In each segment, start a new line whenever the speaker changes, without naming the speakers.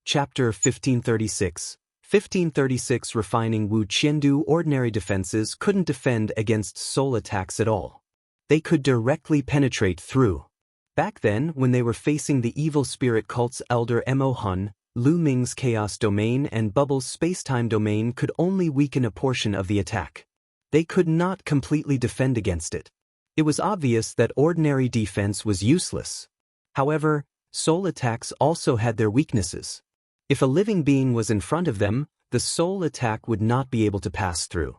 Chapter 1536. 1536 Refining Wu Qiandu. Ordinary defenses couldn't defend against soul attacks at all. They could directly penetrate through. Back then, when they were facing the evil spirit cult's elder Mo Hun, Lu Ming's chaos domain and Bubble's spacetime domain could only weaken a portion of the attack. They could not completely defend against it. It was obvious that ordinary defense was useless. However, soul attacks also had their weaknesses. If a living being was in front of them, the soul attack would not be able to pass through.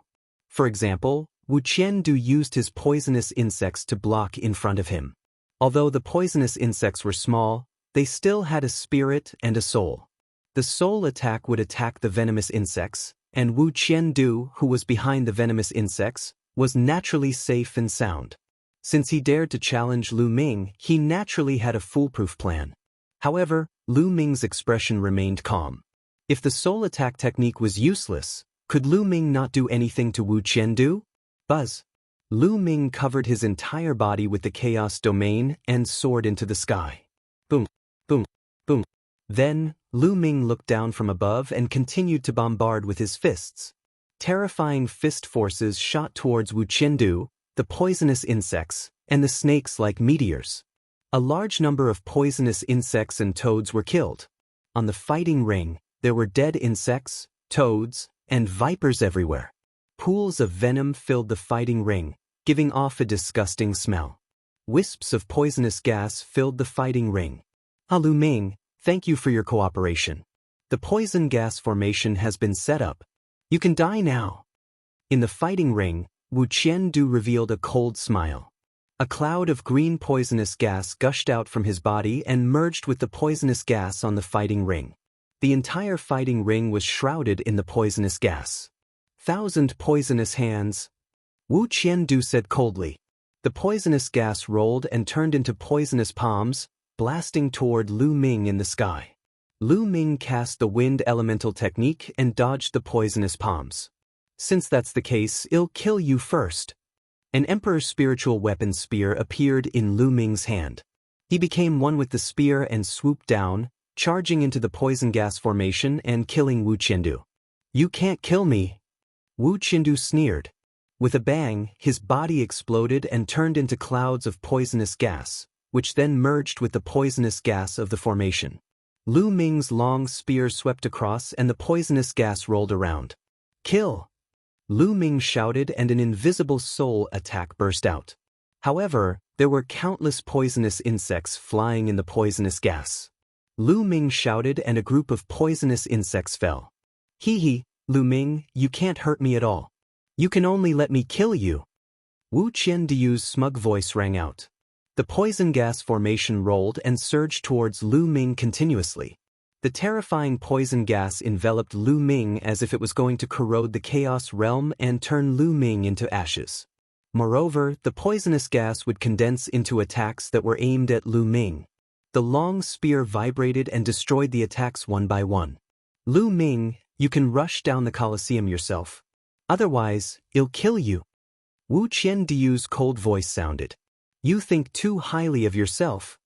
For example, Wu Qiandu used his poisonous insects to block in front of him. Although the poisonous insects were small, they still had a spirit and a soul. The soul attack would attack the venomous insects, and Wu Qiandu, who was behind the venomous insects, was naturally safe and sound. Since he dared to challenge Lu Ming, he naturally had a foolproof plan. However, Lu Ming's expression remained calm. If the soul attack technique was useless, could Lu Ming not do anything to Wu Qiandu? Buzz. Lu Ming covered his entire body with the chaos domain and soared into the sky. Boom, boom, boom. Then, Lu Ming looked down from above and continued to bombard with his fists. Terrifying fist forces shot towards Wu Qiandu, the poisonous insects, and the snakes like meteors. A large number of poisonous insects and toads were killed. On the fighting ring, there were dead insects, toads, and vipers everywhere. Pools of venom filled the fighting ring, giving off a disgusting smell. Wisps of poisonous gas filled the fighting ring. Lu Ming, thank you for your cooperation. The poison gas formation has been set up. You can die now. In the fighting ring, Wu Qiandu revealed a cold smile. A cloud of green poisonous gas gushed out from his body and merged with the poisonous gas on the fighting ring. The entire fighting ring was shrouded in the poisonous gas. 1,000 poisonous hands. Wu Qiandu said coldly. The poisonous gas rolled and turned into poisonous palms, blasting toward Lu Ming in the sky. Lu Ming cast the wind elemental technique and dodged the poisonous palms. Since that's the case, I'll kill you first. An Emperor's spiritual weapon spear appeared in Lu Ming's hand. He became one with the spear and swooped down, charging into the poison gas formation and killing Wu Qiandu. You can't kill me. Wu Qiandu sneered. With a bang, his body exploded and turned into clouds of poisonous gas, which then merged with the poisonous gas of the formation. Lu Ming's long spear swept across and the poisonous gas rolled around. Kill! Lu Ming shouted and an invisible soul attack burst out. However, there were countless poisonous insects flying in the poisonous gas. Lu Ming shouted and a group of poisonous insects fell. Hee, Lu Ming, you can't hurt me at all. You can only let me kill you. Wu Qiandu's smug voice rang out. The poison gas formation rolled and surged towards Lu Ming continuously. The terrifying poison gas enveloped Lu Ming as if it was going to corrode the chaos realm and turn Lu Ming into ashes. Moreover, the poisonous gas would condense into attacks that were aimed at Lu Ming. The long spear vibrated and destroyed the attacks one by one. Lu Ming, you can rush down the Colosseum yourself. Otherwise, I'll kill you. Wu Qiandu's cold voice sounded. You think too highly of yourself.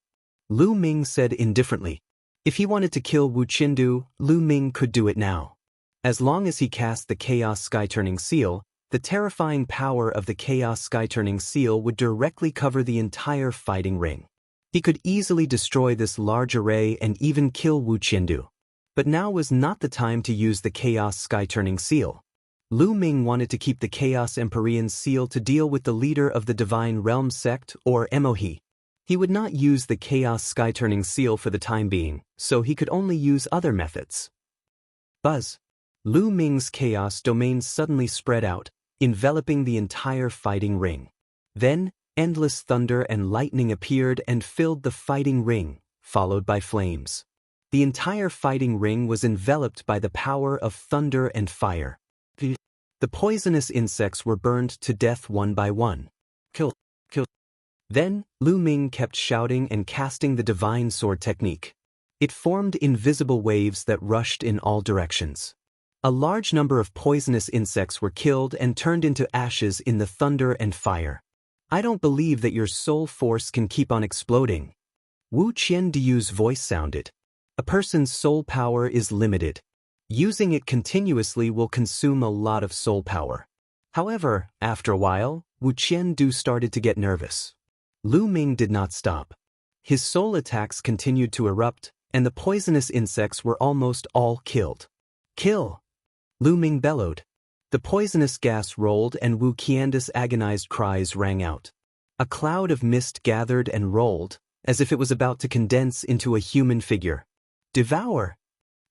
Lu Ming said indifferently. If he wanted to kill Wu Qiandu, Lu Ming could do it now. As long as he cast the Chaos Sky-Turning Seal, the terrifying power of the Chaos Sky-Turning Seal would directly cover the entire fighting ring. He could easily destroy this large array and even kill Wu Qiandu. But now was not the time to use the Chaos Sky-Turning Seal. Lu Ming wanted to keep the Chaos Empyrean Seal to deal with the leader of the Divine Realm sect, or Mohe. He would not use the Chaos Sky-Turning Seal for the time being, so he could only use other methods. Buzz. Lu Ming's chaos domain suddenly spread out, enveloping the entire fighting ring. Then, endless thunder and lightning appeared and filled the fighting ring, followed by flames. The entire fighting ring was enveloped by the power of thunder and fire. The poisonous insects were burned to death one by one. Kill. Then, Lu Ming kept shouting and casting the divine sword technique. It formed invisible waves that rushed in all directions. A large number of poisonous insects were killed and turned into ashes in the thunder and fire. I don't believe that your soul force can keep on exploding. Wu Qiandu's voice sounded. A person's soul power is limited. Using it continuously will consume a lot of soul power. However, after a while, Wuxian started to get nervous. Lu Ming did not stop. His soul attacks continued to erupt, and the poisonous insects were almost all killed. Kill! Lu Ming bellowed. The poisonous gas rolled and Wu Qian's agonized cries rang out. A cloud of mist gathered and rolled, as if it was about to condense into a human figure. Devour!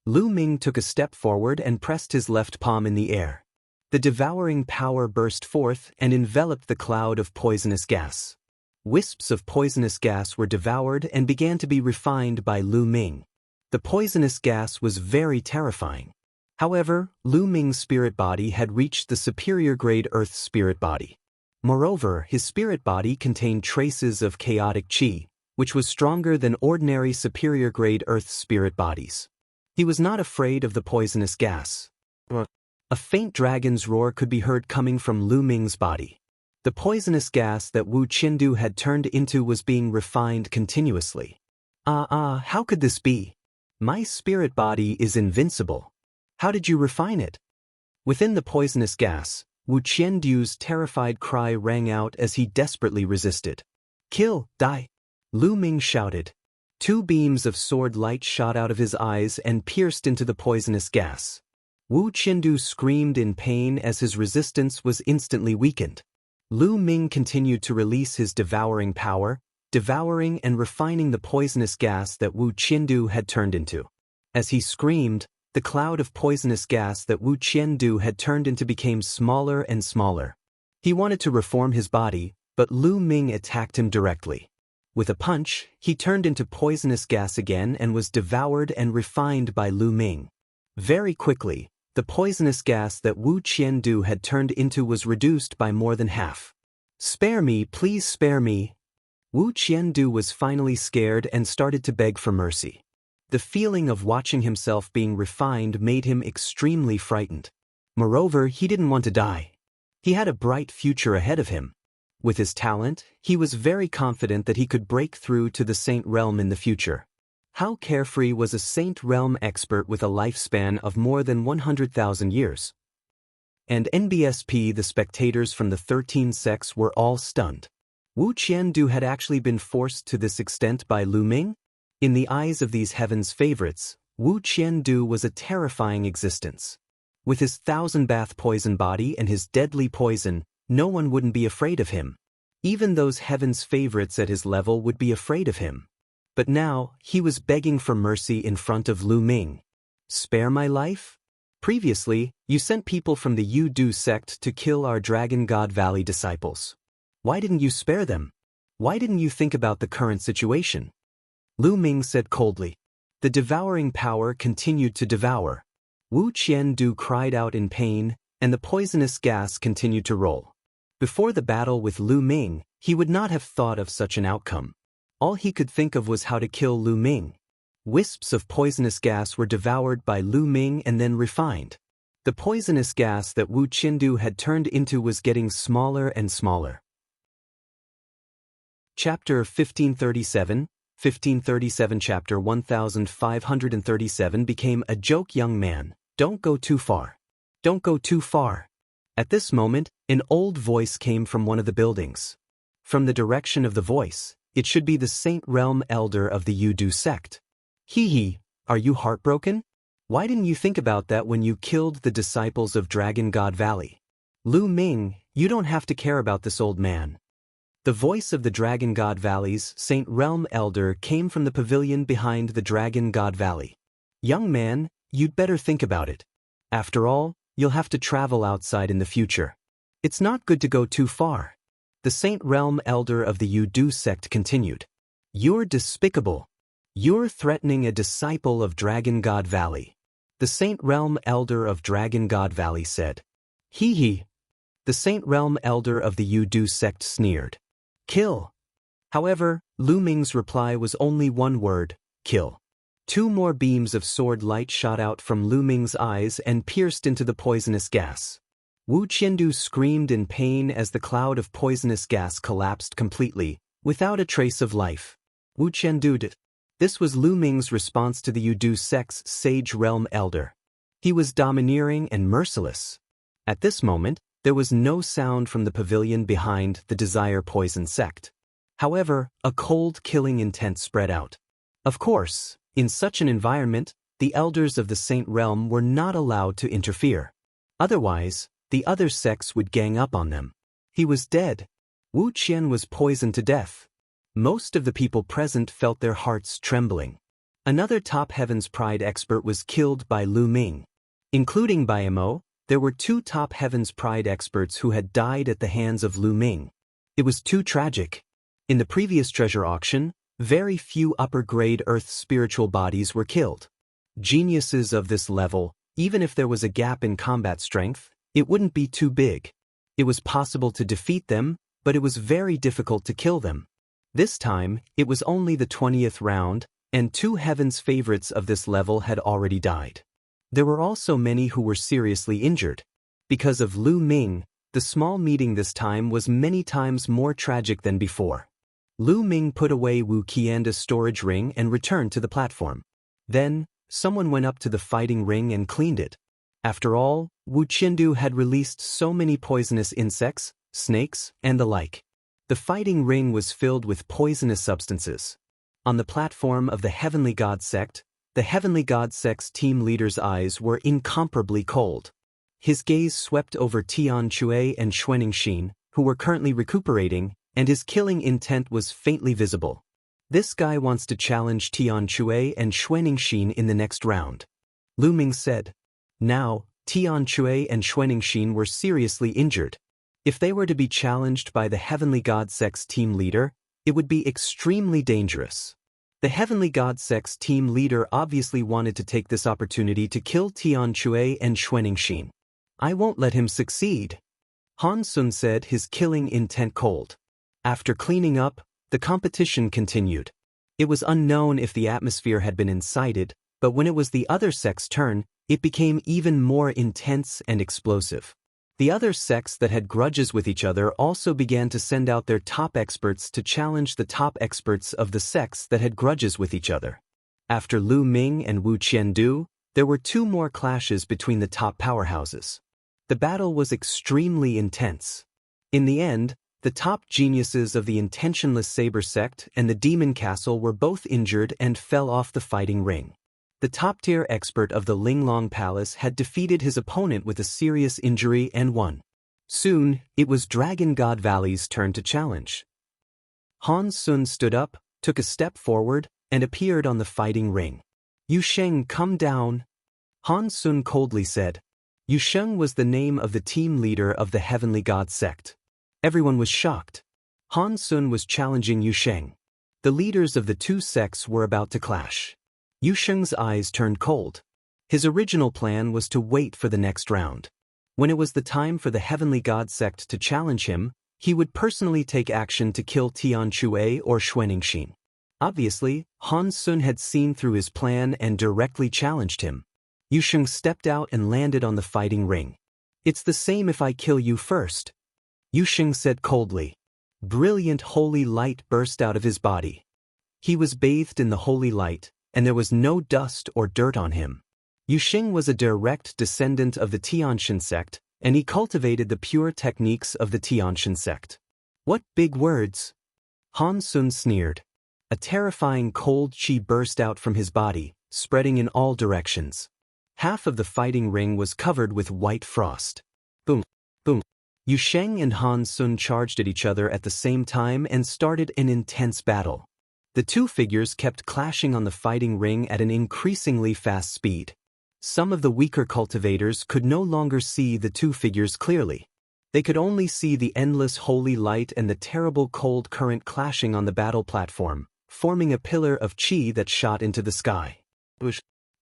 Lu Ming took a step forward and pressed his left palm in the air. The devouring power burst forth and enveloped the cloud of poisonous gas. Wisps of poisonous gas were devoured and began to be refined by Lu Ming. The poisonous gas was very terrifying. However, Lu Ming's spirit body had reached the superior grade Earth spirit body. Moreover, his spirit body contained traces of chaotic qi, which was stronger than ordinary superior grade Earth spirit bodies. He was not afraid of the poisonous gas. A faint dragon's roar could be heard coming from Lu Ming's body. The poisonous gas that Wu Qiandu had turned into was being refined continuously. How could this be? My spirit body is invincible. How did you refine it? Within the poisonous gas, Wu Qiandu's terrified cry rang out as he desperately resisted. Kill, die! Lu Ming shouted. 2 beams of sword light shot out of his eyes and pierced into the poisonous gas. Wu Qiandu screamed in pain as his resistance was instantly weakened. Lu Ming continued to release his devouring power, devouring and refining the poisonous gas that Wu Qiandu had turned into. As he screamed, the cloud of poisonous gas that Wu Qiandu had turned into became smaller and smaller. He wanted to reform his body, but Lu Ming attacked him directly. With a punch, he turned into poisonous gas again and was devoured and refined by Lu Ming. Very quickly, the poisonous gas that Wu Qiandu had turned into was reduced by more than half. Spare me, please spare me. Wu Qiandu was finally scared and started to beg for mercy. The feeling of watching himself being refined made him extremely frightened. Moreover, he didn't want to die. He had a bright future ahead of him. With his talent, he was very confident that he could break through to the Saint Realm in the future. How carefree was a Saint Realm expert with a lifespan of more than 100,000 years? And NBSP, the spectators from the 13 sects were all stunned. Wu Qiandu had actually been forced to this extent by Lu Ming? In the eyes of these heaven's favorites, Wu Qiandu was a terrifying existence. With his 1000-bath poison body and his deadly poison, no one wouldn't be afraid of him. Even those heaven's favorites at his level would be afraid of him. But now, he was begging for mercy in front of Lu Ming. Spare my life? Previously, you sent people from the Yu-Du sect to kill our Dragon God Valley disciples. Why didn't you spare them? Why didn't you think about the current situation? Lu Ming said coldly. The devouring power continued to devour. Wu Qiandu cried out in pain, and the poisonous gas continued to roll. Before the battle with Lu Ming, he would not have thought of such an outcome. All he could think of was how to kill Lu Ming. Wisps of poisonous gas were devoured by Lu Ming and then refined. The poisonous gas that Wu Qiandu had turned into was getting smaller and smaller. Chapter 1537, 1537 Chapter 1537 became a joke. Young man, don't go too far. Don't go too far. At this moment, an old voice came from one of the buildings. From the direction of the voice, it should be the Saint Realm elder of the Yu-Du sect. Hee, are you heartbroken? Why didn't you think about that when you killed the disciples of Dragon God Valley? Lu Ming, you don't have to care about this old man. The voice of the Dragon God Valley's Saint Realm elder came from the pavilion behind the Dragon God Valley. Young man, you'd better think about it. After all, you'll have to travel outside in the future. It's not good to go too far. The Saint Realm elder of the Yu-Du sect continued. You're despicable. You're threatening a disciple of Dragon God Valley. The Saint Realm elder of Dragon God Valley said. Hee. The Saint Realm elder of the Yu-Du sect sneered. Kill. However, Lu Ming's reply was only one word, kill. 2 more beams of sword light shot out from Lu Ming's eyes and pierced into the poisonous gas. Wu Qiandu screamed in pain as the cloud of poisonous gas collapsed completely, without a trace of life. Wu Qiandu did. This was Lu Ming's response to the Yudu sect's Sage Realm Elder. He was domineering and merciless. At this moment, there was no sound from the pavilion behind the Desire Poison sect. However, a cold killing intent spread out. Of course, in such an environment, the elders of the Saint Realm were not allowed to interfere. Otherwise, the other sects would gang up on them. He was dead. Wu Qian was poisoned to death. Most of the people present felt their hearts trembling. Another top Heaven's Pride expert was killed by Lu Ming. Including Mo, there were 2 top Heaven's Pride experts who had died at the hands of Lu Ming. It was too tragic. In the previous treasure auction, very few upper-grade Earth spiritual bodies were killed. Geniuses of this level, even if there was a gap in combat strength, it wouldn't be too big. It was possible to defeat them, but it was very difficult to kill them. This time, it was only the 20th round, and 2 Heaven's favorites of this level had already died. There were also many who were seriously injured. Because of Lu Ming, the small meeting this time was many times more tragic than before. Lu Ming put away Wu Qian's storage ring and returned to the platform. Then, someone went up to the fighting ring and cleaned it. After all, Wu Qiandu had released so many poisonous insects, snakes, and the like. The fighting ring was filled with poisonous substances. On the platform of the Heavenly God sect, the Heavenly God sect's team leader's eyes were incomparably cold. His gaze swept over Tian Chui and Xuanxin, who were currently recuperating, and his killing intent was faintly visible. This guy wants to challenge Tian Chui and Xuanxin in the next round. Lu Ming said. Now, Tian Chui and Xuanxin were seriously injured. If they were to be challenged by the Heavenly God sect's team leader, it would be extremely dangerous. The Heavenly God sect's team leader obviously wanted to take this opportunity to kill Tian Chui and Xuanxin. I won't let him succeed. Han Sun said, his killing intent cold. After cleaning up, the competition continued. It was unknown if the atmosphere had been incited, but when it was the other sect's turn, it became even more intense and explosive. The other sects that had grudges with each other also began to send out their top experts to challenge the top experts of the sects that had grudges with each other. After Lu Ming and Wu Qiandu, there were 2 more clashes between the top powerhouses. The battle was extremely intense. In the end, the top geniuses of the Intentionless Saber sect and the Demon Castle were both injured and fell off the fighting ring. The top-tier expert of the Linglong Palace had defeated his opponent with a serious injury and won. Soon, it was Dragon God Valley's turn to challenge. Han Sun stood up, took a step forward, and appeared on the fighting ring. Yu Sheng, come down. Han Sun coldly said. Yu Sheng was the name of the team leader of the Heavenly God sect. Everyone was shocked. Han Sun was challenging Yu Sheng. The leaders of the 2 sects were about to clash. Yu Sheng's eyes turned cold. His original plan was to wait for the next round. When it was the time for the Heavenly God sect to challenge him, he would personally take action to kill Tian Chui or Xuanxin. Obviously, Han Sun had seen through his plan and directly challenged him. Yu Sheng stepped out and landed on the fighting ring. It's the same if I kill you first. Yu Sheng said coldly. Brilliant holy light burst out of his body. He was bathed in the holy light, and there was no dust or dirt on him. Yu Sheng was a direct descendant of the Tianxin sect, and he cultivated the pure techniques of the Tianxin sect. What big words! Han Sun sneered. A terrifying cold qi burst out from his body, spreading in all directions. Half of the fighting ring was covered with white frost. Boom, boom. Yu Sheng and Han Sun charged at each other at the same time and started an intense battle. The 2 figures kept clashing on the fighting ring at an increasingly fast speed. Some of the weaker cultivators could no longer see the 2 figures clearly. They could only see the endless holy light and the terrible cold current clashing on the battle platform, forming a pillar of qi that shot into the sky.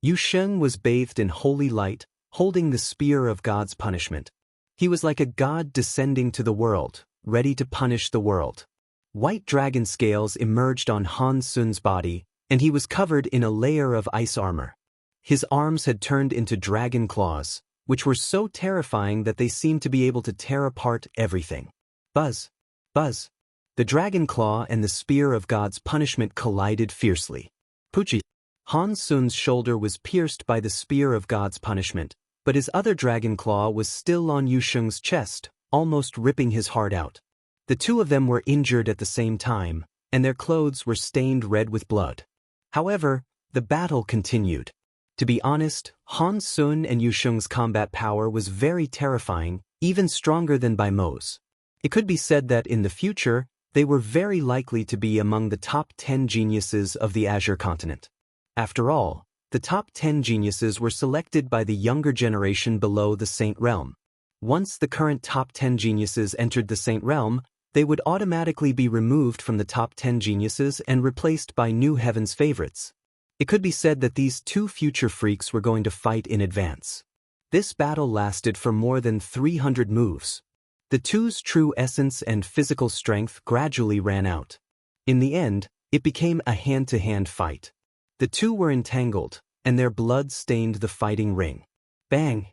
Yu Sheng was bathed in holy light, holding the spear of God's punishment. He was like a god descending to the world, ready to punish the world. White dragon scales emerged on Han Sun's body, and he was covered in a layer of ice armor. His arms had turned into dragon claws, which were so terrifying that they seemed to be able to tear apart everything. Buzz! Buzz! The dragon claw and the spear of God's punishment collided fiercely. Pucci. Han Sun's shoulder was pierced by the spear of God's punishment, but his other dragon claw was still on Yu Sheng's chest, almost ripping his heart out. The two of them were injured at the same time, and their clothes were stained red with blood. However, the battle continued. To be honest, Han Sun and Yu Sheng's combat power was very terrifying, even stronger than Bai Mo's. It could be said that in the future, they were very likely to be among the top 10 geniuses of the Azure continent. After all, the top 10 geniuses were selected by the younger generation below the Saint Realm. Once the current top 10 geniuses entered the Saint Realm, they would automatically be removed from the top 10 geniuses and replaced by new Heaven's favorites. It could be said that these two future freaks were going to fight in advance. This battle lasted for more than 300 moves. The two's true essence and physical strength gradually ran out. In the end, it became a hand-to-hand fight. The two were entangled, and their blood stained the fighting ring. Bang!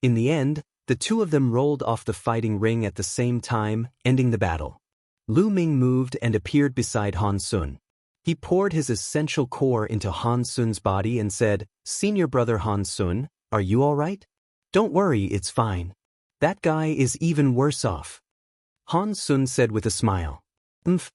In the end, the two of them rolled off the fighting ring at the same time, ending the battle. Lu Ming moved and appeared beside Han Sun. He poured his essential core into Han Sun's body and said, "Senior brother Han Sun, are you all right? Don't worry, it's fine. That guy is even worse off." Han Sun said with a smile. "Umph."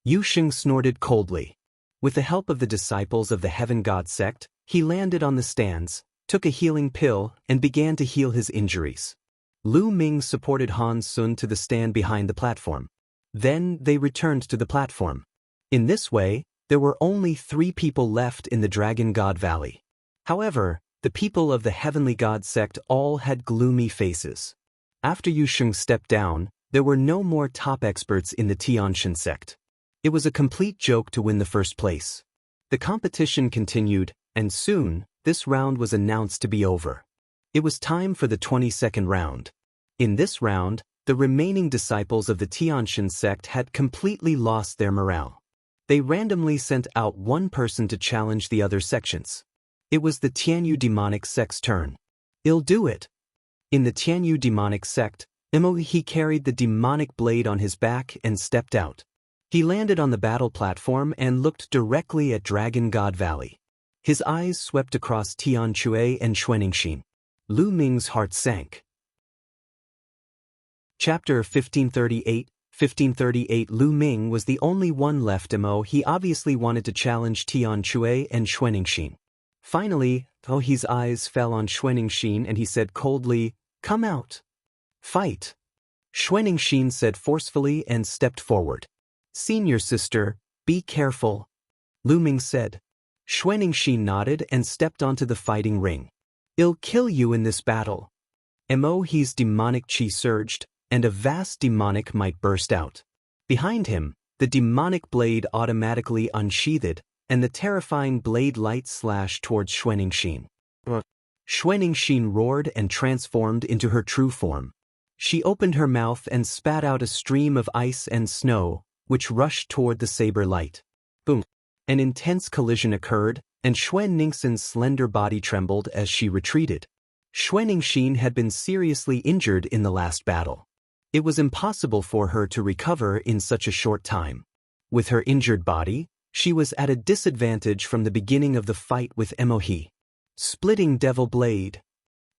Yu Sheng snorted coldly. With the help of the disciples of the Heaven God sect, he landed on the stands, took a healing pill, and began to heal his injuries. Lu Ming supported Han Sun to the stand behind the platform. Then they returned to the platform. In this way, there were only 3 people left in the Dragon God Valley. However, the people of the Heavenly God sect all had gloomy faces. After Yu Sheng stepped down, there were no more top experts in the Tianshan sect. It was a complete joke to win the first place. The competition continued, and soon, this round was announced to be over. It was time for the 22nd round. In this round, the remaining disciples of the Tianshan sect had completely lost their morale. They randomly sent out one person to challenge the other sections. It was the Tianyu demonic sect's turn. "I'll do it." In the Tianyu demonic sect, he carried the demonic blade on his back and stepped out. He landed on the battle platform and looked directly at Dragon God Valley. His eyes swept across Tianshui and Xuanixin. Lu Ming's heart sank. Chapter 1538. 1538. Lu Ming was the only one left. He obviously wanted to challenge Tianshui and Xuanixin. Finally, his eyes fell on Xuanixin and he said coldly, "Come out. Fight." Xuanixin said forcefully and stepped forward. "Senior sister, be careful," Lu Ming said. Xuanixin nodded and stepped onto the fighting ring. "I'll kill you in this battle." His demonic chi surged, and a vast demonic might burst out. Behind him, the demonic blade automatically unsheathed, and the terrifying blade light slashed towards Xuanixin. Xuanixin roared and transformed into her true form. She opened her mouth and spat out a stream of ice and snow, which rushed toward the saber light. Boom! An intense collision occurred, and Xuanixin's slender body trembled as she retreated. Xuanixin had been seriously injured in the last battle. It was impossible for her to recover in such a short time. With her injured body, she was at a disadvantage from the beginning of the fight with Mohe. Splitting Devil Blade.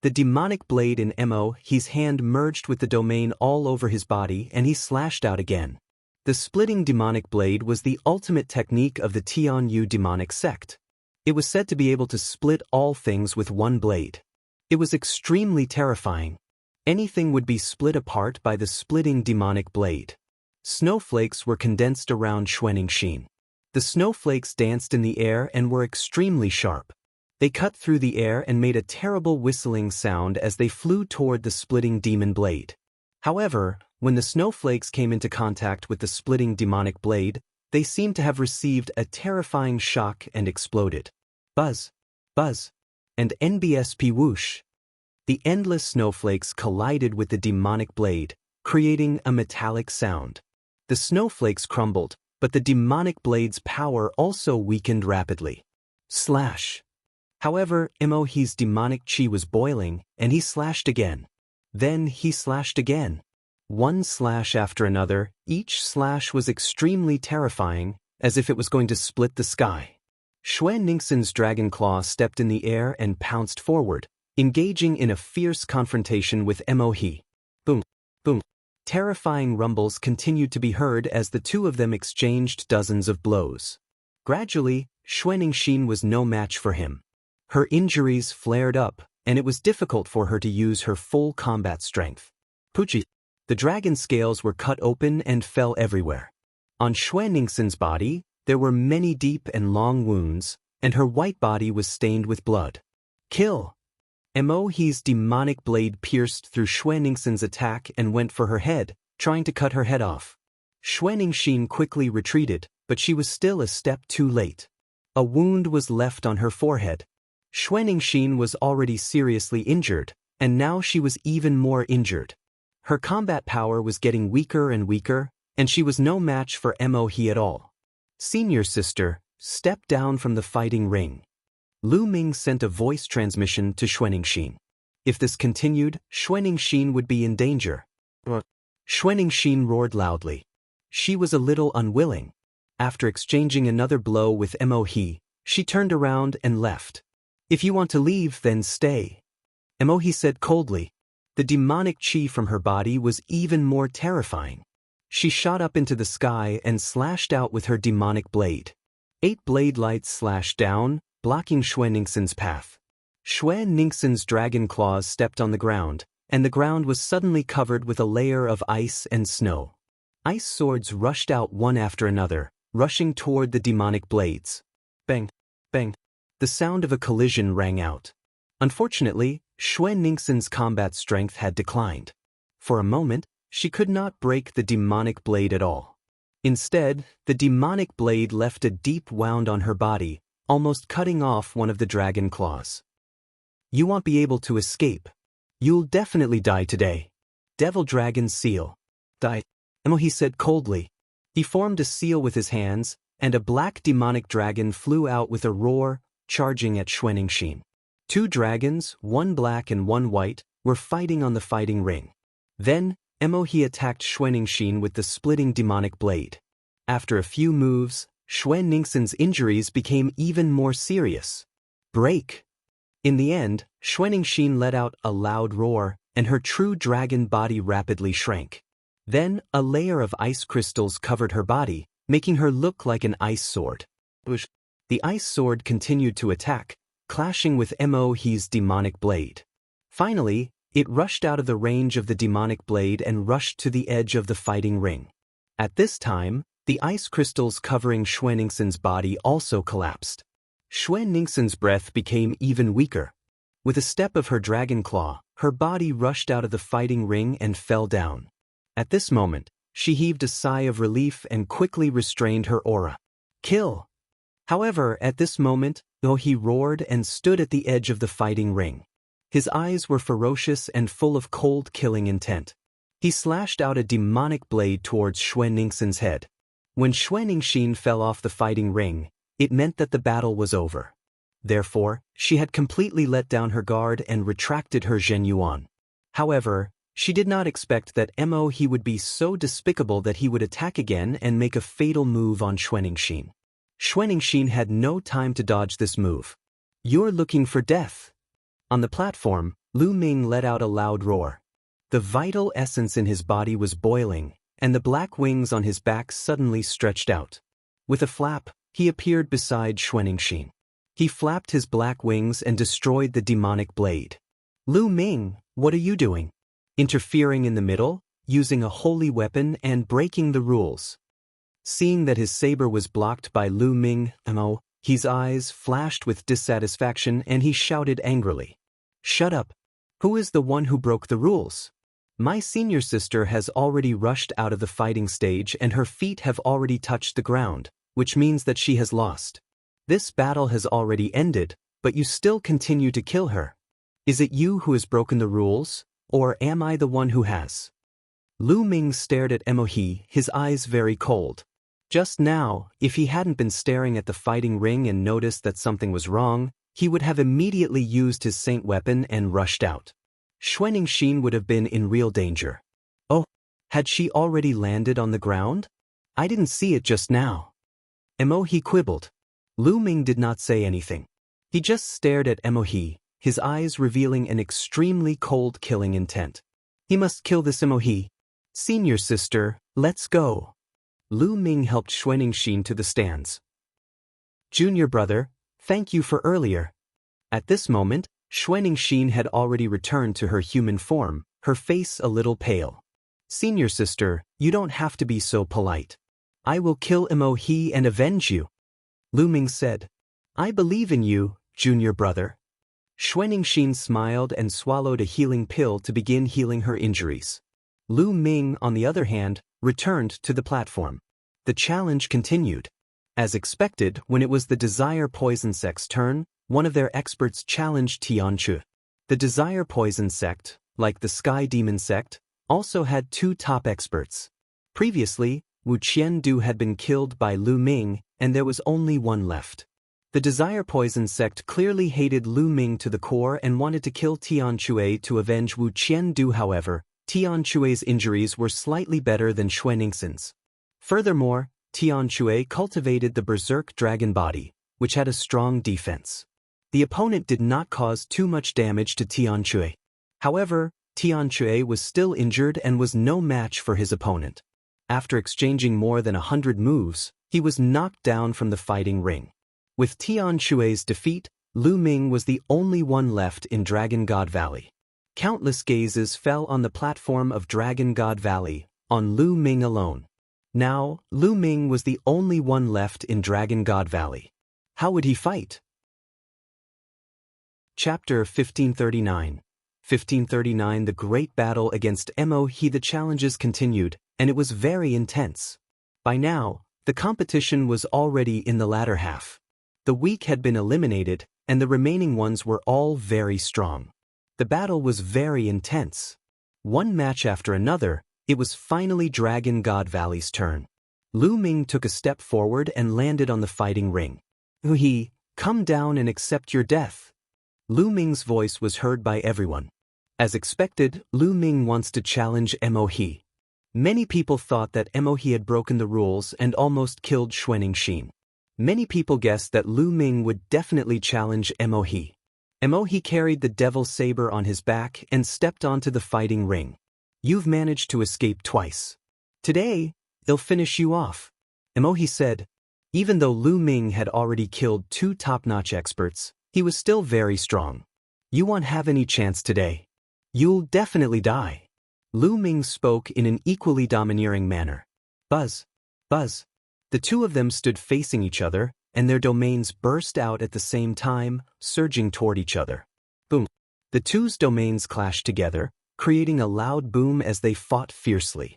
The demonic blade in Mohe's hand merged with the domain all over his body and he slashed out again. The splitting demonic blade was the ultimate technique of the Tianyu demonic sect. It was said to be able to split all things with one blade. It was extremely terrifying. Anything would be split apart by the splitting demonic blade. Snowflakes were condensed around Xuanixin. The snowflakes danced in the air and were extremely sharp. They cut through the air and made a terrible whistling sound as they flew toward the splitting demon blade. However, when the snowflakes came into contact with the splitting demonic blade, they seemed to have received a terrifying shock and exploded. Buzz, buzz, and NBSP whoosh. The endless snowflakes collided with the demonic blade, creating a metallic sound. The snowflakes crumbled, but the demonic blade's power also weakened rapidly. Slash. However, Mohe's demonic chi was boiling, and he slashed again. Then he slashed again. One slash after another, each slash was extremely terrifying, as if it was going to split the sky. Xuan Ningxin's dragon claw stepped in the air and pounced forward, engaging in a fierce confrontation with Mo He. Boom, boom. Terrifying rumbles continued to be heard as the two of them exchanged dozens of blows. Gradually, Xuan Ningxin was no match for him. Her injuries flared up, and it was difficult for her to use her full combat strength. Puchi. The dragon scales were cut open and fell everywhere. On Xuan Ningxin's body, there were many deep and long wounds, and her white body was stained with blood. Kill! Mo He's demonic blade pierced through Xuan Ningxin's attack and went for her head, trying to cut her head off. Xuan Ningxin quickly retreated, but she was still a step too late. A wound was left on her forehead. Xuan Ningxin was already seriously injured, and now she was even more injured. Her combat power was getting weaker and weaker, and she was no match for Mo He at all. Senior sister, step down from the fighting ring. Lu Ming sent a voice transmission to Xuan Ningxin. If this continued, Xuan Ningxin would be in danger. Xuan Ningxin roared loudly. She was a little unwilling. After exchanging another blow with Mo He, she turned around and left. If you want to leave, then stay. Mo He said coldly. The demonic chi from her body was even more terrifying. She shot up into the sky and slashed out with her demonic blade. 8 blade lights slashed down, blocking Xuan Ningxin's path. Xuan Ningxin's dragon claws stepped on the ground, and the ground was suddenly covered with a layer of ice and snow. Ice swords rushed out one after another, rushing toward the demonic blades. Bang! Bang! The sound of a collision rang out. Unfortunately, Xuan Ningxin's combat strength had declined. For a moment, she could not break the demonic blade at all. Instead, the demonic blade left a deep wound on her body, almost cutting off one of the dragon claws. You won't be able to escape. You'll definitely die today. Devil Dragon's seal. Die. Mo He said coldly. He formed a seal with his hands, and a black demonic dragon flew out with a roar, charging at Xuan Ningxin. 2 dragons, one black and one white, were fighting on the fighting ring. Then, Mo He attacked Xuan Ningxin with the splitting demonic blade. After a few moves, Xuan Ningxin's injuries became even more serious. Break! In the end, Xuan Ningxin let out a loud roar, and her true dragon body rapidly shrank. Then, a layer of ice crystals covered her body, making her look like an ice sword. The ice sword continued to attack, clashing with Mo He's demonic blade. Finally, it rushed out of the range of the demonic blade and rushed to the edge of the fighting ring. At this time, the ice crystals covering Xuan Ningxin's body also collapsed. Xuan Ningxin's breath became even weaker. With a step of her dragon claw, her body rushed out of the fighting ring and fell down. At this moment, she heaved a sigh of relief and quickly restrained her aura. Kill! However, at this moment, Mo He roared and stood at the edge of the fighting ring. His eyes were ferocious and full of cold killing intent. He slashed out a demonic blade towards Xuan Ningxin's head. When Xuan Ningxin fell off the fighting ring, it meant that the battle was over. Therefore, she had completely let down her guard and retracted her Zhenyuan. However, she did not expect that Mo He would be so despicable that he would attack again and make a fatal move on Xuan Ningxin. Xuan Ningxin had no time to dodge this move. You're looking for death. On the platform, Lu Ming let out a loud roar. The vital essence in his body was boiling, and the black wings on his back suddenly stretched out. With a flap, he appeared beside Xuan Ningxin. He flapped his black wings and destroyed the demonic blade. Lu Ming, what are you doing? Interfering in the middle, using a holy weapon and breaking the rules. Seeing that his saber was blocked by Lu Ming, his eyes flashed with dissatisfaction and he shouted angrily. Shut up! Who is the one who broke the rules? My senior sister has already rushed out of the fighting stage and her feet have already touched the ground, which means that she has lost. This battle has already ended, but you still continue to kill her. Is it you who has broken the rules, or am I the one who has? Lu Ming stared at Mo He, his eyes very cold. Just now, if he hadn't been staring at the fighting ring and noticed that something was wrong, he would have immediately used his saint weapon and rushed out. Xuan Ningxin would have been in real danger. Oh, had she already landed on the ground? I didn't see it just now. Mo He quibbled. Lu Ming did not say anything. He just stared at Emohi, his eyes revealing an extremely cold killing intent. He must kill this Emohi. Senior sister, let's go. Lu Ming helped Xianxia to the stands. Junior brother, thank you for earlier. At this moment, Xianxia had already returned to her human form, her face a little pale. Senior sister, you don't have to be so polite. I will kill Emohi and avenge you. Lu Ming said. I believe in you, junior brother. Xianxia smiled and swallowed a healing pill to begin healing her injuries. Lu Ming, on the other hand, returned to the platform. The challenge continued. As expected, when it was the Desire Poison Sect's turn, one of their experts challenged Tianchu. The Desire Poison Sect, like the Sky Demon Sect, also had two top experts. Previously, Wuxian had been killed by Lu Ming, and there was only one left. The Desire Poison Sect clearly hated Lu Ming to the core and wanted to kill Tianchu to avenge Wuxian. However, Tianchu's injuries were slightly better than Xianxia's. Furthermore, Tianchu cultivated the Berserk Dragon Body, which had a strong defense. The opponent did not cause too much damage to Tianchu. However, Tianchu was still injured and was no match for his opponent. After exchanging more than 100 moves, he was knocked down from the fighting ring. With Tianchu's defeat, Lu Ming was the only one left in Dragon God Valley. Countless gazes fell on the platform of Dragon God Valley, on Lu Ming alone. Now, Lu Ming was the only one left in Dragon God Valley. How would he fight? Chapter 1539. 1539 The Great Battle against Emohi. The challenges continued, and it was very intense. By now, the competition was already in the latter half. The weak had been eliminated, and the remaining ones were all very strong. The battle was very intense. One match after another, it was finally Dragon God Valley's turn. Lu Ming took a step forward and landed on the fighting ring. Uhi, come down and accept your death. Lu Ming's voice was heard by everyone. As expected, Lu Ming wants to challenge Emohi. Many people thought that Emohi had broken the rules and almost killed Xianxia. Many people guessed that Lu Ming would definitely challenge Emohi. Emohi carried the Devil's Saber on his back and stepped onto the fighting ring. You've managed to escape twice. Today, they'll finish you off. Emohi said. Even though Lu Ming had already killed two top-notch experts, he was still very strong. You won't have any chance today. You'll definitely die. Lu Ming spoke in an equally domineering manner. Buzz. Buzz. The two of them stood facing each other, and their domains burst out at the same time, surging toward each other. Boom. The two's domains clashed together, creating a loud boom as they fought fiercely.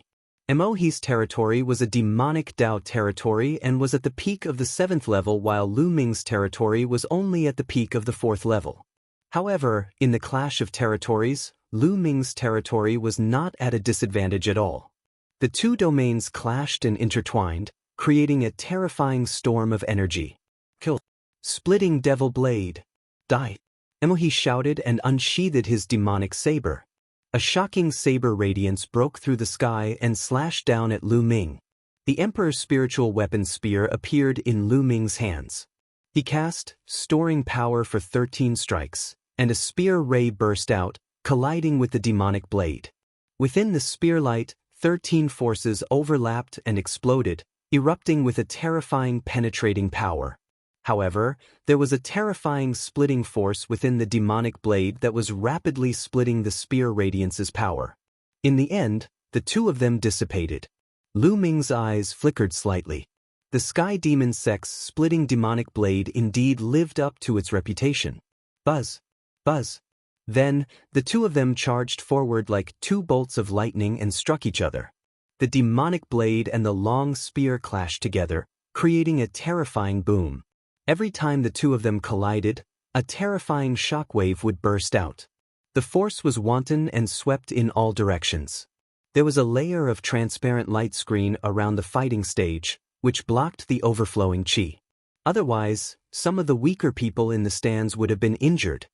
Emohi's territory was a demonic Dao territory and was at the peak of the 7th level, while Lu Ming's territory was only at the peak of the 4th level. However, in the clash of territories, Lu Ming's territory was not at a disadvantage at all. The two domains clashed and intertwined, creating a terrifying storm of energy. Kill. Splitting Devil Blade. Die. Emohi shouted and unsheathed his demonic saber. A shocking saber radiance broke through the sky and slashed down at Lu Ming. The Emperor's spiritual weapon spear appeared in Lu Ming's hands. He cast, storing power for 13 strikes, and a spear ray burst out, colliding with the demonic blade. Within the spear light, 13 forces overlapped and exploded, erupting with a terrifying penetrating power. However, there was a terrifying splitting force within the demonic blade that was rapidly splitting the spear radiance's power. In the end, the two of them dissipated. Lu Ming's eyes flickered slightly. The Sky Demon Sect's splitting demonic blade indeed lived up to its reputation. Buzz. Buzz. Then, the two of them charged forward like two bolts of lightning and struck each other. The demonic blade and the long spear clashed together, creating a terrifying boom. Every time the two of them collided, a terrifying shockwave would burst out. The force was wanton and swept in all directions. There was a layer of transparent light screen around the fighting stage, which blocked the overflowing chi. Otherwise, some of the weaker people in the stands would have been injured.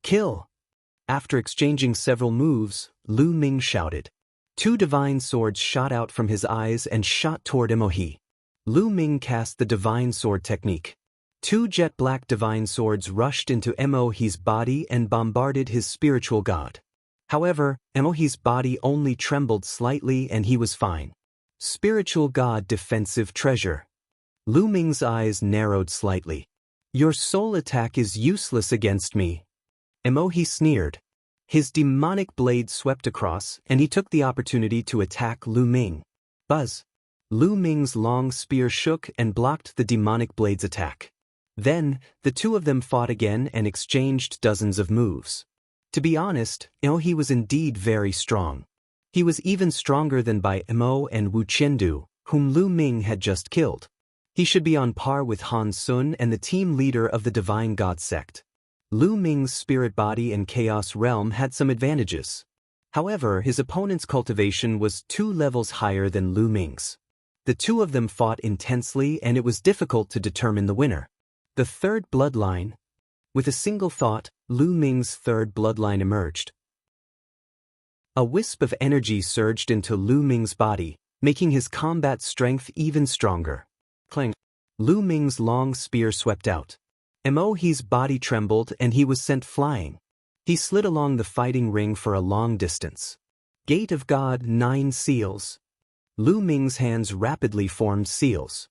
Kill! After exchanging several moves, Lu Ming shouted. Two divine swords shot out from his eyes and shot toward Emohi. Lu Ming cast the divine sword technique. Two jet-black divine swords rushed into Emohi's body and bombarded his spiritual god. However, Emohi's body only trembled slightly and he was fine. Spiritual god defensive treasure. Lu Ming's eyes narrowed slightly. Your soul attack is useless against me. Emohi sneered. His demonic blade swept across, and he took the opportunity to attack Lu Ming. Buzz! Lu Ming's long spear shook and blocked the demonic blade's attack. Then, the two of them fought again and exchanged dozens of moves. To be honest, Emohi was indeed very strong. He was even stronger than Bai Emo and Wu Qiandu, whom Lu Ming had just killed. He should be on par with Han Sun and the team leader of the Divine God sect. Lu Ming's spirit body and chaos realm had some advantages. However, his opponent's cultivation was 2 levels higher than Lu Ming's. The two of them fought intensely and it was difficult to determine the winner. The third bloodline. With a single thought, Lu Ming's third bloodline emerged. A wisp of energy surged into Lu Ming's body, making his combat strength even stronger. Clang! Lu Ming's long spear swept out. Emohi's body trembled and he was sent flying. He slid along the fighting ring for a long distance. Gate of God 9 seals. Lu Ming's hands rapidly formed seals.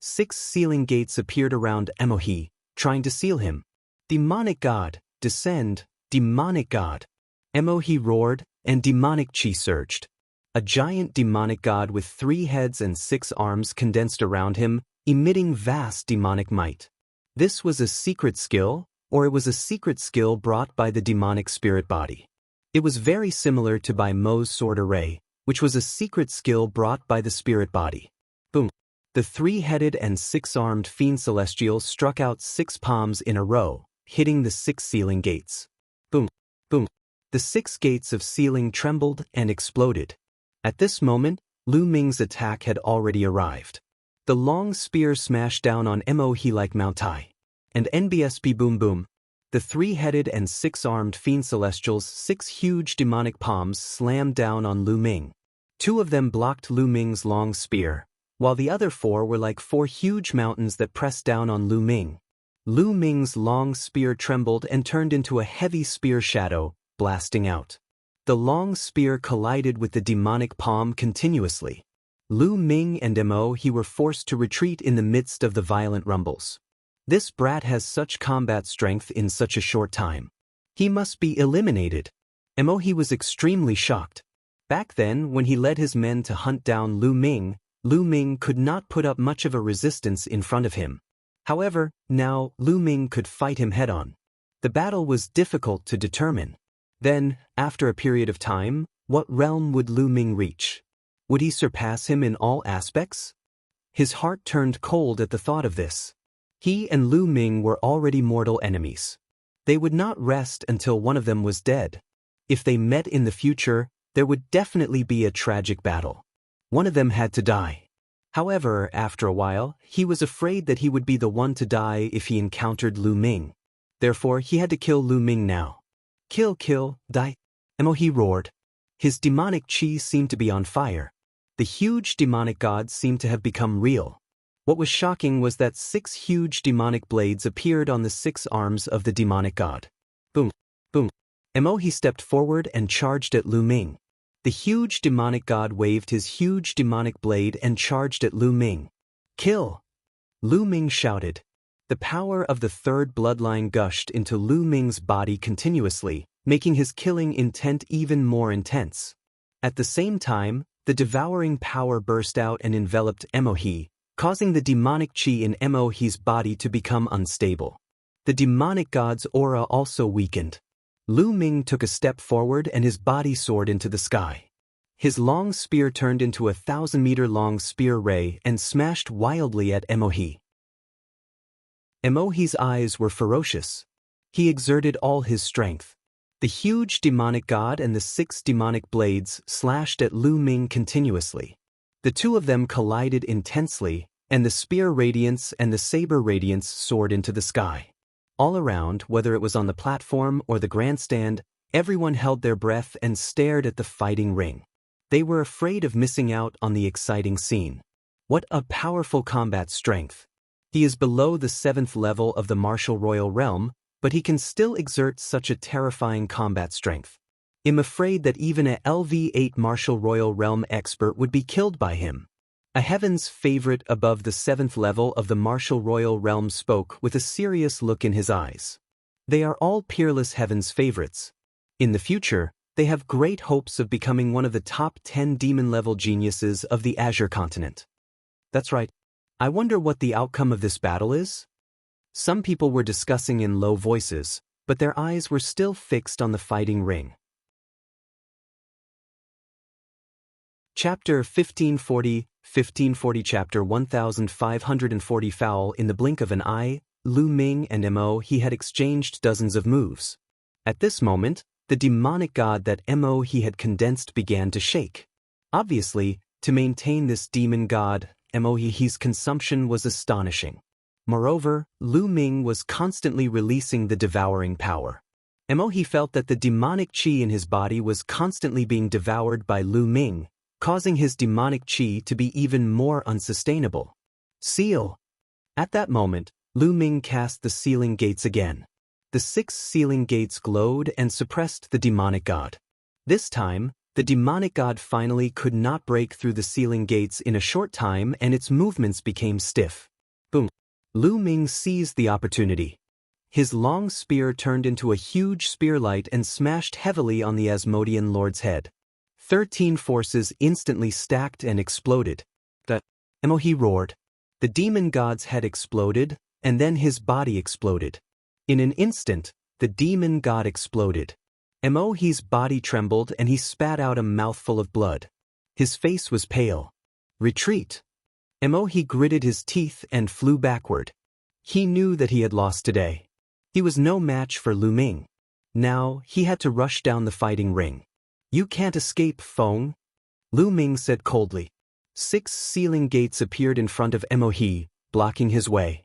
6 sealing gates appeared around Emohi, trying to seal him. Demonic God, descend, demonic God. Emohi roared, and demonic chi surged. A giant demonic god with 3 heads and 6 arms condensed around him, emitting vast demonic might. This was a secret skill, or it was a secret skill brought by the demonic spirit body. It was very similar to Bai Mo's sword array, which was a secret skill brought by the spirit body. Boom! The 3-headed and 6-armed fiend celestial struck out 6 palms in a row, hitting the 6 sealing gates. Boom! Boom! The 6 gates of sealing trembled and exploded. At this moment, Lu Ming's attack had already arrived. The long spear smashed down on Emohi like Mount Tai. And NBSP boom boom. The 3-headed and 6-armed fiend celestials' 6 huge demonic palms slammed down on Lu Ming. 2 of them blocked Lu Ming's long spear, while the other 4 were like 4 huge mountains that pressed down on Lu Ming. Lu Ming's long spear trembled and turned into a heavy spear shadow, blasting out. The long spear collided with the demonic palm continuously. Lu Ming and Emohi were forced to retreat in the midst of the violent rumbles. This brat has such combat strength in such a short time. He must be eliminated. Emohi was extremely shocked. Back then, when he led his men to hunt down Lu Ming could not put up much of a resistance in front of him. However, now Lu Ming could fight him head-on. The battle was difficult to determine. Then, after a period of time, what realm would Lu Ming reach? Would he surpass him in all aspects? His heart turned cold at the thought of this. He and Lu Ming were already mortal enemies. They would not rest until one of them was dead. If they met in the future, there would definitely be a tragic battle. One of them had to die. However, after a while, he was afraid that he would be the one to die if he encountered Lu Ming. Therefore, he had to kill Lu Ming now. Kill, die. Emohi roared. His demonic chi seemed to be on fire. The huge demonic gods seemed to have become real. What was shocking was that 6 huge demonic blades appeared on the 6 arms of the demonic god. Boom, boom. Emohi stepped forward and charged at Lu Ming. The huge demonic god waved his huge demonic blade and charged at Lu Ming. Kill! Lu Ming shouted. The power of the 3rd bloodline gushed into Lu Ming's body continuously, making his killing intent even more intense. At the same time, the devouring power burst out and enveloped Emohi, causing the demonic chi in Emohi's body to become unstable. The demonic god's aura also weakened. Lu Ming took a step forward and his body soared into the sky. His long spear turned into a 1,000-meter-long spear ray and smashed wildly at Emohi. Emohi's eyes were ferocious. He exerted all his strength. The huge demonic god and the 6 demonic blades slashed at Lu Ming continuously. The two of them collided intensely, and the spear radiance and the saber radiance soared into the sky. All around, whether it was on the platform or the grandstand, everyone held their breath and stared at the fighting ring. They were afraid of missing out on the exciting scene. What a powerful combat strength! He is below the 7th level of the martial royal realm, but he can still exert such a terrifying combat strength. I'm afraid that even a LV8 martial royal realm expert would be killed by him. A heaven's favorite above the 7th level of the martial royal realm spoke with a serious look in his eyes. They are all peerless heaven's favorites. In the future, they have great hopes of becoming one of the top 10 demon-level geniuses of the Azure continent. That's right. I wonder what the outcome of this battle is? Some people were discussing in low voices, but their eyes were still fixed on the fighting ring. Chapter 1540, 1540 Chapter 1540 Foul in the blink of an eye, Lu Ming and Mo He had exchanged dozens of moves. At this moment, the demonic god that Mo He had condensed began to shake. Obviously, to maintain this demon god, Mo He's consumption was astonishing. Moreover, Lu Ming was constantly releasing the devouring power. Mo He felt that the demonic qi in his body was constantly being devoured by Lu Ming, causing his demonic qi to be even more unsustainable. Seal! At that moment, Lu Ming cast the sealing gates again. The 6 sealing gates glowed and suppressed the demonic god. This time, the demonic god finally could not break through the sealing gates in a short time and its movements became stiff. Boom! Lu Ming seized the opportunity. His long spear turned into a huge spearlight and smashed heavily on the Asmodean lord's head. 13 forces instantly stacked and exploded. Mo He roared. The demon god's head exploded, and then his body exploded. In an instant, the demon god exploded. Mo He's body trembled and he spat out a mouthful of blood. His face was pale. Retreat! Mo He gritted his teeth and flew backward. He knew that he had lost today. He was no match for Lu Ming. Now, he had to rush down the fighting ring. You can't escape, Feng, Lu Ming said coldly. 6 sealing gates appeared in front of Mo He, blocking his way.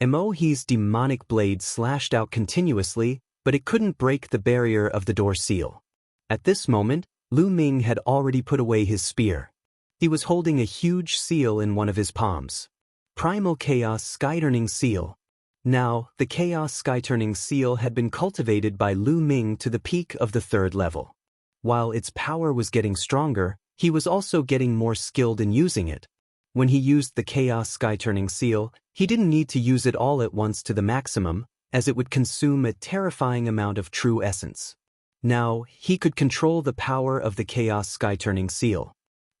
Mo He's demonic blade slashed out continuously, but it couldn't break the barrier of the door seal. At this moment, Lu Ming had already put away his spear. He was holding a huge seal in one of his palms. Primal Chaos Sky-Turning Seal. Now, the Chaos Sky-Turning Seal had been cultivated by Lu Ming to the peak of the 3rd level. While its power was getting stronger, he was also getting more skilled in using it. When he used the Chaos Sky-Turning Seal, he didn't need to use it all at once to the maximum, as it would consume a terrifying amount of true essence. Now, he could control the power of the Chaos Sky-Turning Seal.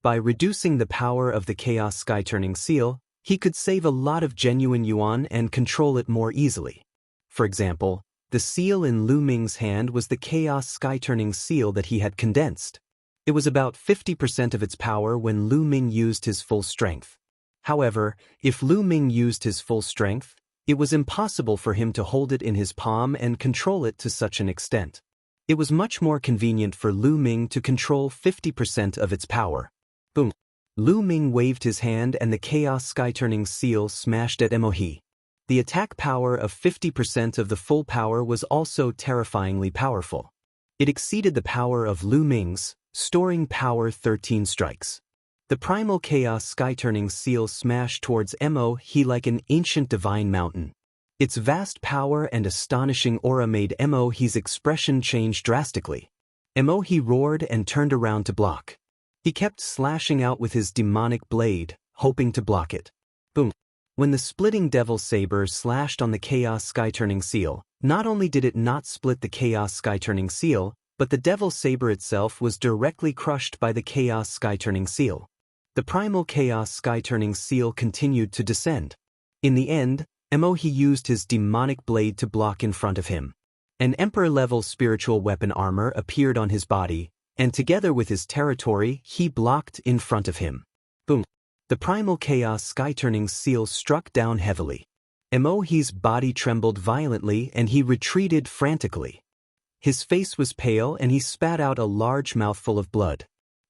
By reducing the power of the Chaos Sky-Turning Seal, he could save a lot of genuine yuan and control it more easily. For example, the seal in Lu Ming's hand was the Chaos Sky-Turning Seal that he had condensed. It was about 50% of its power when Lu Ming used his full strength. However, if Lu Ming used his full strength, it was impossible for him to hold it in his palm and control it to such an extent. It was much more convenient for Lu Ming to control 50% of its power. Boom! Lu Ming waved his hand and the Chaos Sky-Turning Seal smashed at Mo He. The attack power of 50% of the full power was also terrifyingly powerful. It exceeded the power of Lu Ming's, storing power 13 strikes. The primal Chaos Sky-Turning Seal smashed towards Mo He like an ancient divine mountain. Its vast power and astonishing aura made Mo He's expression change drastically. Mo He roared and turned around to block. He kept slashing out with his demonic blade, hoping to block it. Boom! When the splitting Devil Saber slashed on the Chaos Sky-Turning Seal, not only did it not split the Chaos Sky-Turning Seal, but the Devil Saber itself was directly crushed by the Chaos Sky-Turning Seal. The primal Chaos Sky-Turning Seal continued to descend. In the end, Mo He used his demonic blade to block in front of him. An Emperor-level spiritual weapon armor appeared on his body, and together with his territory, he blocked in front of him. Boom! The primal Chaos Sky-Turning Seal struck down heavily. Mo He's body trembled violently and he retreated frantically. His face was pale and he spat out a large mouthful of blood.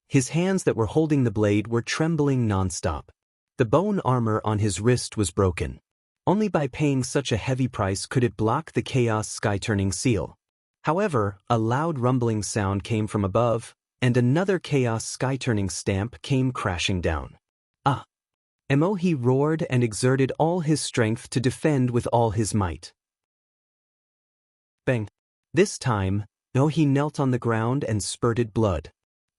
His hands that were holding the blade were trembling non-stop. The bone armor on his wrist was broken. Only by paying such a heavy price could it block the Chaos Sky-Turning Seal. However, a loud rumbling sound came from above, and another Chaos Sky-Turning stamp came crashing down. Ah! He roared and exerted all his strength to defend with all his might. Bang! This time, he knelt on the ground and spurted blood.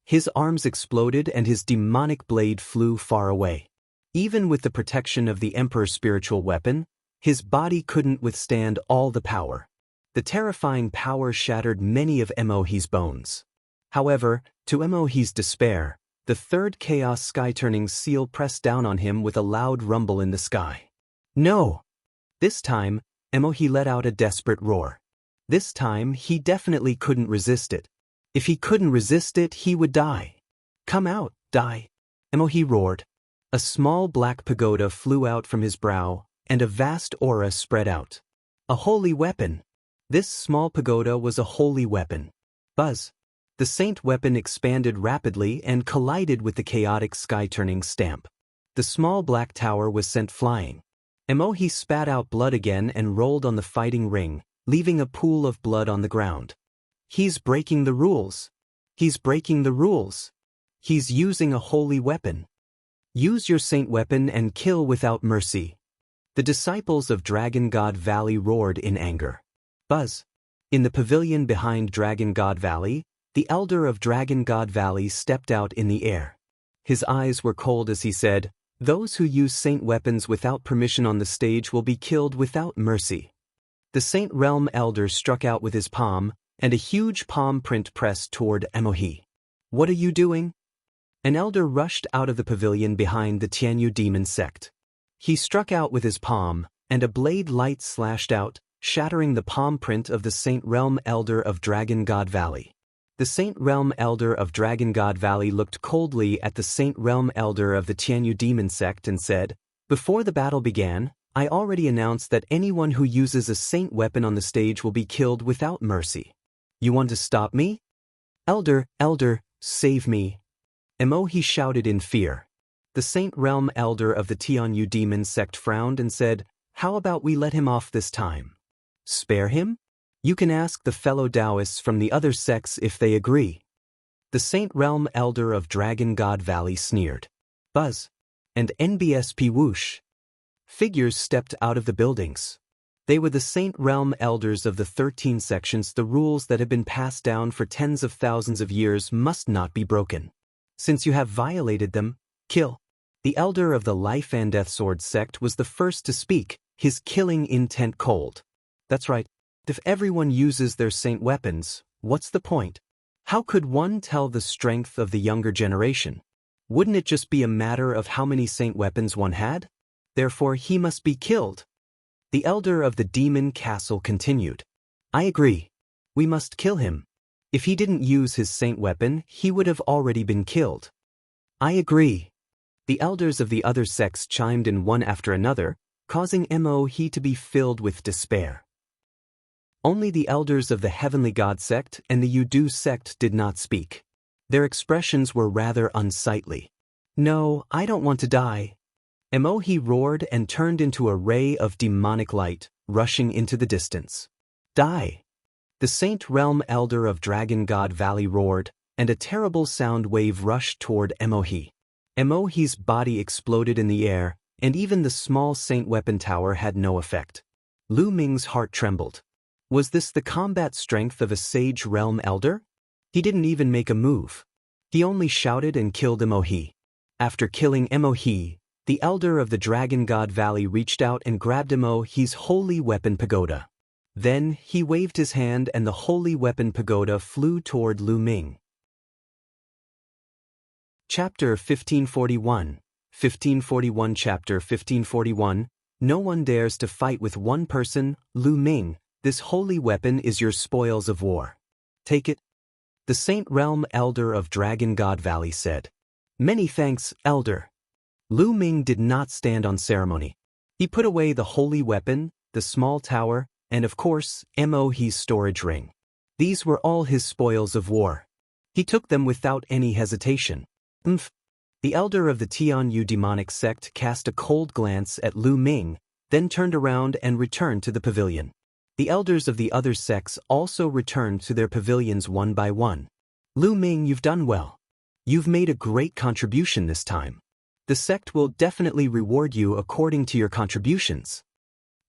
His arms exploded and his demonic blade flew far away. Even with the protection of the Emperor's spiritual weapon, his body couldn't withstand all the power. The terrifying power shattered many of He's bones. However, to He's despair, the third Chaos Sky-turning seal pressed down on him with a loud rumble in the sky. No! This time, He let out a desperate roar. This time, he definitely couldn't resist it. If he couldn't resist it, he would die. Come out, die! He roared. A small black pagoda flew out from his brow, and a vast aura spread out. A holy weapon! This small pagoda was a holy weapon. Buzz! The saint weapon expanded rapidly and collided with the chaotic sky-turning stamp. The small black tower was sent flying. He spat out blood again and rolled on the fighting ring, leaving a pool of blood on the ground. He's breaking the rules. He's breaking the rules. He's using a holy weapon. Use your saint weapon and kill without mercy. The disciples of Dragon God Valley roared in anger. Buzz! In the pavilion behind Dragon God Valley, the elder of Dragon God Valley stepped out in the air. His eyes were cold as he said, "Those who use saint weapons without permission on the stage will be killed without mercy." The Saint Realm elder struck out with his palm, and a huge palm print pressed toward He. "What are you doing?" An elder rushed out of the pavilion behind the Tianyu demon sect. He struck out with his palm, and a blade light slashed out, shattering the palm print of the Saint Realm elder of Dragon God Valley. The Saint Realm elder of Dragon God Valley looked coldly at the Saint Realm elder of the Tianyu demon sect and said, "Before the battle began, I already announced that anyone who uses a saint weapon on the stage will be killed without mercy. You want to stop me? Elder, save me." He shouted in fear. The Saint Realm elder of the Tianyu demon sect frowned and said, "How about we let him off this time? Spare him? You can ask the fellow Taoists from the other sects if they agree." The Saint Realm elder of Dragon God Valley sneered. Buzz! And NBSP whoosh! Figures stepped out of the buildings. They were the Saint Realm elders of the 13 sections. The rules that have been passed down for tens of thousands of years must not be broken. Since you have violated them, kill. The elder of the Life and Death Sword sect was the first to speak, his killing intent cold. That's right. If everyone uses their saint weapons, what's the point? How could one tell the strength of the younger generation? Wouldn't it just be a matter of how many saint weapons one had? Therefore he must be killed. The elder of the demon castle continued. "I agree. We must kill him. If he didn't use his saint weapon, he would have already been killed." "I agree." The elders of the other sects chimed in one after another, causing He to be filled with despair. Only the elders of the Heavenly God sect and the Yudu sect did not speak. Their expressions were rather unsightly. "No, I don't want to die." He roared and turned into a ray of demonic light, rushing into the distance. "Die!" The Saint Realm elder of Dragon God Valley roared, and a terrible sound wave rushed toward He. He's body exploded in the air, and even the small saint weapon tower had no effect. Lu Ming's heart trembled. Was this the combat strength of a Sage Realm elder? He didn't even make a move. He only shouted and killed He. After killing He, the elder of the Dragon God Valley reached out and grabbed He's holy weapon pagoda. Then he waved his hand and the holy weapon pagoda flew toward Lu Ming. Chapter 1541. 1541 Chapter 1541. No one dares to fight with one person, Lu Ming. This holy weapon is your spoils of war. Take it. The Saint Realm elder of Dragon God Valley said. "Many thanks, elder." Lu Ming did not stand on ceremony. He put away the holy weapon, the small tower, and of course, He's storage ring. These were all his spoils of war. He took them without any hesitation. The elder of the Tianyu demonic sect cast a cold glance at Lu Ming, then turned around and returned to the pavilion. The elders of the other sects also returned to their pavilions one by one. "Lu Ming, you've done well. You've made a great contribution this time." The The sect will definitely reward you according to your contributions.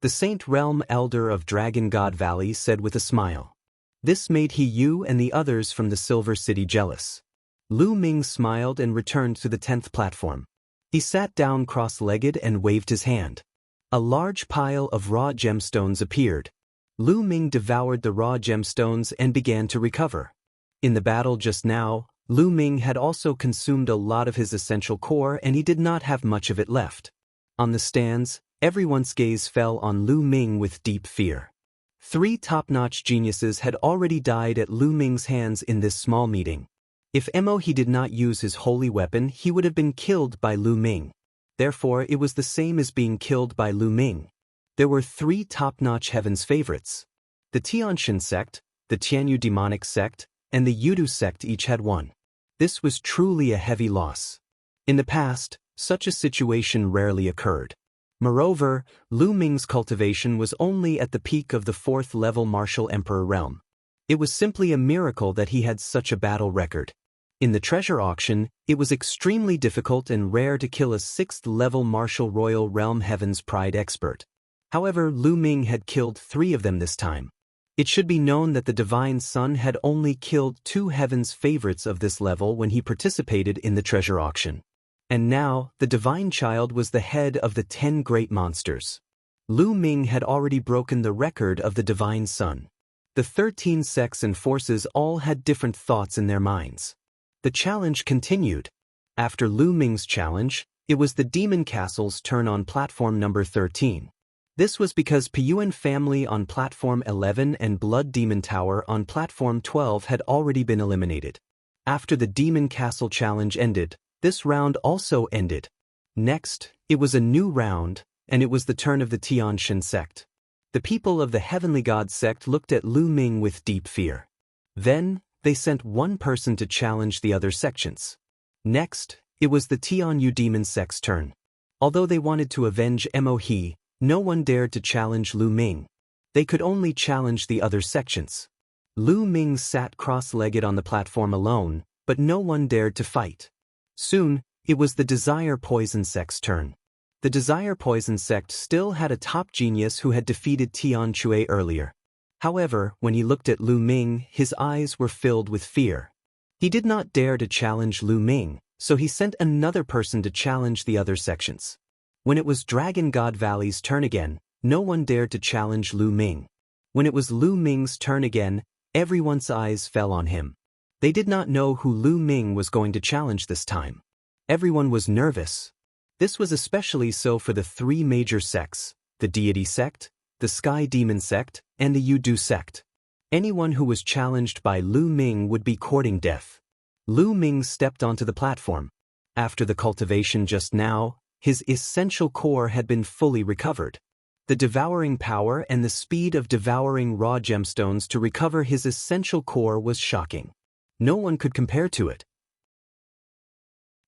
The Saint Realm Elder of Dragon God Valley said with a smile. This made you and the others from the Silver City jealous. Lu Ming smiled and returned to the 10th platform. He sat down cross-legged and waved his hand. A large pile of raw gemstones appeared. Lu Ming devoured the raw gemstones and began to recover. In the battle just now, Lu Ming had also consumed a lot of his essential core and he did not have much of it left. On the stands, everyone's gaze fell on Lu Ming with deep fear. 3 top-notch geniuses had already died at Lu Ming's hands in this small meeting. If he did not use his holy weapon, he would have been killed by Lu Ming. Therefore, it was the same as being killed by Lu Ming. There were 3 top-notch heaven's favorites. The Tianxia sect, the Tianyu demonic sect, and the Yudu sect each had one. This was truly a heavy loss. In the past, such a situation rarely occurred. Moreover, Lu Ming's cultivation was only at the peak of the 4th level martial emperor realm. It was simply a miracle that he had such a battle record. In the treasure auction, it was extremely difficult and rare to kill a 6th level martial royal realm heaven's pride expert. However, Lu Ming had killed 3 of them this time. It should be known that the Divine Son had only killed 2 heaven's favorites of this level when he participated in the treasure auction. And now, the Divine Child was the head of the 10 great monsters. Lu Ming had already broken the record of the Divine Son. The 13 sects and forces all had different thoughts in their minds. The challenge continued. After Lu Ming's challenge, it was the Demon Castle's turn on platform number 13. This was because Piyuan family on platform 11 and Blood Demon Tower on platform 12 had already been eliminated. After the Demon Castle challenge ended, this round also ended. Next, it was a new round, and it was the turn of the Tianxia sect. The people of the Heavenly God sect looked at Lu Ming with deep fear. Then, they sent one person to challenge the other sections. Next, it was the Tianyu demon sect's turn. Although they wanted to avenge He, no one dared to challenge Lu Ming. They could only challenge the other sections. Lu Ming sat cross-legged on the platform alone, but no one dared to fight. Soon, it was the Desire Poison sect's turn. The Desire Poison sect still had a top genius who had defeated Tian Chui earlier. However, when he looked at Lu Ming, his eyes were filled with fear. He did not dare to challenge Lu Ming, so he sent another person to challenge the other sections. When it was Dragon God Valley's turn again, no one dared to challenge Lu Ming. When it was Lu Ming's turn again, everyone's eyes fell on him. They did not know who Lu Ming was going to challenge this time. Everyone was nervous. This was especially so for the 3 major sects, the Deity sect, the Sky Demon sect, and the Yudu sect. Anyone who was challenged by Lu Ming would be courting death. Lu Ming stepped onto the platform. After the cultivation just now, his essential core had been fully recovered. The devouring power and the speed of devouring raw gemstones to recover his essential core was shocking. No one could compare to it.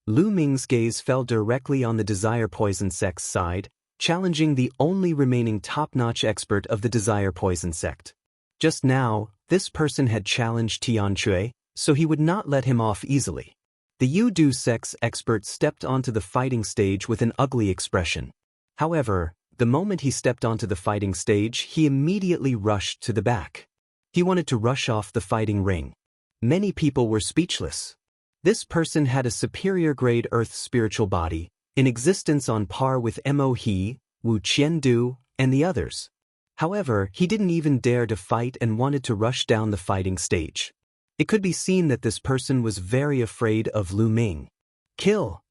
Lu Ming's gaze fell directly on the Desire Poison sect's side, challenging the only remaining top-notch expert of the Desire Poison sect. Just now, this person had challenged Tian Chui, so he would not let him off easily. The Yudu sect's expert stepped onto the fighting stage with an ugly expression. However, the moment he stepped onto the fighting stage, he immediately rushed to the back. He wanted to rush off the fighting ring. Many people were speechless. This person had a superior grade Earth spiritual body, in existence on par with He, Wuxia and the others. However, he didn't even dare to fight and wanted to rush down the fighting stage. It could be seen that this person was very afraid of Lu Ming. Kill!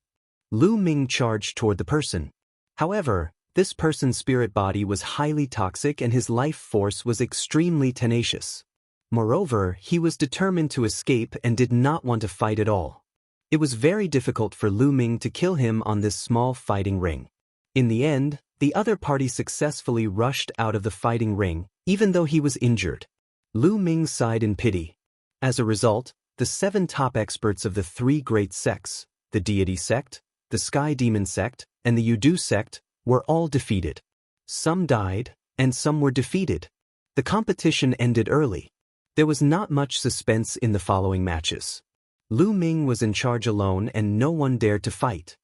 Lu Ming charged toward the person. However, this person's spirit body was highly toxic and his life force was extremely tenacious. Moreover, he was determined to escape and did not want to fight at all. It was very difficult for Lu Ming to kill him on this small fighting ring. In the end, the other party successfully rushed out of the fighting ring, even though he was injured. Lu Ming sighed in pity. As a result, the 7 top experts of the 3 great sects, the Deity sect, the Sky Demon sect, and the Yudu sect, were all defeated. Some died, and some were defeated. The competition ended early. There was not much suspense in the following matches. Lu Ming was in charge alone and no one dared to fight.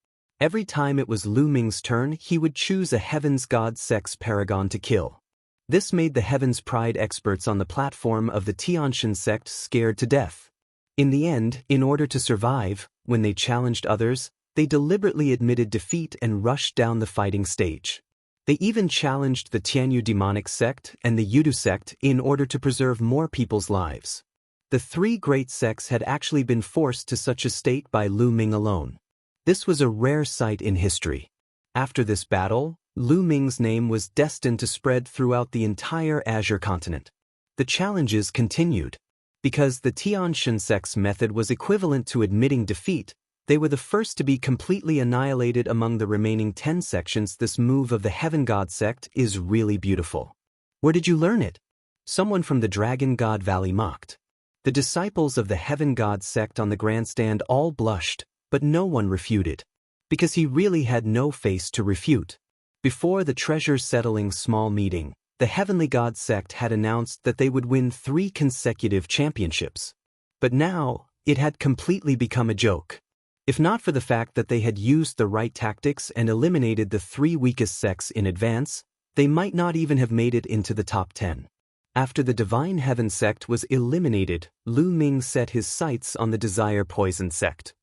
Every time it was Lu Ming's turn, he would choose a Heaven's God sex paragon to kill. This made the Heaven's Pride experts on the platform of the Tianxian sect scared to death. In the end, in order to survive, when they challenged others, they deliberately admitted defeat and rushed down the fighting stage. They even challenged the Tianyu demonic sect and the Yudu sect in order to preserve more people's lives. The three great sects had actually been forced to such a state by Lu Ming alone. This was a rare sight in history. After this battle, Lu Ming's name was destined to spread throughout the entire Azure continent. The challenges continued. Because the Tianxian sect's method was equivalent to admitting defeat, they were the first to be completely annihilated among the remaining 10 sections. This move of the Heaven God sect is really beautiful. Where did you learn it? Someone from the Dragon God Valley mocked. The disciples of the Heaven God sect on the grandstand all blushed, but no one refuted. Because he really had no face to refute. Before the treasure-settling small meeting, the Heavenly God sect had announced that they would win 3 consecutive championships. But now, it had completely become a joke. If not for the fact that they had used the right tactics and eliminated the 3 weakest sects in advance, they might not even have made it into the top 10. After the Divine Heaven sect was eliminated, Lu Ming set his sights on the Desire Poison sect.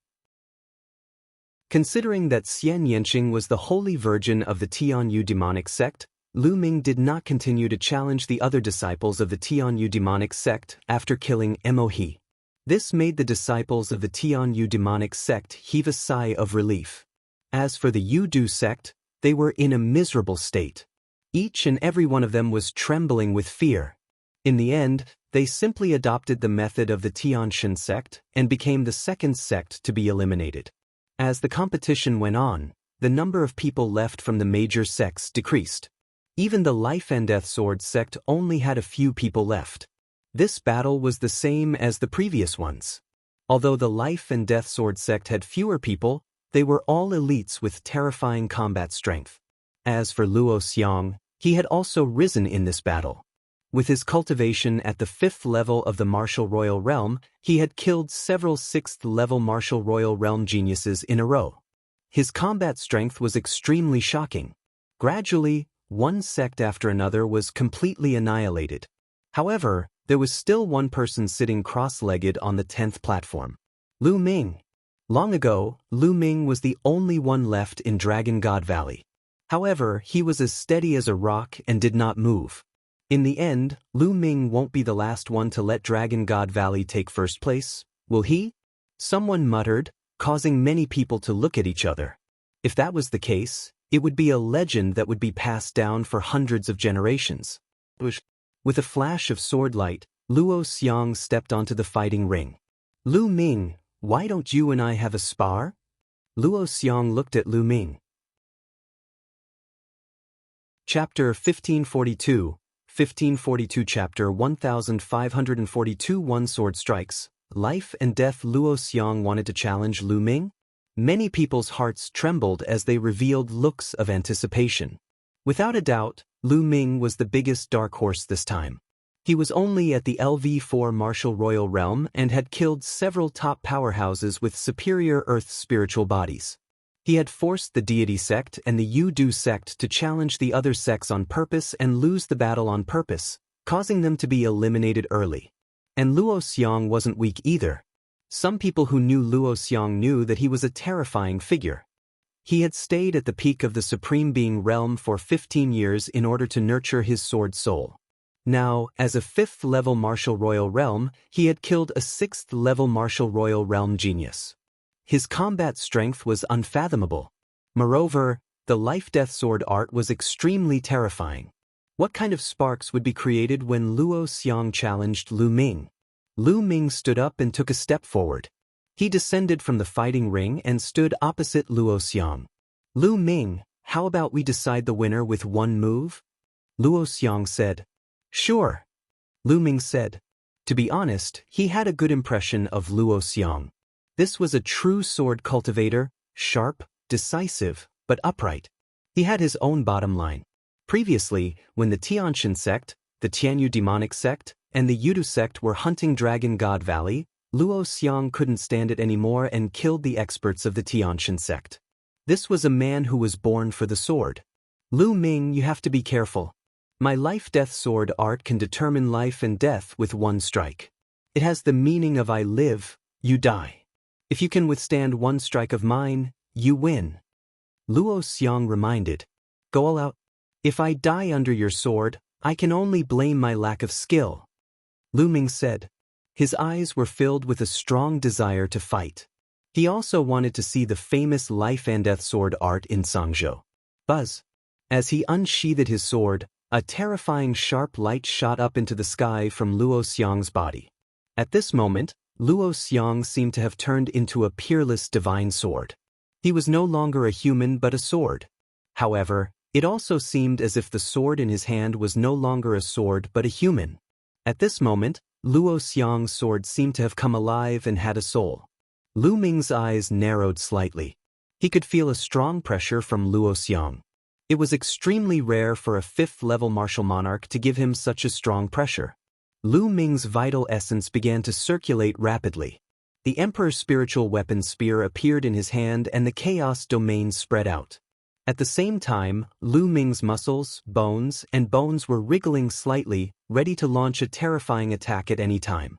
Considering that Xianxia was the Holy Virgin of the Tianyu demonic sect, Lu Ming did not continue to challenge the other disciples of the Tianyu demonic sect after killing Mo He. This made the disciples of the Tianyu demonic sect heave a sigh of relief. As for the Yudu sect, they were in a miserable state. Each and every one of them was trembling with fear. In the end, they simply adopted the method of the Tianxian sect and became the second sect to be eliminated. As the competition went on, the number of people left from the major sects decreased. Even the Life and Death Sword sect only had a few people left. This battle was the same as the previous ones. Although the Life and Death Sword sect had fewer people, they were all elites with terrifying combat strength. As for Luo Xiang, he had also risen in this battle. With his cultivation at the 5th level of the Martial Royal Realm, he had killed several 6th-level Martial Royal Realm geniuses in a row. His combat strength was extremely shocking. Gradually, one sect after another was completely annihilated. However, there was still one person sitting cross-legged on the 10th platform. Lu Ming. Long ago, Lu Ming was the only one left in Dragon God Valley. However, he was as steady as a rock and did not move. In the end, Lu Ming won't be the last one to let Dragon God Valley take first place, will he? Someone muttered, causing many people to look at each other. If that was the case, it would be a legend that would be passed down for hundreds of generations. With a flash of sword light, Luo Xiang stepped onto the fighting ring. Lu Ming, why don't you and I have a spar? Luo Xiang looked at Lu Ming. Chapter 1542, 1542 Chapter 1542 One Sword Strikes, Life and Death. Luo Xiang wanted to challenge Lu Ming? Many people's hearts trembled as they revealed looks of anticipation. Without a doubt, Lu Ming was the biggest dark horse this time. He was only at the LV4 Martial Royal Realm and had killed several top powerhouses with superior Earth spiritual bodies. He had forced the Deity sect and the Yudu sect to challenge the other sects on purpose and lose the battle on purpose, causing them to be eliminated early. And Luo Xiang wasn't weak either. Some people who knew Luo Xiang knew that he was a terrifying figure. He had stayed at the peak of the Supreme Being realm for 15 years in order to nurture his sword soul. Now, as a 5th-level Martial Royal Realm, he had killed a 6th-level Martial Royal Realm genius. His combat strength was unfathomable. Moreover, the life-death sword art was extremely terrifying. What kind of sparks would be created when Luo Xiang challenged Lu Ming? Lu Ming stood up and took a step forward. He descended from the fighting ring and stood opposite Luo Xiang. Lu Ming, how about we decide the winner with one move? Luo Xiang said. Sure. Lu Ming said. To be honest, he had a good impression of Luo Xiang. This was a true sword cultivator, sharp, decisive, but upright. He had his own bottom line. Previously, when the Tianxian sect, the Tianyu demonic sect, and the Yudu sect were hunting Dragon God Valley, Luo Xiang couldn't stand it anymore and killed the experts of the Tianxian sect. This was a man who was born for the sword. Lu Ming, you have to be careful. My life-death sword art can determine life and death with one strike. It has the meaning of I live, you die. If you can withstand one strike of mine, you win. Luo Xiang reminded. Go all out. If I die under your sword, I can only blame my lack of skill. Lu Ming said. His eyes were filled with a strong desire to fight. He also wanted to see the famous life and death sword art in Sangzhou. Buzz. As he unsheathed his sword, a terrifying sharp light shot up into the sky from Luo Xiang's body. At this moment, Luo Xiang seemed to have turned into a peerless divine sword. He was no longer a human but a sword. However, it also seemed as if the sword in his hand was no longer a sword but a human. At this moment, Luo Xiang's sword seemed to have come alive and had a soul. Lu Ming's eyes narrowed slightly. He could feel a strong pressure from Luo Xiang. It was extremely rare for a 5th-level martial monarch to give him such a strong pressure. Lu Ming's vital essence began to circulate rapidly. The Emperor's spiritual weapon spear appeared in his hand and the chaos domain spread out. At the same time, Lu Ming's muscles, bones were wriggling slightly, ready to launch a terrifying attack at any time.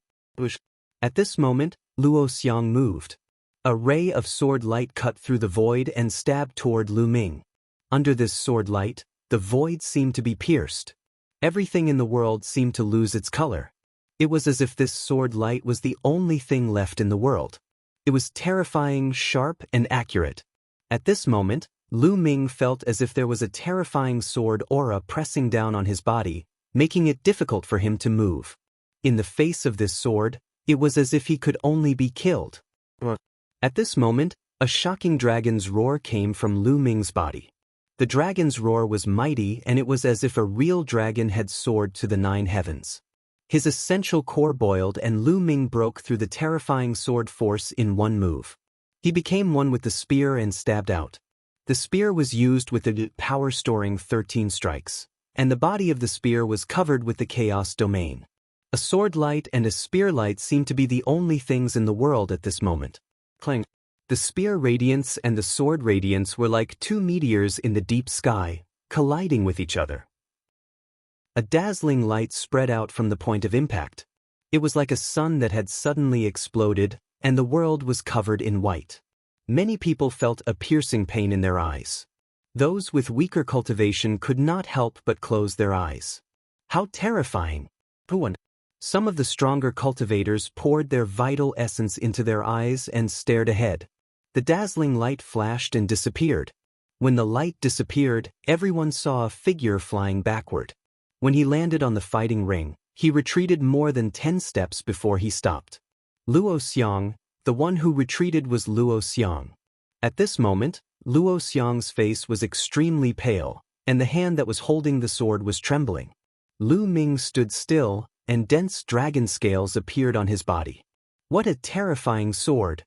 At this moment, Luo Xiang moved. A ray of sword light cut through the void and stabbed toward Lu Ming. Under this sword light, the void seemed to be pierced. Everything in the world seemed to lose its color. It was as if this sword light was the only thing left in the world. It was terrifying, sharp, and accurate. At this moment, Lu Ming felt as if there was a terrifying sword aura pressing down on his body, making it difficult for him to move. In the face of this sword, it was as if he could only be killed. At this moment, a shocking dragon's roar came from Lu Ming's body. The dragon's roar was mighty and it was as if a real dragon had soared to the 9 heavens. His essential core boiled and Lu Ming broke through the terrifying sword force in one move. He became one with the spear and stabbed out. The spear was used with the power storing 13 strikes, and the body of the spear was covered with the chaos domain. A sword light and a spear light seemed to be the only things in the world at this moment. Clang. The spear radiance and the sword radiance were like 2 meteors in the deep sky, colliding with each other. A dazzling light spread out from the point of impact. It was like a sun that had suddenly exploded, and the world was covered in white. Many people felt a piercing pain in their eyes. Those with weaker cultivation could not help but close their eyes. How terrifying! Some of the stronger cultivators poured their vital essence into their eyes and stared ahead. The dazzling light flashed and disappeared. When the light disappeared, everyone saw a figure flying backward. When he landed on the fighting ring, he retreated more than 10 steps before he stopped. Luo Xiang, the one who retreated was Luo Xiang. At this moment, Luo Xiang's face was extremely pale, and the hand that was holding the sword was trembling. Lu Ming stood still, and dense dragon scales appeared on his body. What a terrifying sword!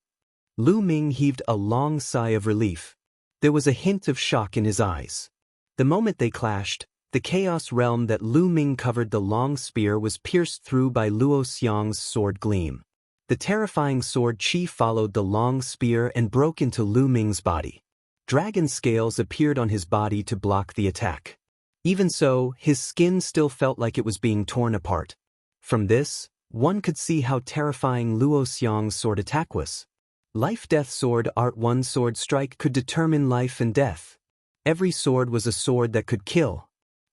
Lu Ming heaved a long sigh of relief. There was a hint of shock in his eyes. The moment they clashed, the chaos realm that Lu Ming covered the long spear was pierced through by Luo Xiang's sword gleam. The terrifying sword chi followed the long spear and broke into Lu Ming's body. Dragon scales appeared on his body to block the attack. Even so, his skin still felt like it was being torn apart. From this, one could see how terrifying Luo Xiang's sword attack was. Life-death sword art. One sword strike could determine life and death. Every sword was a sword that could kill.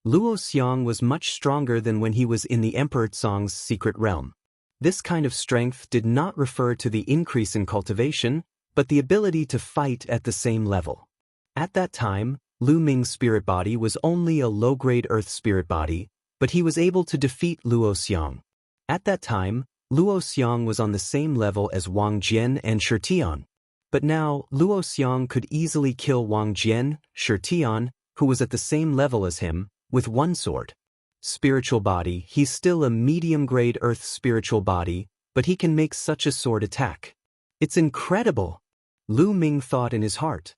Luo Xiang was much stronger than when he was in the Emperor Zong's secret realm. This kind of strength did not refer to the increase in cultivation, but the ability to fight at the same level. At that time, Lu Ming's spirit body was only a low-grade earth spirit body, but he was able to defeat Luo Xiang. At that time, Luo Xiang was on the same level as Wang Jian and Shitian. But now, Luo Xiang could easily kill Wang Jian, Shitian, who was at the same level as him, with one sword. Spiritual body, he's still a medium-grade earth spiritual body, but he can make such a sword attack. It's incredible! Lu Ming thought in his heart.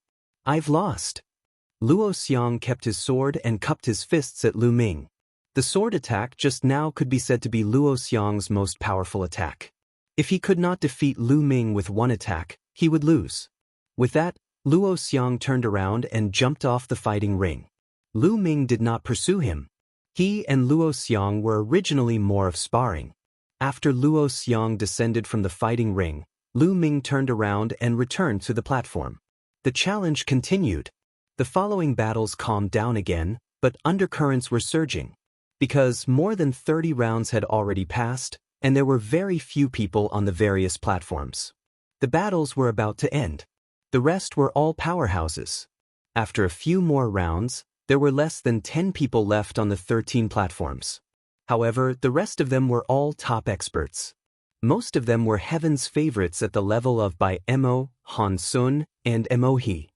I've lost. Luo Xiang kept his sword and cupped his fists at Lu Ming. The sword attack just now could be said to be Luo Xiang's most powerful attack. If he could not defeat Lu Ming with one attack, he would lose. With that, Luo Xiang turned around and jumped off the fighting ring. Lu Ming did not pursue him. He and Luo Xiang were originally more of sparring. After Luo Xiang descended from the fighting ring, Lu Ming turned around and returned to the platform. The challenge continued. The following battles calmed down again, but undercurrents were surging. Because more than 30 rounds had already passed, and there were very few people on the various platforms. The battles were about to end. The rest were all powerhouses. After a few more rounds, there were less than 10 people left on the 13 platforms. However, the rest of them were all top experts. Most of them were heaven's favorites at the level of Bai Mo, Han Sun, and Mo He.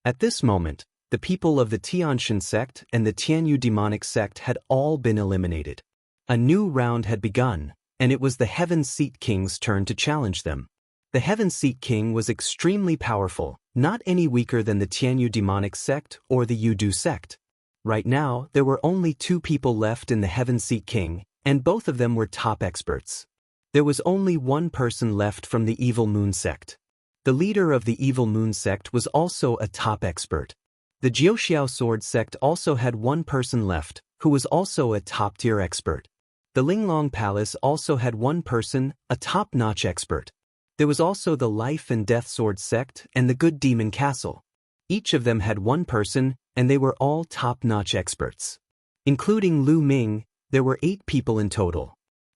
At this moment, the people of the Tianshan sect and the Tianyu demonic sect had all been eliminated. A new round had begun, and it was the Heaven Seat King's turn to challenge them. The Heaven Seat King was extremely powerful, not any weaker than the Tianyu demonic sect or the Yudu sect. Right now, there were only 2 people left in the Heaven Seat King, and both of them were top experts. There was only 1 person left from the Evil Moon sect. The leader of the Evil Moon sect was also a top expert. The Jiuxiao Sword sect also had 1 person left, who was also a top-tier expert. The Linglong Palace also had 1 person, a top-notch expert. There was also the Life and Death Sword sect and the Good Demon Castle. Each of them had 1 person, and they were all top-notch experts. Including Lu Ming, there were 8 people in total.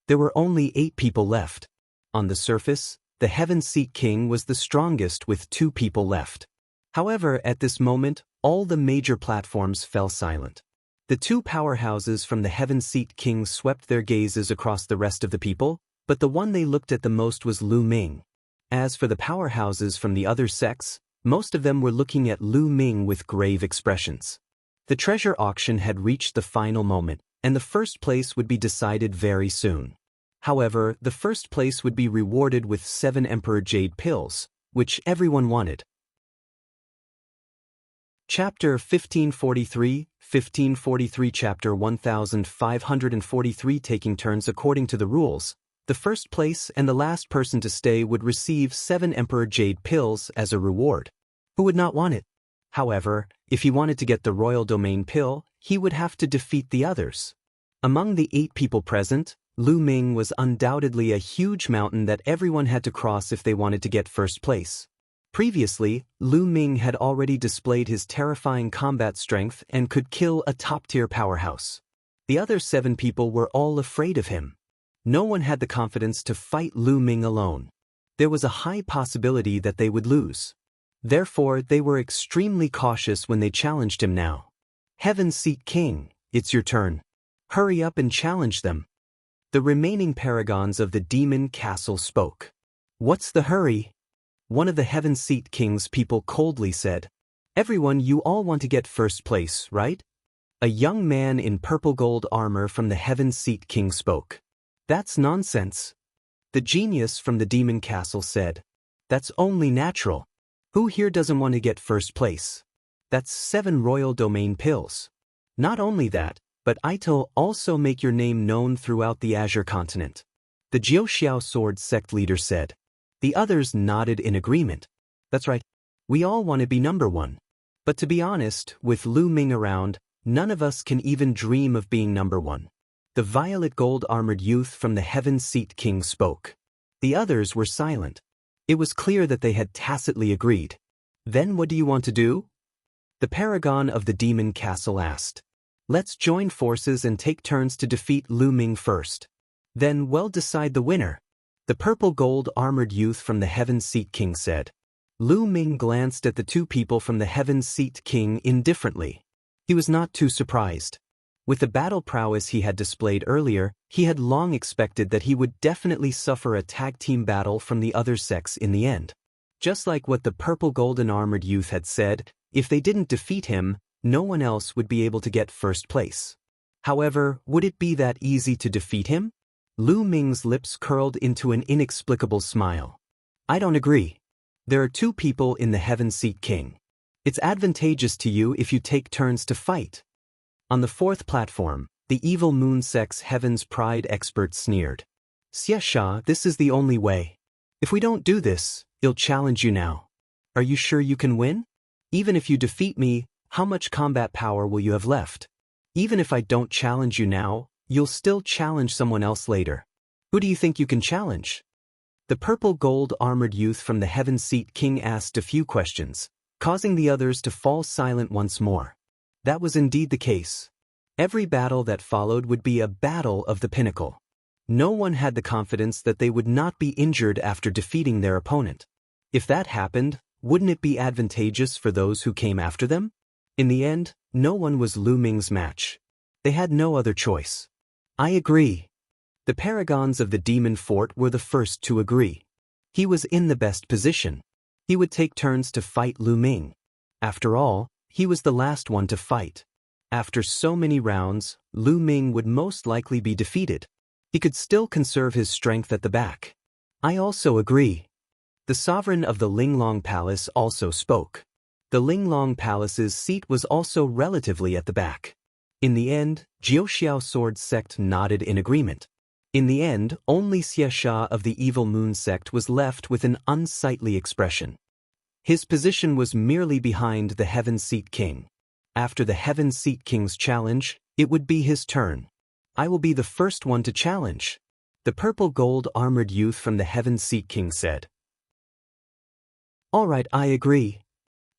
There were only 8 people left. On the surface, the Heaven Seat King was the strongest with 2 people left. However, at this moment, all the major platforms fell silent. The 2 powerhouses from the Heaven Seat King swept their gazes across the rest of the people, but the one they looked at the most was Lu Ming. As for the powerhouses from the other sects, most of them were looking at Lu Ming with grave expressions. The treasure auction had reached the final moment, and the first place would be decided very soon. However, the first place would be rewarded with 7 Emperor Jade pills, which everyone wanted. Chapter 1543 Chapter 1543 Taking turns according to the rules, the first place and the last person to stay would receive 7 Emperor Jade pills as a reward. Who would not want it? However, if he wanted to get the Royal Domain pill, he would have to defeat the others. Among the 8 people present, Lu Ming was undoubtedly a huge mountain that everyone had to cross if they wanted to get first place. Previously, Lu Ming had already displayed his terrifying combat strength and could kill a top-tier powerhouse. The other 7 people were all afraid of him. No one had the confidence to fight Lu Ming alone. There was a high possibility that they would lose. Therefore, they were extremely cautious when they challenged him now. Heaven Seat King, it's your turn. Hurry up and challenge them. The remaining paragons of the Demon Castle spoke. What's the hurry? One of the Heaven Seat King's people coldly said. Everyone, you all want to get first place, right? A young man in purple gold armor from the Heaven Seat King spoke. That's nonsense. The genius from the Demon Castle said. That's only natural. Who here doesn't want to get first place? That's 7 Royal Domain pills. Not only that, but it'll also make your name known throughout the Azure continent. The Jiuxiao Sword sect leader said. The others nodded in agreement. That's right. We all want to be number 1. But to be honest, with Lu Ming around, none of us can even dream of being number 1. The violet gold-armored youth from the Heaven Seat King spoke. The others were silent. It was clear that they had tacitly agreed. Then what do you want to do? The paragon of the Demon Castle asked. Let's join forces and take turns to defeat Lu Ming first. Then we'll decide the winner. The purple gold-armored youth from the Heaven Seat King said. Lu Ming glanced at the 2 people from the Heaven Seat King indifferently. He was not too surprised. With the battle prowess he had displayed earlier, he had long expected that he would definitely suffer a tag-team battle from the other sects in the end. Just like what the purple golden-armored youth had said, if they didn't defeat him, no one else would be able to get first place. However, would it be that easy to defeat him? Lu Ming's lips curled into an inexplicable smile. I don't agree. There are 2 people in the Heaven Seat King. It's advantageous to you if you take turns to fight. On the 4th platform, the Evil Moon sect's Heaven's Pride expert sneered. Xiaxia, this is the only way. If we don't do this, he'll challenge you now. Are you sure you can win? Even if you defeat me, how much combat power will you have left? Even if I don't challenge you now, you'll still challenge someone else later. Who do you think you can challenge? The purple gold-armored youth from the Heaven Seat King asked a few questions, causing the others to fall silent once more. That was indeed the case. Every battle that followed would be a battle of the pinnacle. No one had the confidence that they would not be injured after defeating their opponent. If that happened, wouldn't it be advantageous for those who came after them? In the end, no one was Lu Ming's match. They had no other choice. I agree. The paragons of the demon fort were the first to agree. He was in the best position. He would take turns to fight Lu Ming. After all, he was the last one to fight. After so many rounds, Lu Ming would most likely be defeated. He could still conserve his strength at the back. I also agree. The sovereign of the Linglong Palace also spoke. The Linglong Palace's seat was also relatively at the back. In the end, Jiuxiao Sword Sect nodded in agreement. In the end, only Xiexia of the Evil Moon Sect was left with an unsightly expression. His position was merely behind the Heaven Seat King. After the Heaven Seat King's challenge, it would be his turn. I will be the first one to challenge, the purple gold-armored youth from the Heaven Seat King said. All right, I agree.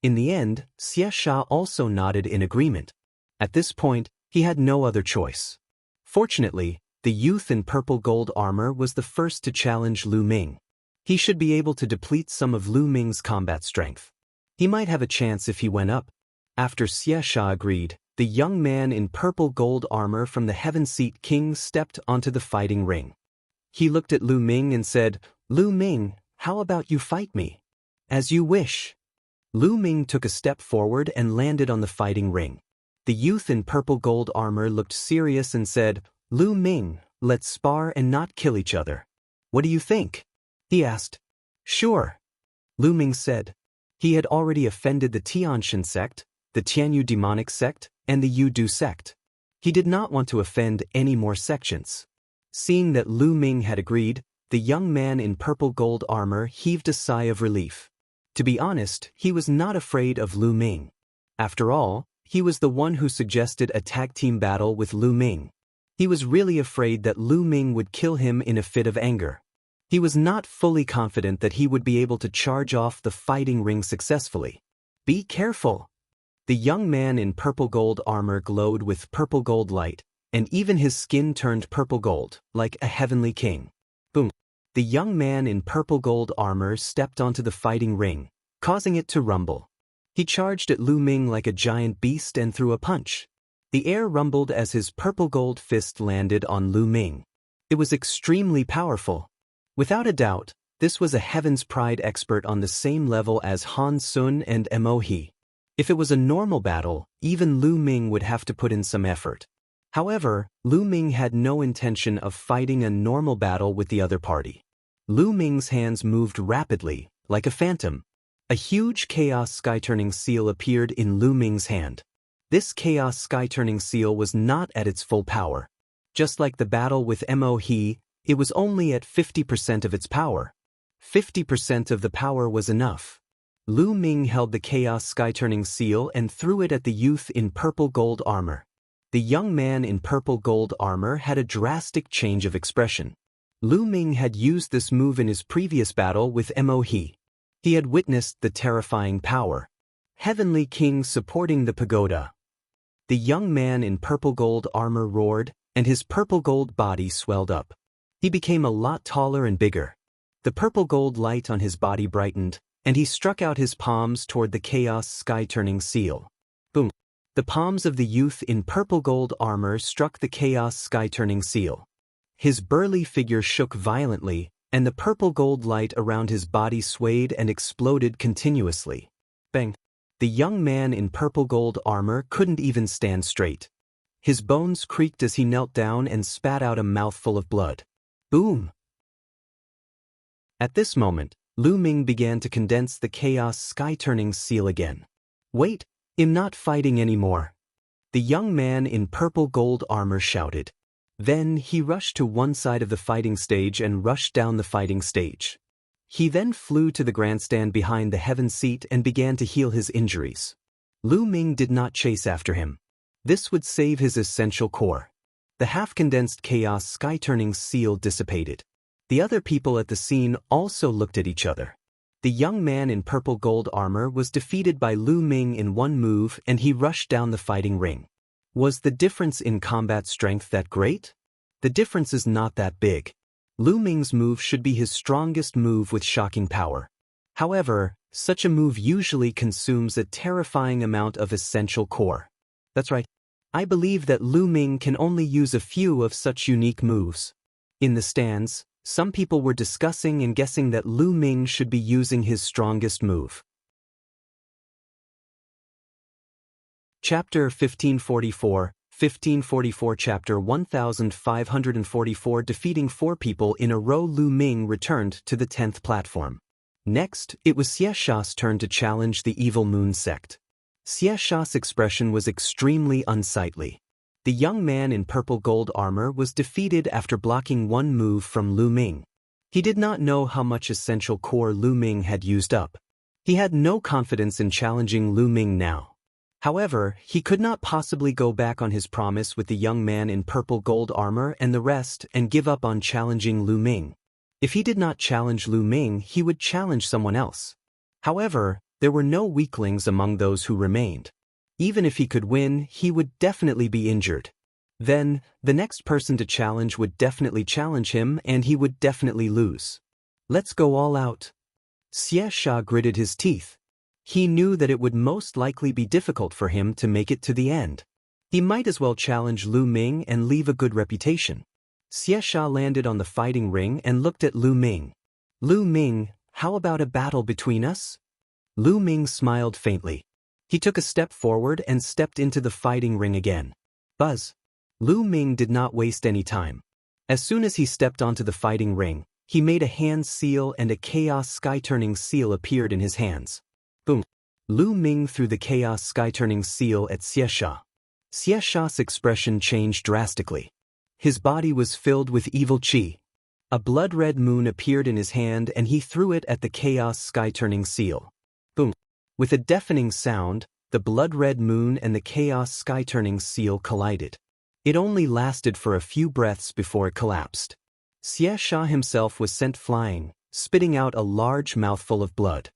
In the end, Xiexia also nodded in agreement. At this point, he had no other choice. Fortunately, the youth in purple gold armor was the first to challenge Lu Ming. He should be able to deplete some of Lu Ming's combat strength. He might have a chance if he went up. After Xiexia agreed, the young man in purple gold armor from the Heaven Seat King stepped onto the fighting ring. He looked at Lu Ming and said, "Lu Ming, how about you fight me?" "As you wish." Lu Ming took a step forward and landed on the fighting ring. The youth in purple gold armor looked serious and said, "Lu Ming, let's spar and not kill each other. What do you think?" he asked. "Sure," Lu Ming said. He had already offended the Tianshan sect, the Tianyu demonic sect, and the Yudu sect. He did not want to offend any more sections. Seeing that Lu Ming had agreed, the young man in purple gold armor heaved a sigh of relief. To be honest, he was not afraid of Lu Ming. After all, he was the one who suggested a tag team battle with Lu Ming. He was really afraid that Lu Ming would kill him in a fit of anger. He was not fully confident that he would be able to charge off the fighting ring successfully. Be careful. The young man in purple gold armor glowed with purple gold light, and even his skin turned purple gold, like a heavenly king. Boom. The young man in purple gold armor stepped onto the fighting ring, causing it to rumble. He charged at Lu Ming like a giant beast and threw a punch. The air rumbled as his purple gold fist landed on Lu Ming. It was extremely powerful. Without a doubt, this was a Heaven's Pride expert on the same level as Han Sun and Mo He. If it was a normal battle, even Lu Ming would have to put in some effort. However, Lu Ming had no intention of fighting a normal battle with the other party. Lu Ming's hands moved rapidly, like a phantom. A huge chaos sky-turning seal appeared in Lu Ming's hand. This chaos sky-turning seal was not at its full power. Just like the battle with Mo He, it was only at 50% of its power. 50% of the power was enough. Lu Ming held the chaos sky-turning seal and threw it at the youth in purple gold armor. The young man in purple gold armor had a drastic change of expression. Lu Ming had used this move in his previous battle with Mo He. He had witnessed the terrifying power. Heavenly King supporting the pagoda. The young man in purple gold armor roared, and his purple gold body swelled up. He became a lot taller and bigger. The purple gold light on his body brightened, and he struck out his palms toward the chaos sky-turning seal. Boom. The palms of the youth in purple gold armor struck the chaos sky-turning seal. His burly figure shook violently, and the purple gold light around his body swayed and exploded continuously. Bang! The young man in purple gold armor couldn't even stand straight. His bones creaked as he knelt down and spat out a mouthful of blood. Boom! At this moment, Lu Ming began to condense the chaos sky-turning seal again. Wait, I'm not fighting anymore. The young man in purple gold armor shouted. Then he rushed to one side of the fighting stage and rushed down the fighting stage. He then flew to the grandstand behind the heaven seat and began to heal his injuries. Lu Ming did not chase after him. This would save his essential core. The half-condensed chaos sky-turning seal dissipated. The other people at the scene also looked at each other. The young man in purple gold armor was defeated by Lu Ming in one move and he rushed down the fighting ring. Was the difference in combat strength that great? The difference is not that big. Lu Ming's move should be his strongest move with shocking power. However, such a move usually consumes a terrifying amount of essential core. That's right. I believe that Lu Ming can only use a few of such unique moves. In the stands, some people were discussing and guessing that Lu Ming should be using his strongest move. Chapter 1544, 1544 Chapter 1544 Defeating 4 people in a row. Lu Ming returned to the 10th platform. Next, it was Xiaxia's turn to challenge the evil moon sect. Xiaxia's expression was extremely unsightly. The young man in purple gold armor was defeated after blocking one move from Lu Ming. He did not know how much essential core Lu Ming had used up. He had no confidence in challenging Lu Ming now. However, he could not possibly go back on his promise with the young man in purple gold armor and the rest and give up on challenging Lu Ming. If he did not challenge Lu Ming, he would challenge someone else. However, there were no weaklings among those who remained. Even if he could win, he would definitely be injured. Then, the next person to challenge would definitely challenge him and he would definitely lose. Let's go all out. Xiaxia gritted his teeth. He knew that it would most likely be difficult for him to make it to the end. He might as well challenge Lu Ming and leave a good reputation. Xiaxia landed on the fighting ring and looked at Lu Ming. Lu Ming, how about a battle between us? Lu Ming smiled faintly. He took a step forward and stepped into the fighting ring again. Buzz. Lu Ming did not waste any time. As soon as he stepped onto the fighting ring, he made a hand seal and a chaos sky-turning seal appeared in his hands. Boom. Lu Ming threw the chaos sky-turning seal at Xiaxia. Xiaxia's expression changed drastically. His body was filled with evil qi. A blood-red moon appeared in his hand and he threw it at the chaos sky-turning seal. Boom. With a deafening sound, the blood-red moon and the chaos sky-turning seal collided. It only lasted for a few breaths before it collapsed. Xiaxia himself was sent flying, spitting out a large mouthful of blood.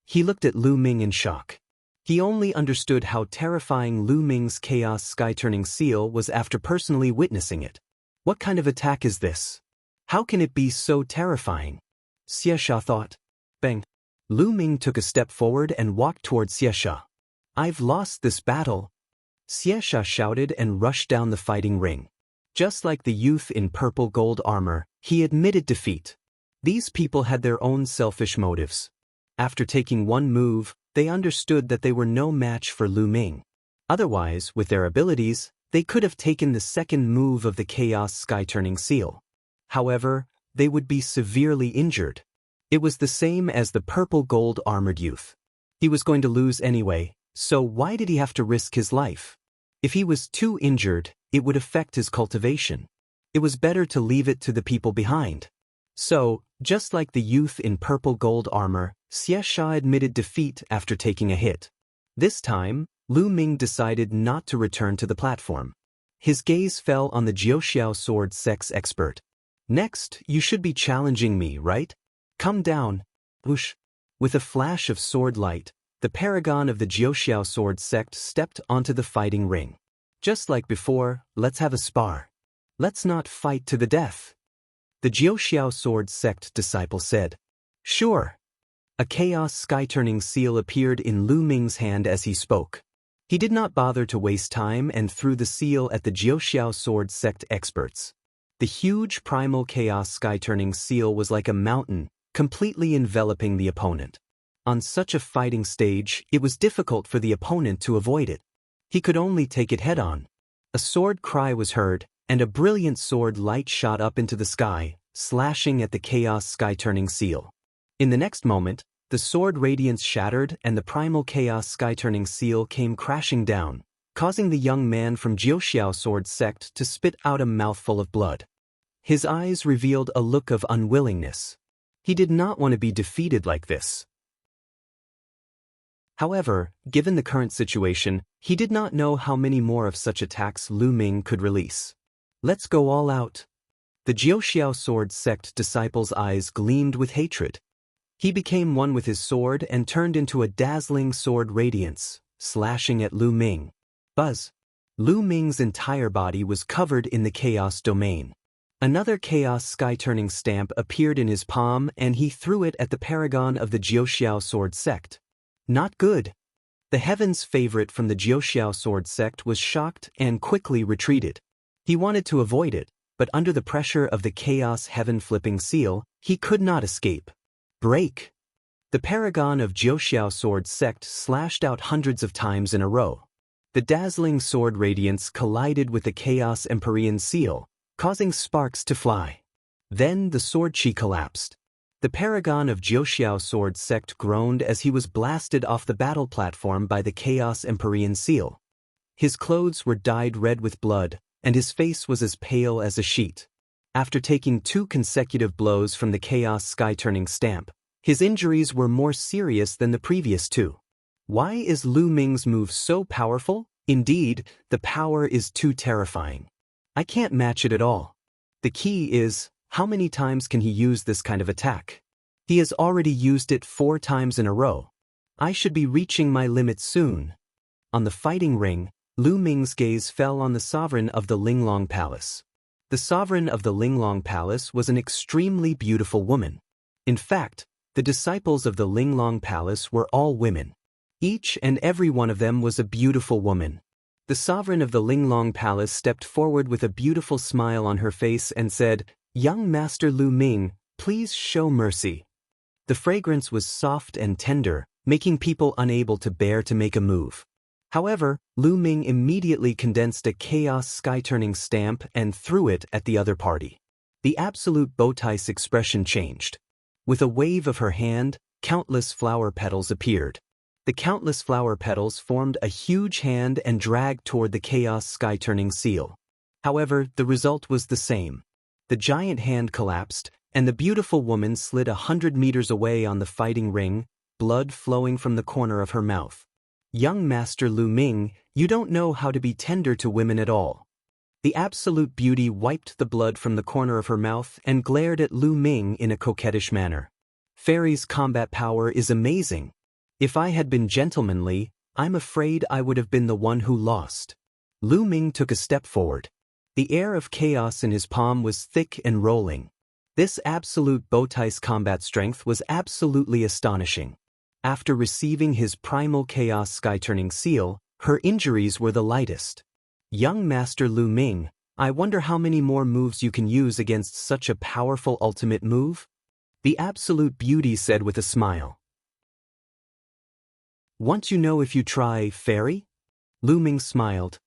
He looked at Lu Ming in shock. He only understood how terrifying Lu Ming's chaos sky-turning seal was after personally witnessing it. What kind of attack is this? How can it be so terrifying? Xiaxia thought. Bang. Lu Ming took a step forward and walked toward Xiaxia. I've lost this battle. Xiaxia shouted and rushed down the fighting ring. Just like the youth in purple gold armor, he admitted defeat. These people had their own selfish motives. After taking one move, they understood that they were no match for Lu Ming. Otherwise, with their abilities, they could have taken the second move of the chaos sky-turning seal. However, they would be severely injured. It was the same as the purple gold armored youth. He was going to lose anyway, so why did he have to risk his life? If he was too injured, it would affect his cultivation. It was better to leave it to the people behind. So, just like the youth in purple gold armor, Xiaxia admitted defeat after taking a hit. This time, Lu Ming decided not to return to the platform. His gaze fell on the Jiuxiao sword sex expert. Next, you should be challenging me, right? Come down. Whoosh. With a flash of sword light, the paragon of the Jiuxiao sword sect stepped onto the fighting ring. Just like before, let's have a spar. Let's not fight to the death. The Jiuxiao sword sect disciple said. Sure. A chaos sky-turning seal appeared in Lu Ming's hand as he spoke. He did not bother to waste time and threw the seal at the Jiuxiao sword sect experts. The huge primal chaos sky-turning seal was like a mountain, completely enveloping the opponent. On such a fighting stage, it was difficult for the opponent to avoid it. He could only take it head-on. A sword cry was heard, and a brilliant sword light shot up into the sky, slashing at the chaos sky-turning seal. In the next moment, the sword radiance shattered and the primal chaos sky-turning seal came crashing down, causing the young man from Jiuxiao sword sect to spit out a mouthful of blood. His eyes revealed a look of unwillingness. He did not want to be defeated like this. However, given the current situation, he did not know how many more of such attacks Lu Ming could release. Let's go all out. The Jiuxiao sword sect disciple's eyes gleamed with hatred. He became one with his sword and turned into a dazzling sword radiance, slashing at Lu Ming. Buzz! Lu Ming's entire body was covered in the chaos domain. Another chaos sky-turning stamp appeared in his palm and he threw it at the paragon of the Jiuxiao sword sect. Not good. The heaven's favorite from the Jiuxiao sword sect was shocked and quickly retreated. He wanted to avoid it, but under the pressure of the chaos heaven flipping seal, he could not escape. Break! The paragon of Jiuxiao sword sect slashed out hundreds of times in a row. The dazzling sword radiance collided with the chaos empyrean seal, causing sparks to fly. Then the sword chi collapsed. The paragon of Jiuxiao sword sect groaned as he was blasted off the battle platform by the chaos empyrean seal. His clothes were dyed red with blood, and his face was as pale as a sheet. After taking 2 consecutive blows from the chaos sky-turning stamp, his injuries were more serious than the previous 2. Why is Lu Ming's move so powerful? Indeed, the power is too terrifying. I can't match it at all. The key is, how many times can he use this kind of attack? He has already used it 4 times in a row. I should be reaching my limit soon. On the fighting ring, Lu Ming's gaze fell on the sovereign of the Linglong Palace. The sovereign of the Linglong Palace was an extremely beautiful woman. In fact, the disciples of the Linglong Palace were all women. Each and every one of them was a beautiful woman. The sovereign of the Linglong Palace stepped forward with a beautiful smile on her face and said, "Young Master Lu Ming, please show mercy." The fragrance was soft and tender, making people unable to bear to make a move. However, Lu Ming immediately condensed a chaos sky-turning stamp and threw it at the other party. The absolute Bowtai's expression changed. With a wave of her hand, countless flower petals appeared. The countless flower petals formed a huge hand and dragged toward the chaos sky-turning seal. However, the result was the same. The giant hand collapsed, and the beautiful woman slid 100 meters away on the fighting ring, blood flowing from the corner of her mouth. Young Master Lu Ming, you don't know how to be tender to women at all. The absolute beauty wiped the blood from the corner of her mouth and glared at Lu Ming in a coquettish manner. Fairy's combat power is amazing. If I had been gentlemanly, I'm afraid I would have been the one who lost. Lu Ming took a step forward. The air of chaos in his palm was thick and rolling. This absolute Bowtai's combat strength was absolutely astonishing. After receiving his primal chaos sky-turning seal, her injuries were the lightest. Young Master Lu Ming, I wonder how many more moves you can use against such a powerful ultimate move? The absolute beauty said with a smile. Want to know if you try, fairy? Lu Ming smiled.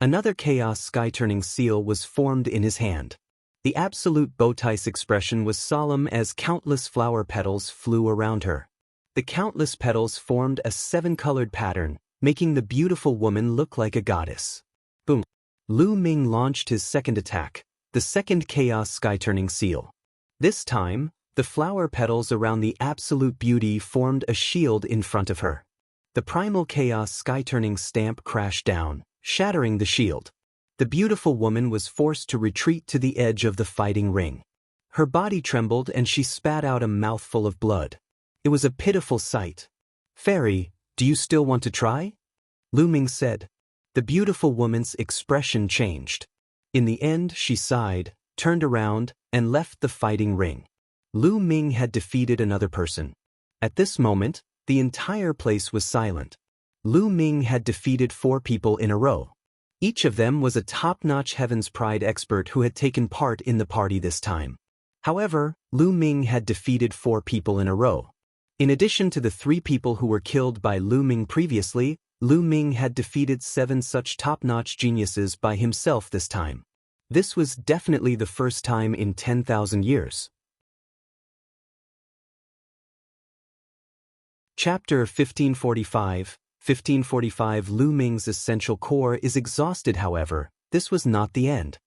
Another chaos sky-turning seal was formed in his hand. The absolute Bowtai's expression was solemn as countless flower petals flew around her. The countless petals formed a 7-colored pattern, making the beautiful woman look like a goddess. Boom! Lu Ming launched his second attack, the second chaos sky-turning seal. This time, the flower petals around the absolute beauty formed a shield in front of her. The primal chaos sky-turning stamp crashed down, shattering the shield. The beautiful woman was forced to retreat to the edge of the fighting ring. Her body trembled and she spat out a mouthful of blood. It was a pitiful sight. Fairy, do you still want to try? Lu Ming said. The beautiful woman's expression changed. In the end, she sighed, turned around, and left the fighting ring. Lu Ming had defeated another person. At this moment, the entire place was silent. Lu Ming had defeated 4 people in a row. Each of them was a top-notch Heaven's Pride expert who had taken part in the party this time. However, Lu Ming had defeated 4 people in a row. In addition to the 3 people who were killed by Lu Ming previously, Lu Ming had defeated 7 such top-notch geniuses by himself this time. This was definitely the first time in 10,000 years. Chapter 1545 Lu Ming's essential core is exhausted. However, this was not the end.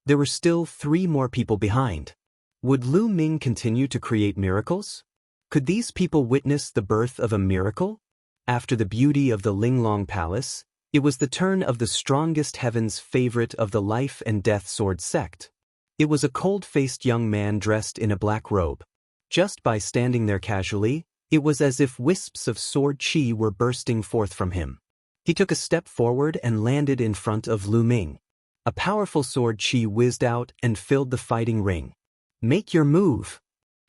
There were still 3 more people behind. Would Lu Ming continue to create miracles? Could these people witness the birth of a miracle? After the beauty of the Linglong Palace, it was the turn of the strongest heaven's favorite of the life and death sword sect. It was a cold-faced young man dressed in a black robe. Just by standing there casually, it was as if wisps of sword chi were bursting forth from him. He took a step forward and landed in front of Lu Ming. A powerful sword chi whizzed out and filled the fighting ring. "Make your move."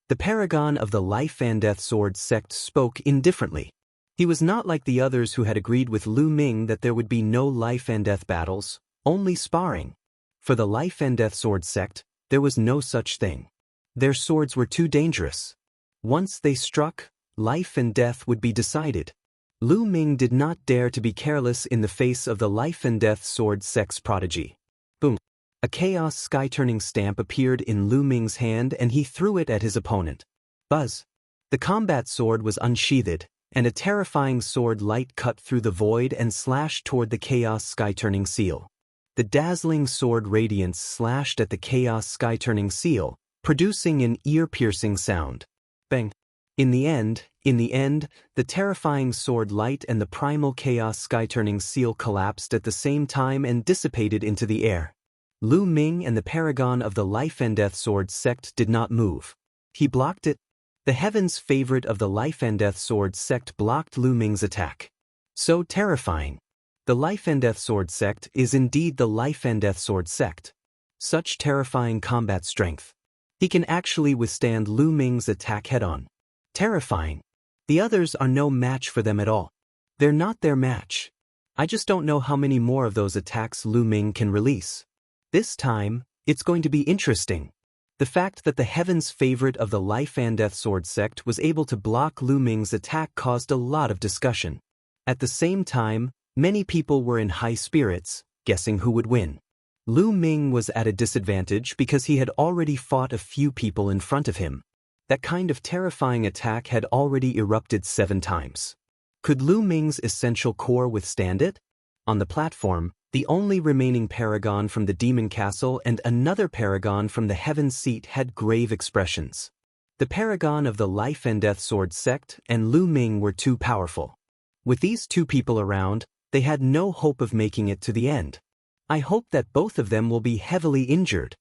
The paragon of the life and death sword sect spoke indifferently. He was not like the others who had agreed with Lu Ming that there would be no life and death battles, only sparring. For the life and death sword sect, there was no such thing. Their swords were too dangerous. Once they struck, life and death would be decided. Lu Ming did not dare to be careless in the face of the life and death sword sect's prodigy. Boom! A chaos sky-turning stamp appeared in Lu Ming's hand and he threw it at his opponent. Buzz! The combat sword was unsheathed, and a terrifying sword light cut through the void and slashed toward the chaos sky-turning seal. The dazzling sword radiance slashed at the chaos sky-turning seal, producing an ear-piercing sound. Bang! In the end, the terrifying sword light and the primal chaos sky-turning seal collapsed at the same time and dissipated into the air. Lu Ming and the paragon of the life and death sword sect did not move. He blocked it. The heaven's favorite of the life and death sword sect blocked Lu Ming's attack. So terrifying. The life and death sword sect is indeed the life and death sword sect. Such terrifying combat strength. He can actually withstand Lu Ming's attack head-on. Terrifying. The others are no match for them at all. They're not their match. I just don't know how many more of those attacks Lu Ming can release. This time, it's going to be interesting. The fact that the heaven's favorite of the life and death sword sect was able to block Lu Ming's attack caused a lot of discussion. At the same time, many people were in high spirits, guessing who would win. Lu Ming was at a disadvantage because he had already fought a few people in front of him. That kind of terrifying attack had already erupted 7 times. Could Lu Ming's essential core withstand it? On the platform, the only remaining paragon from the demon castle and another paragon from the heaven seat had grave expressions. The paragon of the life and death sword sect and Lu Ming were too powerful. With these two people around, they had no hope of making it to the end. I hope that both of them will be heavily injured.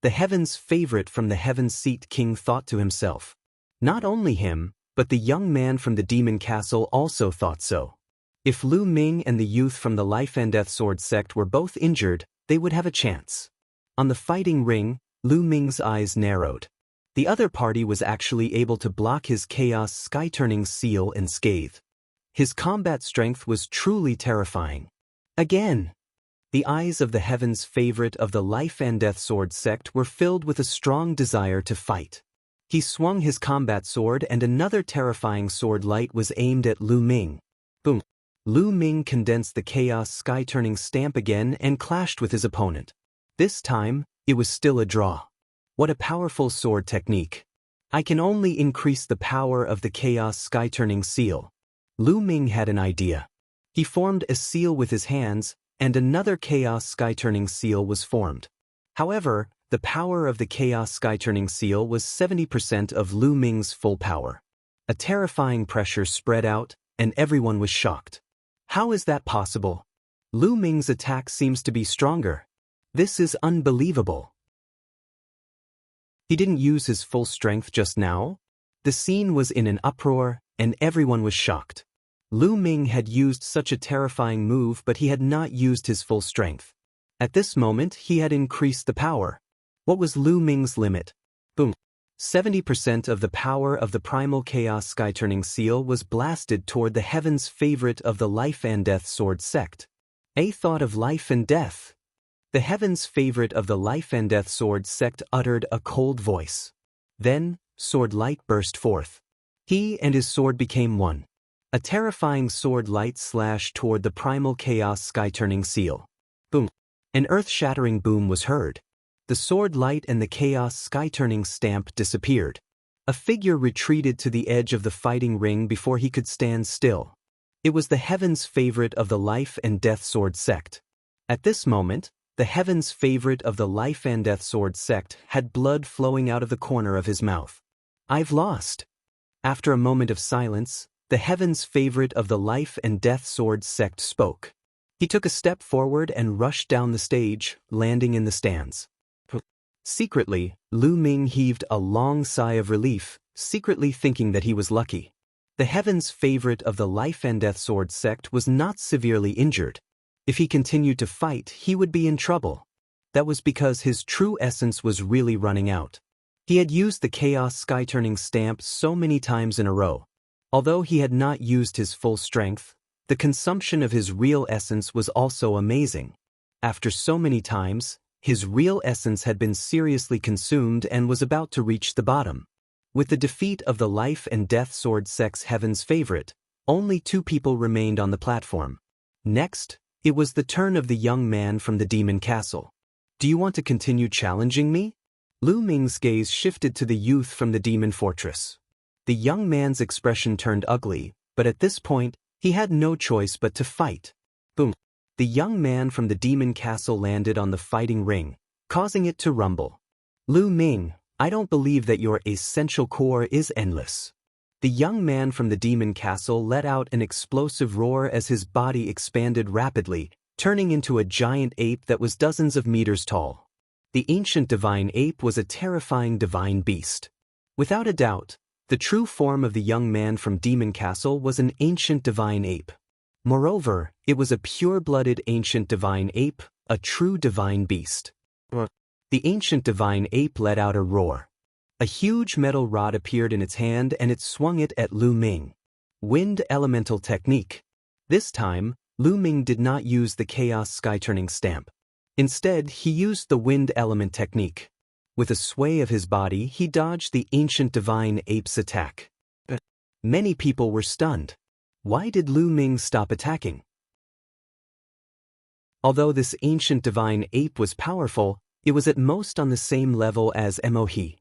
The heaven's favorite from the heaven seat king thought to himself. Not only him, but the young man from the demon castle also thought so. If Lu Ming and the youth from the life and death sword sect were both injured, they would have a chance. On the fighting ring, Lu Ming's eyes narrowed. The other party was actually able to block his chaos sky-turning seal and scathe. His combat strength was truly terrifying. Again! The eyes of the heaven's favorite of the life and death sword sect were filled with a strong desire to fight. He swung his combat sword and another terrifying sword light was aimed at Lu Ming. Boom! Lu Ming condensed the chaos sky-turning stamp again and clashed with his opponent. This time, it was still a draw. What a powerful sword technique. I can only increase the power of the chaos sky-turning seal. Lu Ming had an idea. He formed a seal with his hands, and another chaos sky-turning seal was formed. However, the power of the chaos sky-turning seal was 70% of Lu Ming's full power. A terrifying pressure spread out, and everyone was shocked. How is that possible? Lu Ming's attack seems to be stronger. This is unbelievable. He didn't use his full strength just now? The scene was in an uproar, and everyone was shocked. Lu Ming had used such a terrifying move, but he had not used his full strength. At this moment, he had increased the power. What was Lu Ming's limit? Boom. 70% of the power of the primal chaos sky-turning seal was blasted toward the heaven's favorite of the life and death sword sect. A thought of life and death. The heaven's favorite of the life and death sword sect uttered a cold voice. Then, sword light burst forth. He and his sword became one. A terrifying sword light slashed toward the primal chaos sky-turning seal. Boom! An earth-shattering boom was heard. The sword light and the chaos sky-turning stamp disappeared. A figure retreated to the edge of the fighting ring before he could stand still. It was the heaven's favorite of the life and death sword sect. At this moment, The heaven's favorite of the life and death sword sect had blood flowing out of the corner of his mouth. I've lost. After a moment of silence, the heaven's favorite of the life and death sword sect spoke. He took a step forward and rushed down the stage, landing in the stands. Secretly, Lu Ming heaved a long sigh of relief, secretly thinking that he was lucky. The heaven's favorite of the life and death sword sect was not severely injured. If he continued to fight, he would be in trouble. That was because his true essence was really running out. He had used the chaos sky-turning stamp so many times in a row. Although he had not used his full strength, the consumption of his real essence was also amazing. After so many times, his real essence had been seriously consumed and was about to reach the bottom. With the defeat of the life and death sword sect's heaven's favorite, only 2 people remained on the platform. Next, it was the turn of the young man from the demon castle. Do you want to continue challenging me? Lu Ming's gaze shifted to the youth from the demon fortress. The young man's expression turned ugly, but at this point, he had no choice but to fight. Boom. The young man from the demon castle landed on the fighting ring, causing it to rumble. Lu Ming, I don't believe that your essential core is endless. The young man from the demon castle let out an explosive roar as his body expanded rapidly, turning into a giant ape that was dozens of meters tall. The ancient divine ape was a terrifying divine beast. Without a doubt, the true form of the young man from Demon Castle was an ancient divine ape. Moreover, it was a pure-blooded ancient divine ape, a true divine beast. The ancient divine ape let out a roar. A huge metal rod appeared in its hand and it swung it at Lu Ming. Wind Elemental Technique. This time, Lu Ming did not use the Chaos Sky-Turning Stamp. Instead, he used the Wind Element Technique. With a sway of his body, he dodged the ancient divine ape's attack. Many people were stunned. Why did Lu Ming stop attacking? Although this ancient divine ape was powerful, it was at most on the same level as Mohe.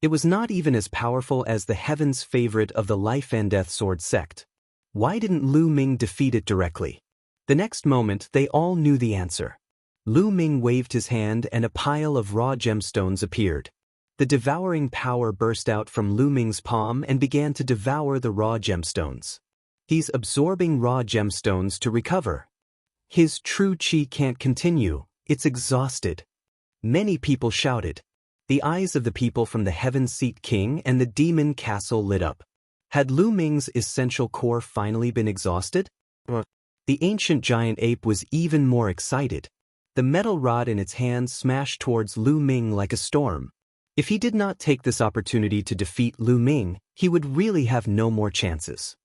It was not even as powerful as the heaven's favorite of the life and death sword sect. Why didn't Lu Ming defeat it directly? The next moment, they all knew the answer. Lu Ming waved his hand and a pile of raw gemstones appeared. The devouring power burst out from Lu Ming's palm and began to devour the raw gemstones. He's absorbing raw gemstones to recover. His true chi can't continue, it's exhausted. Many people shouted. The eyes of the people from the Heaven Seat King and the Demon Castle lit up. Had Lu Ming's essential core finally been exhausted? The ancient giant ape was even more excited. The metal rod in its hand smashed towards Lu Ming like a storm. If he did not take this opportunity to defeat Lu Ming, he would really have no more chances.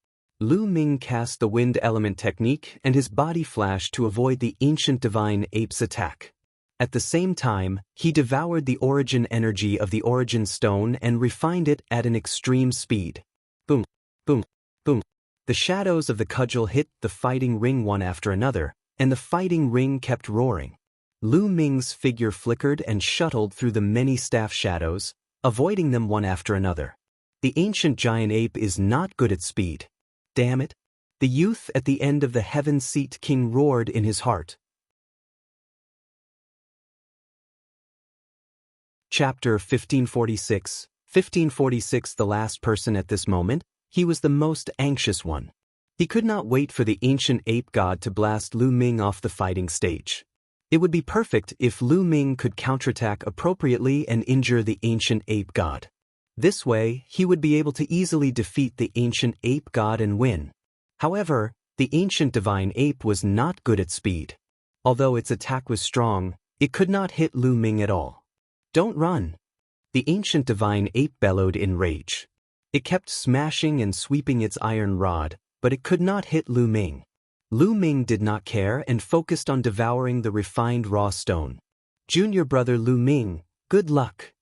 Lu Ming cast the Wind Element Technique and his body flashed to avoid the ancient divine ape's attack. At the same time, he devoured the origin energy of the Origin Stone and refined it at an extreme speed. Boom, boom, boom. The shadows of the cudgel hit the fighting ring one after another, and the fighting ring kept roaring. Lu Ming's figure flickered and shuttled through the many staff shadows, avoiding them one after another. The ancient giant ape is not good at speed. Damn it! The youth at the end of the Heaven Seat King roared in his heart. Chapter 1546. 1546. The last person at this moment, he was the most anxious one. He could not wait for the ancient ape god to blast Lu Ming off the fighting stage. It would be perfect if Lu Ming could counterattack appropriately and injure the ancient ape god. This way, he would be able to easily defeat the ancient ape god and win. However, the ancient divine ape was not good at speed. Although its attack was strong, it could not hit Lu Ming at all. Don't run! The ancient divine ape bellowed in rage. It kept smashing and sweeping its iron rod, but it could not hit Lu Ming. Lu Ming did not care and focused on devouring the refined raw stone. Junior brother Lu Ming, good luck!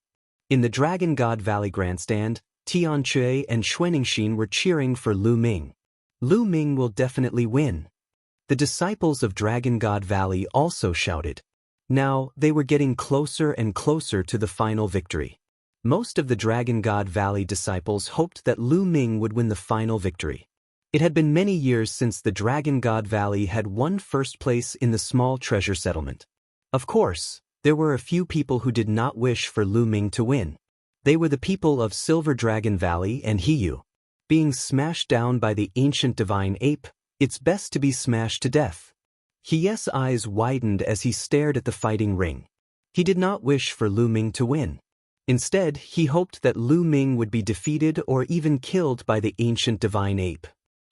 In the Dragon God Valley grandstand, Tianque and Xuanxin were cheering for Lu Ming. Lu Ming will definitely win. The disciples of Dragon God Valley also shouted. Now, they were getting closer and closer to the final victory. Most of the Dragon God Valley disciples hoped that Lu Ming would win the final victory. It had been many years since the Dragon God Valley had won first place in the small treasure settlement. Of course, there were a few people who did not wish for Lu Ming to win. They were the people of Silver Dragon Valley and Hiyu. Being smashed down by the ancient divine ape, it's best to be smashed to death. Hiyu's eyes widened as he stared at the fighting ring. He did not wish for Lu Ming to win. Instead, he hoped that Lu Ming would be defeated or even killed by the ancient divine ape.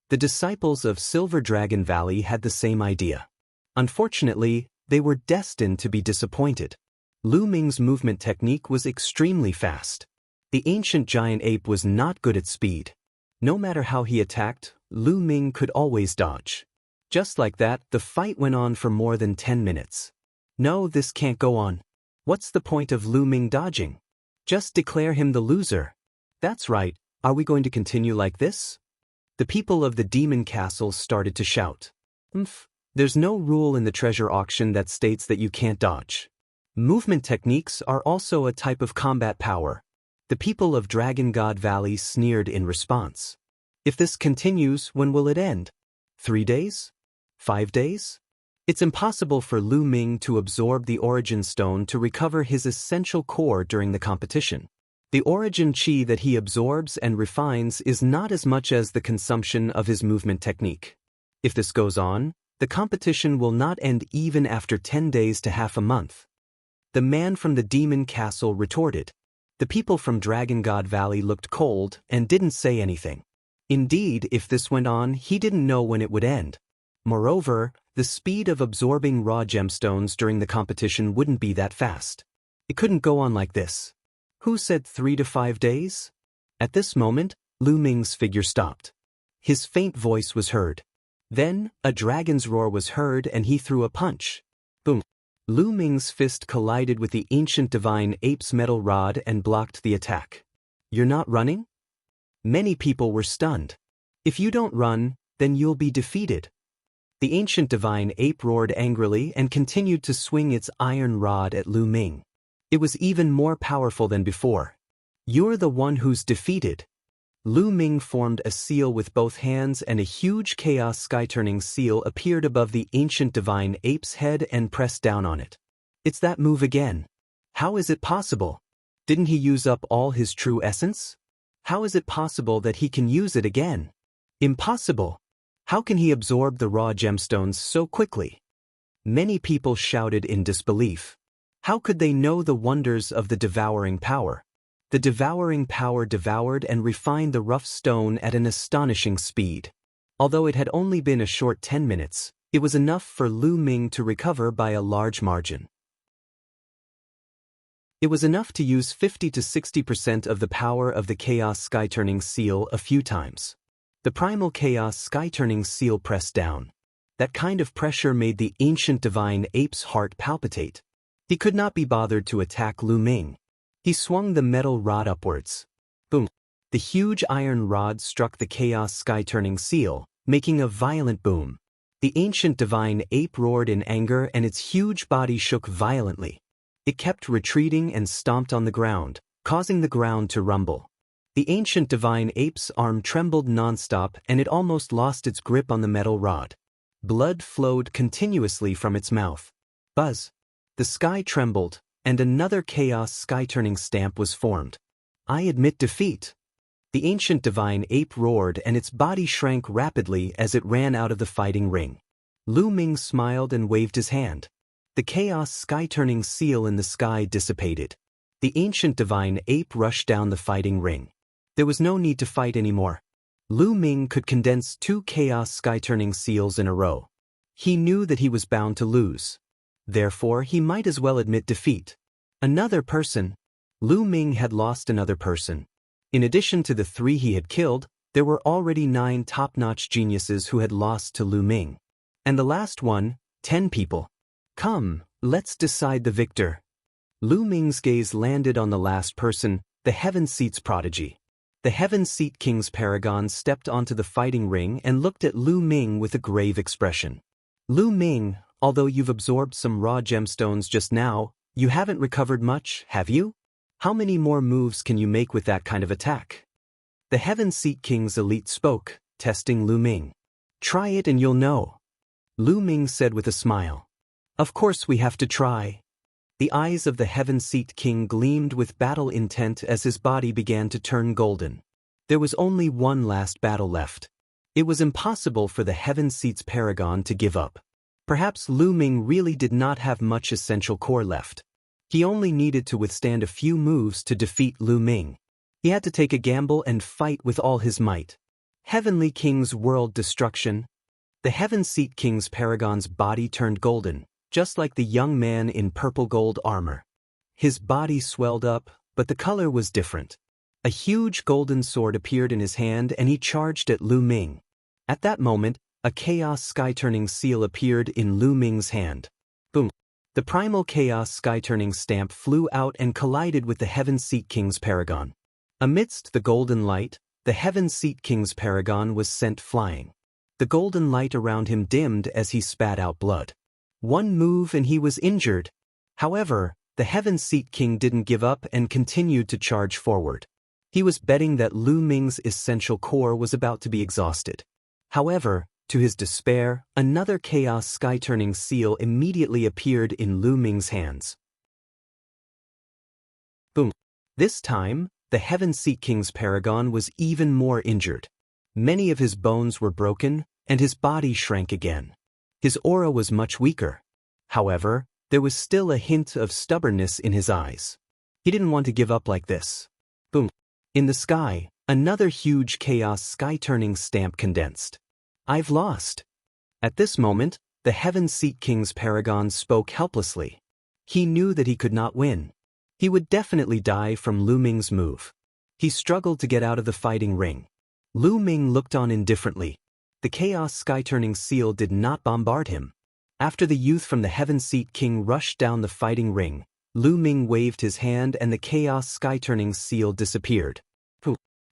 The disciples of Silver Dragon Valley had the same idea. Unfortunately, they were destined to be disappointed. Lu Ming's movement technique was extremely fast. The ancient giant ape was not good at speed. No matter how he attacked, Lu Ming could always dodge. Just like that, the fight went on for more than 10 minutes. No, this can't go on. What's the point of Lu Ming dodging? Just declare him the loser. That's right, are we going to continue like this? The people of the demon castle started to shout. There's no rule in the treasure auction that states that you can't dodge. Movement techniques are also a type of combat power. The people of Dragon God Valley sneered in response. If this continues, when will it end? 3 days? 5 days? It's impossible for Lu Ming to absorb the origin stone to recover his essential core during the competition. The origin chi that he absorbs and refines is not as much as the consumption of his movement technique. If this goes on, the competition will not end even after 10 days to half a month. The man from the demon castle retorted. The people from Dragon God Valley looked cold and didn't say anything. Indeed, if this went on, he didn't know when it would end. Moreover, the speed of absorbing raw gemstones during the competition wouldn't be that fast. It couldn't go on like this. Who said 3 to 5 days? At this moment, Lu Ming's figure stopped. His faint voice was heard. Then, a dragon's roar was heard and he threw a punch. Boom! Lu Ming's fist collided with the ancient divine ape's metal rod and blocked the attack. You're not running? Many people were stunned. If you don't run, then you'll be defeated. The ancient divine ape roared angrily and continued to swing its iron rod at Lu Ming. It was even more powerful than before. You're the one who's defeated. Lu Ming formed a seal with both hands and a huge chaos sky-turning seal appeared above the ancient divine ape's head and pressed down on it. It's that move again. How is it possible? Didn't he use up all his true essence? How is it possible that he can use it again? Impossible. How can he absorb the raw gemstones so quickly? Many people shouted in disbelief. How could they know the wonders of the devouring power? The devouring power devoured and refined the rough stone at an astonishing speed. Although it had only been a short 10 minutes, it was enough for Lu Ming to recover by a large margin. It was enough to use 50 to 60% of the power of the Chaos Sky-Turning Seal a few times. The primal Chaos Sky-Turning Seal pressed down. That kind of pressure made the ancient divine ape's heart palpitate. He could not be bothered to attack Lu Ming. He swung the metal rod upwards. Boom! The huge iron rod struck the Chaos Sky-Turning Seal, making a violent boom. The ancient divine ape roared in anger and its huge body shook violently. It kept retreating and stomped on the ground, causing the ground to rumble. The ancient divine ape's arm trembled non-stop and it almost lost its grip on the metal rod. Blood flowed continuously from its mouth. Buzz! The sky trembled, and another Chaos Sky-Turning Stamp was formed. I admit defeat. The ancient divine ape roared and its body shrank rapidly as it ran out of the fighting ring. Lu Ming smiled and waved his hand. The Chaos Sky-Turning Seal in the sky dissipated. The ancient divine ape rushed down the fighting ring. There was no need to fight anymore. Lu Ming could condense 2 Chaos Sky-Turning Seals in a row. He knew that he was bound to lose. Therefore, he might as well admit defeat. Another person. Lu Ming had lost another person. In addition to the 3 he had killed, there were already 9 top-notch geniuses who had lost to Lu Ming. And the last one, 10 people. Come, let's decide the victor. Lu Ming's gaze landed on the last person, the Heaven Seat's prodigy. The Heaven Seat King's paragon stepped onto the fighting ring and looked at Lu Ming with a grave expression. Lu Ming, although you've absorbed some raw gemstones just now, you haven't recovered much, have you? How many more moves can you make with that kind of attack? The Heaven Seat King's elite spoke, testing Lu Ming. Try it and you'll know. Lu Ming said with a smile. Of course we have to try. The eyes of the heaven-seat king gleamed with battle intent as his body began to turn golden. There was only one last battle left. It was impossible for the heaven-seat's paragon to give up. Perhaps Lu Ming really did not have much essential core left. He only needed to withstand a few moves to defeat Lu Ming. He had to take a gamble and fight with all his might. Heavenly King's world destruction. The Heaven-Seat King's paragon's body turned golden, just like the young man in purple gold armor. His body swelled up, but the color was different. A huge golden sword appeared in his hand and he charged at Lu Ming. At that moment, a chaos sky-turning seal appeared in Lu Ming's hand. Boom! The primal chaos sky-turning stamp flew out and collided with the Heaven-Seat King's paragon. Amidst the golden light, the Heaven-Seat King's paragon was sent flying. The golden light around him dimmed as he spat out blood. One move and he was injured. However, the Heaven-Seat King didn't give up and continued to charge forward. He was betting that Lu Ming's essential core was about to be exhausted. However, to his despair, another chaos sky-turning seal immediately appeared in Lu Ming's hands. Boom! This time, the Heaven-Seat King's paragon was even more injured. Many of his bones were broken, and his body shrank again. His aura was much weaker. However, there was still a hint of stubbornness in his eyes. He didn't want to give up like this. Boom! In the sky, another huge chaos sky-turning stamp condensed. I've lost. At this moment, the Heaven-Seat King's paragon spoke helplessly. He knew that he could not win. He would definitely die from Lu Ming's move. He struggled to get out of the fighting ring. Lu Ming looked on indifferently. The chaos sky-turning seal did not bombard him. After the youth from the Heaven-Seat King rushed down the fighting ring, Lu Ming waved his hand and the chaos sky-turning seal disappeared.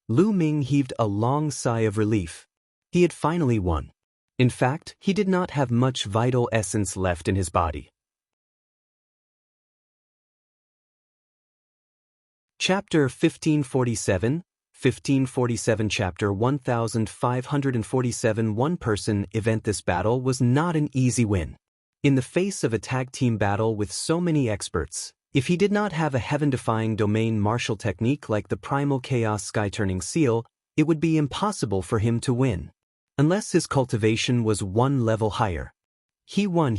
Lu Ming heaved a long sigh of relief. He had finally won. In fact, he did not have much vital essence left in his body. Chapter 1547, 1547 Chapter 1547 One-person event. This battle was not an easy win. In the face of a tag-team battle with so many experts, if he did not have a heaven-defying domain martial technique like the primal chaos sky-turning seal, it would be impossible for him to win. Unless his cultivation was one level higher. He won.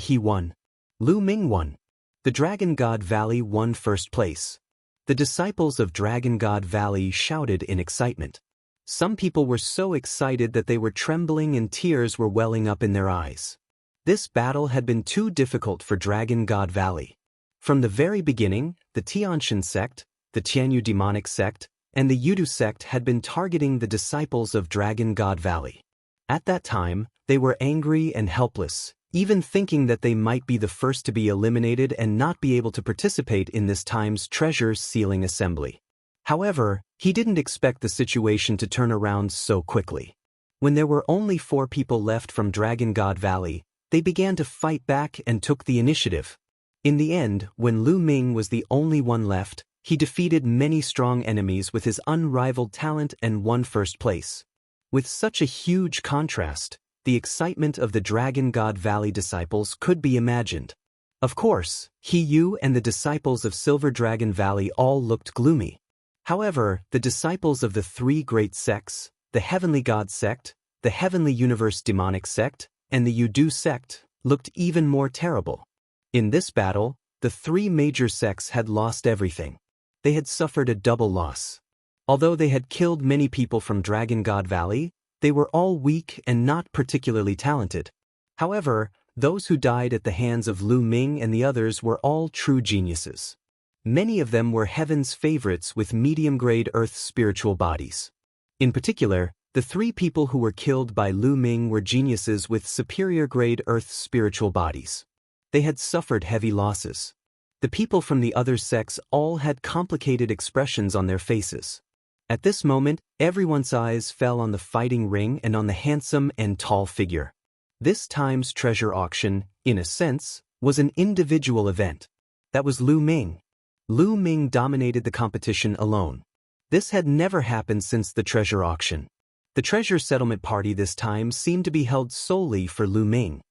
Lu Ming won. The Dragon God Valley won first place. The disciples of Dragon God Valley shouted in excitement. Some people were so excited that they were trembling and tears were welling up in their eyes. This battle had been too difficult for Dragon God Valley. From the very beginning, the Tianshan sect, the Tianyu demonic sect, and the Yudu sect had been targeting the disciples of Dragon God Valley. At that time, they were angry and helpless, even thinking that they might be the first to be eliminated and not be able to participate in this time's treasure sealing assembly. However, he didn't expect the situation to turn around so quickly. When there were only 4 people left from Dragon God Valley, they began to fight back and took the initiative. In the end, when Lu Ming was the only one left, he defeated many strong enemies with his unrivaled talent and won first place. With such a huge contrast, the excitement of the Dragon God Valley disciples could be imagined. Of course, Yu and the disciples of Silver Dragon Valley all looked gloomy. However, the disciples of the 3 great sects, the Heavenly God sect, the Heavenly Universe demonic sect, and the Yudu sect, looked even more terrible. In this battle, the 3 major sects had lost everything. They had suffered a double loss. Although they had killed many people from Dragon God Valley, they were all weak and not particularly talented. However, those who died at the hands of Lu Ming and the others were all true geniuses. Many of them were heaven's favorites with medium-grade Earth's spiritual bodies. In particular, the 3 people who were killed by Lu Ming were geniuses with superior-grade Earth's spiritual bodies. They had suffered heavy losses. The people from the other sects all had complicated expressions on their faces. At this moment, everyone's eyes fell on the fighting ring and on the handsome and tall figure. This time's treasure auction, in a sense, was an individual event. That was Lu Ming. Lu Ming dominated the competition alone. This had never happened since the treasure auction. The treasure settlement party this time seemed to be held solely for Lu Ming.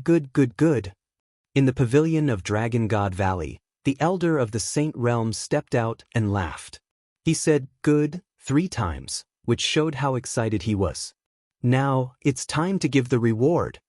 Good. In the pavilion of Dragon God Valley, the elder of the Saint Realm stepped out and laughed. He said, "Good," 3 times, which showed how excited he was. "Now, it's time to give the reward."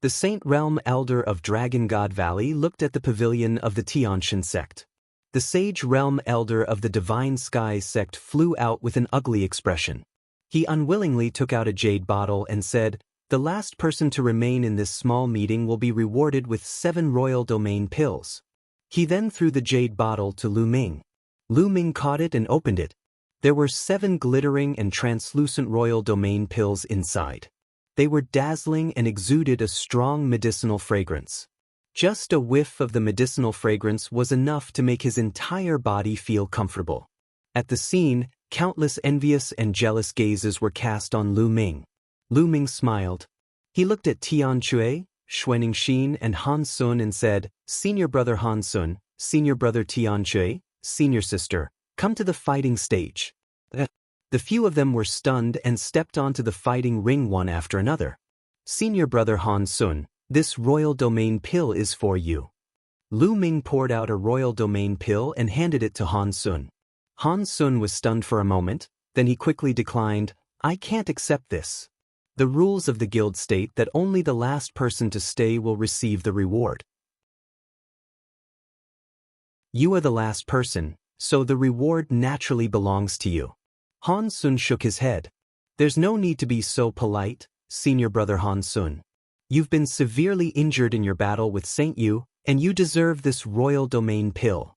The Saint Realm elder of Dragon God Valley looked at the pavilion of the Tianxian sect. The Sage Realm elder of the Divine Skies sect flew out with an ugly expression. He unwillingly took out a jade bottle and said, "The last person to remain in this small meeting will be rewarded with 7 royal domain pills." He then threw the jade bottle to Lu Ming. Lu Ming caught it and opened it. There were 7 glittering and translucent royal domain pills inside. They were dazzling and exuded a strong medicinal fragrance. Just a whiff of the medicinal fragrance was enough to make his entire body feel comfortable. At the scene, countless envious and jealous gazes were cast on Lu Ming. Lu Ming smiled. He looked at Tian Chui, Xuanxin and Han Sun and said, "Senior brother Han Sun, senior brother Tian Chui, senior sister, come to the fighting stage." The few of them were stunned and stepped onto the fighting ring one after another. "Senior brother Han Sun, this royal domain pill is for you." Lu Ming poured out a royal domain pill and handed it to Han Sun. Han Sun was stunned for a moment, then he quickly declined, "I can't accept this. The rules of the guild state that only the last person to stay will receive the reward. You are the last person, so the reward naturally belongs to you." Han Sun shook his head. "There's no need to be so polite, senior brother Han Sun. You've been severely injured in your battle with Saint Yu, and you deserve this royal domain pill."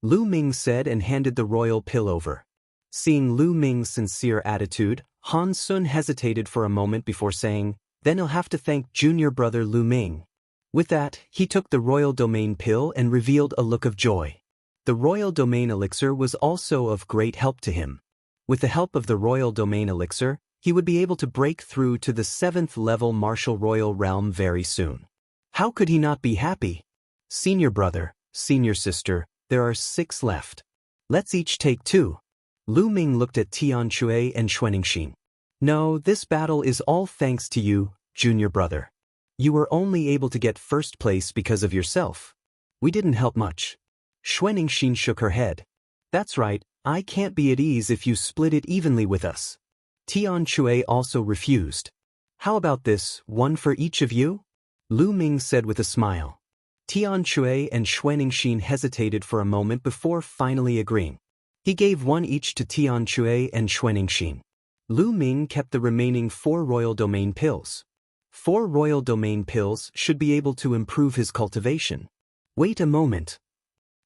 Lu Ming said and handed the royal pill over. Seeing Lu Ming's sincere attitude, Han Sun hesitated for a moment before saying, "Then I'll have to thank junior brother Lu Ming." With that, he took the royal domain pill and revealed a look of joy. The royal domain elixir was also of great help to him. With the help of the royal domain elixir, he would be able to break through to the 7th level martial royal realm very soon. How could he not be happy? "Senior brother, senior sister, there are 6 left. Let's each take 2. Lu Ming looked at Tian Chui and Xuanxin. "No, this battle is all thanks to you, junior brother. You were only able to get first place because of yourself. We didn't help much." Xuanxin shook her head. "That's right, I can't be at ease if you split it evenly with us." Tian Chui also refused. "How about this, 1 for each of you?" Lu Ming said with a smile. Tian Chui and Xuanxin hesitated for a moment before finally agreeing. He gave 1 each to Tian Chui and Xuanxin. Lu Ming kept the remaining 4 royal domain pills. 4 royal domain pills should be able to improve his cultivation. Wait a moment.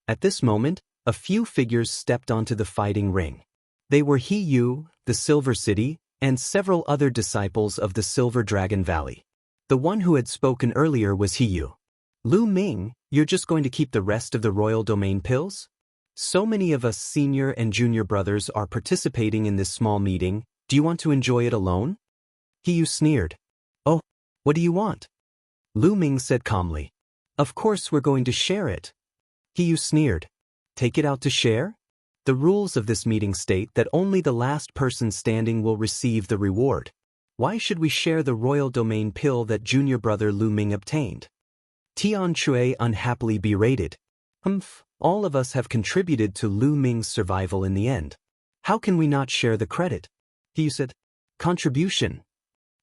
At this moment, a few figures stepped onto the fighting ring. They were He Yu, the Silver City, and several other disciples of the Silver Dragon Valley. The one who had spoken earlier was He Yu. "Lu Ming, you're just going to keep the rest of the royal domain pills? So many of us senior and junior brothers are participating in this small meeting, do you want to enjoy it alone?" He Yu sneered. "Oh, what do you want?" Lu Ming said calmly. "Of course we're going to share it." He Yu sneered. "Take it out to share? The rules of this meeting state that only the last person standing will receive the reward. Why should we share the royal domain pill that junior brother Lu Ming obtained?" Tian Chui unhappily berated. All of us have contributed to Lu Ming's survival in the end. How can we not share the credit?" He Yu said. "Contribution,"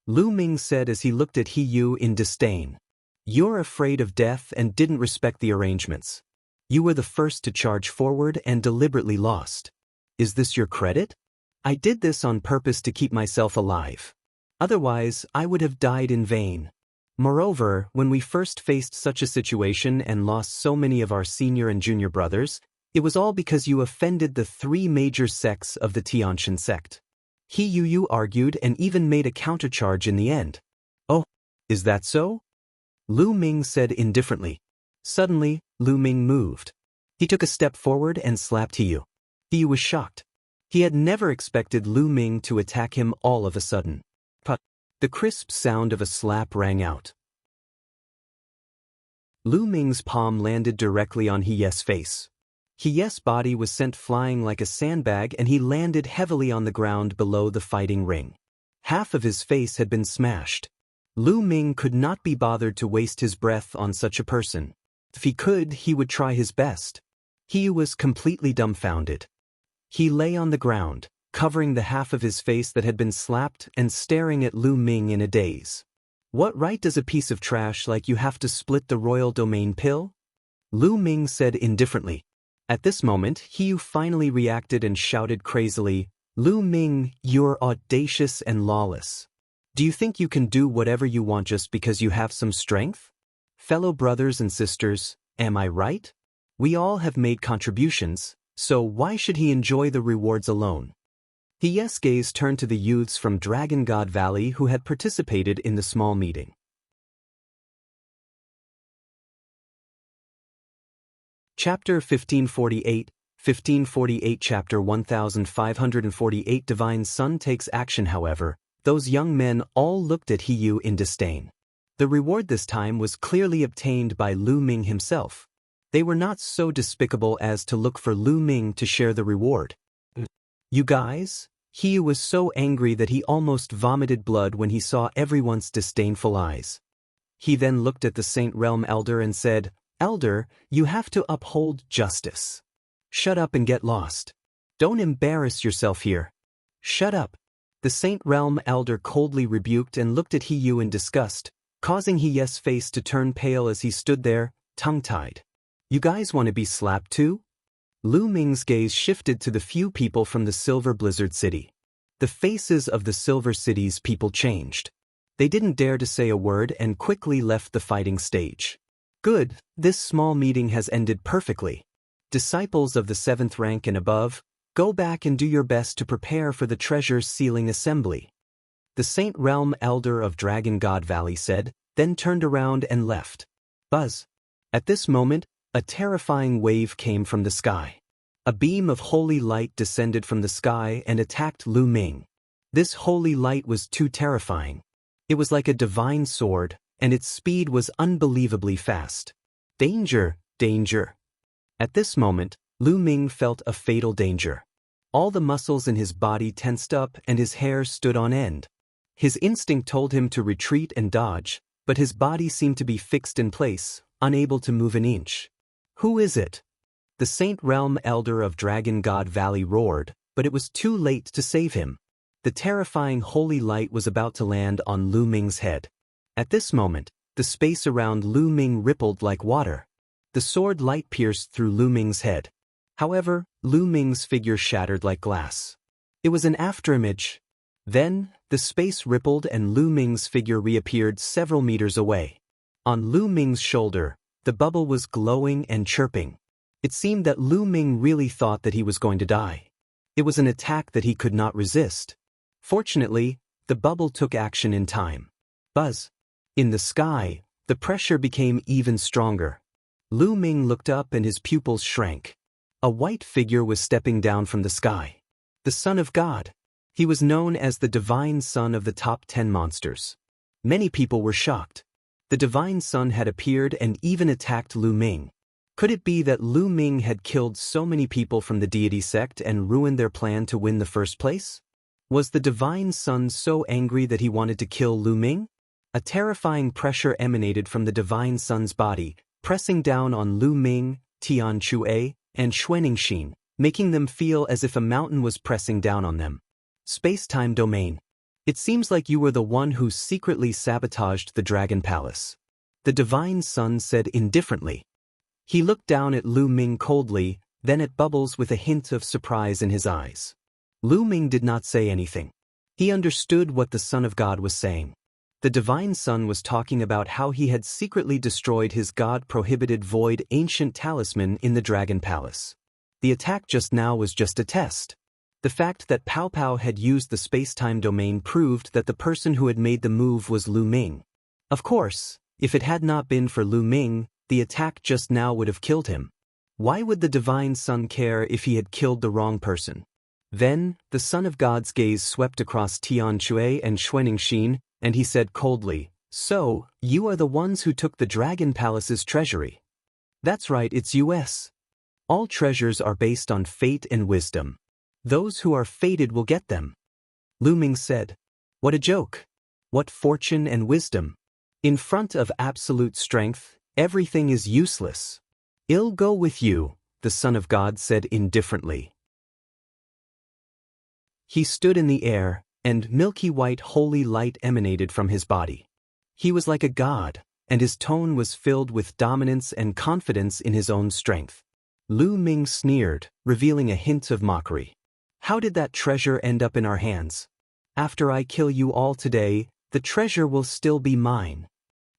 Lu Ming said as he looked at He Yu in disdain. "You're afraid of death and didn't respect the arrangements. You were the first to charge forward and deliberately lost. Is this your credit? I did this on purpose to keep myself alive. Otherwise, I would have died in vain. Moreover, when we first faced such a situation and lost so many of our senior and junior brothers, it was all because you offended the 3 major sects of the Tianxian sect." He Yu argued and even made a countercharge in the end. "Oh, is that so?" Lu Ming said indifferently. Suddenly, Lu Ming moved. He took a step forward and slapped He Yu. He Yu was shocked. He had never expected Lu Ming to attack him all of a sudden. But the crisp sound of a slap rang out. Lu Ming's palm landed directly on He Ye's face. He Ye's body was sent flying like a sandbag and he landed heavily on the ground below the fighting ring. Half of his face had been smashed. Lu Ming could not be bothered to waste his breath on such a person. If he could, he would try his best. He was completely dumbfounded. He lay on the ground, covering the half of his face that had been slapped and staring at Lu Ming in a daze. What right does a piece of trash like you have to split the royal domain pill? Lu Ming said indifferently. At this moment, Hiyu finally reacted and shouted crazily, Lu Ming, you're audacious and lawless. Do you think you can do whatever you want just because you have some strength? Fellow brothers and sisters, am I right? We all have made contributions, so why should he enjoy the rewards alone? Hiye's gaze turned to the youths from Dragon God Valley who had participated in the small meeting. Chapter 1548, 1548 Chapter 1548 Divine Sun takes action. However, those young men all looked at Hiyu in disdain. The reward this time was clearly obtained by Lu Ming himself. They were not so despicable as to look for Lu Ming to share the reward. You guys? Hiyu was so angry that he almost vomited blood when he saw everyone's disdainful eyes. He then looked at the Saint Realm Elder and said, Elder, you have to uphold justice. Shut up and get lost. Don't embarrass yourself here. Shut up. The Saint Realm Elder coldly rebuked and looked at Hiyu in disgust, causing Hiye's face to turn pale as he stood there, tongue-tied. You guys want to be slapped too? Lu Ming's gaze shifted to the few people from the Silver Blizzard City. The faces of the Silver City's people changed. They didn't dare to say a word and quickly left the fighting stage. Good, this small meeting has ended perfectly. Disciples of the 7th rank and above, go back and do your best to prepare for the treasure sealing assembly. The Saint Realm Elder of Dragon God Valley said, then turned around and left. Buzz. At this moment, a terrifying wave came from the sky. A beam of holy light descended from the sky and attacked Lu Ming. This holy light was too terrifying. It was like a divine sword, and its speed was unbelievably fast. Danger, danger. At this moment, Lu Ming felt a fatal danger. All the muscles in his body tensed up and his hair stood on end. His instinct told him to retreat and dodge, but his body seemed to be fixed in place, unable to move an inch. Who is it? The Saint Realm Elder of Dragon God Valley roared, but it was too late to save him. The terrifying holy light was about to land on Lu Ming's head. At this moment, the space around Lu Ming rippled like water. The sword light pierced through Lu Ming's head. However, Lu Ming's figure shattered like glass. It was an afterimage. Then, the space rippled and Lu Ming's figure reappeared several meters away. On Lu Ming's shoulder, the bubble was glowing and chirping. It seemed that Lu Ming really thought that he was going to die. It was an attack that he could not resist. Fortunately, the bubble took action in time. Buzz. In the sky, the pressure became even stronger. Lu Ming looked up and his pupils shrank. A white figure was stepping down from the sky. The Son of God. He was known as the Divine Son of the top 10 monsters. Many people were shocked. The Divine Son had appeared and even attacked Lu Ming. Could it be that Lu Ming had killed so many people from the deity sect and ruined their plan to win the first place? Was the Divine Son so angry that he wanted to kill Lu Ming? A terrifying pressure emanated from the Divine Son's body, pressing down on Lu Ming, Tian Chue, and Xuanxin, making them feel as if a mountain was pressing down on them. Space-time domain. It seems like you were the one who secretly sabotaged the Dragon Palace. The Divine Son said indifferently. He looked down at Lu Ming coldly, then at Bubbles with a hint of surprise in his eyes. Lu Ming did not say anything. He understood what the Son of God was saying. The Divine Son was talking about how he had secretly destroyed his God-prohibited void ancient talisman in the Dragon Palace. The attack just now was just a test. The fact that Pow Pow had used the space-time domain proved that the person who had made the move was Lu Ming. Of course, if it had not been for Lu Ming, the attack just now would have killed him. Why would the Divine Son care if he had killed the wrong person? Then, the Son of God's gaze swept across Tian Chue and Xuanxin, and he said coldly, "So, you are the ones who took the Dragon Palace's treasury." That's right, it's US. All treasures are based on fate and wisdom. Those who are fated will get them. Lu Ming said. What a joke. What fortune and wisdom. In front of absolute strength, Everything is useless. I'll go with you, the Son of God said indifferently. He stood in the air, and milky white holy light emanated from his body. He was like a god, and his tone was filled with dominance and confidence in his own strength. Lu Ming sneered, revealing a hint of mockery. How did that treasure end up in our hands? After I kill you all today, the treasure will still be mine.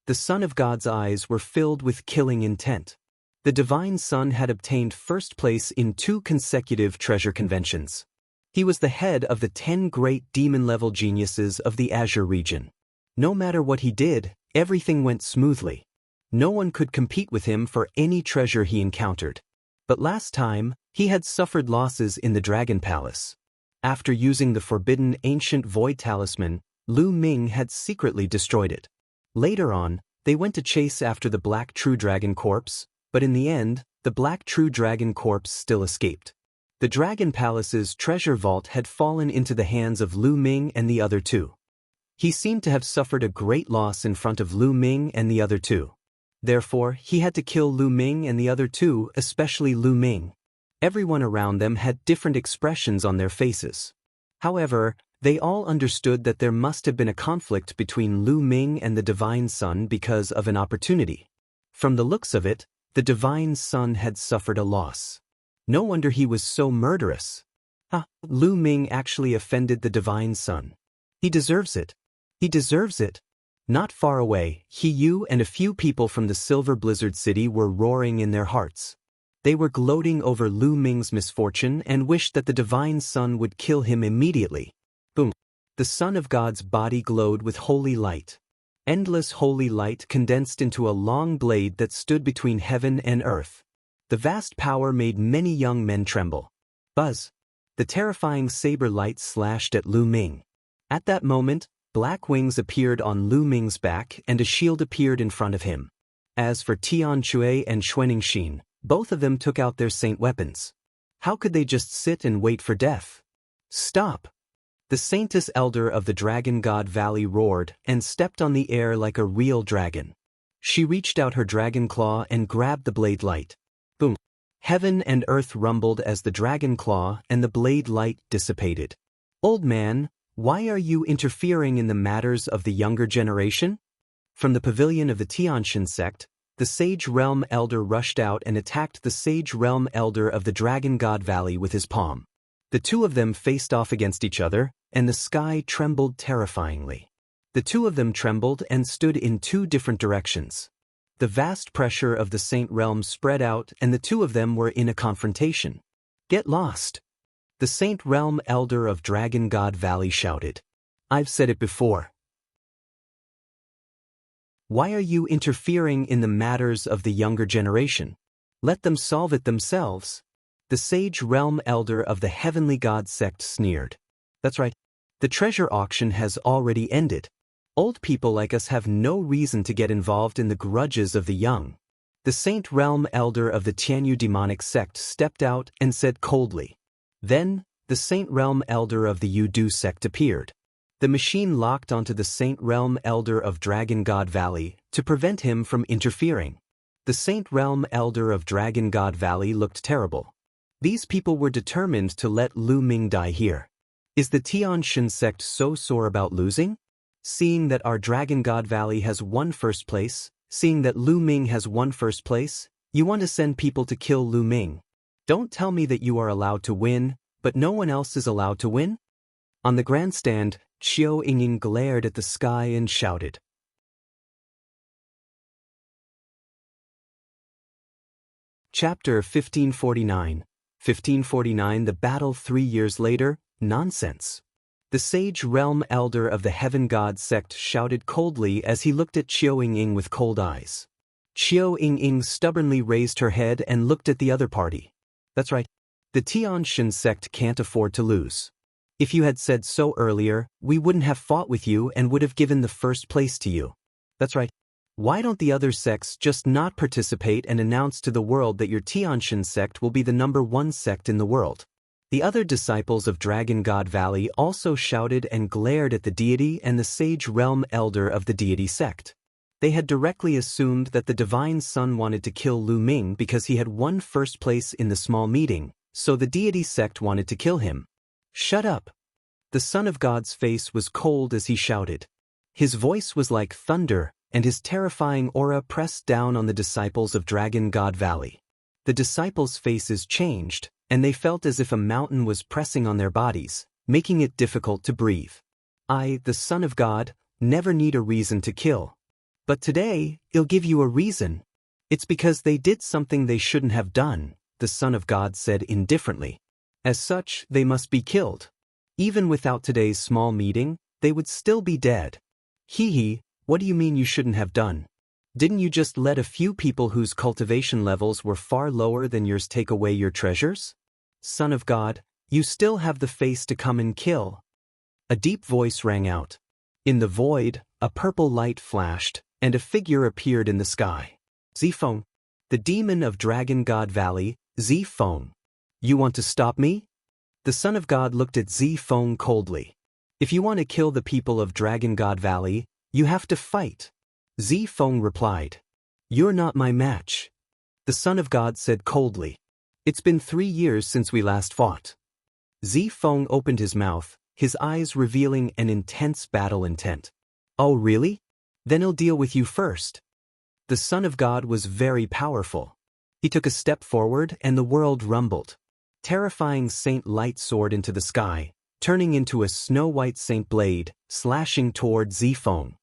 The Son of God's eyes were filled with killing intent. The Divine Son had obtained first place in 2 consecutive treasure conventions. He was the head of the 10 great demon-level geniuses of the Azure region. No matter what he did, everything went smoothly. No one could compete with him for any treasure he encountered. But last time, he had suffered losses in the Dragon Palace. After using the forbidden ancient void talisman, Lu Ming had secretly destroyed it. Later on, they went to chase after the Black True Dragon corpse, but in the end, the Black True Dragon corpse still escaped. The Dragon Palace's treasure vault had fallen into the hands of Lu Ming and the other 2. He seemed to have suffered a great loss in front of Lu Ming and the other 2. Therefore, he had to kill Lu Ming and the other 2, especially Lu Ming. Everyone around them had different expressions on their faces. However, they all understood that there must have been a conflict between Lu Ming and the Divine Son because of an opportunity. From the looks of it, the Divine Son had suffered a loss. No wonder he was so murderous. Lu Ming actually offended the Divine Son. He deserves it. He deserves it. Not far away, He Yu and a few people from the Silver Blizzard City were roaring in their hearts. They were gloating over Lu Ming's misfortune and wished that the Divine Son would kill him immediately. Boom! The Son of God's body glowed with holy light. Endless holy light condensed into a long blade that stood between heaven and earth. The vast power made many young men tremble. Buzz! The terrifying saber light slashed at Lu Ming. At that moment, black wings appeared on Lu Ming's back and a shield appeared in front of him. As for Tian Chui and Xuanxin, both of them took out their saint weapons. How could they just sit and wait for death? Stop! The Saintess Elder of the Dragon God Valley roared and stepped on the air like a real dragon. She reached out her dragon claw and grabbed the blade light. Boom! Heaven and earth rumbled as the dragon claw and the blade light dissipated. Old man, why are you interfering in the matters of the younger generation? From the pavilion of the Tianxin sect, the Sage Realm Elder rushed out and attacked the Sage Realm Elder of the Dragon God Valley with his palm. The 2 of them faced off against each other, and the sky trembled terrifyingly. The 2 of them trembled and stood in 2 different directions. The vast pressure of the Saint Realm spread out and the 2 of them were in a confrontation. Get lost! The Saint Realm Elder of Dragon God Valley shouted. I've said it before. Why are you interfering in the matters of the younger generation? Let them solve it themselves. The Sage Realm Elder of the Heavenly God sect sneered. That's right. The treasure auction has already ended. Old people like us have no reason to get involved in the grudges of the young. The Saint Realm Elder of the Tianyu demonic sect stepped out and said coldly. Then, the Saint Realm Elder of the Yudu sect appeared. The machine locked onto the Saint Realm Elder of Dragon God Valley to prevent him from interfering. The Saint Realm Elder of Dragon God Valley looked terrible. These people were determined to let Lu Ming die here. Is the Tianxin sect so sore about losing? Seeing that our Dragon God Valley has won first place, seeing that Lu Ming has won first place, you want to send people to kill Lu Ming. Don't tell me that you are allowed to win, but no one else is allowed to win? On the grandstand, Xiao Yingying glared at the sky and shouted. Chapter 1549. 1549 The battle 3 years later, nonsense. The Sage Realm Elder of the Heaven God sect shouted coldly as he looked at Xiao Yingying with cold eyes. Xiao Yingying stubbornly raised her head and looked at the other party. That's right. The Tianxin sect can't afford to lose. If you had said so earlier, we wouldn't have fought with you and would have given the first place to you. That's right. Why don't the other sects just not participate and announce to the world that your Tianxin sect will be the #1 sect in the world? The other disciples of Dragon God Valley also shouted and glared at the deity and the Sage Realm Elder of the deity sect. They had directly assumed that the divine son wanted to kill Lu Ming because he had won first place in the small meeting, so the deity sect wanted to kill him. Shut up! The Son of God's face was cold as he shouted. His voice was like thunder, and his terrifying aura pressed down on the disciples of Dragon God Valley. The disciples' faces changed, and they felt as if a mountain was pressing on their bodies, making it difficult to breathe. I, the Son of God, never need a reason to kill. But today, I'll give you a reason. It's because they did something they shouldn't have done, the Son of God said indifferently. As such, they must be killed. Even without today's small meeting, they would still be dead. Hee, what do you mean you shouldn't have done? Didn't you just let a few people whose cultivation levels were far lower than yours take away your treasures? Son of God, you still have the face to come and kill. A deep voice rang out. In the void, a purple light flashed, and a figure appeared in the sky. Zifeng, the demon of Dragon God Valley, Zifeng. You want to stop me? The Son of God looked at Zifeng coldly. If you want to kill the people of Dragon God Valley, you have to fight. Zifeng replied. You're not my match. The Son of God said coldly. It's been 3 years since we last fought. Zifeng opened his mouth, his eyes revealing an intense battle intent. Oh really? Then I'll deal with you first. The Son of God was very powerful. He took a step forward and the world rumbled. Terrifying Saint Light soared into the sky, turning into a snow-white Saint Blade, slashing toward Zifeng.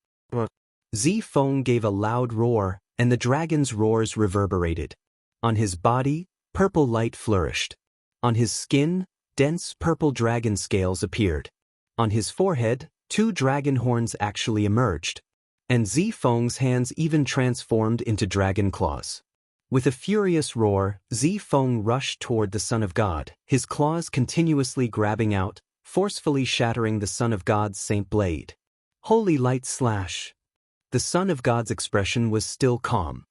Zifeng gave a loud roar, and the dragon's roars reverberated. On his body, purple light flourished. On his skin, dense purple dragon scales appeared. On his forehead, 2 dragon horns actually emerged. And Zifeng's hands even transformed into dragon claws. With a furious roar, Zifeng rushed toward the Son of God, his claws continuously grabbing out, forcefully shattering the Son of God's Saint Blade. Holy light slash! The Son of God's expression was still calm.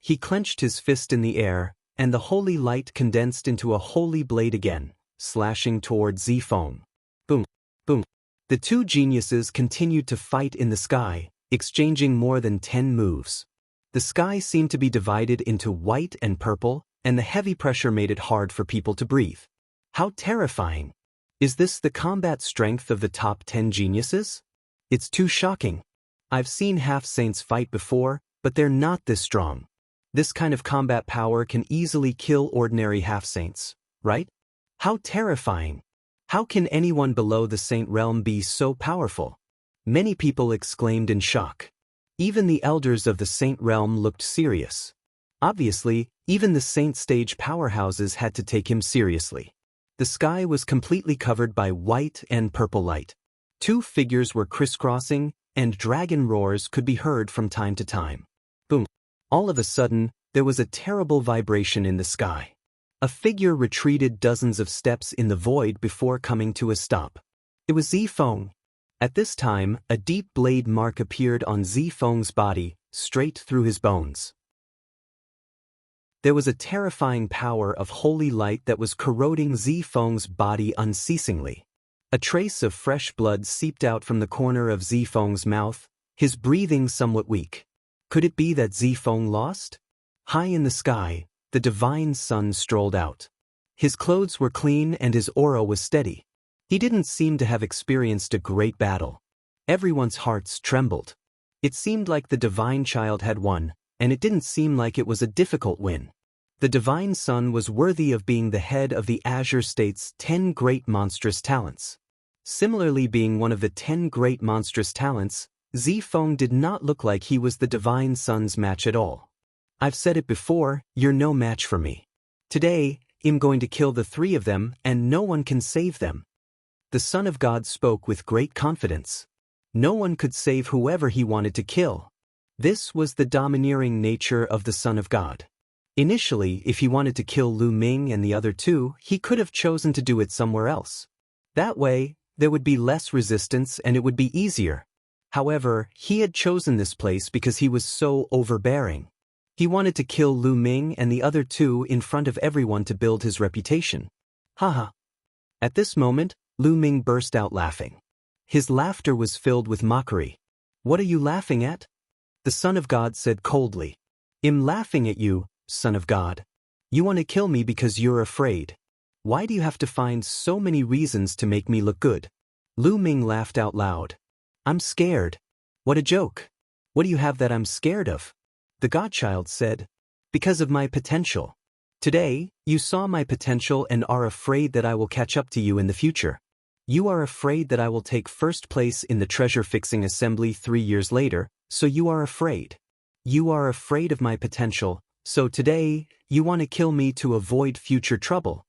He clenched his fist in the air, and the holy light condensed into a holy blade again, slashing toward Zifeng. Boom! Boom! The 2 geniuses continued to fight in the sky, exchanging more than 10 moves. The sky seemed to be divided into white and purple, and the heavy pressure made it hard for people to breathe. How terrifying! Is this the combat strength of the top 10 geniuses? It's too shocking. I've seen half-saints fight before, but they're not this strong. This kind of combat power can easily kill ordinary half-saints, right? How terrifying! How can anyone below the saint realm be so powerful? Many people exclaimed in shock. Even the elders of the saint realm looked serious. Obviously, even the saint stage powerhouses had to take him seriously. The sky was completely covered by white and purple light. 2 figures were crisscrossing, and dragon roars could be heard from time to time. Boom! All of a sudden, there was a terrible vibration in the sky. A figure retreated dozens of steps in the void before coming to a stop. It was Zifeng. At this time, a deep blade mark appeared on Zifeng's body, straight through his bones. There was a terrifying power of holy light that was corroding Zifeng's body unceasingly. A trace of fresh blood seeped out from the corner of Zifeng's mouth, his breathing somewhat weak. Could it be that Zifeng lost? High in the sky, the divine sun strolled out. His clothes were clean and his aura was steady. He didn't seem to have experienced a great battle. Everyone's hearts trembled. It seemed like the divine child had won, and it didn't seem like it was a difficult win. The divine son was worthy of being the head of the Azure State's 10 great monstrous talents. Similarly, being one of the 10 great monstrous talents, Zifeng did not look like he was the divine son's match at all. I've said it before, you're no match for me. Today, I'm going to kill the 3 of them and no one can save them. The Son of God spoke with great confidence. No one could save whoever he wanted to kill. This was the domineering nature of the Son of God. Initially, if he wanted to kill Lu Ming and the other 2, he could have chosen to do it somewhere else. That way, there would be less resistance and it would be easier. However, he had chosen this place because he was so overbearing. He wanted to kill Lu Ming and the other 2 in front of everyone to build his reputation. Haha. At this moment, Lu Ming burst out laughing. His laughter was filled with mockery. What are you laughing at? The Son of God said coldly. I'm laughing at you, Son of God. You want to kill me because you're afraid. Why do you have to find so many reasons to make me look good? Lu Ming laughed out loud. I'm scared. What a joke. What do you have that I'm scared of? The godchild said. Because of my potential. Today, you saw my potential and are afraid that I will catch up to you in the future. You are afraid that I will take first place in the treasure-fixing assembly 3 years later, so you are afraid. You are afraid of my potential, so today, you want to kill me to avoid future trouble.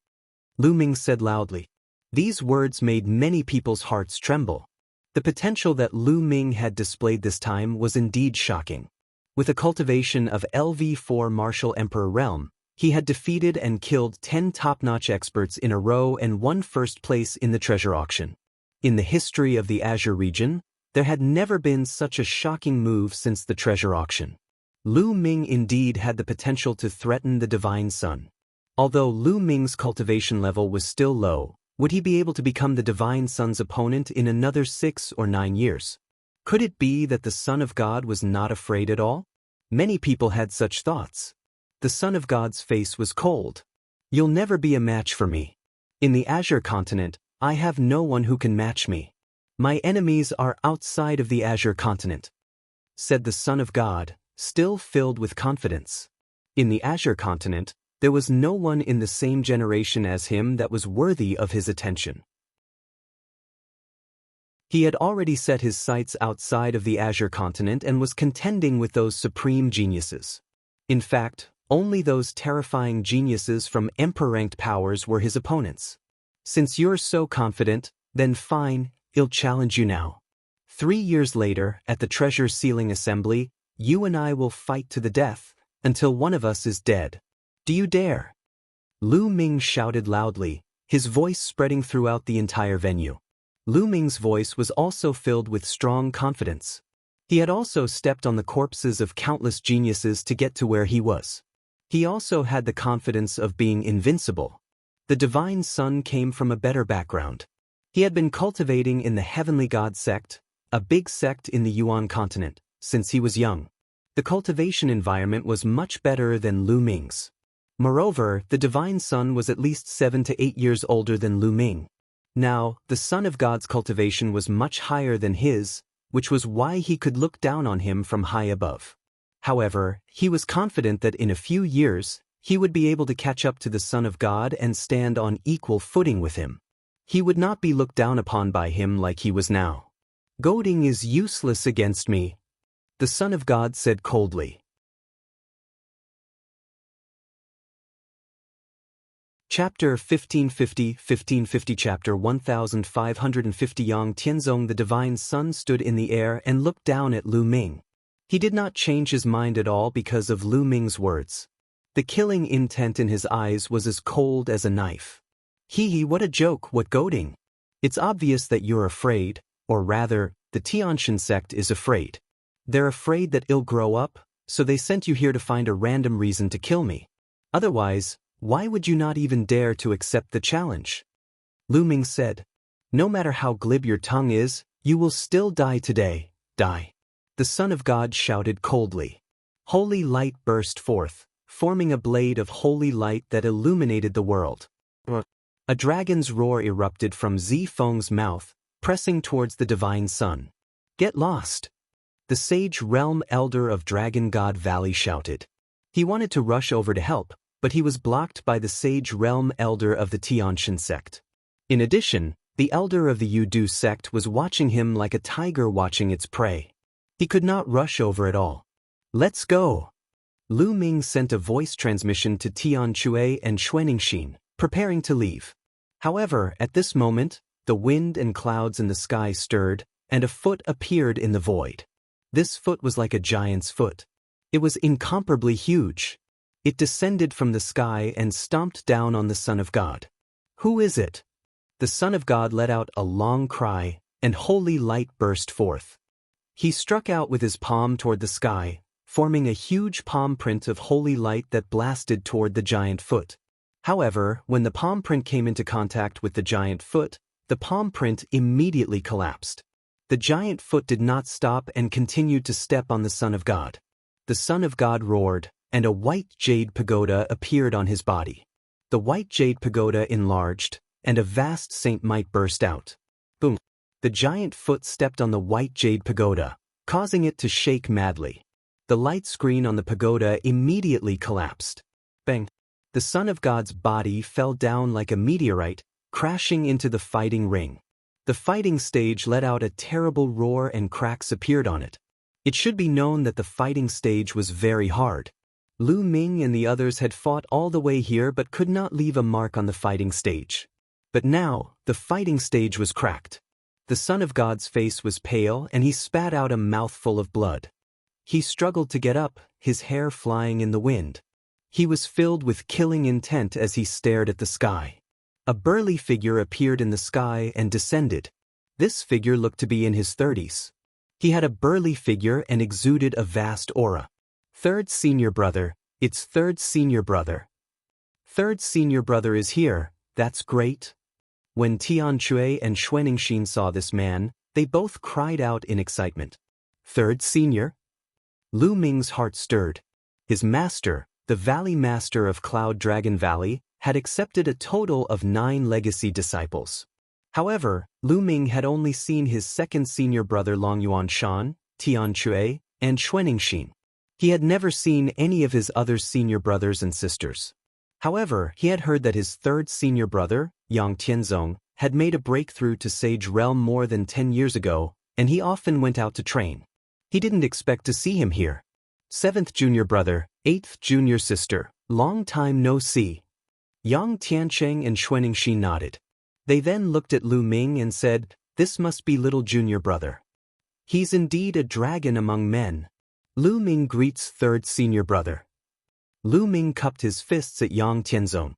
Lu Ming said loudly. These words made many people's hearts tremble. The potential that Lu Ming had displayed this time was indeed shocking. With a cultivation of LV4 Martial Emperor Realm, he had defeated and killed 10 top-notch experts in a row and won first place in the treasure auction. In the history of the Azure region, there had never been such a shocking move since the treasure auction. Lu Ming indeed had the potential to threaten the Divine Sun. Although Lu Ming's cultivation level was still low, would he be able to become the Divine Sun's opponent in another 6 or 9 years? Could it be that the Son of God was not afraid at all? Many people had such thoughts. The Son of God's face was cold. You'll never be a match for me. In the Azure continent, I have no one who can match me. My enemies are outside of the Azure continent, said the Son of God, still filled with confidence. In the Azure continent, there was no one in the same generation as him that was worthy of his attention. He had already set his sights outside of the Azure continent and was contending with those supreme geniuses. In fact, only those terrifying geniuses from Emperor-ranked powers were his opponents. Since you're so confident, then fine, I'll challenge you now. 3 years later, at the Treasure Sealing Assembly, you and I will fight to the death, until one of us is dead. Do you dare? Lu Ming shouted loudly, his voice spreading throughout the entire venue. Lu Ming's voice was also filled with strong confidence. He had also stepped on the corpses of countless geniuses to get to where he was. He also had the confidence of being invincible. The Divine Sun came from a better background. He had been cultivating in the Heavenly God sect, a big sect in the Yuan continent, since he was young. The cultivation environment was much better than Lu Ming's. Moreover, the Divine Sun was at least 7 to 8 years older than Lu Ming. Now, the Son of God's cultivation was much higher than his, which was why he could look down on him from high above. However, he was confident that in a few years, he would be able to catch up to the Son of God and stand on equal footing with him. He would not be looked down upon by him like he was now. Goading is useless against me, the Son of God said coldly. Chapter 1550 Chapter 1550 Yang Tianzong. The Divine Sun stood in the air and looked down at Lu Ming. He did not change his mind at all because of Lu Ming's words. The killing intent in his eyes was as cold as a knife. Hee, what a joke, what goading. It's obvious that you're afraid, or rather, the Tianxian sect is afraid. They're afraid that I'll grow up, so they sent you here to find a random reason to kill me. Otherwise, why would you not even dare to accept the challenge? Lu Ming said. No matter how glib your tongue is, you will still die today, die. The Son of God shouted coldly. Holy light burst forth, forming a blade of holy light that illuminated the world. A dragon's roar erupted from Zifeng's mouth, pressing towards the Divine Sun. Get lost! The Sage Realm Elder of Dragon God Valley shouted. He wanted to rush over to help, but he was blocked by the Sage Realm Elder of the Tianxian sect. In addition, the Elder of the Yudu sect was watching him like a tiger watching its prey. He could not rush over at all. Let's go! Lu Ming sent a voice transmission to Tian Chui and Xuanixin, preparing to leave. However, at this moment, the wind and clouds in the sky stirred, and a foot appeared in the void. This foot was like a giant's foot. It was incomparably huge. It descended from the sky and stomped down on the Son of God. Who is it? The Son of God let out a long cry, and holy light burst forth. He struck out with his palm toward the sky, forming a huge palm print of holy light that blasted toward the giant foot. However, when the palm print came into contact with the giant foot, the palm print immediately collapsed. The giant foot did not stop and continued to step on the Son of God. The Son of God roared, and a white jade pagoda appeared on his body. The white jade pagoda enlarged, and a vast saint might burst out. Boom! The giant foot stepped on the white jade pagoda, causing it to shake madly. The light screen on the pagoda immediately collapsed. Bang! The Son of God's body fell down like a meteorite, crashing into the fighting ring. The fighting stage let out a terrible roar and cracks appeared on it. It should be known that the fighting stage was very hard. Lu Ming and the others had fought all the way here but could not leave a mark on the fighting stage. But now, the fighting stage was cracked. The Son of God's face was pale and he spat out a mouthful of blood. He struggled to get up, his hair flying in the wind. He was filled with killing intent as he stared at the sky. A burly figure appeared in the sky and descended. This figure looked to be in his 30s. He had a burly figure and exuded a vast aura. Third senior brother, it's third senior brother. Third senior brother is here, that's great. When Tianxia and Xianxia saw this man, they both cried out in excitement. Third senior? Lu Ming's heart stirred. His master, the Valley Master of Cloud Dragon Valley, had accepted a total of 9 legacy disciples. However, Lu Ming had only seen his second senior brother Longyuan Shan, Tianxia, and Xianxia. He had never seen any of his other senior brothers and sisters. However, he had heard that his third senior brother, Yang Tianzong, had made a breakthrough to Sage Realm more than 10 years ago, and he often went out to train. He didn't expect to see him here. 7th junior brother, 8th junior sister, long time no see. Yang Tiancheng and Xianxia nodded. They then looked at Lu Ming and said, this must be little junior brother. He's indeed a dragon among men. Lu Ming greets third senior brother. Lu Ming cupped his fists at Yang Tianzong.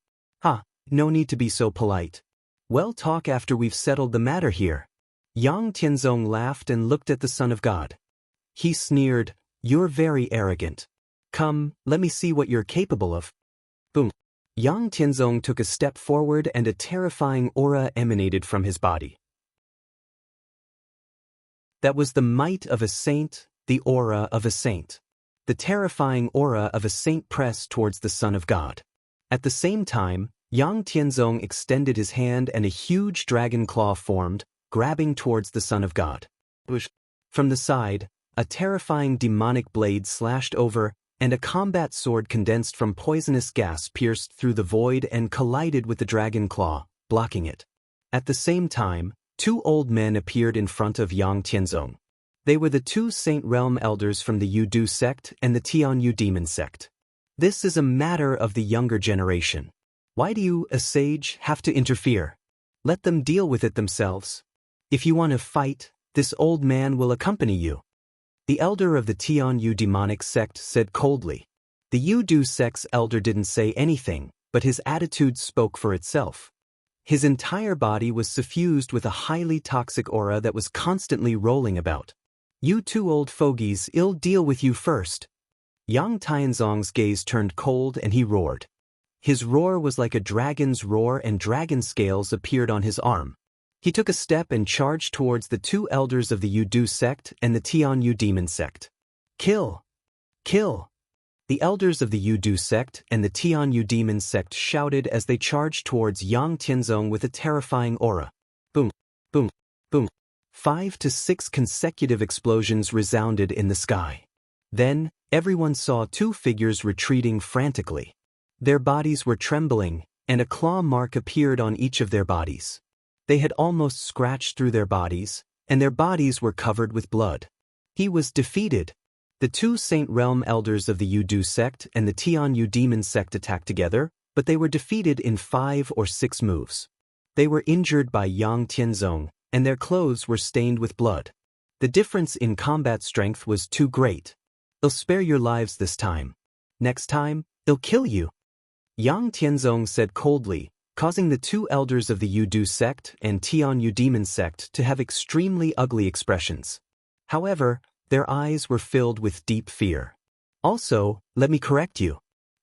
No need to be so polite. We'll talk after we've settled the matter here. Yang Tianzong laughed and looked at the Son of God. He sneered, you're very arrogant. Come, let me see what you're capable of. Boom. Yang Tianzong took a step forward and a terrifying aura emanated from his body. That was the might of a saint, the aura of a saint. The terrifying aura of a saint pressed towards the Son of God. At the same time, Yang Tianzong extended his hand and a huge dragon claw formed, grabbing towards the Son of God. From the side, a terrifying demonic blade slashed over, and a combat sword condensed from poisonous gas pierced through the void and collided with the dragon claw, blocking it. At the same time, 2 old men appeared in front of Yang Tianzong. They were the 2 Saint Realm elders from the Yudu sect and the Tianyu demon sect. This is a matter of the younger generation. Why do you, a sage, have to interfere? Let them deal with it themselves. If you want to fight, this old man will accompany you. The elder of the Tianyu demonic sect said coldly. The Yudu sect's elder didn't say anything, but his attitude spoke for itself. His entire body was suffused with a highly toxic aura that was constantly rolling about. You 2 old fogies, I'll deal with you first. Yang Tianzong's gaze turned cold and he roared. His roar was like a dragon's roar and dragon scales appeared on his arm. He took a step and charged towards the 2 elders of the Yudu sect and the Tianyu demon sect. Kill! Kill! The elders of the Yudu sect and the Tianyu demon sect shouted as they charged towards Yang Tianzong with a terrifying aura. Boom! Boom! Boom! 5 to 6 consecutive explosions resounded in the sky. Then, everyone saw 2 figures retreating frantically. Their bodies were trembling, and a claw mark appeared on each of their bodies. They had almost scratched through their bodies, and their bodies were covered with blood. He was defeated. The 2 Saint Realm elders of the Yudu sect and the Tianyu demon sect attacked together, but they were defeated in 5 or 6 moves. They were injured by Yang Tianzong, and their clothes were stained with blood. The difference in combat strength was too great. I'll spare your lives this time. Next time, I'll kill you. Yang Tianzong said coldly, causing the 2 elders of the Yudu sect and Tianyu demon sect to have extremely ugly expressions. However, their eyes were filled with deep fear. Also, let me correct you.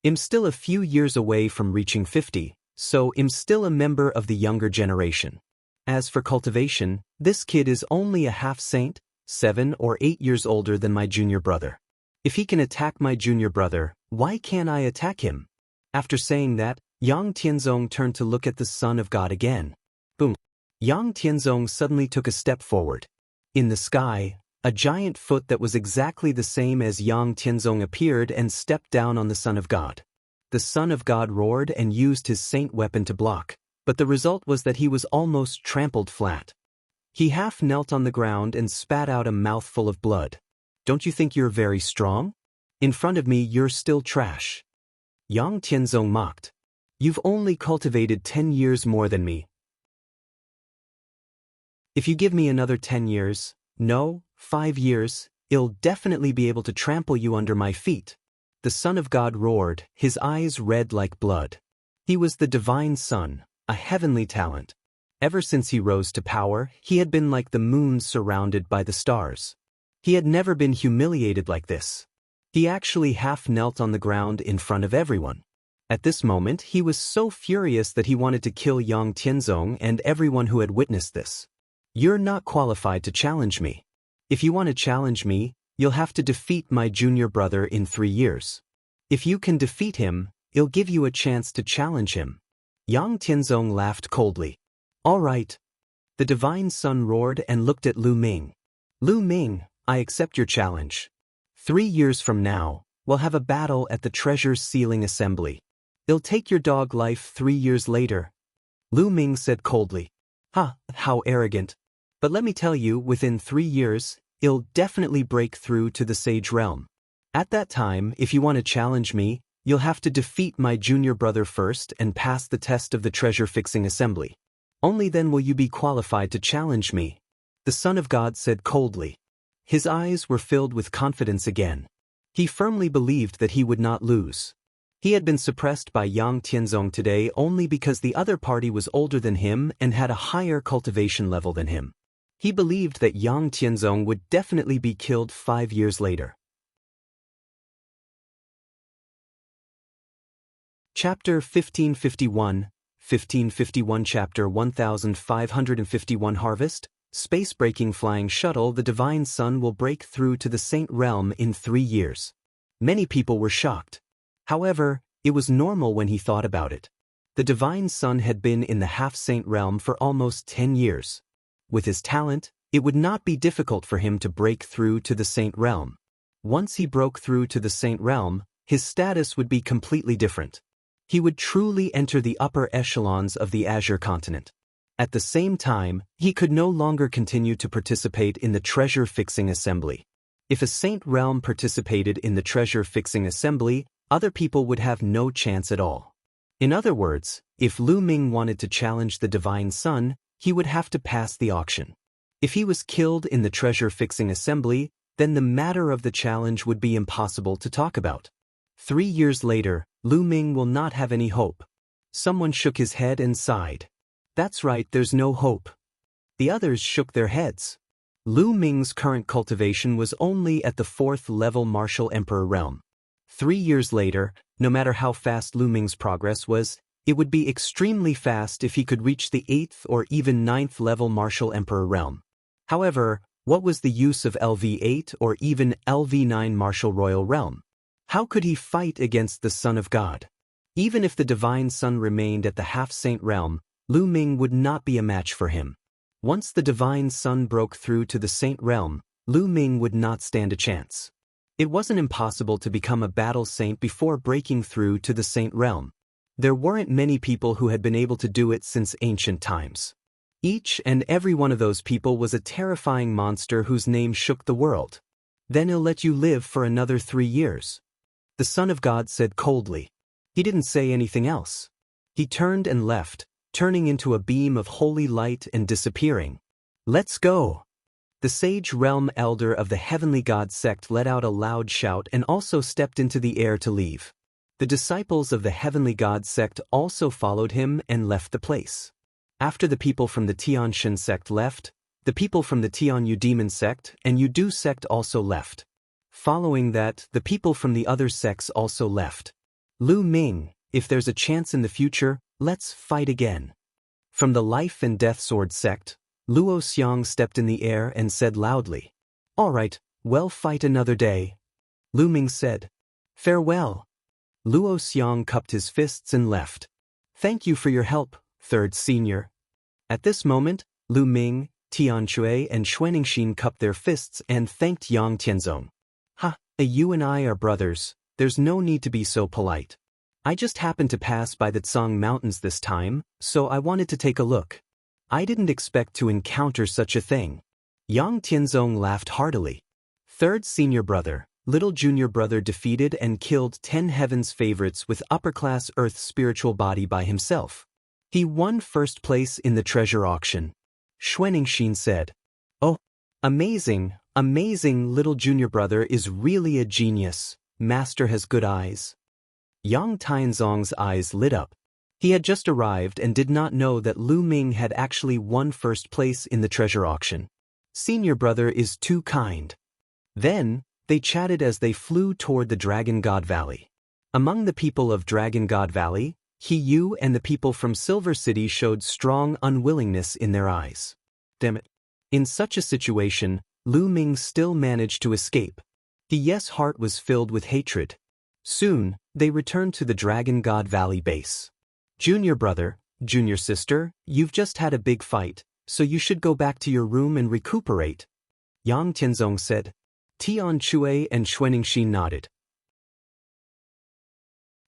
I'm still a few years away from reaching 50, so I'm still a member of the younger generation. As for cultivation, This kid is only a half-saint, 7 or 8 years older than my junior brother. If he can attack my junior brother, why can't I attack him? After saying that, Yang Tianzong turned to look at the Son of God again. Boom! Yang Tianzong suddenly took a step forward. In the sky, a giant foot that was exactly the same as Yang Tianzong appeared and stepped down on the Son of God. The Son of God roared and used his saint weapon to block, but the result was that he was almost trampled flat. He half knelt on the ground and spat out a mouthful of blood. Don't you think you're very strong? In front of me you're still trash. Yang Tianzong mocked. You've only cultivated 10 years more than me. If you give me another 10 years, no, 5 years, I'll definitely be able to trample you under my feet. The Son of God roared, his eyes red like blood. He was the divine Son, a heavenly talent. Ever since he rose to power, he had been like the moon surrounded by the stars. He had never been humiliated like this. He actually half knelt on the ground in front of everyone. At this moment, he was so furious that he wanted to kill Yang Tianzong and everyone who had witnessed this. You're not qualified to challenge me. If you want to challenge me, you'll have to defeat my junior brother in 3 years. If you can defeat him, I'll give you a chance to challenge him. Yang Tianzong laughed coldly. All right. The divine Son roared and looked at Lu Ming. Lu Ming, I accept your challenge. 3 years from now, we'll have a battle at the treasure sealing assembly. It'll take your dog life 3 years later. Lu Ming said coldly. How arrogant. But let me tell you, within 3 years, I'll definitely break through to the sage realm. At that time, if you want to challenge me, you'll have to defeat my junior brother first and pass the test of the treasure-fixing assembly. Only then will you be qualified to challenge me. The Son of God said coldly. His eyes were filled with confidence again. He firmly believed that he would not lose. He had been suppressed by Yang Tianzong today only because the other party was older than him and had a higher cultivation level than him. He believed that Yang Tianzong would definitely be killed 5 years later. Chapter 1551, 1551 Chapter 1551 Harvest, Space-breaking flying shuttle. The divine Son will break through to the saint realm in 3 years. Many people were shocked. However, it was normal when he thought about it. The divine Son had been in the half-saint realm for almost 10 years. With his talent, it would not be difficult for him to break through to the saint realm. Once he broke through to the saint realm, his status would be completely different. He would truly enter the upper echelons of the Azure continent. At the same time, he could no longer continue to participate in the treasure-fixing assembly. If a saint realm participated in the treasure-fixing assembly, other people would have no chance at all. In other words, if Lu Ming wanted to challenge the divine Son, he would have to pass the auction. If he was killed in the treasure-fixing assembly, then the matter of the challenge would be impossible to talk about. 3 years later, Lu Ming will not have any hope. Someone shook his head and sighed. That's right, there's no hope. The others shook their heads. Lu Ming's current cultivation was only at the 4th level martial emperor realm. 3 years later, no matter how fast Lu Ming's progress was, it would be extremely fast if he could reach the 8th or even 9th level martial emperor realm. However, what was the use of LV8 or even LV9 martial royal realm? How could he fight against the Son of God? Even if the divine Son remained at the half-saint realm, Lu Ming would not be a match for him. Once the divine Son broke through to the saint realm, Lu Ming would not stand a chance. It wasn't impossible to become a battle saint before breaking through to the saint realm. There weren't many people who had been able to do it since ancient times. Each and every one of those people was a terrifying monster whose name shook the world. Then he'll let you live for another 3 years. The Son of God said coldly. He didn't say anything else. He turned and left, turning into a beam of holy light and disappearing. Let's go! The sage realm elder of the heavenly god sect let out a loud shout and also stepped into the air to leave. The disciples of the heavenly god sect also followed him and left the place. After the people from the Tianshan sect left, the people from the Tianyu demon sect and Yudu sect also left. Following that, the people from the other sects also left. Lu Ming, if there's a chance in the future, let's fight again. From the Life and Death Sword sect, Luo Xiang stepped in the air and said loudly. All right, well, fight another day. Lu Ming said. Farewell. Luo Xiang cupped his fists and left. Thank you for your help, third senior. At this moment, Lu Ming, Tianxue and Xuanxin cupped their fists and thanked Yang Tianzong. Ha, you and I are brothers, there's no need to be so polite. I just happened to pass by the Tsang Mountains this time, so I wanted to take a look. I didn't expect to encounter such a thing. Yang Tianzong laughed heartily. Third senior brother, little junior brother defeated and killed 10 heaven's favorites with upper-class Earth's spiritual body by himself. He won first place in the treasure auction. Xuanxin said. Oh, amazing, amazing, little junior brother is really a genius. Master has good eyes. Yang Tianzong's eyes lit up. He had just arrived and did not know that Lu Ming had actually won first place in the treasure auction. Senior brother is too kind. Then, they chatted as they flew toward the Dragon God Valley. Among the people of Dragon God Valley, He Yu and the people from Silver City showed strong unwillingness in their eyes. Damn it. In such a situation, Lu Ming still managed to escape. His heart was filled with hatred. Soon, they returned to the Dragon God Valley base. Junior brother, junior sister, you've just had a big fight, so you should go back to your room and recuperate. Yang Tianzong said. Tianxue and Xuanxin nodded.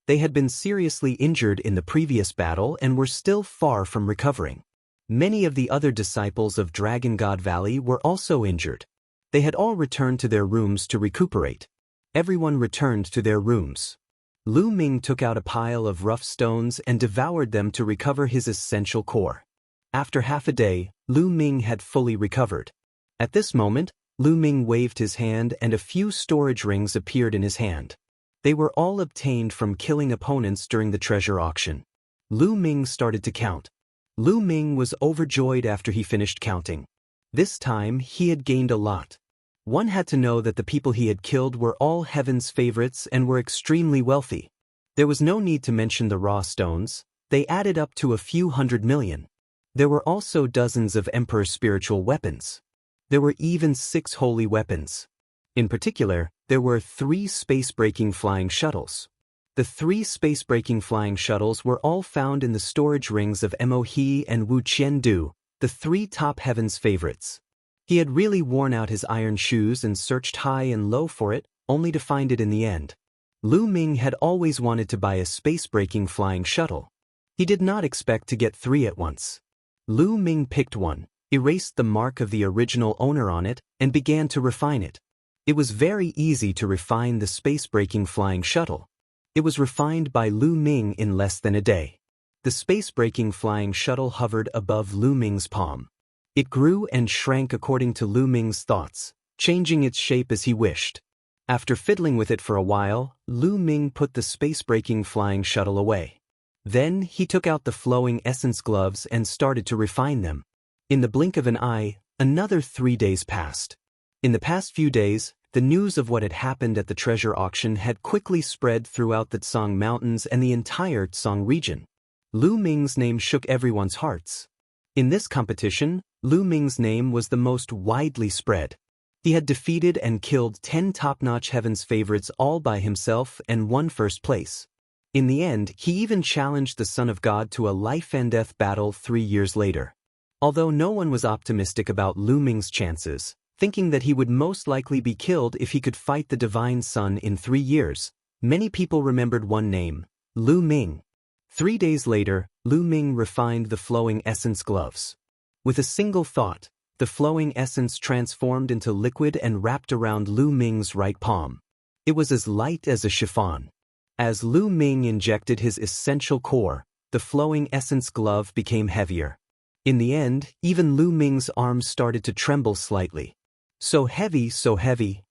They had been seriously injured in the previous battle and were still far from recovering. Many of the other disciples of Dragon God Valley were also injured. They had all returned to their rooms to recuperate. Everyone returned to their rooms. Lu Ming took out a pile of rough stones and devoured them to recover his essential core. After half a day, Lu Ming had fully recovered. At this moment, Lu Ming waved his hand and a few storage rings appeared in his hand. They were all obtained from killing opponents during the treasure auction. Lu Ming started to count. Lu Ming was overjoyed after he finished counting. This time, he had gained a lot. One had to know that the people he had killed were all heaven's favorites and were extremely wealthy. There was no need to mention the raw stones. They added up to a few 100 million. There were also dozens of Emperor's spiritual weapons. There were even 6 holy weapons. In particular, there were 3 space-breaking flying shuttles. The 3 space-breaking flying shuttles were all found in the storage rings of Mo He and Wu Qiandu, the 3 top heaven's favorites. He had really worn out his iron shoes and searched high and low for it, only to find it in the end. Lu Ming had always wanted to buy a space-breaking flying shuttle. He did not expect to get 3 at once. Lu Ming picked one, erased the mark of the original owner on it, and began to refine it. It was very easy to refine the space-breaking flying shuttle. It was refined by Lu Ming in less than a day. The space-breaking flying shuttle hovered above Lu Ming's palm. It grew and shrank according to Lu Ming's thoughts, changing its shape as he wished. After fiddling with it for a while, Lu Ming put the space-breaking flying shuttle away. Then he took out the flowing essence gloves and started to refine them. In the blink of an eye, another 3 days passed. In the past few days, the news of what had happened at the treasure auction had quickly spread throughout the Tsang Mountains and the entire Tsang region. Lu Ming's name shook everyone's hearts. In this competition, Lu Ming's name was the most widely spread. He had defeated and killed 10 top-notch heaven's favorites all by himself and won first place. In the end, he even challenged the Son of God to a life-and-death battle 3 years later. Although no one was optimistic about Lu Ming's chances, thinking that he would most likely be killed if he could fight the Divine Son in 3 years, many people remembered one name, Lu Ming. 3 days later, Lu Ming refined the flowing essence gloves. With a single thought, the flowing essence transformed into liquid and wrapped around Lu Ming's right palm. It was as light as a chiffon. As Lu Ming injected his essential core, the flowing essence glove became heavier. In the end, even Lu Ming's arms started to tremble slightly. So heavy, so heavy.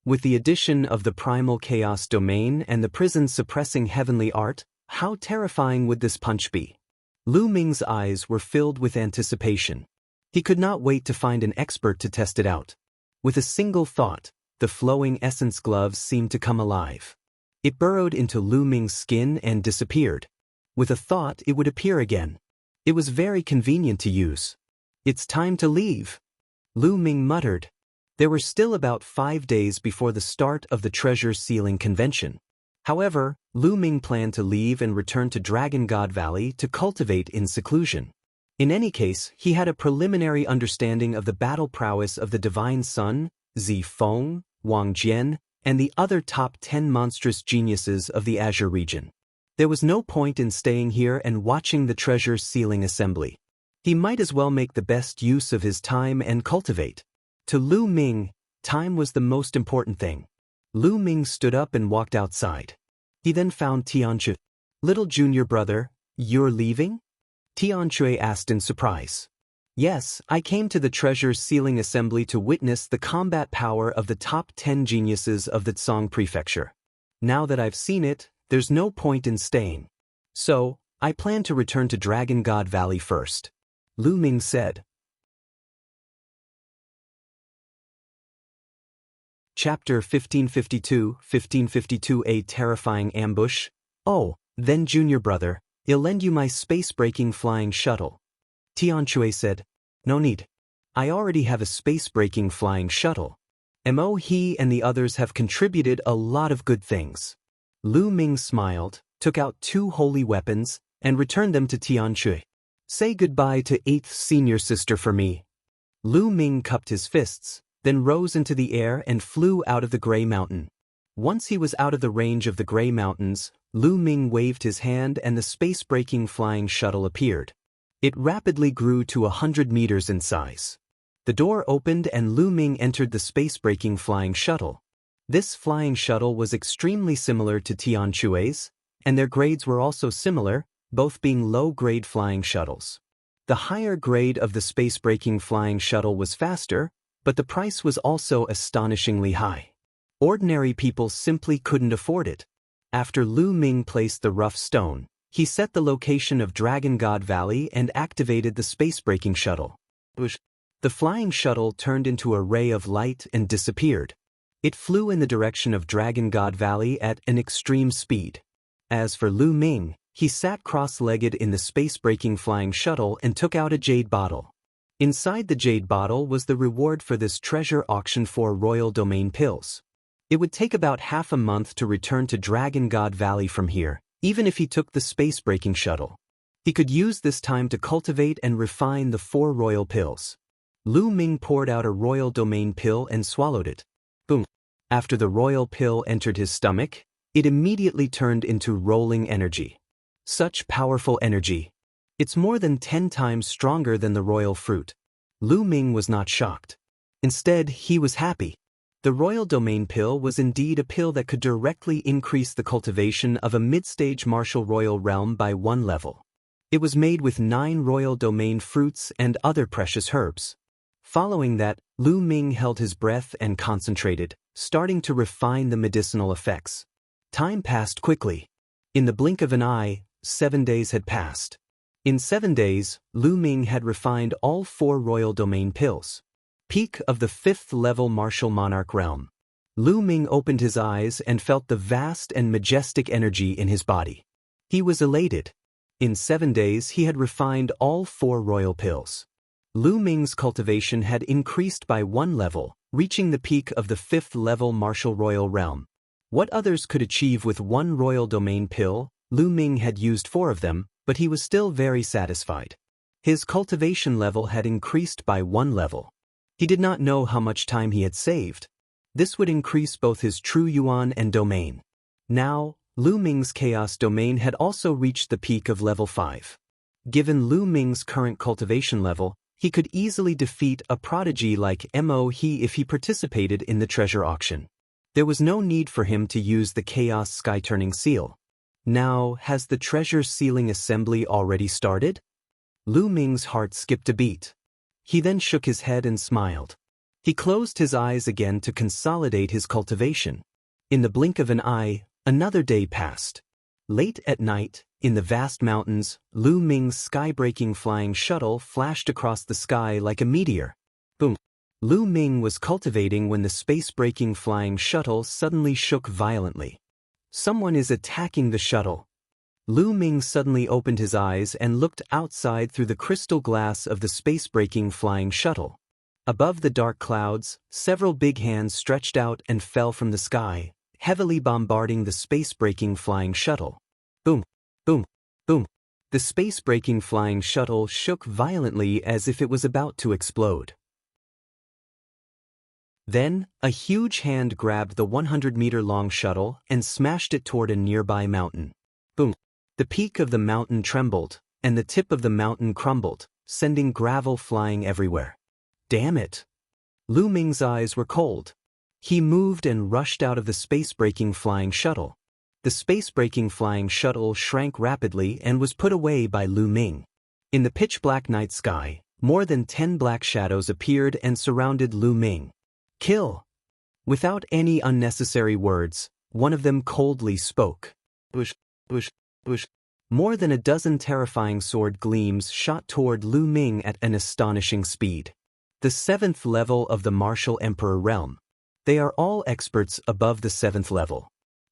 With the addition of the primal chaos domain and the prison-suppressing heavenly art, how terrifying would this punch be? Lu Ming's eyes were filled with anticipation. He could not wait to find an expert to test it out. With a single thought, the flowing essence gloves seemed to come alive. It burrowed into Lu Ming's skin and disappeared. With a thought, it would appear again. It was very convenient to use. It's time to leave, Lu Ming muttered. There were still about 5 days before the start of the treasure sealing convention. However, Lu Ming planned to leave and return to Dragon God Valley to cultivate in seclusion. In any case, he had a preliminary understanding of the battle prowess of the Divine Sun, Zi Feng, Wang Jian, and the other top 10 monstrous geniuses of the Azure region. There was no point in staying here and watching the treasure sealing assembly. He might as well make the best use of his time and cultivate. To Lu Ming, time was the most important thing. Lu Ming stood up and walked outside. He then found Tianchu. Little junior brother, you're leaving? Tianchu asked in surprise. Yes, I came to the treasure sealing assembly to witness the combat power of the top 10 geniuses of the Tsang prefecture. Now that I've seen it, there's no point in staying. So, I plan to return to Dragon God Valley first, Lu Ming said. Chapter 1552 A Terrifying Ambush. Oh, then junior brother, I'll lend you my space-breaking flying shuttle. Tianchu said. No need. I already have a space-breaking flying shuttle. Mo he and the others have contributed a lot of good things. Lu Ming smiled, took out 2 holy weapons, and returned them to Tianchu. Say goodbye to 8th senior sister for me. Lu Ming cupped his fists, then rose into the air and flew out of the Gray Mountain. Once he was out of the range of the Gray Mountains, Lu Ming waved his hand and the space-breaking flying shuttle appeared. It rapidly grew to 100 meters in size. The door opened and Lu Ming entered the space-breaking flying shuttle. This flying shuttle was extremely similar to Tianchu's, and their grades were also similar, both being low-grade flying shuttles. The higher grade of the space-breaking flying shuttle was faster, but the price was also astonishingly high. Ordinary people simply couldn't afford it. After Lu Ming placed the rough stone, he set the location of Dragon God Valley and activated the space-breaking shuttle. The flying shuttle turned into a ray of light and disappeared. It flew in the direction of Dragon God Valley at an extreme speed. As for Lu Ming, he sat cross-legged in the space-breaking flying shuttle and took out a jade bottle. Inside the jade bottle was the reward for this treasure auction for Royal Domain pills. It would take about half a month to return to Dragon God Valley from here, even if he took the space-breaking shuttle. He could use this time to cultivate and refine the 4 royal pills. Lu Ming poured out a Royal Domain pill and swallowed it. Boom. After the royal pill entered his stomach, it immediately turned into rolling energy. Such powerful energy. It's more than 10 times stronger than the royal fruit. Lu Ming was not shocked. Instead, he was happy. The Royal Domain pill was indeed a pill that could directly increase the cultivation of a mid-stage martial royal realm by 1 level. It was made with 9 Royal Domain fruits and other precious herbs. Following that, Lu Ming held his breath and concentrated, starting to refine the medicinal effects. Time passed quickly. In the blink of an eye, 7 days had passed. In 7 days, Lu Ming had refined all 4 Royal Domain pills. Peak of the 5th level martial monarch realm. Lu Ming opened his eyes and felt the vast and majestic energy in his body. He was elated. In 7 days he had refined all 4 royal pills. Lu Ming's cultivation had increased by 1 level, reaching the peak of the 5th level martial royal realm. What others could achieve with 1 Royal Domain pill, Lu Ming had used 4 of them, but he was still very satisfied. His cultivation level had increased by 1 level. He did not know how much time he had saved. This would increase both his true yuan and domain. Now, Lu Ming's chaos domain had also reached the peak of level 5. Given Lu Ming's current cultivation level, he could easily defeat a prodigy like Mo He if he participated in the treasure auction. There was no need for him to use the chaos sky-turning seal. Now, has the treasure sealing assembly already started? Lu Ming's heart skipped a beat. He then shook his head and smiled. He closed his eyes again to consolidate his cultivation. In the blink of an eye, another day passed. Late at night, in the vast mountains, Lu Ming's sky-breaking flying shuttle flashed across the sky like a meteor. Boom! Lu Ming was cultivating when the space-breaking flying shuttle suddenly shook violently. Someone is attacking the shuttle. Lu Ming suddenly opened his eyes and looked outside through the crystal glass of the space-breaking flying shuttle. Above the dark clouds, several big hands stretched out and fell from the sky, heavily bombarding the space-breaking flying shuttle. Boom, boom, boom. The space-breaking flying shuttle shook violently as if it was about to explode. Then, a huge hand grabbed the 100-meter-long shuttle and smashed it toward a nearby mountain. Boom. The peak of the mountain trembled, and the tip of the mountain crumbled, sending gravel flying everywhere. Damn it! Lu Ming's eyes were cold. He moved and rushed out of the space-breaking flying shuttle. The space-breaking flying shuttle shrank rapidly and was put away by Lu Ming. In the pitch-black night sky, more than 10 black shadows appeared and surrounded Lu Ming. Kill! Without any unnecessary words, one of them coldly spoke. Bush, bush, bush. More than a dozen terrifying sword gleams shot toward Lu Ming at an astonishing speed. The 7th level of the Martial Emperor realm. They are all experts above the 7th level.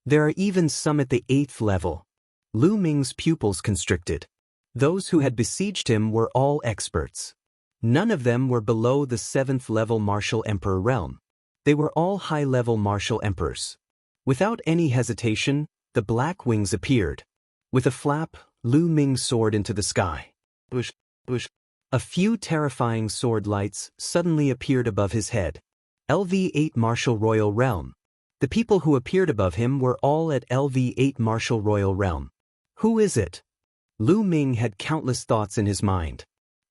There are even some at the 8th level. Lu Ming's pupils constricted. Those who had besieged him were all experts. None of them were below the 7th level Martial Emperor realm. They were all high-level Martial Emperors. Without any hesitation, the black wings appeared. With a flap, Lu Ming soared into the sky. Bush, bush. A few terrifying sword lights suddenly appeared above his head. LV-8 Martial Royal Realm. The people who appeared above him were all at LV-8 Martial Royal Realm. Who is it? Lu Ming had countless thoughts in his mind.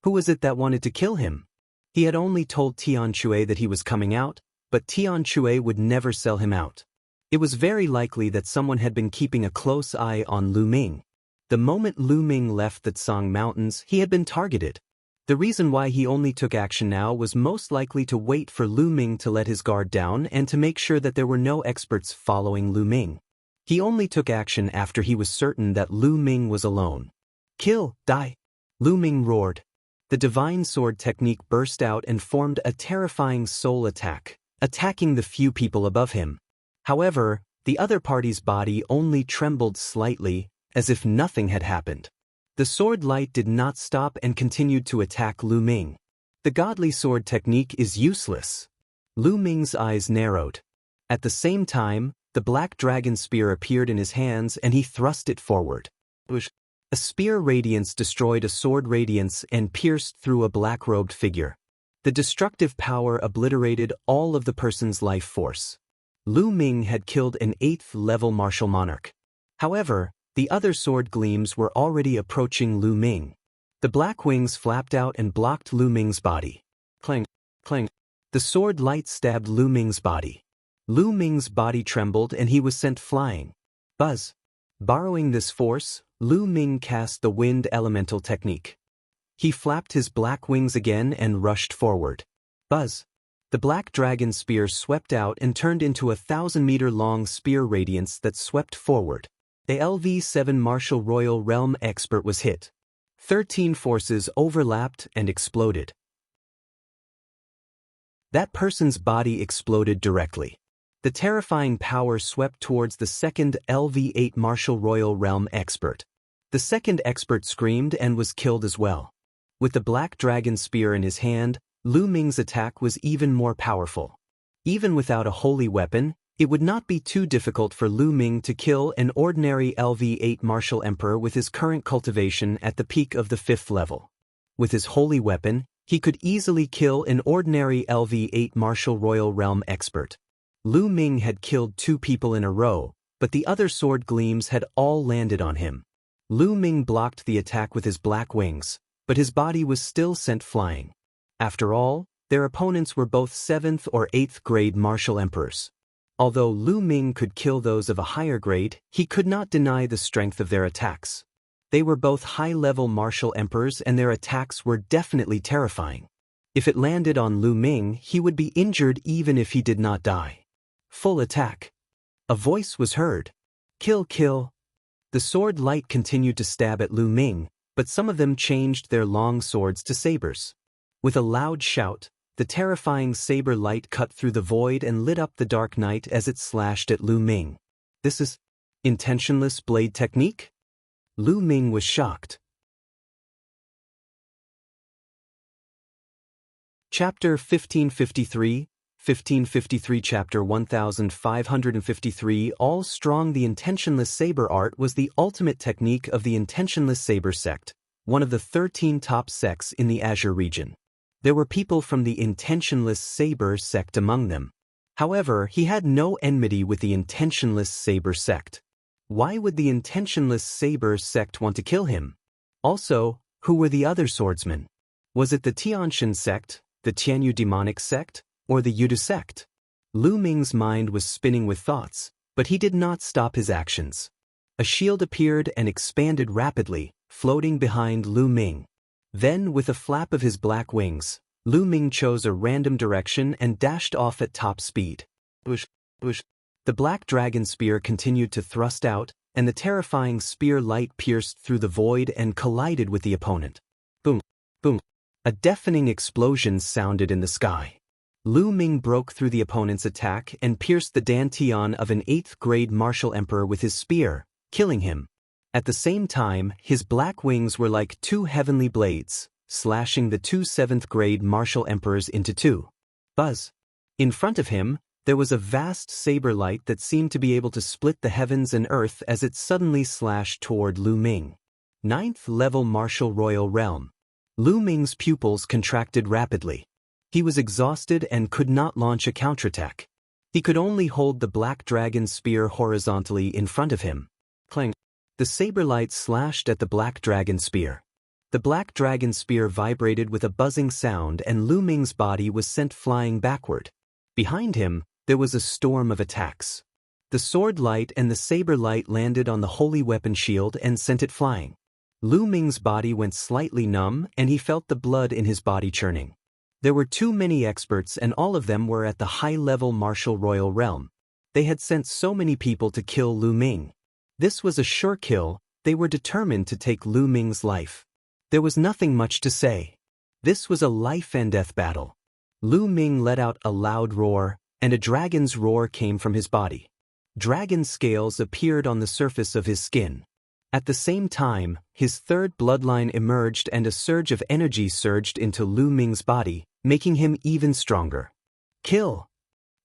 Who was it that wanted to kill him? He had only told Tian Chui that he was coming out, but Tian Chui would never sell him out. It was very likely that someone had been keeping a close eye on Lu Ming. The moment Lu Ming left the Tsang Mountains, he had been targeted. The reason why he only took action now was most likely to wait for Lu Ming to let his guard down and to make sure that there were no experts following Lu Ming. He only took action after he was certain that Lu Ming was alone. Kill, die! Lu Ming roared. The divine sword technique burst out and formed a terrifying soul attack, attacking the few people above him. However, the other party's body only trembled slightly, as if nothing had happened. The sword light did not stop and continued to attack Lu Ming. The godly sword technique is useless. Lu Ming's eyes narrowed. At the same time, the black dragon spear appeared in his hands and he thrust it forward. A spear radiance destroyed a sword radiance and pierced through a black-robed figure. The destructive power obliterated all of the person's life force. Lu Ming had killed an 8th-level martial monarch. However, the other sword gleams were already approaching Lu Ming. The black wings flapped out and blocked Lu Ming's body. Clang, clang. The sword light stabbed Lu Ming's body. Lu Ming's body trembled and he was sent flying. Buzz. Borrowing this force, Lu Ming cast the wind elemental technique. He flapped his black wings again and rushed forward. Buzz. The black dragon spear swept out and turned into a 1,000-meter-long spear radiance that swept forward. The LV-7 Martial Royal Realm expert was hit. 13 forces overlapped and exploded. That person's body exploded directly. The terrifying power swept towards the second LV-8 Martial Royal Realm expert. The second expert screamed and was killed as well. With the black dragon spear in his hand, Lu Ming's attack was even more powerful. Even without a holy weapon, it would not be too difficult for Lu Ming to kill an ordinary LV-8 Martial Emperor with his current cultivation at the peak of the 5th level. With his holy weapon, he could easily kill an ordinary LV-8 Martial Royal Realm expert. Lu Ming had killed 2 people in a row, but the other sword gleams had all landed on him. Lu Ming blocked the attack with his black wings, but his body was still sent flying. After all, their opponents were both 7th or 8th grade martial emperors. Although Lu Ming could kill those of a higher grade, he could not deny the strength of their attacks. They were both high-level martial emperors and their attacks were definitely terrifying. If it landed on Lu Ming, he would be injured even if he did not die. Full attack. A voice was heard. Kill, kill. The sword light continued to stab at Lu Ming, but some of them changed their long swords to sabers. With a loud shout, the terrifying saber light cut through the void and lit up the dark night as it slashed at Lu Ming. This is intentionless blade technique? Lu Ming was shocked. Chapter 1553 Chapter 1553 All Strong. The intentionless saber art was the ultimate technique of the intentionless saber sect, one of the 13 top sects in the Azure region. There were people from the intentionless saber sect among them. However, he had no enmity with the intentionless saber sect. Why would the intentionless saber sect want to kill him? Also, who were the other swordsmen? Was it the Tianshan sect, the Tianyu demonic sect, or the Yudu sect? Lu Ming's mind was spinning with thoughts, but he did not stop his actions. A shield appeared and expanded rapidly, floating behind Lu Ming. Then, with a flap of his black wings, Lu Ming chose a random direction and dashed off at top speed. Bush. The black dragon spear continued to thrust out, and the terrifying spear light pierced through the void and collided with the opponent. Boom. Boom. A deafening explosion sounded in the sky. Lu Ming broke through the opponent's attack and pierced the dantian of an 8th grade martial emperor with his spear, killing him. At the same time, his black wings were like 2 heavenly blades, slashing the 2 7th grade martial emperors into 2. Buzz. In front of him, there was a vast saber light that seemed to be able to split the heavens and earth as it suddenly slashed toward Lu Ming. 9th level martial royal realm. Lu Ming's pupils contracted rapidly. He was exhausted and could not launch a counterattack. He could only hold the black dragon spear horizontally in front of him. Clang. The saber light slashed at the black dragon spear. The black dragon spear vibrated with a buzzing sound and Lu Ming's body was sent flying backward. Behind him, there was a storm of attacks. The sword light and the saber light landed on the holy weapon shield and sent it flying. Lu Ming's body went slightly numb and he felt the blood in his body churning. There were too many experts and all of them were at the high-level martial royal realm. They had sent so many people to kill Lu Ming. This was a sure kill. They were determined to take Lu Ming's life. There was nothing much to say. This was a life-and-death battle. Lu Ming let out a loud roar, and a dragon's roar came from his body. Dragon scales appeared on the surface of his skin. At the same time, his 3rd bloodline emerged and a surge of energy surged into Lu Ming's body, making him even stronger. Kill!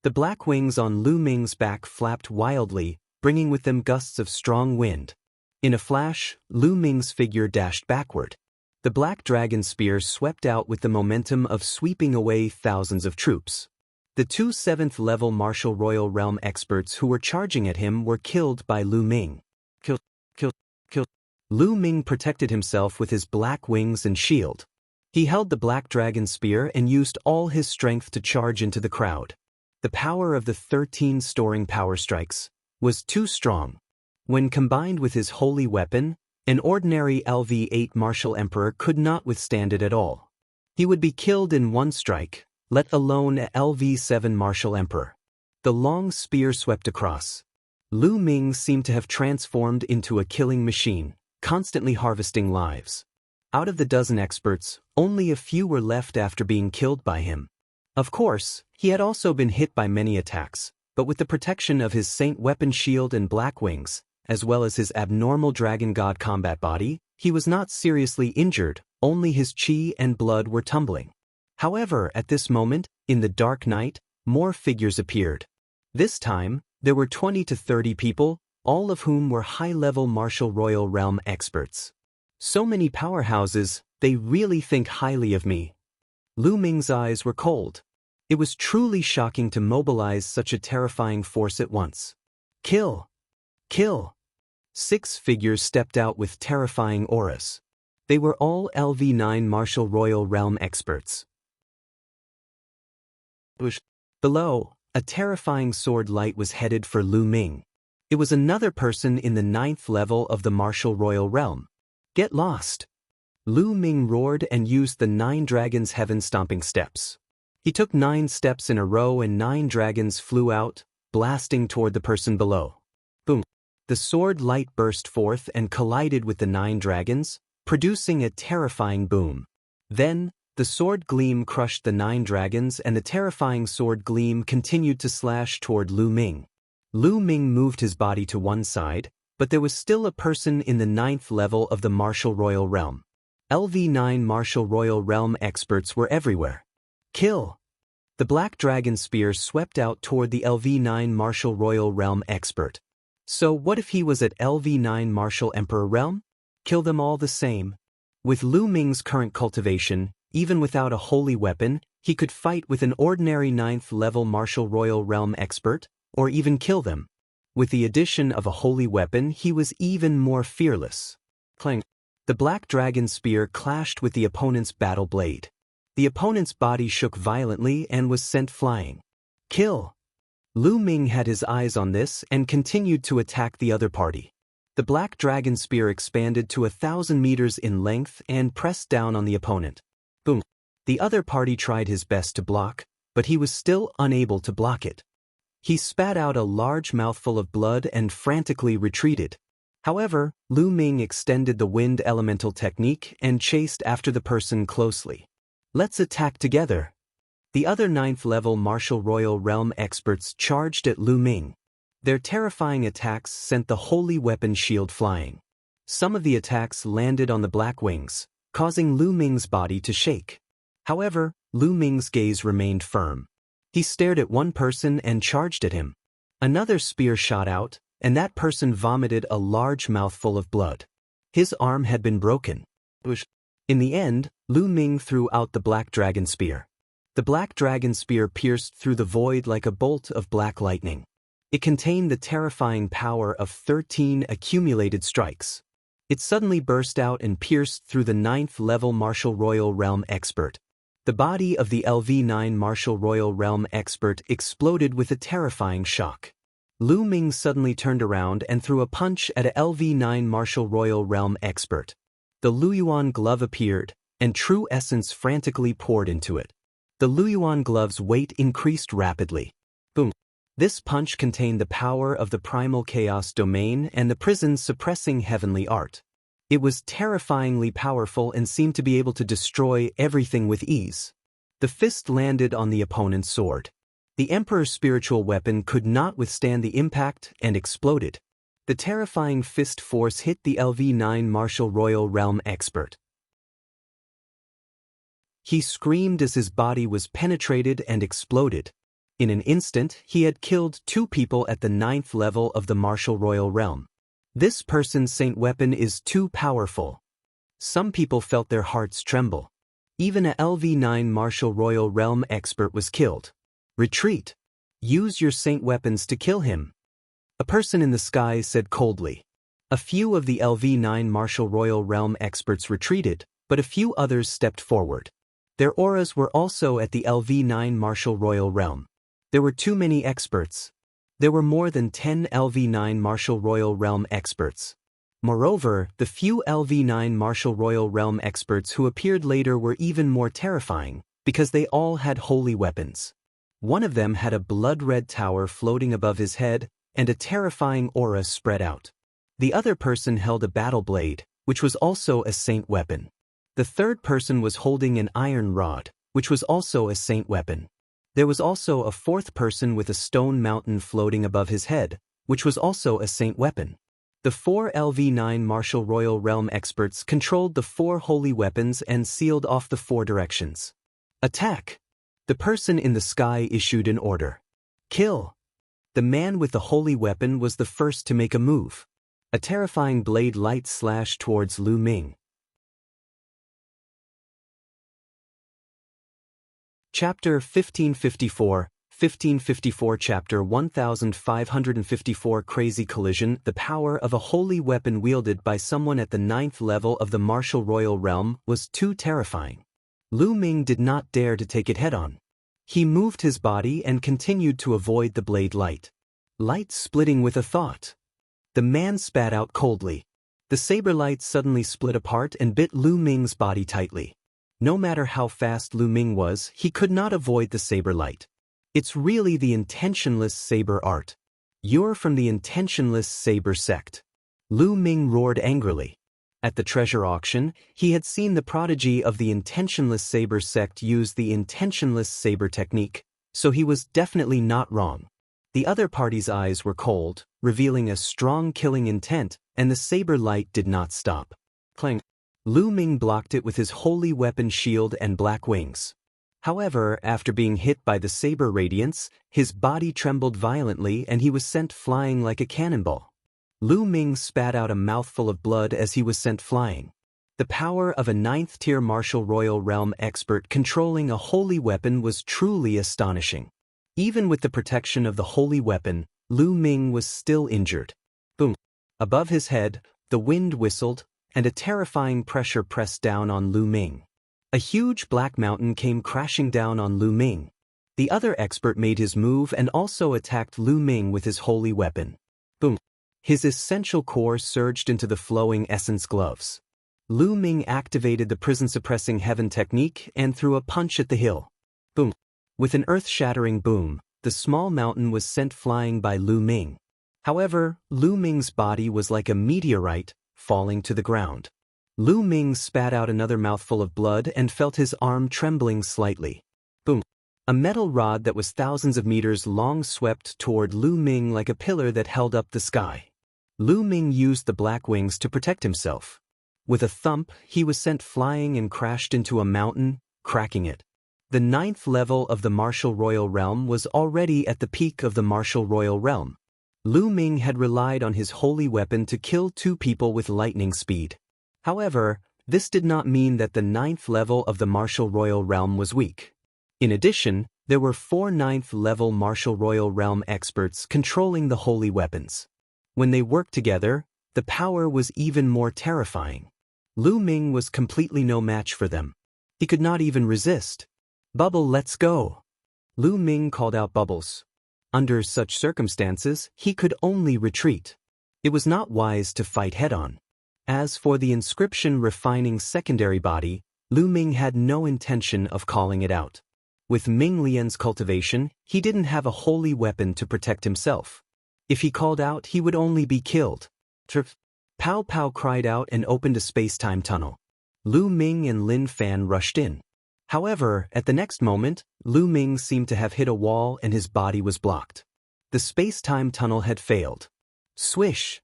The black wings on Lu Ming's back flapped wildly, bringing with them gusts of strong wind. In a flash, Lu Ming's figure dashed backward. The black dragon spear swept out with the momentum of sweeping away thousands of troops. The 2 7th level martial royal realm experts who were charging at him were killed by Lu Ming. Kill. Lu Ming protected himself with his black wings and shield. He held the black dragon spear and used all his strength to charge into the crowd. The power of the 13 storing power strikes was too strong. When combined with his holy weapon, an ordinary LV8 martial emperor could not withstand it at all. He would be killed in one strike, let alone a LV7 martial emperor. The long spear swept across. Lu Ming seemed to have transformed into a killing machine, constantly harvesting lives. Out of the dozen experts, only a few were left after being killed by him. Of course, he had also been hit by many attacks, but with the protection of his saint weapon shield and black wings, as well as his abnormal dragon god combat body, he was not seriously injured, only his chi and blood were tumbling. However, at this moment, in the dark night, more figures appeared. This time, there were 20 to 30 people, all of whom were high-level martial royal realm experts. So many powerhouses, they really think highly of me. Lu Ming's eyes were cold. It was truly shocking to mobilize such a terrifying force at once. Kill! Kill! 6 figures stepped out with terrifying auras. They were all LV9 martial royal realm experts. Below, a terrifying sword light was headed for Lu Ming. It was another person in the 9th level of the martial royal realm. Get lost! Lu Ming roared and used the 9 dragons' heaven-stomping steps. He took 9 steps in a row and 9 dragons flew out, blasting toward the person below. Boom! The sword light burst forth and collided with the 9 dragons, producing a terrifying boom. Then, the sword gleam crushed the 9 dragons and the terrifying sword gleam continued to slash toward Lu Ming. Lu Ming moved his body to one side, But there was still a person in the 9th level of the Martial Royal Realm. LV9 Martial Royal Realm experts were everywhere. Kill! The Black Dragon Spear swept out toward the LV9 Martial Royal Realm expert. So what if he was at LV9 Martial Emperor Realm? Kill them all the same. With Lu Ming's current cultivation, even without a holy weapon, he could fight with an ordinary 9th level Martial Royal Realm expert, or even kill them. With the addition of a holy weapon, he was even more fearless. Clang. The Black Dragon Spear clashed with the opponent's battle blade. The opponent's body shook violently and was sent flying. Kill! Lu Ming had his eyes on this and continued to attack the other party. The Black Dragon Spear expanded to 1,000 meters in length and pressed down on the opponent. Boom! The other party tried his best to block, but he was still unable to block it. He spat out a large mouthful of blood and frantically retreated. However, Lu Ming extended the wind elemental technique and chased after the person closely. Let's attack together. The other 9th level Martial Royal Realm experts charged at Lu Ming. Their terrifying attacks sent the holy weapon shield flying. Some of the attacks landed on the black wings, causing Lu Ming's body to shake. However, Lu Ming's gaze remained firm. He stared at one person and charged at him. Another spear shot out, and that person vomited a large mouthful of blood. His arm had been broken. In the end, Lu Ming threw out the Black Dragon Spear. The Black Dragon Spear pierced through the void like a bolt of black lightning. It contained the terrifying power of 13 accumulated strikes. It suddenly burst out and pierced through the 9th level Martial Royal Realm expert. The body of the LV9 Martial Royal Realm expert exploded with a terrifying shock. Lu Ming suddenly turned around and threw a punch at a LV9 Martial Royal Realm expert. The Luyuan glove appeared, and true essence frantically poured into it. The Luyuan glove's weight increased rapidly. Boom! This punch contained the power of the primal chaos domain and the prison's suppressing heavenly art. It was terrifyingly powerful and seemed to be able to destroy everything with ease. The fist landed on the opponent's sword. The Emperor's spiritual weapon could not withstand the impact and exploded. The terrifying fist force hit the LV9 Martial Royal Realm expert. He screamed as his body was penetrated and exploded. In an instant, he had killed 2 people at the 9th level of the Martial Royal Realm. This person's saint weapon is too powerful. Some people felt their hearts tremble. Even a LV9 Martial Royal Realm expert was killed. Retreat. Use your saint weapons to kill him. A person in the sky said coldly. A few of the LV9 Martial Royal Realm experts retreated, but a few others stepped forward. Their auras were also at the LV9 Martial Royal Realm. There were too many experts. There were more than 10 LV9 Martial Royal Realm experts. Moreover, the few LV9 Martial Royal Realm experts who appeared later were even more terrifying, because they all had holy weapons. One of them had a blood-red tower floating above his head, and a terrifying aura spread out. The other person held a battle blade, which was also a saint weapon. The third person was holding an iron rod, which was also a saint weapon. There was also a fourth person with a stone mountain floating above his head, which was also a saint weapon. The 4 LV9 Martial Royal Realm experts controlled the 4 holy weapons and sealed off the 4 directions. Attack! The person in the sky issued an order. Kill! The man with the holy weapon was the first to make a move. A terrifying blade light slashed towards Lu Ming. Chapter 1554, 1554 Chapter 1554 Crazy Collision. The power of a holy weapon wielded by someone at the 9th level of the Martial Royal Realm was too terrifying. Lu Ming did not dare to take it head-on. He moved his body and continued to avoid the blade light. Light splitting with a thought. The man spat out coldly. The saber light suddenly split apart and bit Lu Ming's body tightly. No matter how fast Lu Ming was, he could not avoid the saber light. It's really the intentionless saber art. You're from the intentionless saber sect. Lu Ming roared angrily. At the treasure auction, he had seen the prodigy of the intentionless saber sect use the intentionless saber technique, so he was definitely not wrong. The other party's eyes were cold, revealing a strong killing intent, and the saber light did not stop. Clang. Lu Ming blocked it with his holy weapon shield and black wings. However, after being hit by the saber radiance, his body trembled violently and he was sent flying like a cannonball. Lu Ming spat out a mouthful of blood as he was sent flying. The power of a 9th-tier martial royal realm expert controlling a holy weapon was truly astonishing. Even with the protection of the holy weapon, Lu Ming was still injured. Boom. Above his head, the wind whistled, and a terrifying pressure pressed down on Lu Ming. A huge black mountain came crashing down on Lu Ming. The other expert made his move and also attacked Lu Ming with his holy weapon. Boom. His essential core surged into the flowing essence gloves. Lu Ming activated the prison-suppressing heaven technique and threw a punch at the hill. Boom. With an earth-shattering boom, the small mountain was sent flying by Lu Ming. However, Lu Ming's body was like a meteorite, falling to the ground. Lu Ming spat out another mouthful of blood and felt his arm trembling slightly. Boom. A metal rod that was thousands of meters long swept toward Lu Ming like a pillar that held up the sky. Lu Ming used the black wings to protect himself. With a thump, he was sent flying and crashed into a mountain, cracking it. The 9th level of the martial royal realm was already at the peak of the martial royal realm. Lu Ming had relied on his holy weapon to kill 2 people with lightning speed. However, this did not mean that the 9th level of the martial royal realm was weak. In addition, there were 4 9th-level martial royal realm experts controlling the holy weapons. When they worked together, the power was even more terrifying. Lu Ming was completely no match for them. He could not even resist. "Bubble, let's go!" Lu Ming called out Bubbles. Under such circumstances, he could only retreat. It was not wise to fight head-on. As for the inscription refining secondary body, Lu Ming had no intention of calling it out. With Ming Lian's cultivation, he didn't have a holy weapon to protect himself. If he called out, he would only be killed. Pow Pow cried out and opened a space-time tunnel. Lu Ming and Lin Fan rushed in. However, at the next moment, Lu Ming seemed to have hit a wall and his body was blocked. The space-time tunnel had failed. Swish!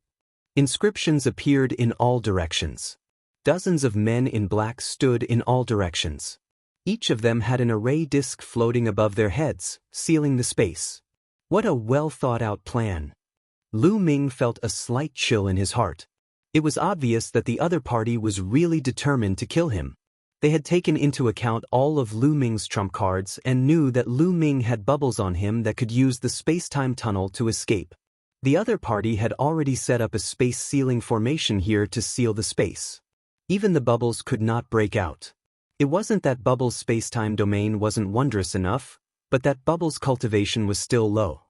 Inscriptions appeared in all directions. Dozens of men in black stood in all directions. Each of them had an array disk floating above their heads, sealing the space. What a well-thought-out plan. Lu Ming felt a slight chill in his heart. It was obvious that the other party was really determined to kill him. They had taken into account all of Lu Ming's trump cards and knew that Lu Ming had bubbles on him that could use the space-time tunnel to escape. The other party had already set up a space sealing formation here to seal the space. Even the bubbles could not break out. It wasn't that Bubbles' space-time domain wasn't wondrous enough, but that Bubbles' cultivation was still low.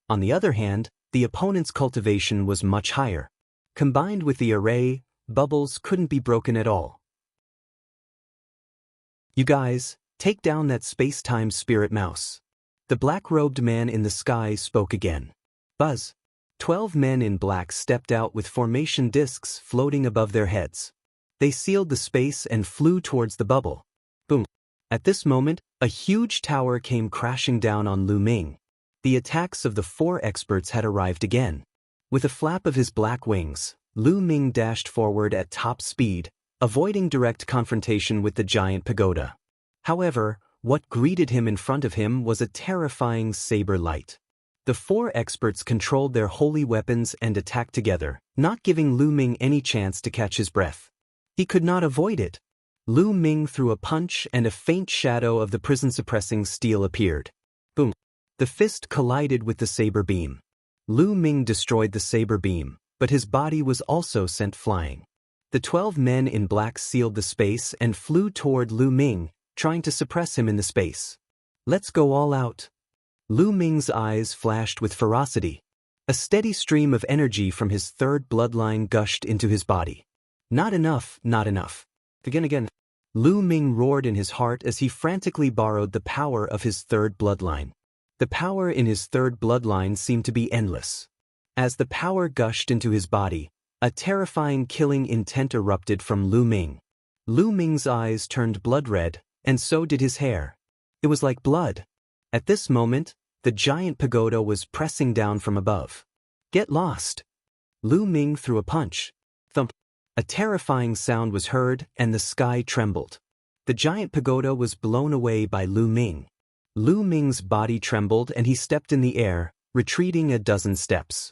On the other hand, the opponent's cultivation was much higher. Combined with the array, Bubbles couldn't be broken at all. "You guys, take down that space-time spirit mouse." The black-robed man in the sky spoke again. Buzz. 12 men in black stepped out with formation discs floating above their heads. They sealed the space and flew towards the bubble. Boom. At this moment, a huge tower came crashing down on Lu Ming. The attacks of the 4 experts had arrived again. With a flap of his black wings, Lu Ming dashed forward at top speed, avoiding direct confrontation with the giant pagoda. However, what greeted him in front of him was a terrifying saber light. The 4 experts controlled their holy weapons and attacked together, not giving Lu Ming any chance to catch his breath. He could not avoid it. Lu Ming threw a punch and a faint shadow of the prison-suppressing steel appeared. Boom. The fist collided with the saber beam. Lu Ming destroyed the saber beam, but his body was also sent flying. The 12 men in black sealed the space and flew toward Lu Ming, trying to suppress him in the space. "Let's go all out." Lu Ming's eyes flashed with ferocity. A steady stream of energy from his 3rd bloodline gushed into his body. Not enough, not enough. Again. Lu Ming roared in his heart as he frantically borrowed the power of his 3rd bloodline. The power in his 3rd bloodline seemed to be endless. As the power gushed into his body, a terrifying killing intent erupted from Lu Ming. Lu Ming's eyes turned blood red, and so did his hair. It was like blood. At this moment, The giant pagoda was pressing down from above. Get lost! Lu Ming threw a punch. Thump! A terrifying sound was heard, and the sky trembled. The giant pagoda was blown away by Lu Ming. Lu Ming's body trembled and he stepped in the air, retreating a dozen steps.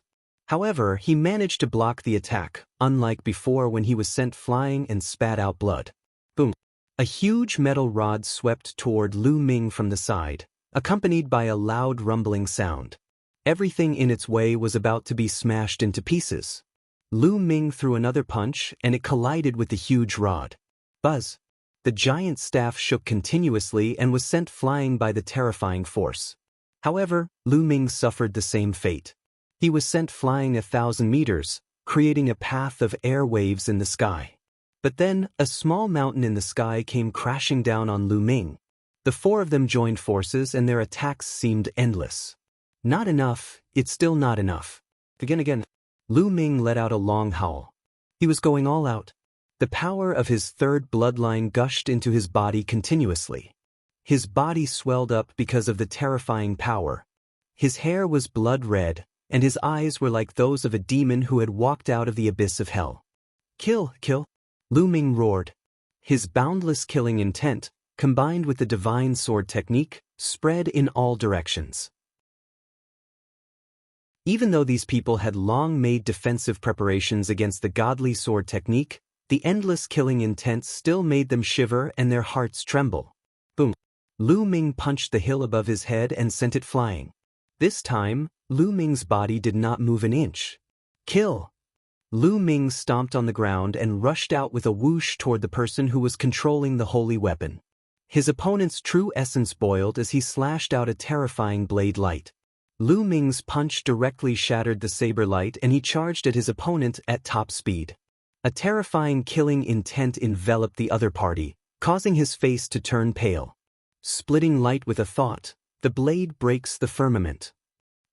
However, he managed to block the attack, unlike before when he was sent flying and spat out blood. Boom! A huge metal rod swept toward Lu Ming from the side, accompanied by a loud rumbling sound. Everything in its way was about to be smashed into pieces. Lu Ming threw another punch and it collided with the huge rod. Buzz! The giant staff shook continuously and was sent flying by the terrifying force. However, Lu Ming suffered the same fate. He was sent flying 1,000 meters, creating a path of air waves in the sky. But then, a small mountain in the sky came crashing down on Lu Ming. The four of them joined forces and their attacks seemed endless. Not enough, it's still not enough. Again. Lu Ming let out a long howl. He was going all out. The power of his third bloodline gushed into his body continuously. His body swelled up because of the terrifying power. His hair was blood red, and his eyes were like those of a demon who had walked out of the abyss of hell. Kill! Lu Ming roared. His boundless killing intent, combined with the divine sword technique, spread in all directions. Even though these people had long made defensive preparations against the godly sword technique, the endless killing intent still made them shiver and their hearts tremble. Boom! Lu Ming punched the hill above his head and sent it flying. This time, Lu Ming's body did not move an inch. Kill! Lu Ming stomped on the ground and rushed out with a whoosh toward the person who was controlling the holy weapon. His opponent's true essence boiled as he slashed out a terrifying blade light. Lu Ming's punch directly shattered the saber light and he charged at his opponent at top speed. A terrifying killing intent enveloped the other party, causing his face to turn pale. Splitting light with a thought, the blade breaks the firmament.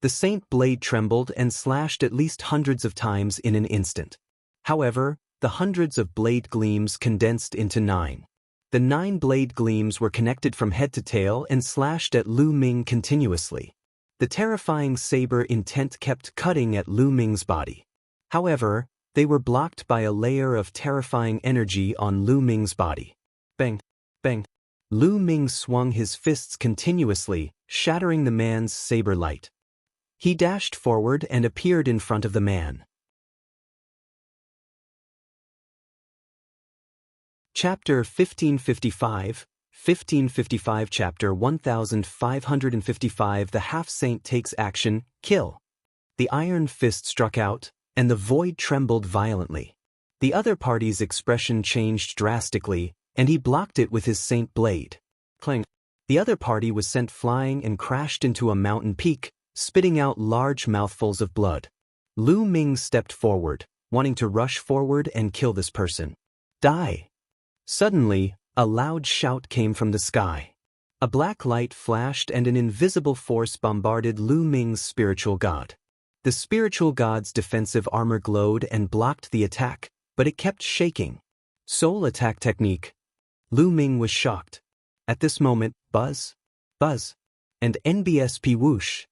The saint blade trembled and slashed at least hundreds of times in an instant. However, the hundreds of blade gleams condensed into 9. The 9 blade gleams were connected from head to tail and slashed at Lu Ming continuously. The terrifying saber intent kept cutting at Lu Ming's body. However, they were blocked by a layer of terrifying energy on Lu Ming's body. Bang! Bang! Lu Ming swung his fists continuously, shattering the man's saber light. He dashed forward and appeared in front of the man. Chapter 1555, 1555 Chapter 1555 The half-saint takes action, kill. The iron fist struck out, and the void trembled violently. The other party's expression changed drastically, and he blocked it with his saint blade. Clang! The other party was sent flying and crashed into a mountain peak, spitting out large mouthfuls of blood. Lu Ming stepped forward, wanting to rush forward and kill this person. Die! Suddenly, a loud shout came from the sky. A black light flashed and an invisible force bombarded Lu Ming's spiritual god. The spiritual god's defensive armor glowed and blocked the attack, but it kept shaking. Soul attack technique. Lu Ming was shocked. At this moment, buzz, and NBSP whoosh.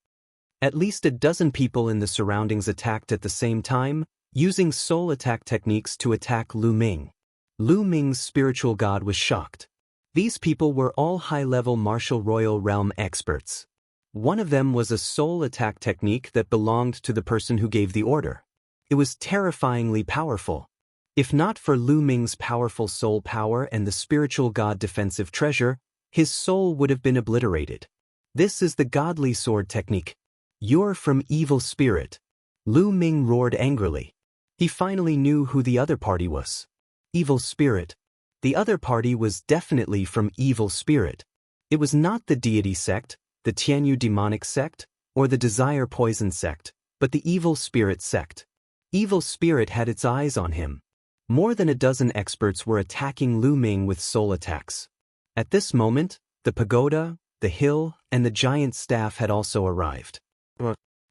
At least a dozen people in the surroundings attacked at the same time, using soul attack techniques to attack Lu Ming. Lu Ming's spiritual god was shocked. These people were all high-level martial royal realm experts. One of them was a soul attack technique that belonged to the person who gave the order. It was terrifyingly powerful. If not for Lu Ming's powerful soul power and the spiritual god defensive treasure, his soul would have been obliterated. This is the godly sword technique. You're from evil spirit. Lu Ming roared angrily. He finally knew who the other party was. Evil spirit. The other party was definitely from evil spirit. It was not the deity sect, the Tianyu demonic sect, or the desire poison sect, but the evil spirit sect. Evil spirit had its eyes on him. More than a dozen experts were attacking Lu Ming with soul attacks. At this moment, the pagoda, the hill, and the giant staff had also arrived.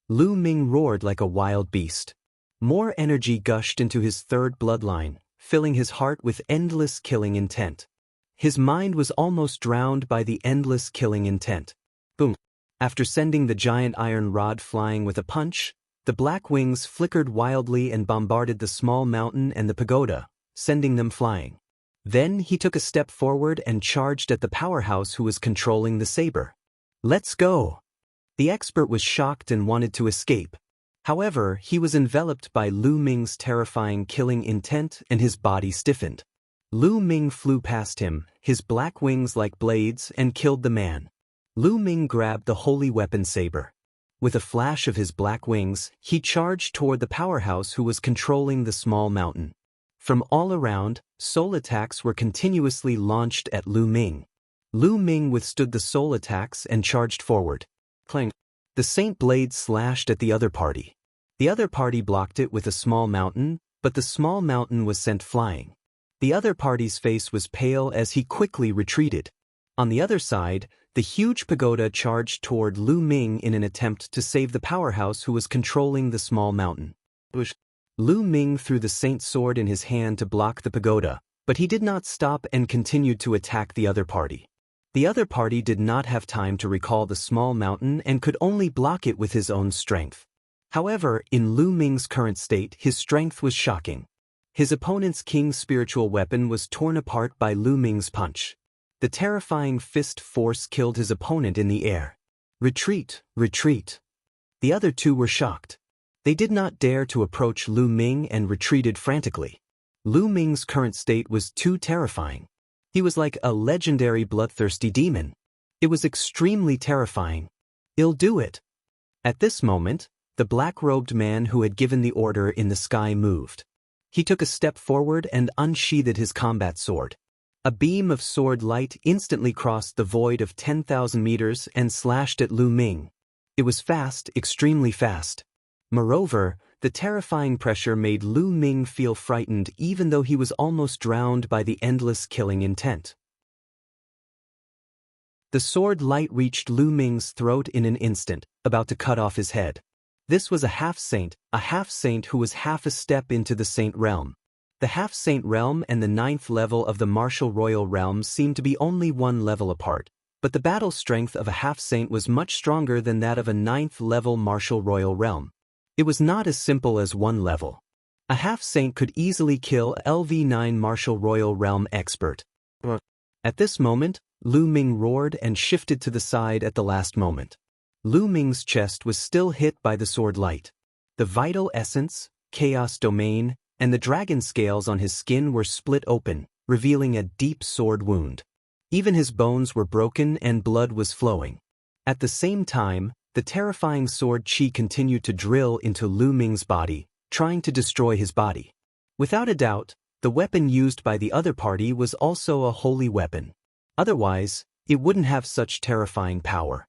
Lu Ming roared like a wild beast. More energy gushed into his third bloodline, filling his heart with endless killing intent. His mind was almost drowned by the endless killing intent. Boom! After sending the giant iron rod flying with a punch, the black wings flickered wildly and bombarded the small mountain and the pagoda, sending them flying. Then he took a step forward and charged at the powerhouse who was controlling the saber. "Let's go!" The expert was shocked and wanted to escape. However, he was enveloped by Lu Ming's terrifying killing intent and his body stiffened. Lu Ming flew past him, his black wings like blades, and killed the man. Lu Ming grabbed the holy weapon saber. With a flash of his black wings, he charged toward the powerhouse who was controlling the small mountain. From all around, soul attacks were continuously launched at Lu Ming. Lu Ming withstood the soul attacks and charged forward. Clang! The saint blade slashed at the other party. The other party blocked it with a small mountain, but the small mountain was sent flying. The other party's face was pale as he quickly retreated. On the other side, the huge pagoda charged toward Lu Ming in an attempt to save the powerhouse who was controlling the small mountain. Lu Ming threw the saint's sword in his hand to block the pagoda, but he did not stop and continued to attack the other party. The other party did not have time to recall the small mountain and could only block it with his own strength. However, in Lu Ming's current state, his strength was shocking. His opponent's king's spiritual weapon was torn apart by Lu Ming's punch. The terrifying fist force killed his opponent in the air. "Retreat, retreat." The other two were shocked. They did not dare to approach Lu Ming and retreated frantically. Lu Ming's current state was too terrifying. He was like a legendary bloodthirsty demon. It was extremely terrifying. "I'll do it." At this moment, the black-robed man who had given the order in the sky moved. He took a step forward and unsheathed his combat sword. A beam of sword light instantly crossed the void of 10,000 meters and slashed at Lu Ming. It was fast, extremely fast. Moreover, the terrifying pressure made Lu Ming feel frightened even though he was almost drowned by the endless killing intent. The sword light reached Lu Ming's throat in an instant, about to cut off his head. This was a half-saint who was half a step into the saint realm. The half-saint realm and the 9th level of the martial royal realm seemed to be only one level apart, but the battle strength of a half-saint was much stronger than that of a 9th level martial royal realm. It was not as simple as one level. A half-saint could easily kill LV9 martial royal realm expert. At this moment, Lu Ming roared and shifted to the side at the last moment. Lu Ming's chest was still hit by the sword light. The vital essence, chaos domain, and the dragon scales on his skin were split open, revealing a deep sword wound. Even his bones were broken and blood was flowing. At the same time, the terrifying sword chi continued to drill into Lu Ming's body, trying to destroy his body. Without a doubt, the weapon used by the other party was also a holy weapon. Otherwise, it wouldn't have such terrifying power.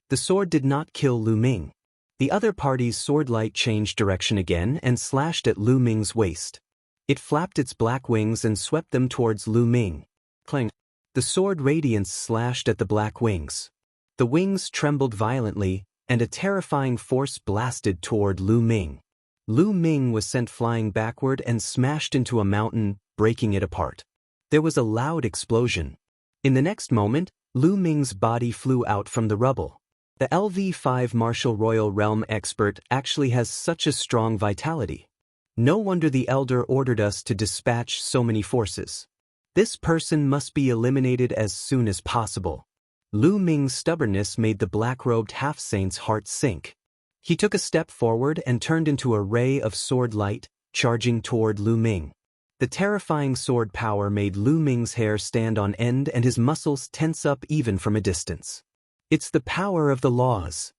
The sword did not kill Lu Ming. The other party's sword light changed direction again and slashed at Lu Ming's waist. It flapped its black wings and swept them towards Lu Ming. Clang! The sword radiance slashed at the black wings. The wings trembled violently, and a terrifying force blasted toward Lu Ming. Lu Ming was sent flying backward and smashed into a mountain, breaking it apart. There was a loud explosion. In the next moment, Lu Ming's body flew out from the rubble. The LV5 Martial Royal Realm expert actually has such a strong vitality. No wonder the Elder ordered us to dispatch so many forces. This person must be eliminated as soon as possible. Lu Ming's stubbornness made the black-robed half-saint's heart sink. He took a step forward and turned into a ray of sword light, charging toward Lu Ming. The terrifying sword power made Lu Ming's hair stand on end and his muscles tense up even from a distance. "It's the power of the laws,"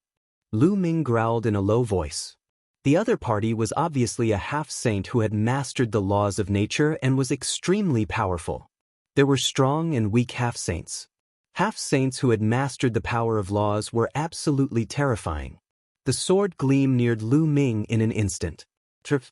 Lu Ming growled in a low voice. The other party was obviously a half-saint who had mastered the laws of nature and was extremely powerful. There were strong and weak half-saints. Half-saints who had mastered the power of laws were absolutely terrifying. The sword gleam neared Lu Ming in an instant. Trip!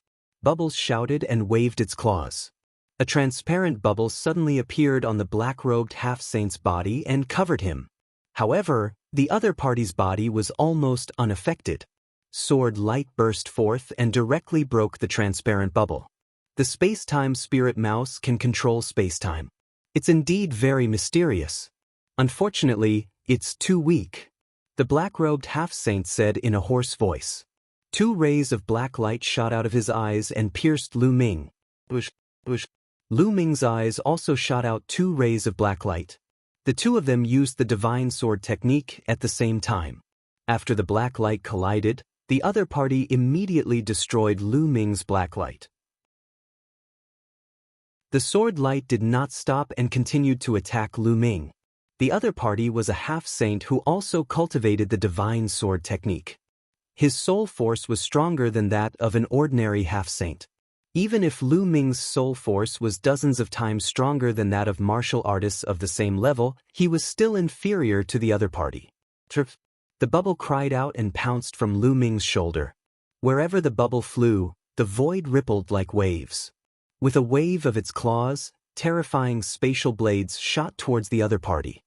Bubbles shouted and waved its claws. A transparent bubble suddenly appeared on the black-robed half-saint's body and covered him. However, the other party's body was almost unaffected. Sword light burst forth and directly broke the transparent bubble. The space-time spirit mouse can control space-time. It's indeed very mysterious. Unfortunately, it's too weak. the black-robed half-saint said in a hoarse voice. 2 rays of black light shot out of his eyes and pierced Lu Ming. Bush. Lu Ming's eyes also shot out 2 rays of black light. The 2 of them used the divine sword technique at the same time. After the black light collided, the other party immediately destroyed Lu Ming's black light. The sword light did not stop and continued to attack Lu Ming. The other party was a half-saint who also cultivated the divine sword technique. His soul force was stronger than that of an ordinary half-saint. Even if Lu Ming's soul force was dozens of times stronger than that of martial artists of the same level, he was still inferior to the other party. The bubble cried out and pounced from Lu Ming's shoulder. Wherever the bubble flew, the void rippled like waves. With a wave of its claws, terrifying spatial blades shot towards the other party.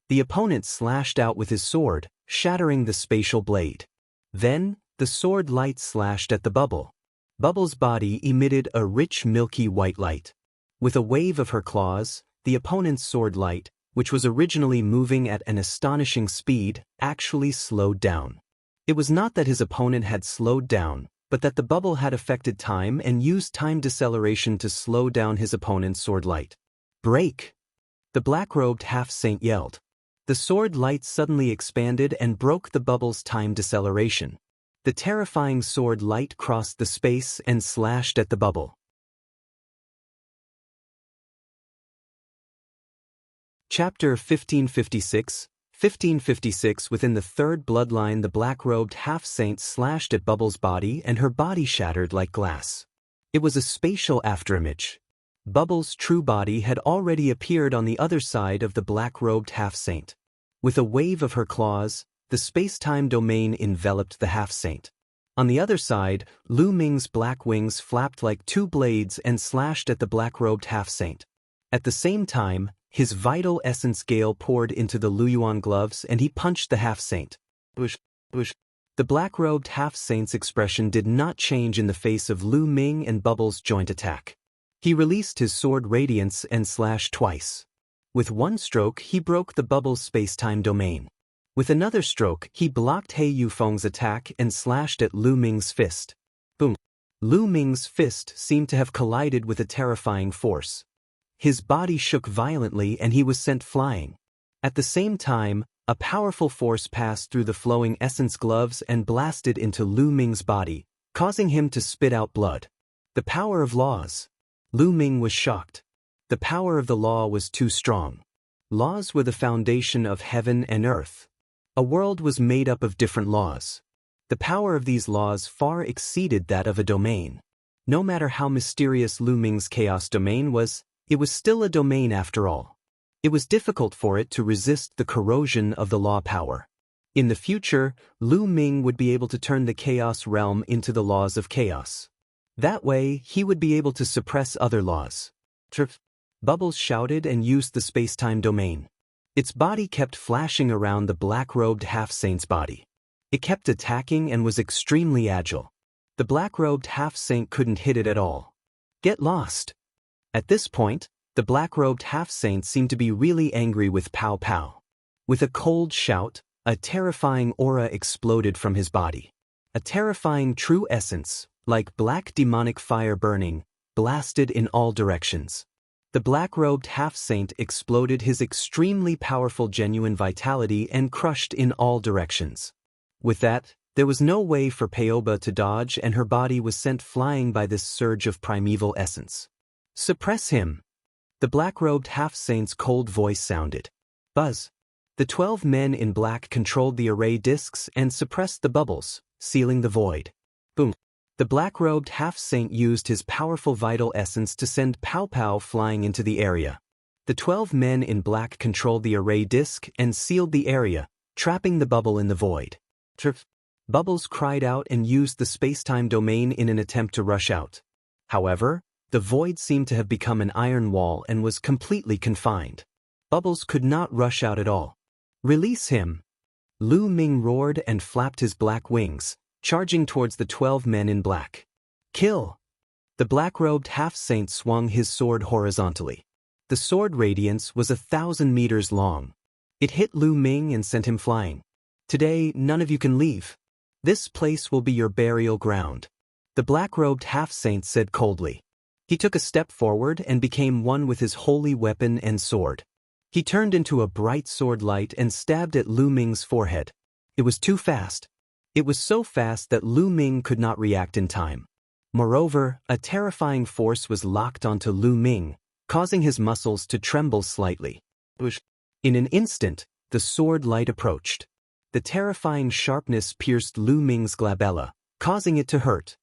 The opponent slashed out with his sword, shattering the spatial blade. Then, the sword light slashed at the bubble. Bubble's body emitted a rich milky white light. With a wave of her claws, the opponent's sword light, which was originally moving at an astonishing speed, actually slowed down. It was not that his opponent had slowed down, but that the bubble had affected time and used time deceleration to slow down his opponent's sword light. Break! The black-robed half-saint yelled. The sword light suddenly expanded and broke the bubble's time deceleration. The terrifying sword light crossed the space and slashed at the bubble. Chapter 1556. 1556. Within the 3rd bloodline, the black-robed half-saint slashed at Bubble's body and her body shattered like glass. It was a spatial afterimage. Bubble's true body had already appeared on the other side of the black-robed half-saint. With a wave of her claws, the space-time domain enveloped the half-saint. On the other side, Lu Ming's black wings flapped like 2 blades and slashed at the black-robed half-saint. At the same time, his vital essence gale poured into the Luyuan gloves and he punched the half-saint. The black-robed half-saint's expression did not change in the face of Lu Ming and Bubble's joint attack. He released his sword radiance and slashed twice. With one stroke, he broke the Bubble's space-time domain. With another stroke, he blocked He Yufeng's attack and slashed at Lu Ming's fist. Boom! Lu Ming's fist seemed to have collided with a terrifying force. His body shook violently and he was sent flying. At the same time, a powerful force passed through the flowing essence gloves and blasted into Lu Ming's body, causing him to spit out blood. The power of laws. Lu Ming was shocked. The power of the law was too strong. Laws were the foundation of heaven and earth. A world was made up of different laws. The power of these laws far exceeded that of a domain. No matter how mysterious Lu Ming's chaos domain was, it was still a domain after all. It was difficult for it to resist the corrosion of the law power. In the future, Lu Ming would be able to turn the chaos realm into the laws of chaos. That way, he would be able to suppress other laws. Bubbles shouted and used the space-time domain. Its body kept flashing around the black-robed half-saint's body. It kept attacking and was extremely agile. The black-robed half-saint couldn't hit it at all. Get lost! At this point, the black-robed half-saint seemed to be really angry with Pow Pow. With a cold shout, a terrifying aura exploded from his body. A terrifying true essence, like black demonic fire burning, blasted in all directions. The black-robed half-saint exploded his extremely powerful genuine vitality and crushed in all directions. With that, there was no way for Peoba to dodge and her body was sent flying by this surge of primeval essence. Suppress him! The black-robed half-saint's cold voice sounded. Buzz! The 12 men in black controlled the array discs and suppressed the bubbles, sealing the void. Boom! The black-robed half-saint used his powerful vital essence to send Pow Pow flying into the area. The 12 men in black controlled the array disc and sealed the area, trapping the bubble in the void. Bubbles cried out and used the space-time domain in an attempt to rush out. However, the void seemed to have become an iron wall and was completely confined. Bubbles could not rush out at all. Release him! Lu Ming roared and flapped his black wings, charging towards the 12 men in black. Kill! The black-robed half-saint swung his sword horizontally. The sword radiance was 1,000 meters long. It hit Lu Ming and sent him flying. Today, none of you can leave. This place will be your burial ground. The black-robed half-saint said coldly. He took a step forward and became one with his holy weapon and sword. He turned into a bright sword light and stabbed at Lu Ming's forehead. It was too fast. It was so fast that Lu Ming could not react in time. Moreover, a terrifying force was locked onto Lu Ming, causing his muscles to tremble slightly. In an instant, the sword light approached. The terrifying sharpness pierced Lu Ming's glabella, causing it to hurt.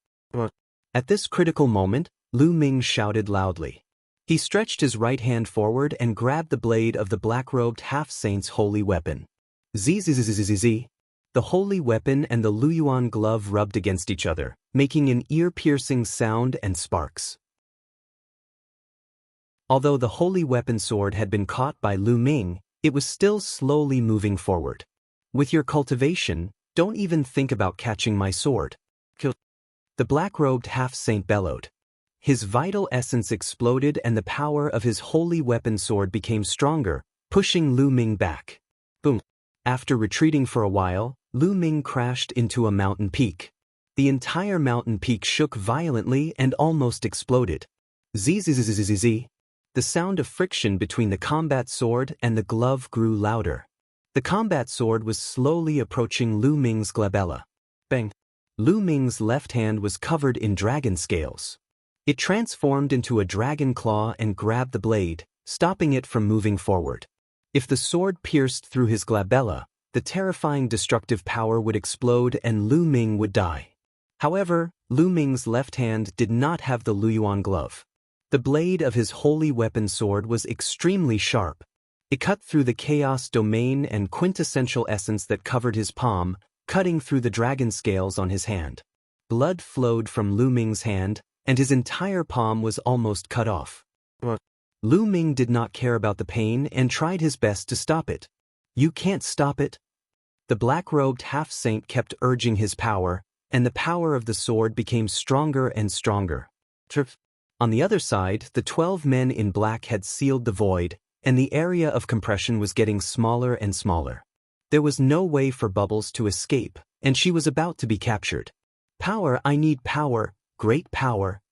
At this critical moment, Lu Ming shouted loudly. He stretched his right hand forward and grabbed the blade of the black-robed half-saint's holy weapon. Zzzzzzz. The holy weapon and the Luyuan glove rubbed against each other, making an ear-piercing sound and sparks. Although the holy weapon sword had been caught by Lu Ming, it was still slowly moving forward. With your cultivation, don't even think about catching my sword. The black-robed half-saint bellowed. His vital essence exploded and the power of his holy weapon sword became stronger, pushing Lu Ming back. Boom. After retreating for a while, Lu Ming crashed into a mountain peak. The entire mountain peak shook violently and almost exploded. Zzzzzzz. The sound of friction between the combat sword and the glove grew louder. The combat sword was slowly approaching Lu Ming's glabella. Bang! Lu Ming's left hand was covered in dragon scales. It transformed into a dragon claw and grabbed the blade, stopping it from moving forward. If the sword pierced through his glabella, the terrifying destructive power would explode and Lu Ming would die. However, Lu Ming's left hand did not have the Luyuan glove. The blade of his holy weapon sword was extremely sharp. It cut through the chaos domain and quintessential essence that covered his palm, cutting through the dragon scales on his hand. Blood flowed from Lu Ming's hand, and his entire palm was almost cut off. Lu Ming did not care about the pain and tried his best to stop it. You can't stop it. The black-robed half-saint kept urging his power, and the power of the sword became stronger and stronger. On the other side, the 12 men in black had sealed the void, and the area of compression was getting smaller and smaller. There was no way for Bubbles to escape, and she was about to be captured. Power, I need power, great power.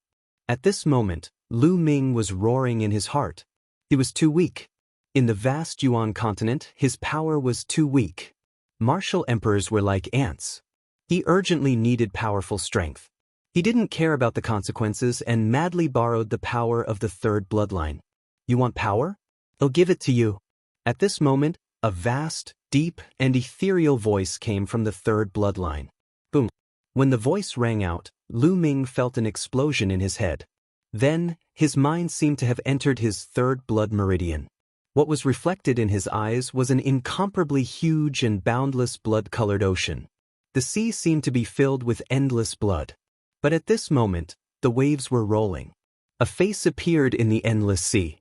At this moment, Lu Ming was roaring in his heart. He was too weak. In the vast Yuan continent, his power was too weak. Martial emperors were like ants. He urgently needed powerful strength. He didn't care about the consequences and madly borrowed the power of the third bloodline. You want power? I'll give it to you. At this moment, a vast, deep, and ethereal voice came from the third bloodline. Boom. When the voice rang out, Lu Ming felt an explosion in his head. Then, his mind seemed to have entered his third blood meridian. What was reflected in his eyes was an incomparably huge and boundless blood-colored ocean. The sea seemed to be filled with endless blood. But at this moment, the waves were rolling. A face appeared in the endless sea.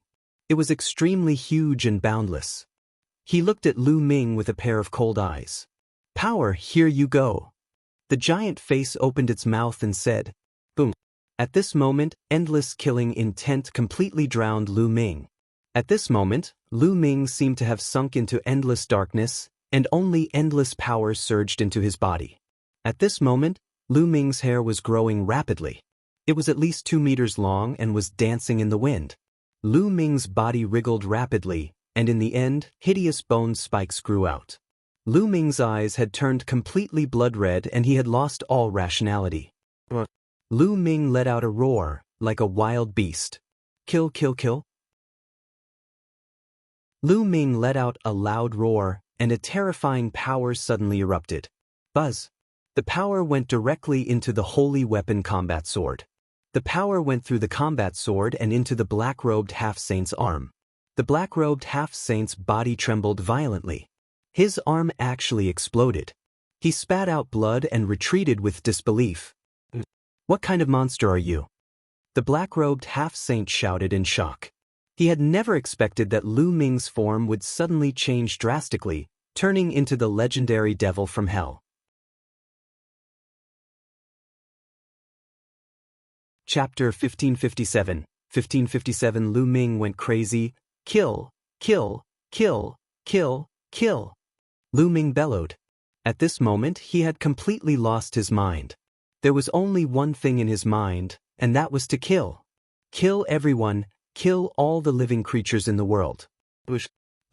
It was extremely huge and boundless. He looked at Lu Ming with a pair of cold eyes. Power, here you go. The giant face opened its mouth and said, boom. At this moment, endless killing intent completely drowned Lu Ming. At this moment, Lu Ming seemed to have sunk into endless darkness, and only endless power surged into his body. At this moment, Lu Ming's hair was growing rapidly. It was at least 2 meters long and was dancing in the wind. Lu Ming's body wriggled rapidly, and in the end, hideous bone spikes grew out. Lu Ming's eyes had turned completely blood-red and he had lost all rationality. Lu Ming let out a roar, like a wild beast. Kill, kill, kill. Lu Ming let out a loud roar, and a terrifying power suddenly erupted. Buzz. The power went directly into the holy weapon combat sword. The power went through the combat sword and into the black-robed half-saint's arm. The black-robed half-saint's body trembled violently. His arm actually exploded. He spat out blood and retreated with disbelief. What kind of monster are you? The black-robed half-saint shouted in shock. He had never expected that Lu Ming's form would suddenly change drastically, turning into the legendary devil from hell. Chapter 1557. 1557. Lu Ming went crazy. Kill, kill, kill, kill, kill. Lu Ming bellowed. At this moment he had completely lost his mind. There was only one thing in his mind, and that was to kill. Kill everyone, kill all the living creatures in the world.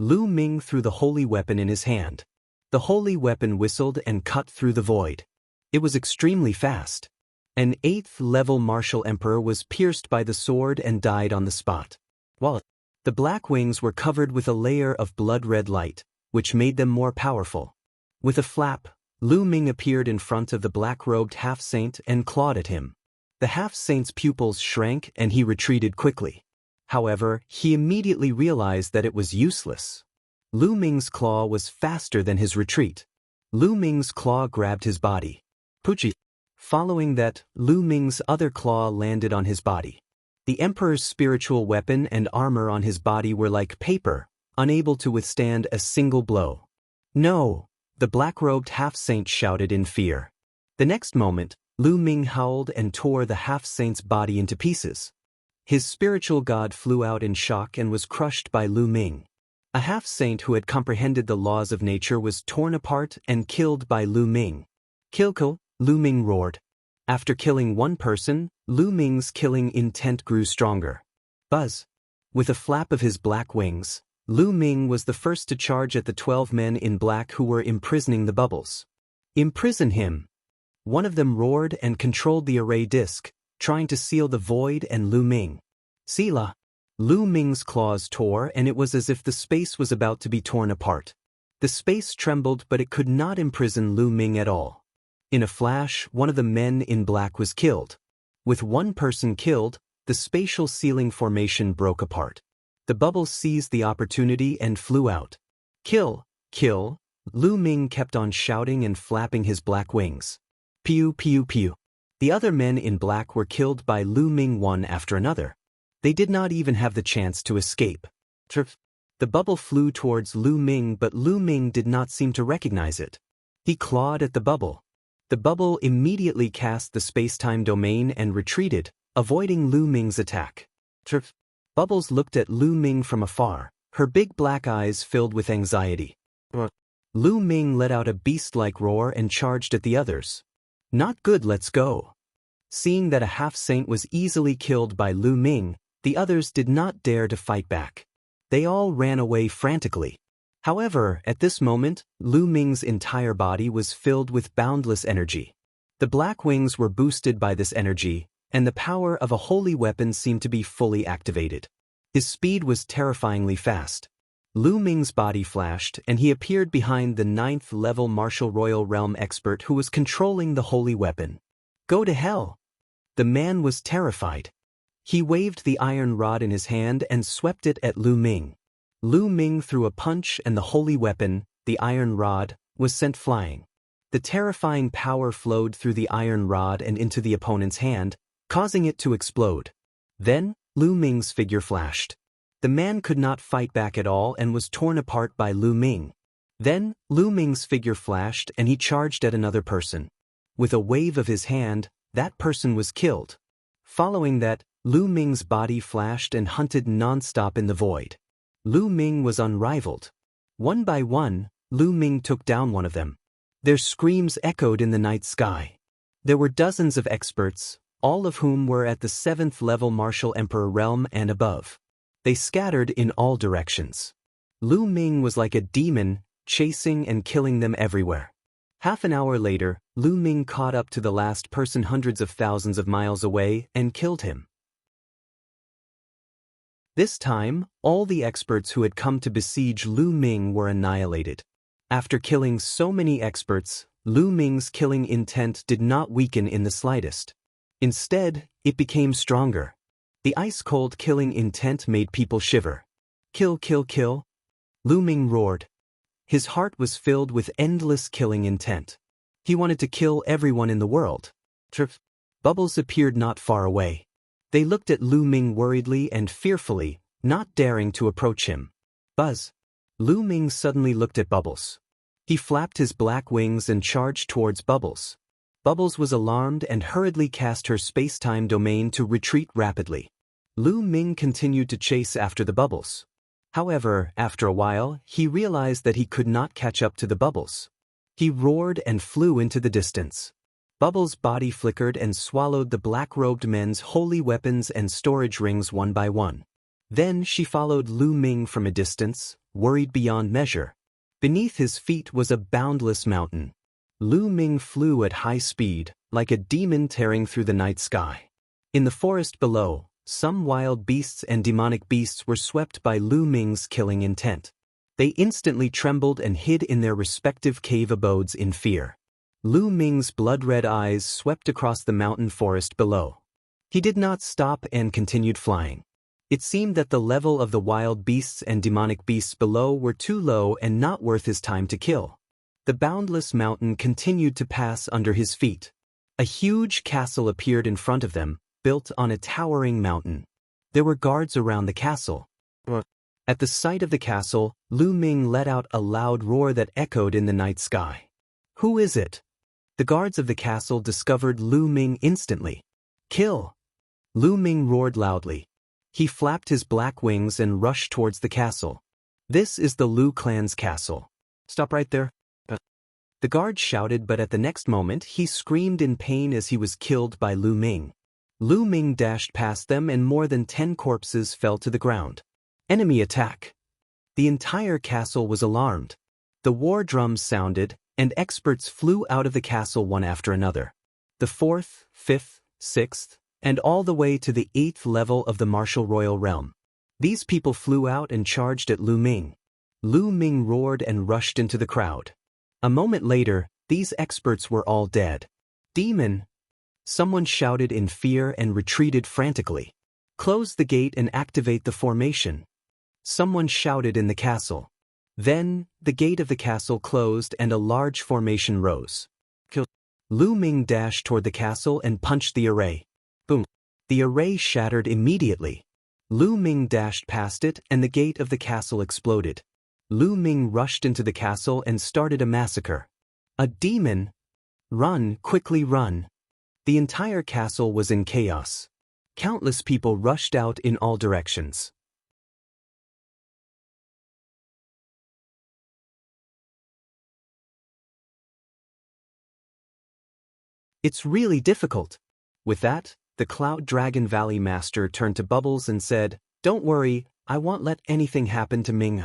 Lu Ming threw the holy weapon in his hand. The holy weapon whistled and cut through the void. It was extremely fast. An 8th-level martial emperor was pierced by the sword and died on the spot. While the black wings were covered with a layer of blood-red light, which made them more powerful. With a flap, Lu Ming appeared in front of the black-robed half-saint and clawed at him. The half-saint's pupils shrank and he retreated quickly. However, he immediately realized that it was useless. Lu Ming's claw was faster than his retreat. Lu Ming's claw grabbed his body. Pucci. Following that, Lu Ming's other claw landed on his body. The emperor's spiritual weapon and armor on his body were like paper, unable to withstand a single blow. No! The black-robed half-saint shouted in fear. The next moment, Lu Ming howled and tore the half-saint's body into pieces. His spiritual god flew out in shock and was crushed by Lu Ming. A half-saint who had comprehended the laws of nature was torn apart and killed by Lu Ming. Kill! Lu Ming roared. After killing one person, Lu Ming's killing intent grew stronger. Buzz! With a flap of his black wings, Lu Ming was the first to charge at the 12 men in black who were imprisoning the bubbles. Imprison him! One of them roared and controlled the array disc, trying to seal the void and Lu Ming. Sila! Lu Ming's claws tore and it was as if the space was about to be torn apart. The space trembled but it could not imprison Lu Ming at all. In a flash, one of the men in black was killed. With one person killed, the spatial ceiling formation broke apart. The bubbles seized the opportunity and flew out. Kill! Kill! Lu Ming kept on shouting and flapping his black wings. Pew pew pew. The other men in black were killed by Lu Ming one after another. They did not even have the chance to escape. The bubble flew towards Lu Ming but Lu Ming did not seem to recognize it. He clawed at the bubble. The bubble immediately cast the space-time domain and retreated, avoiding Lu Ming's attack. Bubbles looked at Lu Ming from afar, her big black eyes filled with anxiety. Lu Ming let out a beast-like roar and charged at the others. Not good, let's go. Seeing that a half-saint was easily killed by Lu Ming, the others did not dare to fight back. They all ran away frantically. However, at this moment, Lu Ming's entire body was filled with boundless energy. The black wings were boosted by this energy, and the power of a holy weapon seemed to be fully activated. His speed was terrifyingly fast. Lu Ming's body flashed, and he appeared behind the 9th-level martial royal realm expert who was controlling the holy weapon. Go to hell! The man was terrified. He waved the iron rod in his hand and swept it at Lu Ming. Lu Ming threw a punch and the holy weapon, the iron rod, was sent flying. The terrifying power flowed through the iron rod and into the opponent's hand, causing it to explode. Then, Lu Ming's figure flashed. The man could not fight back at all and was torn apart by Lu Ming. Then, Lu Ming's figure flashed and he charged at another person. With a wave of his hand, that person was killed. Following that, Lu Ming's body flashed and hunted non-stop in the void. Lu Ming was unrivaled. One by one, Lu Ming took down one of them. Their screams echoed in the night sky. There were dozens of experts, all of whom were at the 7th-level martial emperor realm and above. They scattered in all directions. Lu Ming was like a demon, chasing and killing them everywhere. Half an hour later, Lu Ming caught up to the last person hundreds of thousands of miles away and killed him. This time, all the experts who had come to besiege Lu Ming were annihilated. After killing so many experts, Lu Ming's killing intent did not weaken in the slightest. Instead, it became stronger. The ice-cold killing intent made people shiver. Kill, kill, kill! Lu Ming roared. His heart was filled with endless killing intent. He wanted to kill everyone in the world. Bubbles appeared not far away. They looked at Lu Ming worriedly and fearfully, not daring to approach him. Buzz! Lu Ming suddenly looked at Bubbles. He flapped his black wings and charged towards Bubbles. Bubbles was alarmed and hurriedly cast her space-time domain to retreat rapidly. Lu Ming continued to chase after the Bubbles. However, after a while, he realized that he could not catch up to the Bubbles. He roared and flew into the distance. Bubbles' body flickered and swallowed the black-robed men's holy weapons and storage rings one by one. Then she followed Lu Ming from a distance, worried beyond measure. Beneath his feet was a boundless mountain. Lu Ming flew at high speed, like a demon tearing through the night sky. In the forest below, some wild beasts and demonic beasts were swept by Lu Ming's killing intent. They instantly trembled and hid in their respective cave abodes in fear. Lu Ming's blood-red eyes swept across the mountain forest below. He did not stop and continued flying. It seemed that the level of the wild beasts and demonic beasts below were too low and not worth his time to kill. The boundless mountain continued to pass under his feet. A huge castle appeared in front of them, built on a towering mountain. There were guards around the castle. At the sight of the castle, Lu Ming let out a loud roar that echoed in the night sky. "Who is it?" The guards of the castle discovered Lu Ming instantly. "Kill!" Lu Ming roared loudly. He flapped his black wings and rushed towards the castle. "This is the Lu clan's castle. Stop right there." The guard shouted, but at the next moment he screamed in pain as he was killed by Lu Ming. Lu Ming dashed past them and more than 10 corpses fell to the ground. Enemy attack! The entire castle was alarmed. The war drums sounded, and experts flew out of the castle one after another. The 4th, 5th, 6th, and all the way to the 8th level of the martial royal realm. These people flew out and charged at Lu Ming. Lu Ming roared and rushed into the crowd. A moment later, these experts were all dead. "Demon!" Someone shouted in fear and retreated frantically. "Close the gate and activate the formation." Someone shouted in the castle. Then, the gate of the castle closed and a large formation rose. "Kill!" Lu Ming dashed toward the castle and punched the array. Boom! The array shattered immediately. Lu Ming dashed past it and the gate of the castle exploded. Lu Ming rushed into the castle and started a massacre. "A demon! Run, quickly run!" The entire castle was in chaos. Countless people rushed out in all directions. "It's really difficult." With that, the Cloud Dragon Valley Master turned to Bubbles and said, "Don't worry, I won't let anything happen to Ming."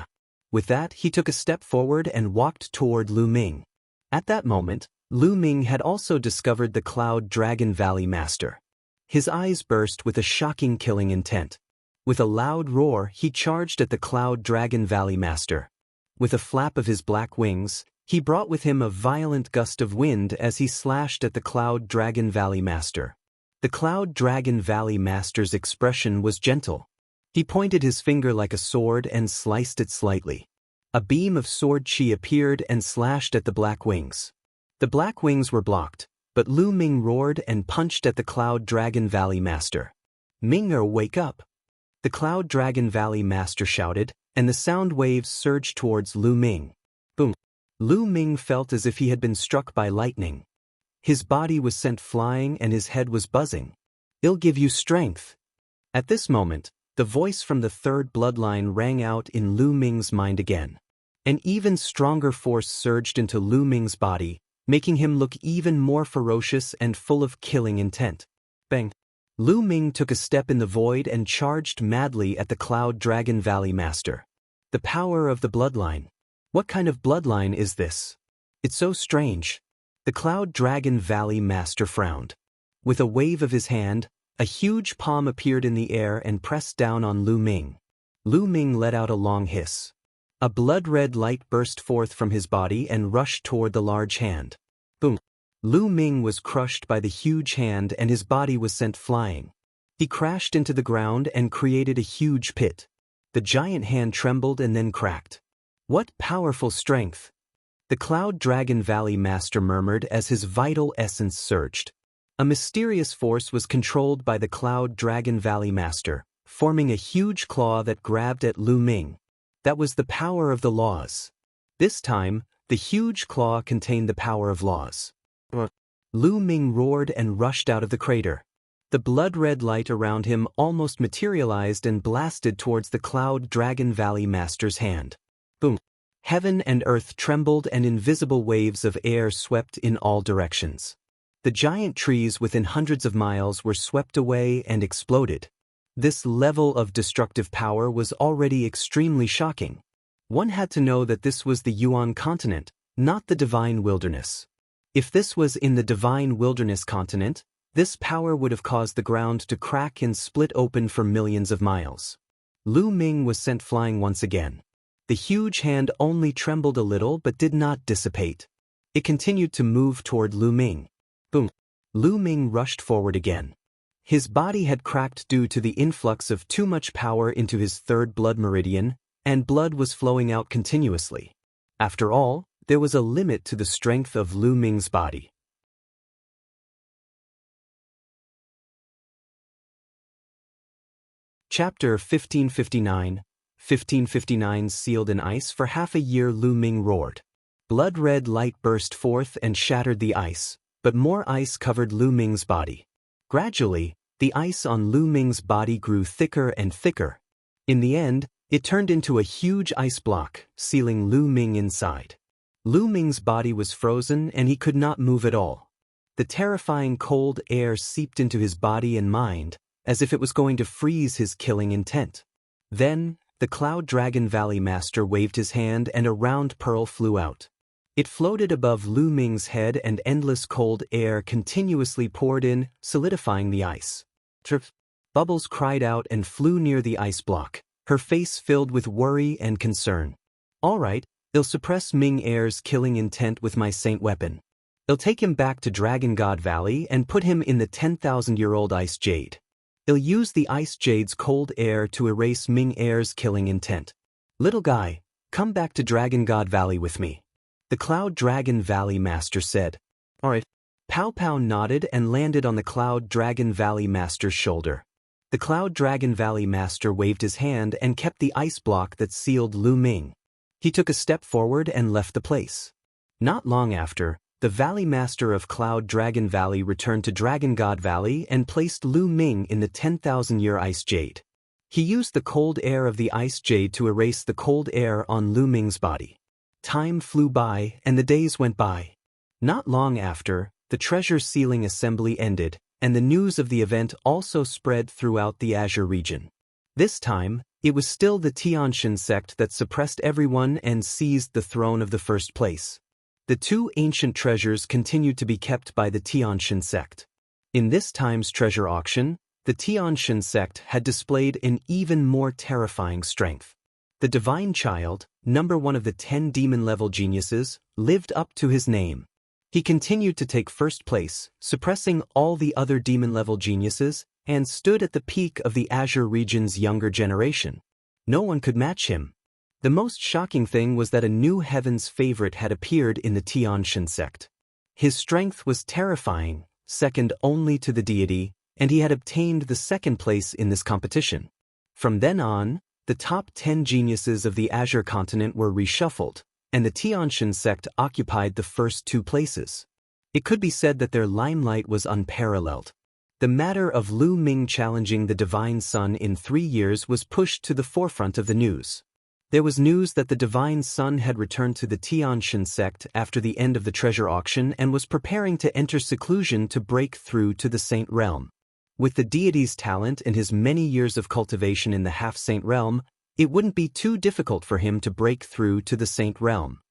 With that, he took a step forward and walked toward Lu Ming. At that moment, Lu Ming had also discovered the Cloud Dragon Valley Master. His eyes burst with a shocking killing intent. With a loud roar, he charged at the Cloud Dragon Valley Master. With a flap of his black wings, he brought with him a violent gust of wind as he slashed at the Cloud Dragon Valley Master. The Cloud Dragon Valley Master's expression was gentle. He pointed his finger like a sword and sliced it slightly. A beam of sword chi appeared and slashed at the black wings. The black wings were blocked, but Lu Ming roared and punched at the Cloud Dragon Valley Master. "Minger, wake up!" The Cloud Dragon Valley Master shouted, and the sound waves surged towards Lu Ming. Boom! Lu Ming felt as if he had been struck by lightning. His body was sent flying and his head was buzzing. "It'll give you strength." At this moment, the voice from the 3rd bloodline rang out in Lu Ming's mind again. An even stronger force surged into Lu Ming's body, making him look even more ferocious and full of killing intent. Bang! Lu Ming took a step in the void and charged madly at the Cloud Dragon Valley Master. The power of the bloodline. What kind of bloodline is this? It's so strange. The Cloud Dragon Valley Master frowned. With a wave of his hand, a huge palm appeared in the air and pressed down on Lu Ming. Lu Ming let out a long hiss. A blood-red light burst forth from his body and rushed toward the large hand. Boom! Lu Ming was crushed by the huge hand and his body was sent flying. He crashed into the ground and created a huge pit. The giant hand trembled and then cracked. "What powerful strength!" The Cloud Dragon Valley Master murmured as his vital essence surged. A mysterious force was controlled by the Cloud Dragon Valley Master, forming a huge claw that grabbed at Lu Ming. That was the power of the laws. This time, the huge claw contained the power of laws. Lu Ming roared and rushed out of the crater. The blood-red light around him almost materialized and blasted towards the Cloud Dragon Valley Master's hand. Boom! Heaven and earth trembled and invisible waves of air swept in all directions. The giant trees within hundreds of miles were swept away and exploded. This level of destructive power was already extremely shocking. One had to know that this was the Yuan continent, not the divine wilderness. If this was in the divine wilderness continent, this power would have caused the ground to crack and split open for millions of miles. Lu Ming was sent flying once again. The huge hand only trembled a little but did not dissipate. It continued to move toward Lu Ming. Boom! Lu Ming rushed forward again. His body had cracked due to the influx of too much power into his third blood meridian, and blood was flowing out continuously. After all, there was a limit to the strength of Lu Ming's body. Chapter 1559. 1559 sealed in ice. For half a year Lu Ming roared. Blood-red light burst forth and shattered the ice, but more ice covered Lu Ming's body. Gradually, the ice on Lu Ming's body grew thicker and thicker. In the end, it turned into a huge ice block, sealing Lu Ming inside. Lu Ming's body was frozen and he could not move at all. The terrifying cold air seeped into his body and mind, as if it was going to freeze his killing intent. Then, the Cloud Dragon Valley Master waved his hand and a round pearl flew out. It floated above Lu Ming's head and endless cold air continuously poured in, solidifying the ice. Trip! Bubbles cried out and flew near the ice block, her face filled with worry and concern. All right, I'll suppress Ming Air's killing intent with my saint weapon. I'll take him back to Dragon God Valley and put him in the 10,000-year-old ice jade. I'll use the ice jade's cold air to erase Ming Air's killing intent. Little guy, come back to Dragon God Valley with me. The Cloud Dragon Valley Master said. All right. Pow Pow nodded and landed on the Cloud Dragon Valley Master's shoulder. The Cloud Dragon Valley Master waved his hand and kept the ice block that sealed Lu Ming. He took a step forward and left the place. Not long after, the Valley Master of Cloud Dragon Valley returned to Dragon God Valley and placed Lu Ming in the 10,000-year ice jade. He used the cold air of the ice jade to erase the cold air on Lu Ming's body. Time flew by and the days went by. Not long after, the treasure sealing assembly ended, and the news of the event also spread throughout the Azure region. This time, it was still the Tianxin sect that suppressed everyone and seized the throne of the first place. The two ancient treasures continued to be kept by the Tianxin sect. In this time's treasure auction, the Tianxin sect had displayed an even more terrifying strength. The Divine Child, number 1 of the 10 demon-level geniuses, lived up to his name. He continued to take first place, suppressing all the other demon-level geniuses, and stood at the peak of the Azure region's younger generation. No one could match him. The most shocking thing was that a new heaven's favorite had appeared in the Tianxin sect. His strength was terrifying, second only to the deity, and he had obtained the second place in this competition. From then on, the top 10 geniuses of the Azure continent were reshuffled, and the Tianxin sect occupied the first 2 places. It could be said that their limelight was unparalleled. The matter of Lu Ming challenging the Divine Sun in 3 years was pushed to the forefront of the news. There was news that the Divine Sun had returned to the Tianxin sect after the end of the treasure auction and was preparing to enter seclusion to break through to the Saint Realm. With the deity's talent and his many years of cultivation in the half-saint realm, it wouldn't be too difficult for him to break through to the Saint Realm.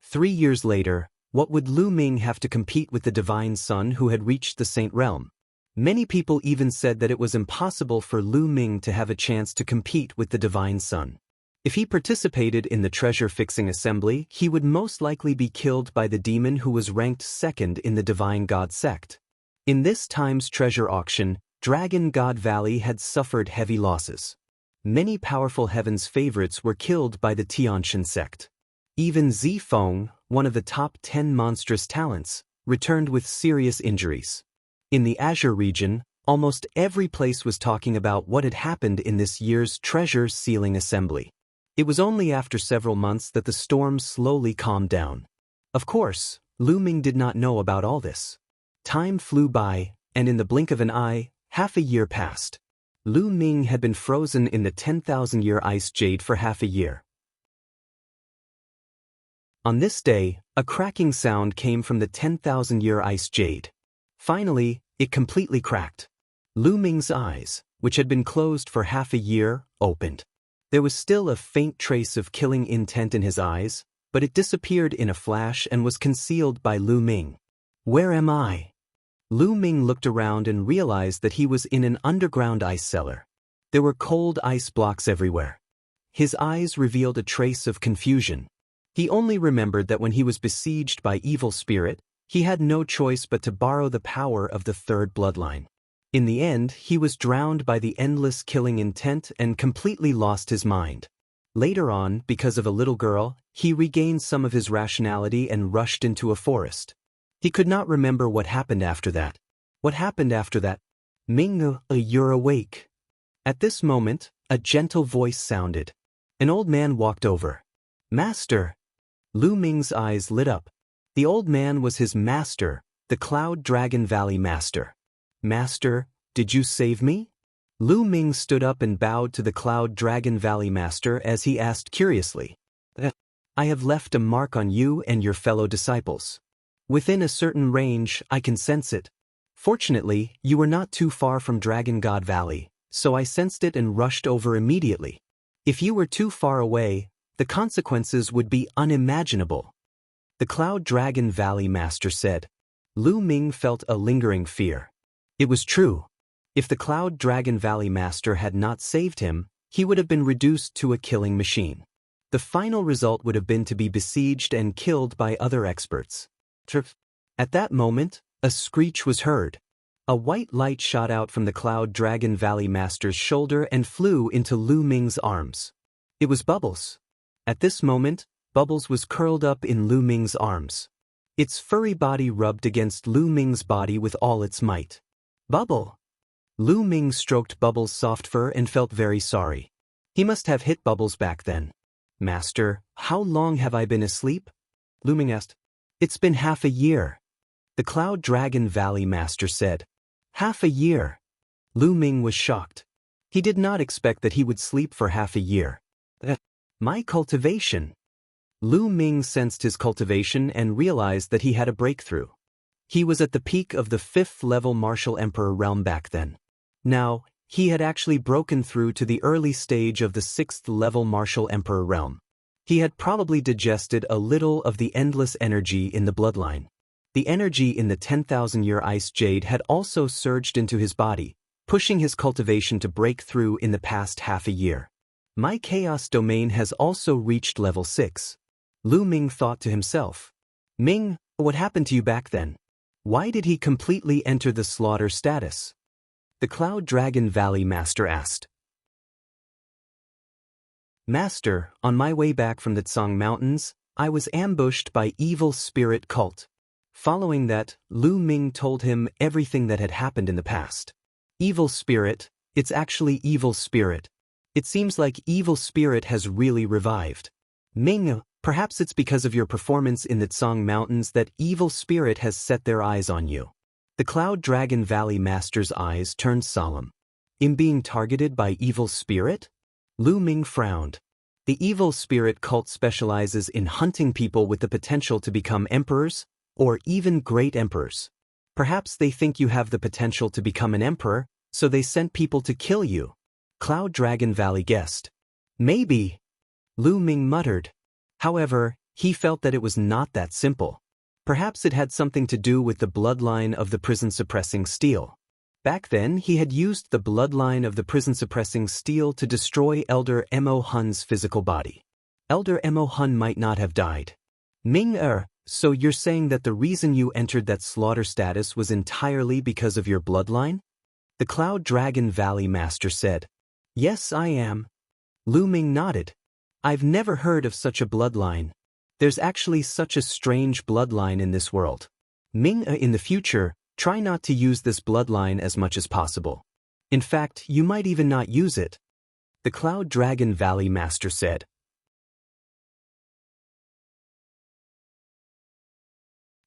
3 years later, what would Lu Ming have to compete with the Divine Sun who had reached the Saint Realm? Many people even said that it was impossible for Lu Ming to have a chance to compete with the Divine Sun. If he participated in the treasure-fixing assembly, he would most likely be killed by the demon who was ranked second in the Divine God sect. In this time's treasure auction, Dragon God Valley had suffered heavy losses. Many powerful heaven's favorites were killed by the Tianxin sect. Even Zifeng, one of the top 10 monstrous talents, returned with serious injuries. In the Azure region, almost every place was talking about what had happened in this year's treasure sealing assembly. It was only after several months that the storm slowly calmed down. Of course, Lu Ming did not know about all this. Time flew by, and in the blink of an eye, half a year passed. Lu Ming had been frozen in the 10,000-year ice jade for half a year. On this day, a cracking sound came from the 10,000-year ice jade. Finally, it completely cracked. Lu Ming's eyes, which had been closed for half a year, opened. There was still a faint trace of killing intent in his eyes, but it disappeared in a flash and was concealed by Lu Ming. Where am I? Lu Ming looked around and realized that he was in an underground ice cellar. There were cold ice blocks everywhere. His eyes revealed a trace of confusion. He only remembered that when he was besieged by evil spirit, he had no choice but to borrow the power of the third bloodline. In the end, he was drowned by the endless killing intent and completely lost his mind. Later on, because of a little girl, he regained some of his rationality and rushed into a forest. He could not remember what happened after that. What happened after that? Ming, you're awake. At this moment, a gentle voice sounded. An old man walked over. Master. Lu Ming's eyes lit up. The old man was his master, the Cloud Dragon Valley Master. Master, did you save me? Lu Ming stood up and bowed to the Cloud Dragon Valley Master as he asked curiously. I have left a mark on you and your fellow disciples. Within a certain range, I can sense it. Fortunately, you were not too far from Dragon God Valley, so I sensed it and rushed over immediately. If you were too far away, the consequences would be unimaginable. The Cloud Dragon Valley Master said. Lu Ming felt a lingering fear. It was true. If the Cloud Dragon Valley Master had not saved him, he would have been reduced to a killing machine. The final result would have been to be besieged and killed by other experts. At that moment, a screech was heard. A white light shot out from the Cloud Dragon Valley Master's shoulder and flew into Lu Ming's arms. It was Bubbles. At this moment, Bubbles was curled up in Lu Ming's arms. Its furry body rubbed against Lu Ming's body with all its might. Bubble! Lu Ming stroked Bubbles' soft fur and felt very sorry. He must have hit Bubbles back then. Master, how long have I been asleep? Lu Ming asked. It's been half a year. The Cloud Dragon Valley Master said. Half a year. Lu Ming was shocked. He did not expect that he would sleep for half a year. My cultivation. Lu Ming sensed his cultivation and realized that he had a breakthrough. He was at the peak of the 5th level Martial Emperor realm back then. Now, he had actually broken through to the early stage of the 6th level Martial Emperor realm. He had probably digested a little of the endless energy in the bloodline. The energy in the 10,000-year ice jade had also surged into his body, pushing his cultivation to break through in the past half a year. My chaos domain has also reached level 6. Lu Ming thought to himself. Ming, what happened to you back then? Why did he completely enter the slaughter status? The Cloud Dragon Valley Master asked. Master, on my way back from the Tsang Mountains, I was ambushed by evil spirit cult. Following that, Lu Ming told him everything that had happened in the past. Evil spirit, it's actually evil spirit. It seems like evil spirit has really revived. Ming, perhaps it's because of your performance in the Tsang Mountains that evil spirit has set their eyes on you. The Cloud Dragon Valley Master's eyes turned solemn. In being targeted by evil spirit? Lu Ming frowned. The evil spirit cult specializes in hunting people with the potential to become emperors, or even great emperors. Perhaps they think you have the potential to become an emperor, so they sent people to kill you. Cloud Dragon Valley guessed. Maybe. Lu Ming muttered. However, he felt that it was not that simple. Perhaps it had something to do with the bloodline of the prison-suppressing steel. Back then, he had used the bloodline of the prison-suppressing steel to destroy Elder Mo Hun's physical body. Elder Mo Hun might not have died. Ming, so you're saying that the reason you entered that slaughter status was entirely because of your bloodline? The Cloud Dragon Valley Master said. Yes, I am. Lu Ming nodded. I've never heard of such a bloodline. There's actually such a strange bloodline in this world. Ming, in the future, try not to use this bloodline as much as possible. In fact, you might even not use it. The Cloud Dragon Valley Master said.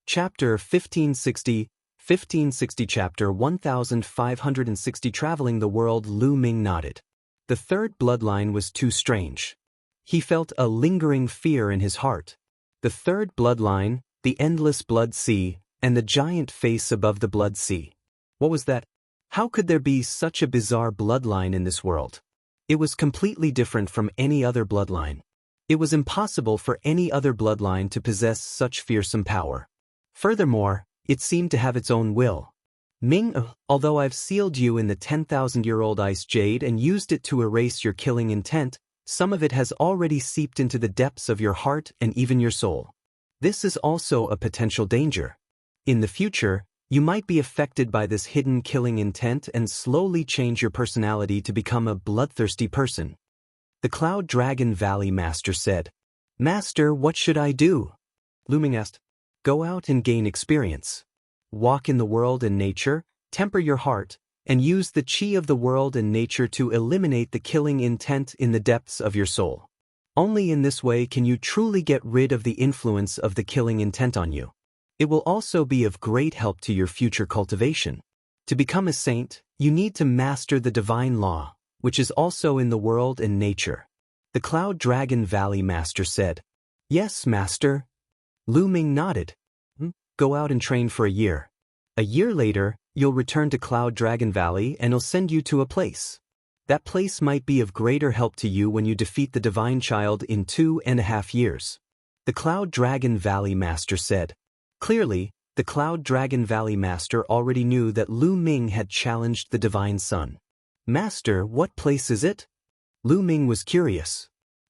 Chapter 1560, 1560 Chapter 1560 Traveling the World. Lu Ming nodded. The third bloodline was too strange. He felt a lingering fear in his heart. The third bloodline, the endless blood sea, and the giant face above the blood sea. What was that? How could there be such a bizarre bloodline in this world? It was completely different from any other bloodline. It was impossible for any other bloodline to possess such fearsome power. Furthermore, it seemed to have its own will. Ming, although I've sealed you in the 10,000-year-old ice jade and used it to erase your killing intent, some of it has already seeped into the depths of your heart and even your soul. This is also a potential danger. In the future, you might be affected by this hidden killing intent and slowly change your personality to become a bloodthirsty person. The Cloud Dragon Valley Master said, "Master, what should I do?" Lu Ming asked. "Go out and gain experience. Walk in the world and nature, temper your heart, and use the chi of the world and nature to eliminate the killing intent in the depths of your soul. Only in this way can you truly get rid of the influence of the killing intent on you. It will also be of great help to your future cultivation. To become a saint, you need to master the divine law, which is also in the world and nature." The Cloud Dragon Valley Master said, "Yes, Master." Lu Ming nodded. "Go out and train for a year. A year later, you'll return to Cloud Dragon Valley and I'll send you to a place. That place might be of greater help to you when you defeat the Divine Child in 2.5 years." The Cloud Dragon Valley Master said. Clearly, the Cloud Dragon Valley Master already knew that Lu Ming had challenged the Divine Son. "Master, what place is it?" Lu Ming was curious.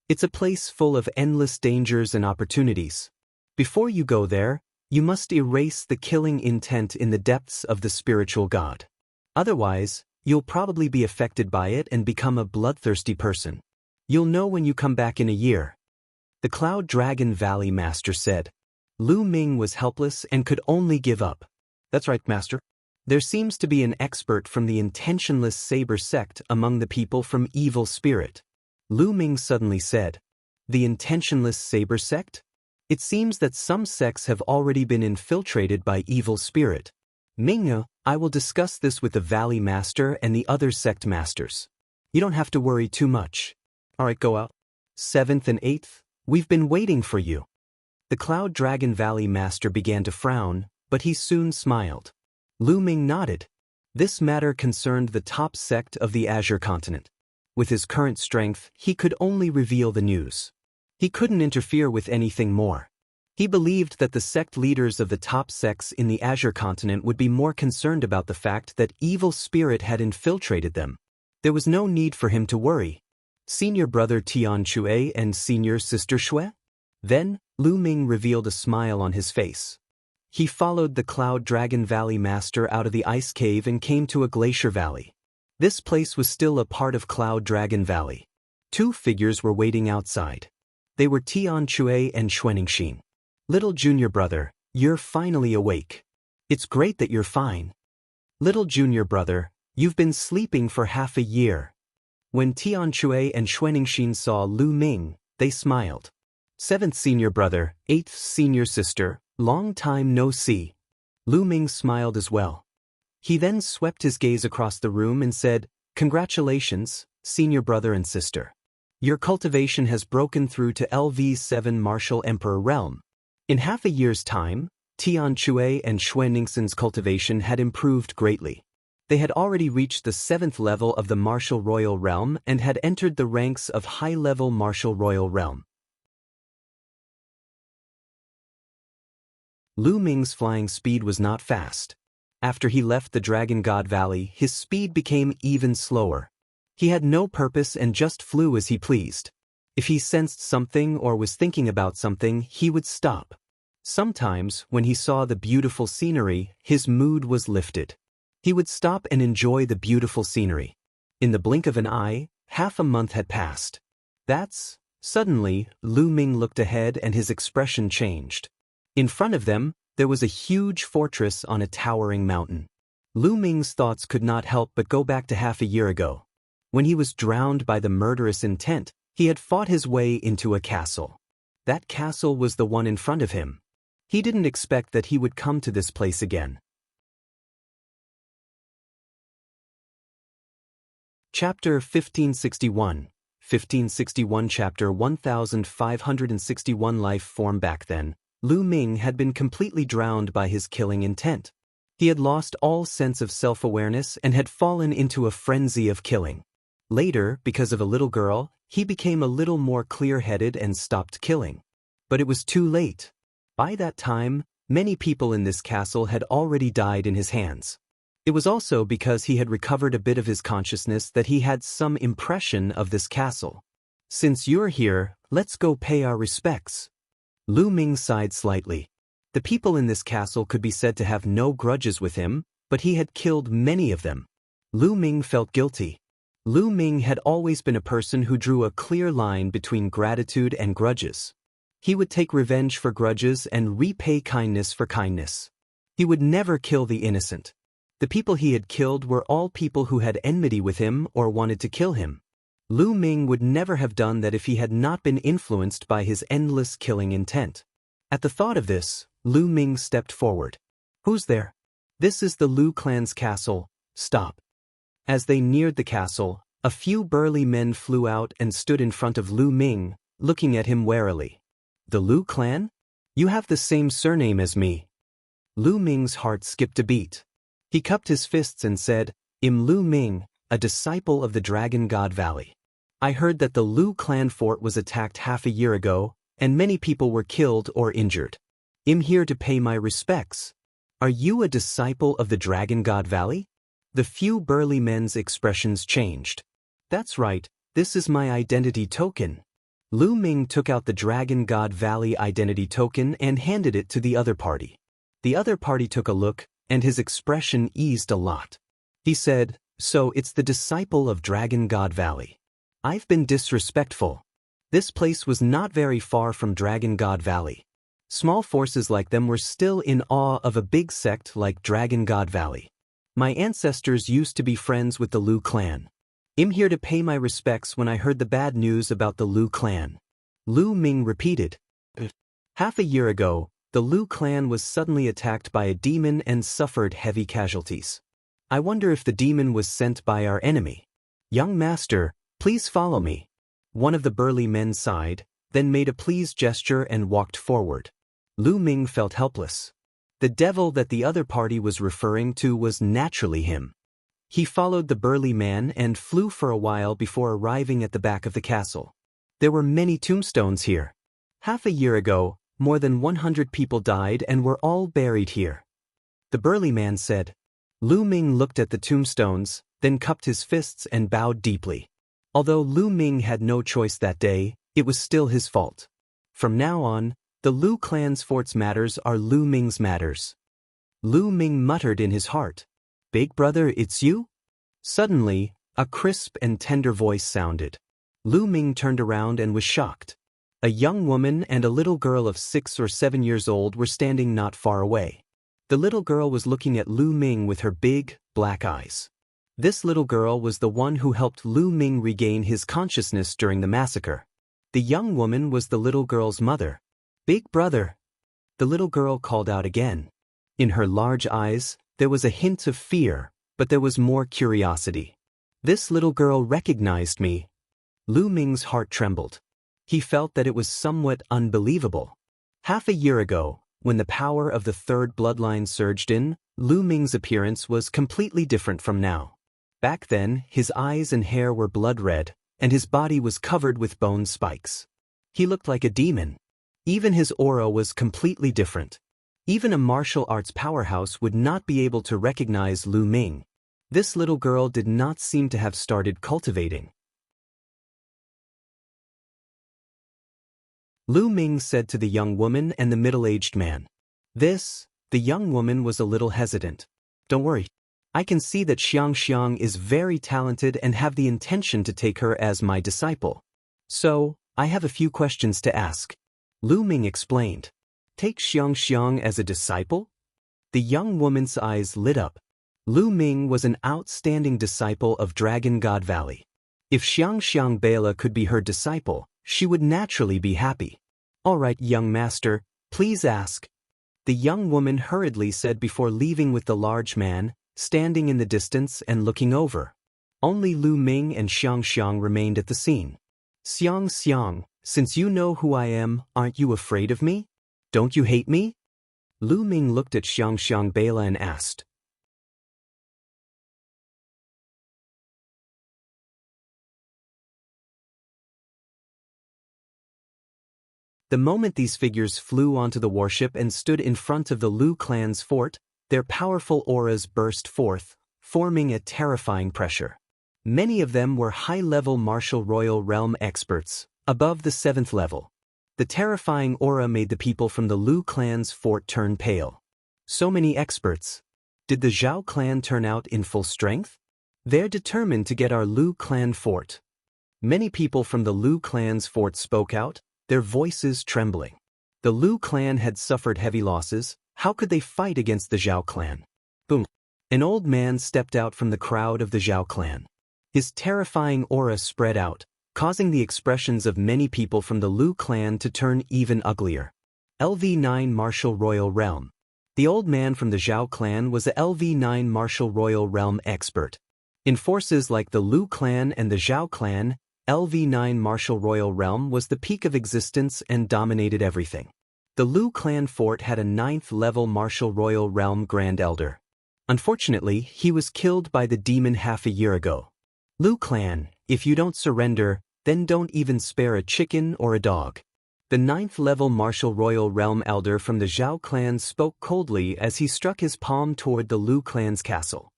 "It's a place full of endless dangers and opportunities. Before you go there, you must erase the killing intent in the depths of the spiritual God. Otherwise, you'll probably be affected by it and become a bloodthirsty person. You'll know when you come back in a year." The Cloud Dragon Valley Master said. Lu Ming was helpless and could only give up. "That's right, Master. There seems to be an expert from the intentionless saber sect among the people from Evil Spirit." Lu Ming suddenly said, "The intentionless saber sect? It seems that some sects have already been infiltrated by Evil Spirit. Ming, I will discuss this with the Valley Master and the other sect masters. You don't have to worry too much. All right, go out. 7th and 8th, we've been waiting for you." The Cloud Dragon Valley Master began to frown, but he soon smiled. Lu Ming nodded. This matter concerned the top sect of the Azure Continent. With his current strength, he could only reveal the news. He couldn't interfere with anything more. He believed that the sect leaders of the top sects in the Azure Continent would be more concerned about the fact that Evil Spirit had infiltrated them. There was no need for him to worry. Senior brother Tian Chue and senior sister Xue? Then, Lu Ming revealed a smile on his face. He followed the Cloud Dragon Valley Master out of the ice cave and came to a glacier valley. This place was still a part of Cloud Dragon Valley. 2 figures were waiting outside. They were Tian Chue and Xuanxin. "Little junior brother, you're finally awake. It's great that you're fine. Little junior brother, you've been sleeping for half a year." When Tian Chue and Xuanxin saw Lu Ming, they smiled. 7th senior brother, 8th senior sister, long time no see. Lu Ming smiled as well. He then swept his gaze across the room and said, "Congratulations, senior brother and sister. Your cultivation has broken through to LV7 Martial Emperor realm. In half a year's time, Tian Chue and Xuanxin's cultivation had improved greatly. They had already reached the 7th level of the Martial Royal Realm and had entered the ranks of high-level Martial Royal Realm." Lu Ming's flying speed was not fast. After he left the Dragon God Valley, his speed became even slower. He had no purpose and just flew as he pleased. If he sensed something or was thinking about something, he would stop. Sometimes, when he saw the beautiful scenery, his mood was lifted. He would stop and enjoy the beautiful scenery. In the blink of an eye, half a month had passed. Suddenly, Lu Ming looked ahead and his expression changed. In front of them, there was a huge fortress on a towering mountain. Lu Ming's thoughts could not help but go back to half a year ago. When he was drowned by the murderous intent, he had fought his way into a castle. That castle was the one in front of him. He didn't expect that he would come to this place again. Chapter 1561, 1561 Chapter 1561 Life form. Back then, Lu Ming had been completely drowned by his killing intent. He had lost all sense of self-awareness and had fallen into a frenzy of killing. Later, because of a little girl, he became a little more clear-headed and stopped killing. But it was too late. By that time, many people in this castle had already died in his hands. It was also because he had recovered a bit of his consciousness that he had some impression of this castle. Since you're here, let's go pay our respects. Lu Ming sighed slightly. The people in this castle could be said to have no grudges with him, but he had killed many of them. Lu Ming felt guilty. Lu Ming had always been a person who drew a clear line between gratitude and grudges. He would take revenge for grudges and repay kindness for kindness. He would never kill the innocent. The people he had killed were all people who had enmity with him or wanted to kill him. Lu Ming would never have done that if he had not been influenced by his endless killing intent. At the thought of this, Lu Ming stepped forward. Who's there? This is the Lu clan's castle. Stop. As they neared the castle, a few burly men flew out and stood in front of Lu Ming, looking at him warily. The Lu clan? You have the same surname as me. Lu Ming's heart skipped a beat. He cupped his fists and said, I'm Lu Ming, a disciple of the Dragon God Valley. I heard that the Lu clan fort was attacked half a year ago, and many people were killed or injured. I'm here to pay my respects. Are you a disciple of the Dragon God Valley? The few burly men's expressions changed. That's right, this is my identity token. Lu Ming took out the Dragon God Valley identity token and handed it to the other party. The other party took a look, and his expression eased a lot. He said, So it's the disciple of Dragon God Valley. I've been disrespectful. This place was not very far from Dragon God Valley. Small forces like them were still in awe of a big sect like Dragon God Valley. My ancestors used to be friends with the Lu clan. I'm here to pay my respects when I heard the bad news about the Lu clan. Lu Ming repeated. Half a year ago, the Lu clan was suddenly attacked by a demon and suffered heavy casualties. I wonder if the demon was sent by our enemy. Young master, please follow me. One of the burly men sighed, then made a please gesture and walked forward. Lu Ming felt helpless. The devil that the other party was referring to was naturally him. He followed the burly man and flew for a while before arriving at the back of the castle. There were many tombstones here. Half a year ago, more than 100 people died and were all buried here. The burly man said. Lu Ming looked at the tombstones, then cupped his fists and bowed deeply. Although Lu Ming had no choice that day, it was still his fault. From now on, the Lu clan's fort's matters are Lu Ming's matters. Lu Ming muttered in his heart. Big brother, it's you? Suddenly, a crisp and tender voice sounded. Lu Ming turned around and was shocked. A young woman and a little girl of 6 or 7 years old were standing not far away. The little girl was looking at Lu Ming with her big, black eyes. This little girl was the one who helped Lu Ming regain his consciousness during the massacre. The young woman was the little girl's mother. Big brother. The little girl called out again. In her large eyes, there was a hint of fear, but there was more curiosity. This little girl recognized me. Lu Ming's heart trembled. He felt that it was somewhat unbelievable. Half a year ago, when the power of the third bloodline surged in, Lu Ming's appearance was completely different from now. Back then, his eyes and hair were blood red, and his body was covered with bone spikes. He looked like a demon. Even his aura was completely different. Even a martial arts powerhouse would not be able to recognize Lu Ming. This little girl did not seem to have started cultivating. Lu Ming said to the young woman and the middle-aged man. The young woman was a little hesitant. Don't worry. I can see that Xianxia is very talented and have the intention to take her as my disciple. So, I have a few questions to ask. Lu Ming explained. Take Xianxia as a disciple? The young woman's eyes lit up. Lu Ming was an outstanding disciple of Dragon God Valley. If Xianxia Bela could be her disciple, she would naturally be happy. All right, young master, please ask. The young woman hurriedly said before leaving with the large man, standing in the distance and looking over. Only Lu Ming and Xianxia remained at the scene. Xianxia, since you know who I am, aren't you afraid of me? Don't you hate me? Lu Ming looked at Xianxia Bela and asked. The moment these figures flew onto the warship and stood in front of the Lu clan's fort, their powerful auras burst forth, forming a terrifying pressure. Many of them were high-level martial royal realm experts, above the 7th level. The terrifying aura made the people from the Lu clan's fort turn pale. So many experts. Did the Zhao clan turn out in full strength? They're determined to get our Lu clan fort. Many people from the Lu clan's fort spoke out, their voices trembling. The Lu clan had suffered heavy losses. How could they fight against the Zhao clan? Boom. An old man stepped out from the crowd of the Zhao clan. His terrifying aura spread out, causing the expressions of many people from the Lu clan to turn even uglier. LV9 Martial Royal Realm. The old man from the Zhao clan was a LV9 Martial Royal Realm expert. In forces like the Lu clan and the Zhao clan, LV9 Martial Royal Realm was the peak of existence and dominated everything. The Lu clan fort had a 9th-level Martial Royal Realm Grand Elder. Unfortunately, he was killed by the demon half a year ago. Lu clan, if you don't surrender, then don't even spare a chicken or a dog. The 9th-level Martial Royal Realm Elder from the Zhao clan spoke coldly as he struck his palm toward the Lu clan's castle.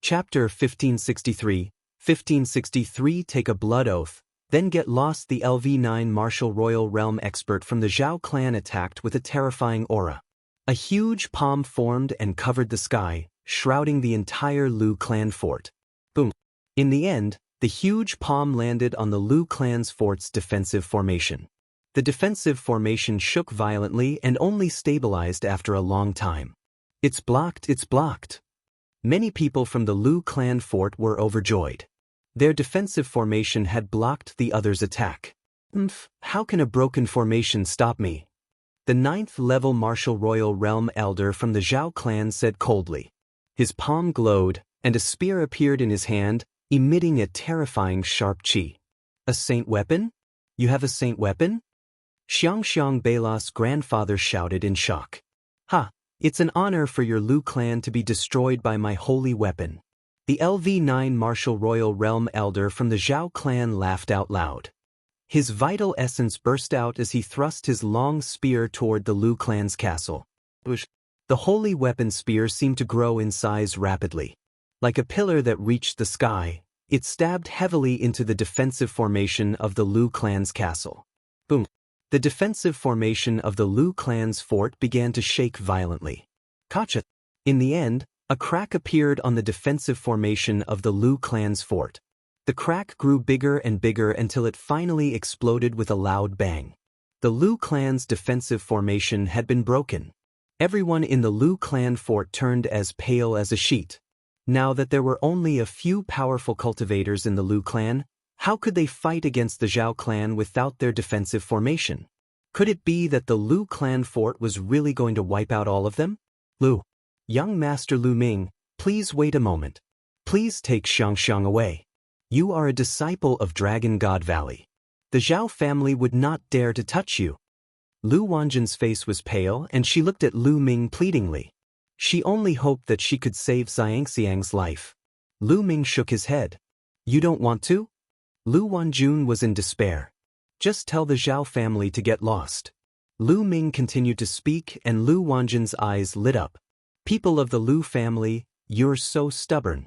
Chapter 1563, 1563 Take a blood oath, then get lost. The LV9 Martial Royal Realm expert from the Zhao clan attacked with a terrifying aura. A huge palm formed and covered the sky, shrouding the entire Lu clan fort. Boom. In the end, the huge palm landed on the Lu clan's fort's defensive formation. The defensive formation shook violently and only stabilized after a long time. It's blocked, it's blocked. Many people from the Lu clan fort were overjoyed. Their defensive formation had blocked the others' attack. How can a broken formation stop me? The 9th-level Martial Royal Realm Elder from the Zhao clan said coldly. His palm glowed, and a spear appeared in his hand, emitting a terrifying sharp chi. A saint weapon? You have a saint weapon? Xianxia Bela's grandfather shouted in shock. Ha! It's an honor for your Lu clan to be destroyed by my holy weapon. The LV9 Martial Royal Realm Elder from the Zhao clan laughed out loud. His vital essence burst out as he thrust his long spear toward the Lu clan's castle. The holy weapon spear seemed to grow in size rapidly. Like a pillar that reached the sky, it stabbed heavily into the defensive formation of the Lu clan's castle. Boom. The defensive formation of the Lu clan's fort began to shake violently. Gotcha. In the end, a crack appeared on the defensive formation of the Lu clan's fort. The crack grew bigger and bigger until it finally exploded with a loud bang. The Lu clan's defensive formation had been broken. Everyone in the Lu clan fort turned as pale as a sheet. Now that there were only a few powerful cultivators in the Lu clan, how could they fight against the Zhao clan without their defensive formation? Could it be that the Lu clan fort was really going to wipe out all of them? Lu. Young Master Lu Ming, please wait a moment. Please take Xianxia away. You are a disciple of Dragon God Valley. The Zhao family would not dare to touch you. Lu Wanjin's face was pale and she looked at Lu Ming pleadingly. She only hoped that she could save Xianxiang's life. Lu Ming shook his head. You don't want to? Lu Wanjun was in despair. Just tell the Zhao family to get lost. Lu Ming continued to speak and Lu Wanjun's eyes lit up. People of the Lu family, you're so stubborn.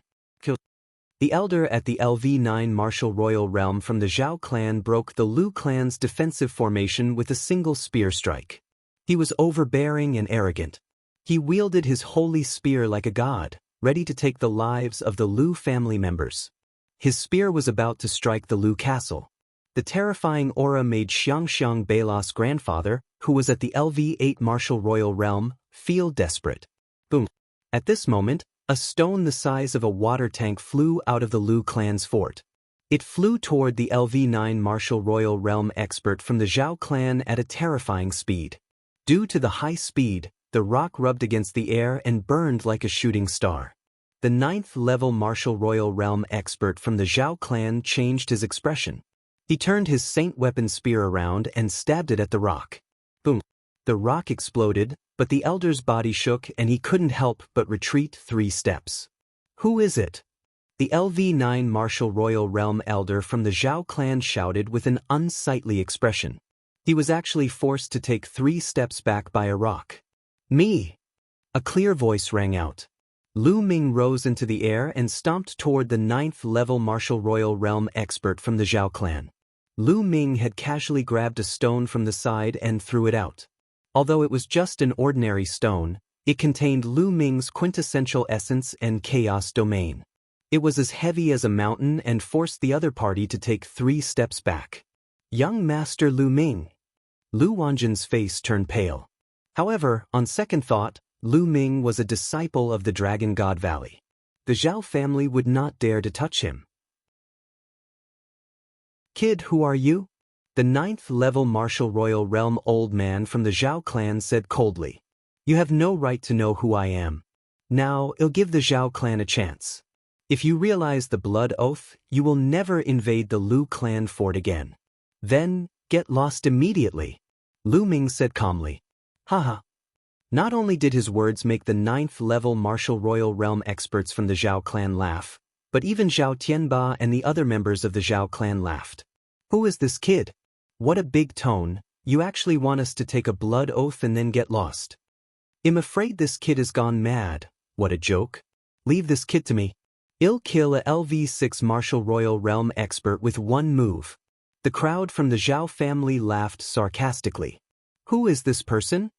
The elder at the LV9 Martial Royal Realm from the Zhao clan broke the Lu clan's defensive formation with a single spear strike. He was overbearing and arrogant. He wielded his holy spear like a god, ready to take the lives of the Lu family members. His spear was about to strike the Lu castle. The terrifying aura made Xianxia Bela's grandfather, who was at the LV8 Martial Royal Realm, feel desperate. Boom. At this moment, a stone the size of a water tank flew out of the Lu clan's fort. It flew toward the LV9 Martial Royal Realm expert from the Zhao clan at a terrifying speed. Due to the high speed, the rock rubbed against the air and burned like a shooting star. The 9th-level martial royal realm expert from the Zhao clan changed his expression. He turned his saint weapon spear around and stabbed it at the rock. Boom! The rock exploded, but the elder's body shook and he couldn't help but retreat 3 steps. Who is it? The LV9 martial royal realm elder from the Zhao clan shouted with an unsightly expression. He was actually forced to take 3 steps back by a rock. Me! A clear voice rang out. Lu Ming rose into the air and stomped toward the 9th-level martial royal realm expert from the Zhao clan. Lu Ming had casually grabbed a stone from the side and threw it out. Although it was just an ordinary stone, it contained Lu Ming's quintessential essence and chaos domain. It was as heavy as a mountain and forced the other party to take 3 steps back. Young Master Lu Ming. Lu Wanjin's face turned pale. However, on second thought, Lu Ming was a disciple of the Dragon God Valley. The Zhao family would not dare to touch him. Kid, who are you? The 9th-level martial royal realm old man from the Zhao clan said coldly. You have no right to know who I am. Now, I'll give the Zhao clan a chance. If you realize the blood oath, you will never invade the Lu clan fort again. Then, get lost immediately. Lu Ming said calmly. Haha. Not only did his words make the 9th-level martial royal realm experts from the Zhao clan laugh, but even Zhao Tianba and the other members of the Zhao clan laughed. Who is this kid? What a big tone, you actually want us to take a blood oath and then get lost. I'm afraid this kid has gone mad. What a joke. Leave this kid to me. I'll kill a LV6 martial royal realm expert with one move. The crowd from the Zhao family laughed sarcastically. Who is this person?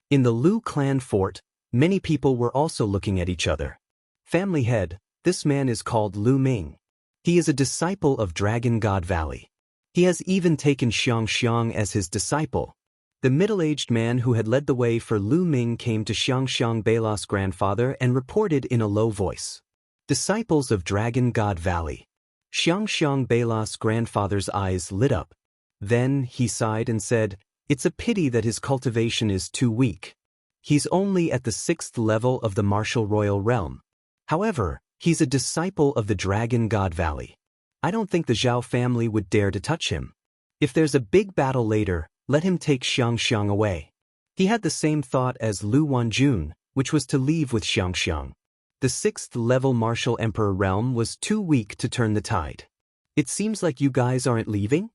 In the Lu clan fort, many people were also looking at each other. Family head, this man is called Lu Ming. He is a disciple of Dragon God Valley. He has even taken Xianxia as his disciple. The middle-aged man who had led the way for Lu Ming came to Xianxia Beila's grandfather and reported in a low voice. Disciples of Dragon God Valley. Xianxia Beila's grandfather's eyes lit up. Then he sighed and said, it's a pity that his cultivation is too weak. He's only at the 6th level of the martial royal realm. However, he's a disciple of the Dragon God Valley. I don't think the Zhao family would dare to touch him. If there's a big battle later, let him take Xianxia away. He had the same thought as Lu Wanjun, which was to leave with Xianxia. The 6th-level martial emperor realm was too weak to turn the tide. It seems like you guys aren't leaving?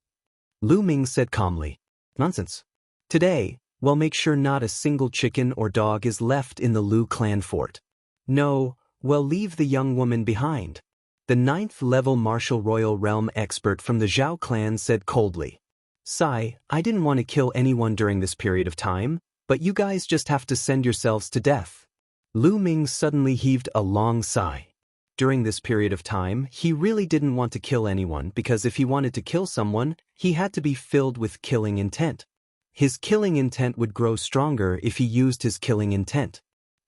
Lu Ming said calmly. Nonsense. Today, we'll make sure not a single chicken or dog is left in the Lu clan fort. No, we'll leave the young woman behind. The 9th-level martial royal realm expert from the Zhao clan said coldly. Sai, I didn't want to kill anyone during this period of time, but you guys just have to send yourselves to death. Lu Ming suddenly heaved a long sigh. During this period of time, he really didn't want to kill anyone because if he wanted to kill someone, he had to be filled with killing intent. His killing intent would grow stronger if he used his killing intent.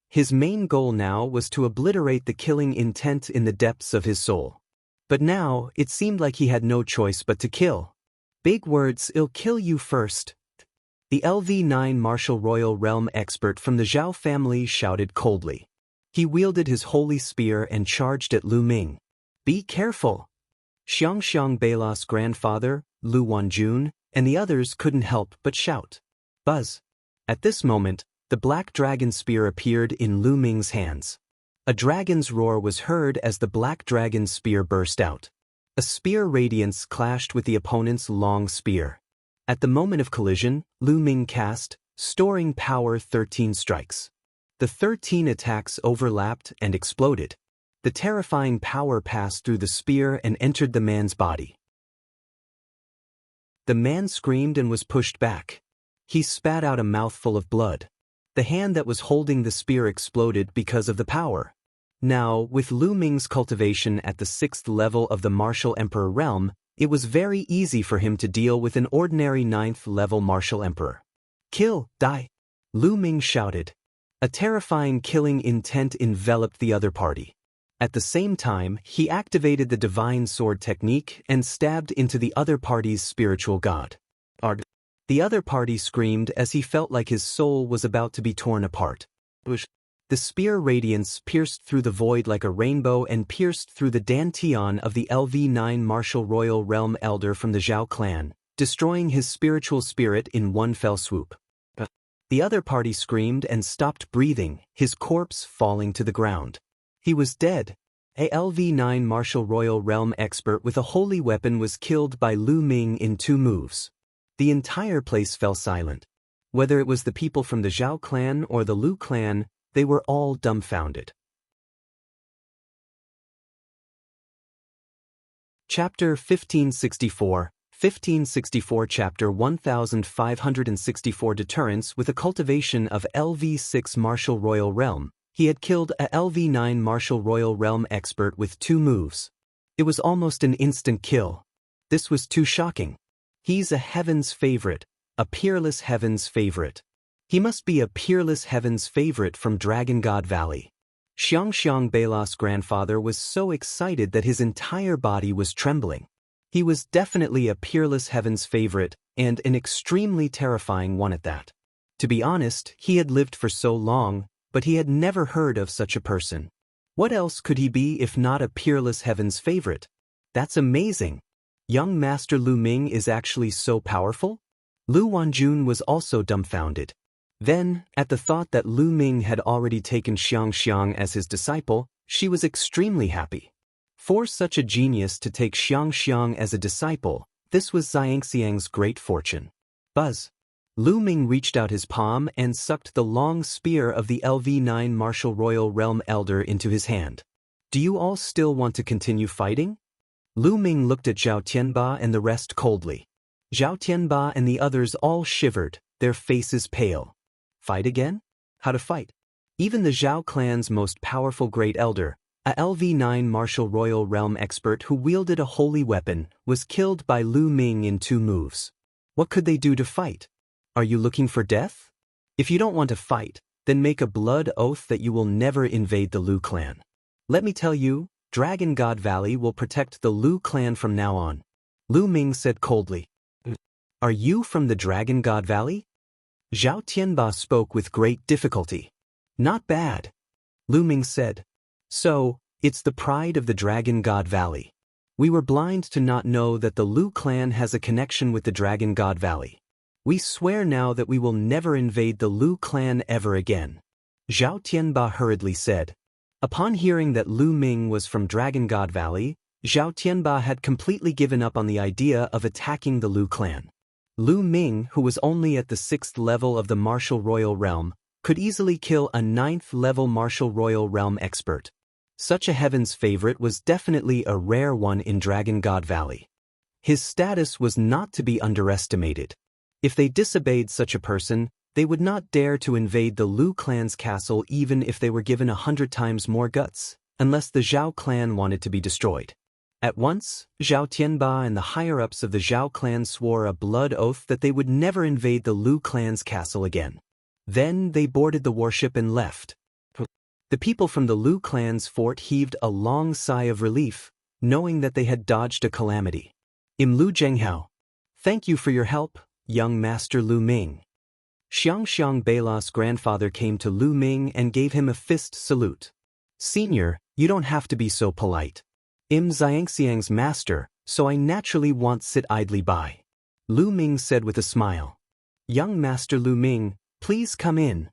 His main goal now was to obliterate the killing intent in the depths of his soul. But now, it seemed like he had no choice but to kill. Big words, I'll kill you first. The LV9 martial royal realm expert from the Zhao family shouted coldly. He wielded his holy spear and charged at Lu Ming. Be careful! Xianxia Beila's grandfather, Lu Wanjun, and the others couldn't help but shout. Buzz! At this moment, the black dragon spear appeared in Lu Ming's hands. A dragon's roar was heard as the black dragon spear burst out. A spear radiance clashed with the opponent's long spear. At the moment of collision, Lu Ming cast, storing power 13 strikes. The 13 attacks overlapped and exploded. The terrifying power passed through the spear and entered the man's body. The man screamed and was pushed back. He spat out a mouthful of blood. The hand that was holding the spear exploded because of the power. Now, with Lu Ming's cultivation at the 6th level of the martial emperor realm, it was very easy for him to deal with an ordinary 9th level martial emperor. Kill, die! Lu Ming shouted. A terrifying killing intent enveloped the other party. At the same time, he activated the divine sword technique and stabbed into the other party's spiritual god. The other party screamed as he felt like his soul was about to be torn apart. The spear radiance pierced through the void like a rainbow and pierced through the dantian of the LV9 martial royal realm elder from the Zhao clan, destroying his spiritual spirit in one fell swoop. The other party screamed and stopped breathing, his corpse falling to the ground. He was dead. A LV9 martial royal realm expert with a holy weapon was killed by Lu Ming in 2 moves. The entire place fell silent. Whether it was the people from the Zhao clan or the Lu clan, they were all dumbfounded. Chapter 1564, 1564 Chapter 1564 Deterrence. With a cultivation of LV6 martial royal realm, he had killed a LV9 martial royal realm expert with 2 moves. It was almost an instant kill. This was too shocking. He's a heaven's favorite, a peerless heaven's favorite. He must be a peerless heaven's favorite from Dragon God Valley. Xianxia Beila's grandfather was so excited that his entire body was trembling. He was definitely a peerless heaven's favorite, and an extremely terrifying one at that. To be honest, he had lived for so long, but he had never heard of such a person. What else could he be if not a peerless heaven's favorite? That's amazing. Young Master Lu Ming is actually so powerful? Lu Wanjun was also dumbfounded. Then, at the thought that Lu Ming had already taken Xianxia as his disciple, she was extremely happy. For such a genius to take Xianxia as a disciple, this was Xianxia's great fortune. Buzz. Lu Ming reached out his palm and sucked the long spear of the LV9 martial royal realm elder into his hand. Do you all still want to continue fighting? Lu Ming looked at Zhao Tianba and the rest coldly. Zhao Tianba and the others all shivered, their faces pale. Fight again? How to fight? Even the Zhao clan's most powerful great elder, a LV9 martial royal realm expert who wielded a holy weapon, was killed by Lu Ming in 2 moves. What could they do to fight? Are you looking for death? If you don't want to fight, then make a blood oath that you will never invade the Lu clan. Let me tell you, Dragon God Valley will protect the Lu clan from now on. Lu Ming said coldly. Are you from the Dragon God Valley? Zhao Tianba spoke with great difficulty. Not bad. Lu Ming said. So, it's the pride of the Dragon God Valley. We were blind to not know that the Lu clan has a connection with the Dragon God Valley. We swear now that we will never invade the Lu clan ever again. Zhao Tianba hurriedly said. Upon hearing that Lu Ming was from Dragon God Valley, Zhao Tianba had completely given up on the idea of attacking the Lu clan. Lu Ming, who was only at the 6th level of the martial royal realm, could easily kill a 9th level martial royal realm expert. Such a heaven's favorite was definitely a rare one in Dragon God Valley. His status was not to be underestimated. If they disobeyed such a person, they would not dare to invade the Lu clan's castle even if they were given 100 times more guts, unless the Zhao clan wanted to be destroyed. At once, Zhao Tianba and the higher-ups of the Zhao clan swore a blood oath that they would never invade the Lu clan's castle again. Then they boarded the warship and left. The people from the Lu clan's fort heaved a long sigh of relief, knowing that they had dodged a calamity. Lu Zhenghao. Thank you for your help, young Master Lu Ming. Xianxia Beila's grandfather came to Lu Ming and gave him a fist salute. Senior, you don't have to be so polite. I'm Xianxia's master, so I naturally won't sit idly by. Lu Ming said with a smile. Young Master Lu Ming, please come in.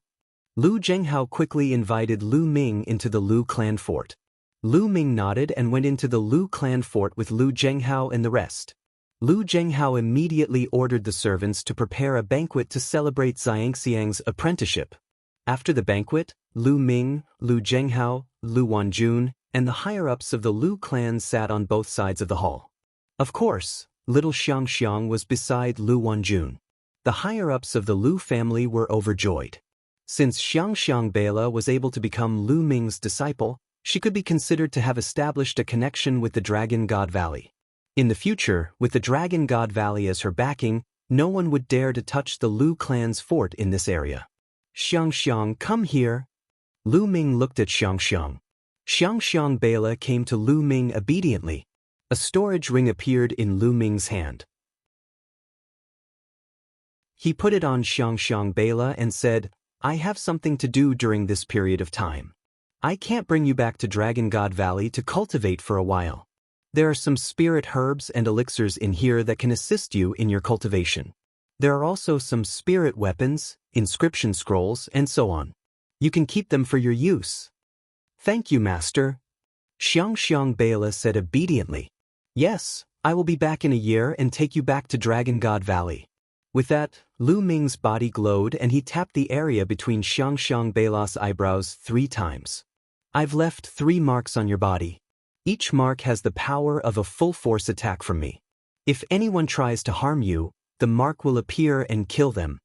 Lu Zhenghao quickly invited Lu Ming into the Lu clan fort. Lu Ming nodded and went into the Lu clan fort with Lu Zhenghao and the rest. Lu Zhenghao immediately ordered the servants to prepare a banquet to celebrate Xianxia's apprenticeship. After the banquet, Lu Ming, Lu Zhenghao, Lu Wanjun, and the higher-ups of the Lu clan sat on both sides of the hall. Of course, little Xianxia was beside Lu Wanjun. The higher-ups of the Lu family were overjoyed. Since Xianxia Beila was able to become Lu Ming's disciple, she could be considered to have established a connection with the Dragon God Valley. In the future, with the Dragon God Valley as her backing, no one would dare to touch the Lu clan's fort in this area. Xianxia, come here. Lu Ming looked at Xianxia. Xianxia Beila came to Lu Ming obediently. A storage ring appeared in Lu Ming's hand. He put it on Xianxia Beila and said, I have something to do during this period of time. I can't bring you back to Dragon God Valley to cultivate for a while. There are some spirit herbs and elixirs in here that can assist you in your cultivation. There are also some spirit weapons, inscription scrolls, and so on. You can keep them for your use. Thank you, Master. Xianxia said obediently. Yes, I will be back in a year and take you back to Dragon God Valley. With that, Lu Ming's body glowed and he tapped the area between Xianxia's eyebrows 3 times. I've left 3 marks on your body. Each mark has the power of a full-force attack from me. If anyone tries to harm you, the mark will appear and kill them.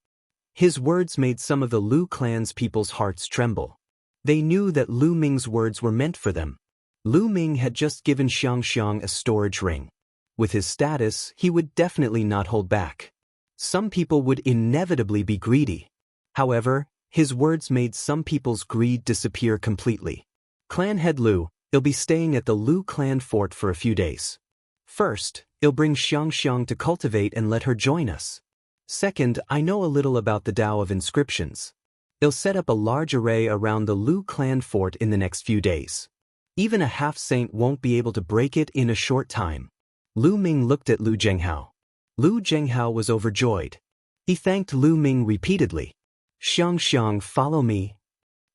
His words made some of the Lu clan's people's hearts tremble. They knew that Lu Ming's words were meant for them. Lu Ming had just given Xianxia a storage ring. With his status, he would definitely not hold back. Some people would inevitably be greedy. However, his words made some people's greed disappear completely. Clan Head Lu, he'll be staying at the Lu clan fort for a few days. First, he'll bring Xianxia to cultivate and let her join us. Second, I know a little about the Tao of inscriptions. He'll set up a large array around the Lu clan fort in the next few days. Even a half-saint won't be able to break it in a short time. Lu Ming looked at Lu Zhenghao. Lu Zhenghao was overjoyed. He thanked Lu Ming repeatedly. Xianxia, follow me.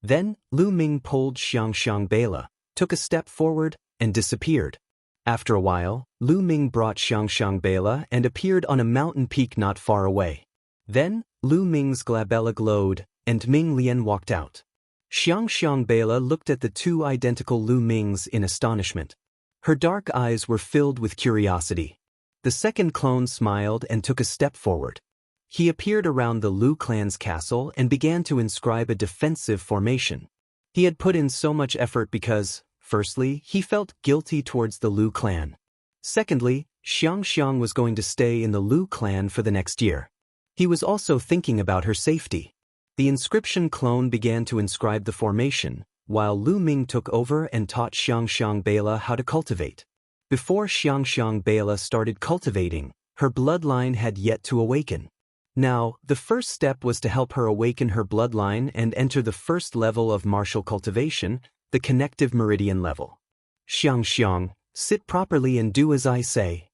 Then, Lu Ming pulled Xianxia, took a step forward, and disappeared. After a while, Lu Ming brought Xianxia and appeared on a mountain peak not far away. Then, Lu Ming's glabella glowed, and Ming Lian walked out. Xianxia looked at the 2 identical Lu Mings in astonishment. Her dark eyes were filled with curiosity. The second clone smiled and took a step forward. He appeared around the Lu clan's castle and began to inscribe a defensive formation. He had put in so much effort because, firstly, he felt guilty towards the Lu clan. Secondly, Xianxia was going to stay in the Lu clan for the next year. He was also thinking about her safety. The inscription clone began to inscribe the formation, while Lu Ming took over and taught Xianxia how to cultivate. Before Xianxia started cultivating, her bloodline had yet to awaken. Now, the first step was to help her awaken her bloodline and enter the first level of martial cultivation, the connective meridian level. Xianxia, sit properly and do as I say.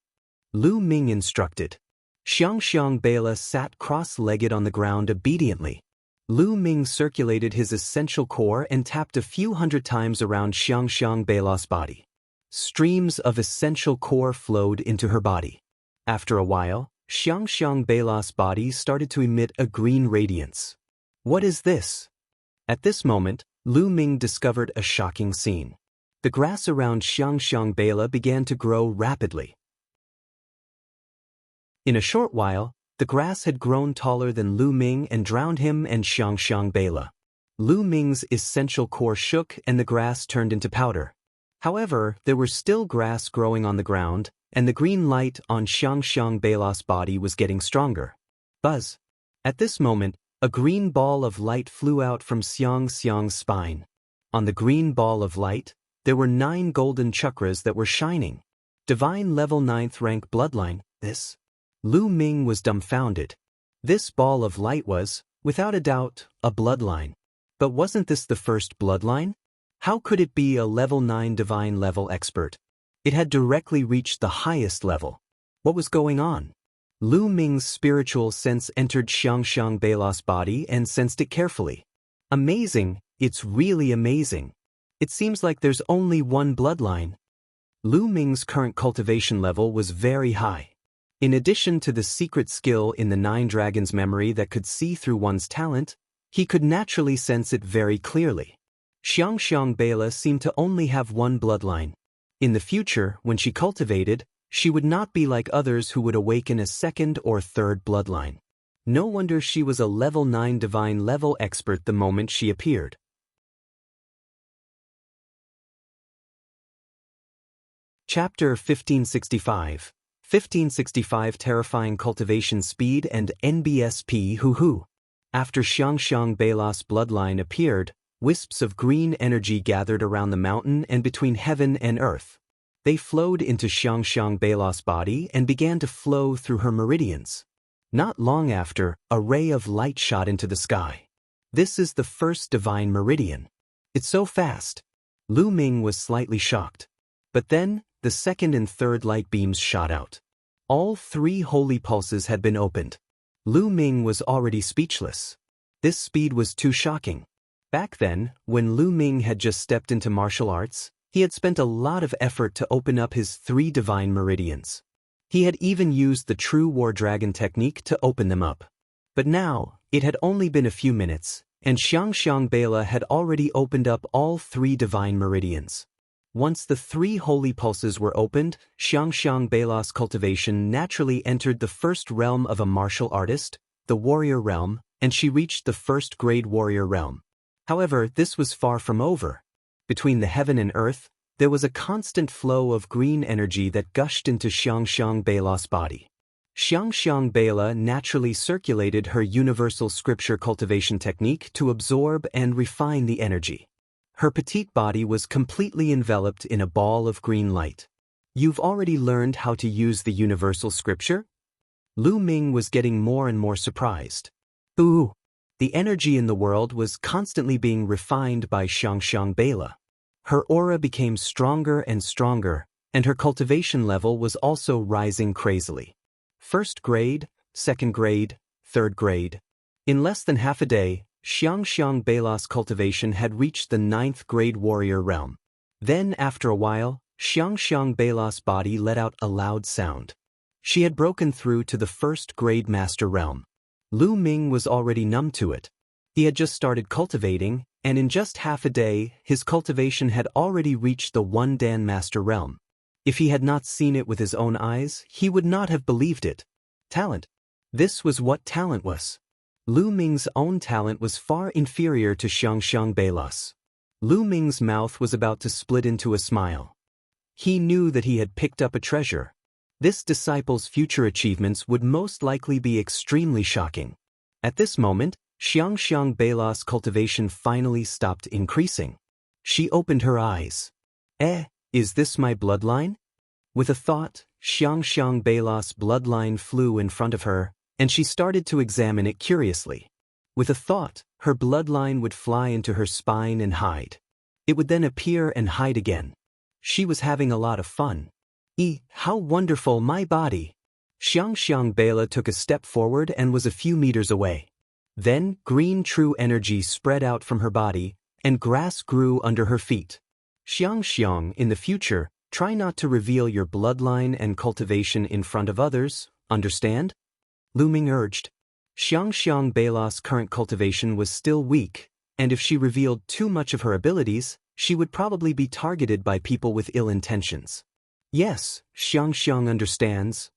Lu Ming instructed. Xianxia sat cross-legged on the ground obediently. Lu Ming circulated his essential core and tapped a few hundred times around Xianxia's body. Streams of essential core flowed into her body. After a while, Xianxia's body started to emit a green radiance. What is this? At this moment, Lu Ming discovered a shocking scene. The grass around Xianxia began to grow rapidly. In a short while, the grass had grown taller than Lu Ming and drowned him and Xianxia. Lu Ming's essential core shook and the grass turned into powder. However, there was still grass growing on the ground, and the green light on Xianxia's body was getting stronger. Buzz! At this moment, a green ball of light flew out from Xianxia's spine. On the green ball of light, there were 9 golden chakras that were shining. Divine level 9th rank bloodline, this? Lu Ming was dumbfounded. This ball of light was, without a doubt, a bloodline. But wasn't this the first bloodline? How could it be a level 9 divine level expert? It had directly reached the highest level. What was going on? Lu Ming's spiritual sense entered Xianxia's body and sensed it carefully. Amazing, it's really amazing. It seems like there's only one bloodline. Lu Ming's current cultivation level was very high. In addition to the secret skill in the 9 Dragons memory that could see through one's talent, he could naturally sense it very clearly. Xianxia seemed to only have one bloodline. In the future, when she cultivated, she would not be like others who would awaken a 2nd or 3rd bloodline. No wonder she was a level 9 divine level expert the moment she appeared. Chapter 1565. 1565 Terrifying Cultivation Speed and NBSP Hoo-hoo. After Xianxia's bloodline appeared, wisps of green energy gathered around the mountain and between heaven and earth. They flowed into Xianxia's body and began to flow through her meridians. Not long after, a ray of light shot into the sky. This is the first divine meridian. It's so fast. Lu Ming was slightly shocked. But then, the second and third light beams shot out. All 3 holy pulses had been opened. Lu Ming was already speechless. This speed was too shocking. Back then, when Lu Ming had just stepped into martial arts, he had spent a lot of effort to open up his 3 divine meridians. He had even used the true war dragon technique to open them up. But now, it had only been a few minutes, and Xianxia Bela had already opened up all 3 divine meridians. Once the 3 holy pulses were opened, Xianxia Bela's cultivation naturally entered the first realm of a martial artist, the warrior realm, and she reached the first grade warrior realm. However, this was far from over. Between the heaven and earth, there was a constant flow of green energy that gushed into Xianxia Bela's body. Xianxia Bela naturally circulated her universal scripture cultivation technique to absorb and refine the energy. Her petite body was completely enveloped in a ball of green light. You've already learned how to use the universal scripture? Lu Ming was getting more and more surprised. Ooh! The energy in the world was constantly being refined by Xianxia Bela. Her aura became stronger and stronger, and her cultivation level was also rising crazily. First grade, second grade, third grade. In less than half a day, Xianxia Bela's cultivation had reached the 9th grade warrior realm. Then, after a while, Xianxia Bela's body let out a loud sound. She had broken through to the 1st grade master realm. Lu Ming was already numb to it. He had just started cultivating, and in just half a day, his cultivation had already reached the 1 Dan master realm. If he had not seen it with his own eyes, he would not have believed it. Talent. This was what talent was. Lu Ming's own talent was far inferior to Xianxia Bela's. Lu Ming's mouth was about to split into a smile. He knew that he had picked up a treasure. This disciple's future achievements would most likely be extremely shocking. At this moment, Xianxia Bela's cultivation finally stopped increasing. She opened her eyes. Is this my bloodline? With a thought, Xianxia Bela's bloodline flew in front of her, and she started to examine it curiously. With a thought, her bloodline would fly into her spine and hide. It would then appear and hide again. She was having a lot of fun. How wonderful my body! Xianxia Bela took a step forward and was a few meters away. Then, green true energy spread out from her body, and grass grew under her feet. Xianxia, in the future, try not to reveal your bloodline and cultivation in front of others, understand? Lu Ming urged. Xianxia Bela's current cultivation was still weak, and if she revealed too much of her abilities, she would probably be targeted by people with ill intentions. Yes, Xianxia understands.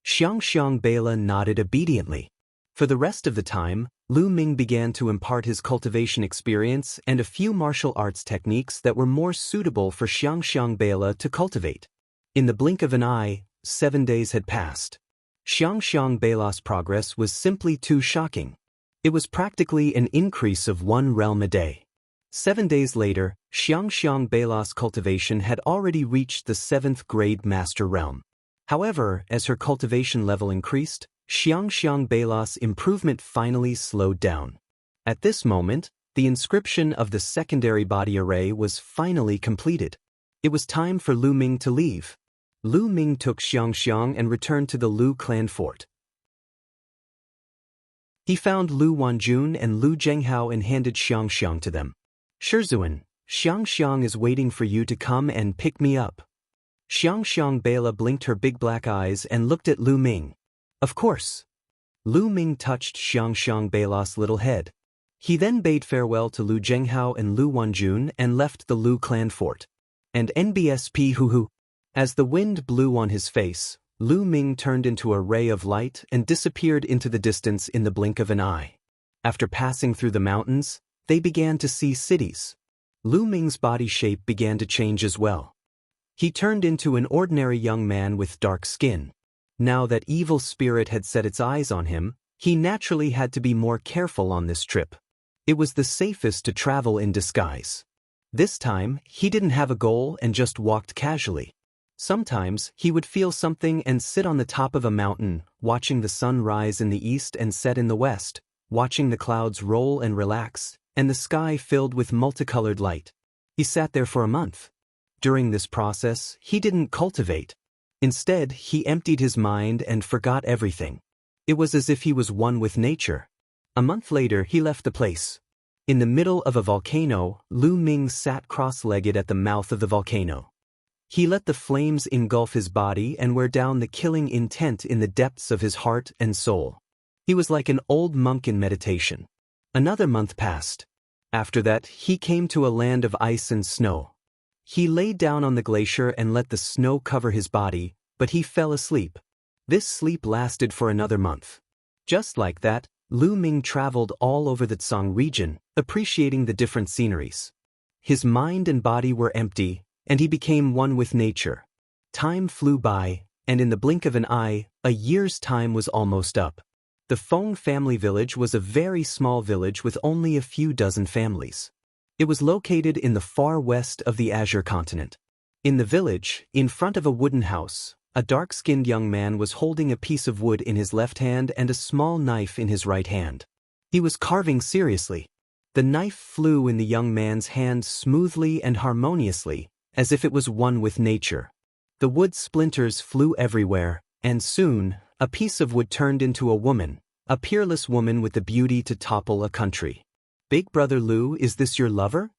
Xianxia Bela nodded obediently. For the rest of the time, Lu Ming began to impart his cultivation experience and a few martial arts techniques that were more suitable for Xianxia Bela to cultivate. In the blink of an eye, 7 days had passed. Xianxia Bela's progress was simply too shocking. It was practically an increase of 1 realm a day. 7 days later, Xianxia Bela's cultivation had already reached the 7th grade master realm. However, as her cultivation level increased, Xianxia Bela's improvement finally slowed down. At this moment, the inscription of the secondary body array was finally completed. It was time for Lu Ming to leave. Lu Ming took Xianxia and returned to the Lu clan fort. He found Lu Wanjun and Lu Zhenghao and handed Xianxia to them. Shizuan, Xianxia is waiting for you to come and pick me up. Xianxia Bela blinked her big black eyes and looked at Lu Ming. Of course. Lu Ming touched Xianxia Bela's little head. He then bade farewell to Lu Zhenghao and Lu Wanjun and left the Lu clan fort. And NBSP hoo-hoo. As the wind blew on his face, Lu Ming turned into a ray of light and disappeared into the distance in the blink of an eye. After passing through the mountains, they began to see cities. Lu Ming's body shape began to change as well. He turned into an ordinary young man with dark skin. Now that evil spirit had set its eyes on him, he naturally had to be more careful on this trip. It was the safest to travel in disguise. This time, he didn't have a goal and just walked casually. Sometimes, he would feel something and sit on the top of a mountain, watching the sun rise in the east and set in the west, watching the clouds roll and relax, and the sky filled with multicolored light. He sat there for a month. During this process, he didn't cultivate. Instead, he emptied his mind and forgot everything. It was as if he was one with nature. A month later, he left the place. In the middle of a volcano, Lu Ming sat cross-legged at the mouth of the volcano. He let the flames engulf his body and wear down the killing intent in the depths of his heart and soul. He was like an old monk in meditation. Another month passed. After that, he came to a land of ice and snow. He lay down on the glacier and let the snow cover his body, but he fell asleep. This sleep lasted for another month. Just like that, Lu Ming traveled all over the Tsang region, appreciating the different sceneries. His mind and body were empty, and he became one with nature. Time flew by, and in the blink of an eye, a year's time was almost up. The Feng family village was a very small village with only a few dozen families. It was located in the far west of the Azure continent. In the village, in front of a wooden house, a dark-skinned young man was holding a piece of wood in his left hand and a small knife in his right hand. He was carving seriously. The knife flew in the young man's hand smoothly and harmoniously, as if it was one with nature. The wood splinters flew everywhere, and soon, a piece of wood turned into a woman, a peerless woman with the beauty to topple a country. "Big brother Lu, is this your lover?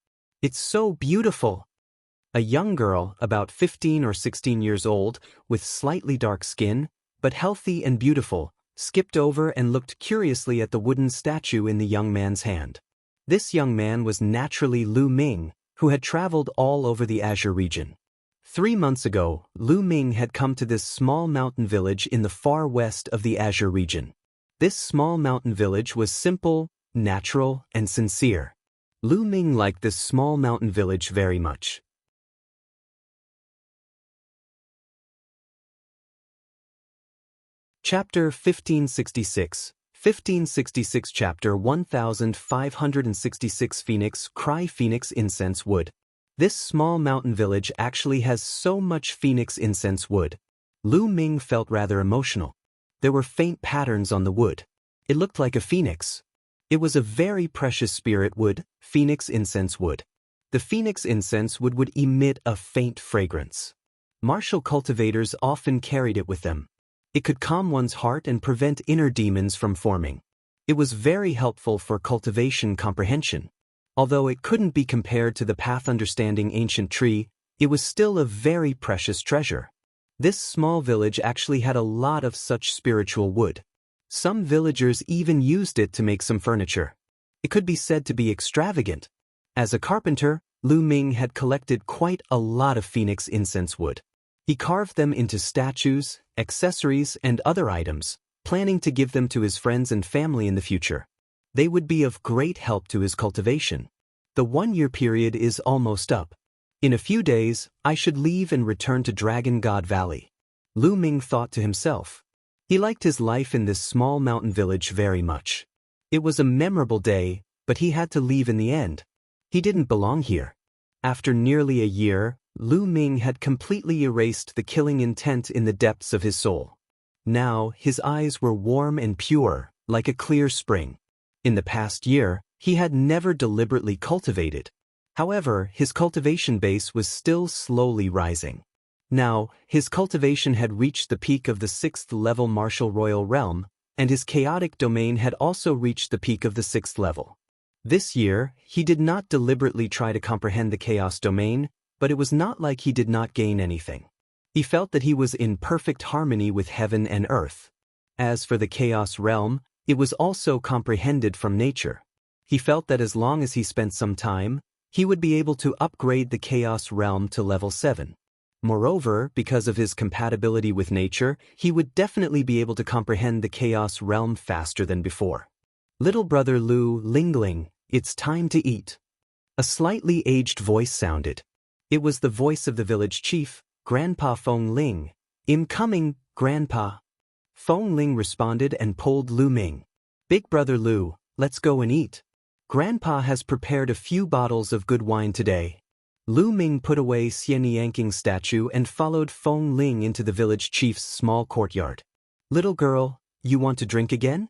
It's so beautiful." A young girl, about 15 or 16 years old, with slightly dark skin, but healthy and beautiful, skipped over and looked curiously at the wooden statue in the young man's hand. This young man was naturally Lu Ming, who had traveled all over the Azure region. 3 months ago, Lu Ming had come to this small mountain village in the far west of the Azure region. This small mountain village was simple, natural, and sincere. Lu Ming liked this small mountain village very much. Chapter 1566. 1566 Chapter 1566 Phoenix Cry Phoenix Incense Wood. This small mountain village actually has so much phoenix incense wood. Lu Ming felt rather emotional. There were faint patterns on the wood. It looked like a phoenix. It was a very precious spirit wood, phoenix incense wood. The phoenix incense wood would emit a faint fragrance. Martial cultivators often carried it with them. It could calm one's heart and prevent inner demons from forming. It was very helpful for cultivation comprehension. Although it couldn't be compared to the path understanding ancient tree, it was still a very precious treasure. This small village actually had a lot of such spiritual wood. Some villagers even used it to make some furniture. It could be said to be extravagant. As a carpenter, Lu Ming had collected quite a lot of phoenix incense wood. He carved them into statues, accessories, and other items, planning to give them to his friends and family in the future. They would be of great help to his cultivation. The 1-year period is almost up. In a few days, I should leave and return to Dragon God Valley. Lu Ming thought to himself. He liked his life in this small mountain village very much. It was a memorable day, but he had to leave in the end. He didn't belong here. After nearly a year, Lu Ming had completely erased the killing intent in the depths of his soul. Now, his eyes were warm and pure, like a clear spring. In the past year, he had never deliberately cultivated. However, his cultivation base was still slowly rising. Now, his cultivation had reached the peak of the 6th level martial royal realm, and his chaotic domain had also reached the peak of the 6th level. This year, he did not deliberately try to comprehend the chaos domain, but it was not like he did not gain anything. He felt that he was in perfect harmony with heaven and earth. As for the chaos realm, it was also comprehended from nature. He felt that as long as he spent some time, he would be able to upgrade the chaos realm to level 7. Moreover, because of his compatibility with nature, he would definitely be able to comprehend the chaos realm faster than before. "Little brother Lu Lingling, it's time to eat." A slightly aged voice sounded. It was the voice of the village chief, Grandpa Feng Ling. "I'm coming, Grandpa." Feng Ling responded and pulled Lu Ming. "Big brother Lu, let's go and eat. Grandpa has prepared a few bottles of good wine today." Lu Ming put away Xianxia statue and followed Feng Ling into the village chief's small courtyard. "Little girl, you want to drink again?"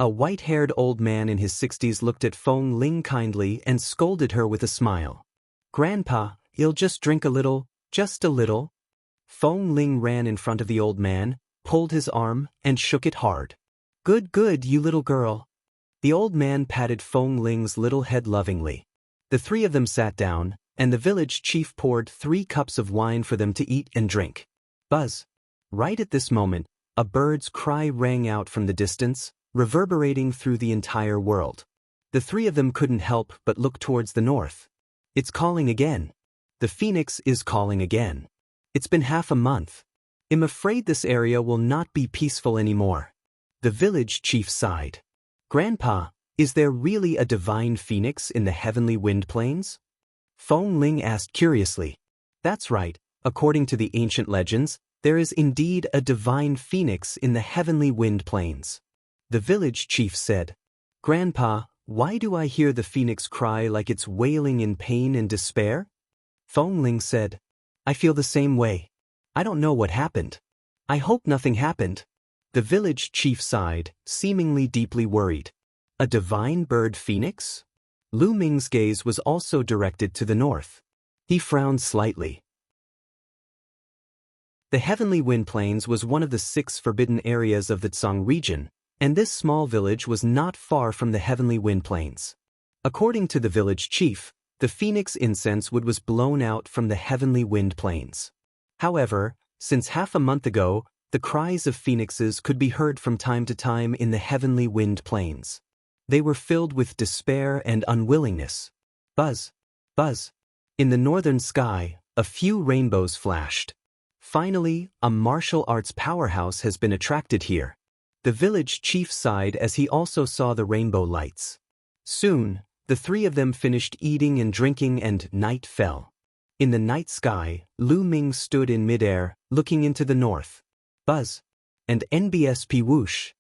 A white-haired old man in his 60s looked at Feng Ling kindly and scolded her with a smile. "Grandpa, you'll just drink a little, just a little." Feng Ling ran in front of the old man, pulled his arm, and shook it hard. "Good, good, you little girl." The old man patted Feng Ling's little head lovingly. The three of them sat down, and the village chief poured 3 cups of wine for them to eat and drink. Buzz. Right at this moment, a bird's cry rang out from the distance, reverberating through the entire world. The three of them couldn't help but look towards the north. It's calling again. The phoenix is calling again. It's been half a month. I'm afraid this area will not be peaceful anymore. The village chief sighed. "Grandpa, is there really a divine phoenix in the heavenly wind plains?" Feng Ling asked curiously. "That's right, according to the ancient legends, there is indeed a divine phoenix in the heavenly wind plains." The village chief said. "Grandpa, why do I hear the phoenix cry like it's wailing in pain and despair?" Feng Ling said. "I feel the same way. I don't know what happened. I hope nothing happened." The village chief sighed, seemingly deeply worried. A divine bird phoenix? Lu Ming's gaze was also directed to the north. He frowned slightly. The heavenly wind plains was one of the 6 forbidden areas of the Tsang region, and this small village was not far from the heavenly wind plains. According to the village chief, the phoenix incense wood was blown out from the heavenly wind plains. However, since half a month ago, the cries of phoenixes could be heard from time to time in the heavenly wind plains. They were filled with despair and unwillingness. Buzz, buzz. In the northern sky, a few rainbows flashed. Finally, a martial arts powerhouse has been attracted here. The village chief sighed as he also saw the rainbow lights. Soon, the three of them finished eating and drinking and night fell. In the night sky, Lu Ming stood in midair, looking into the north. Buzz. And NBSP whoosh.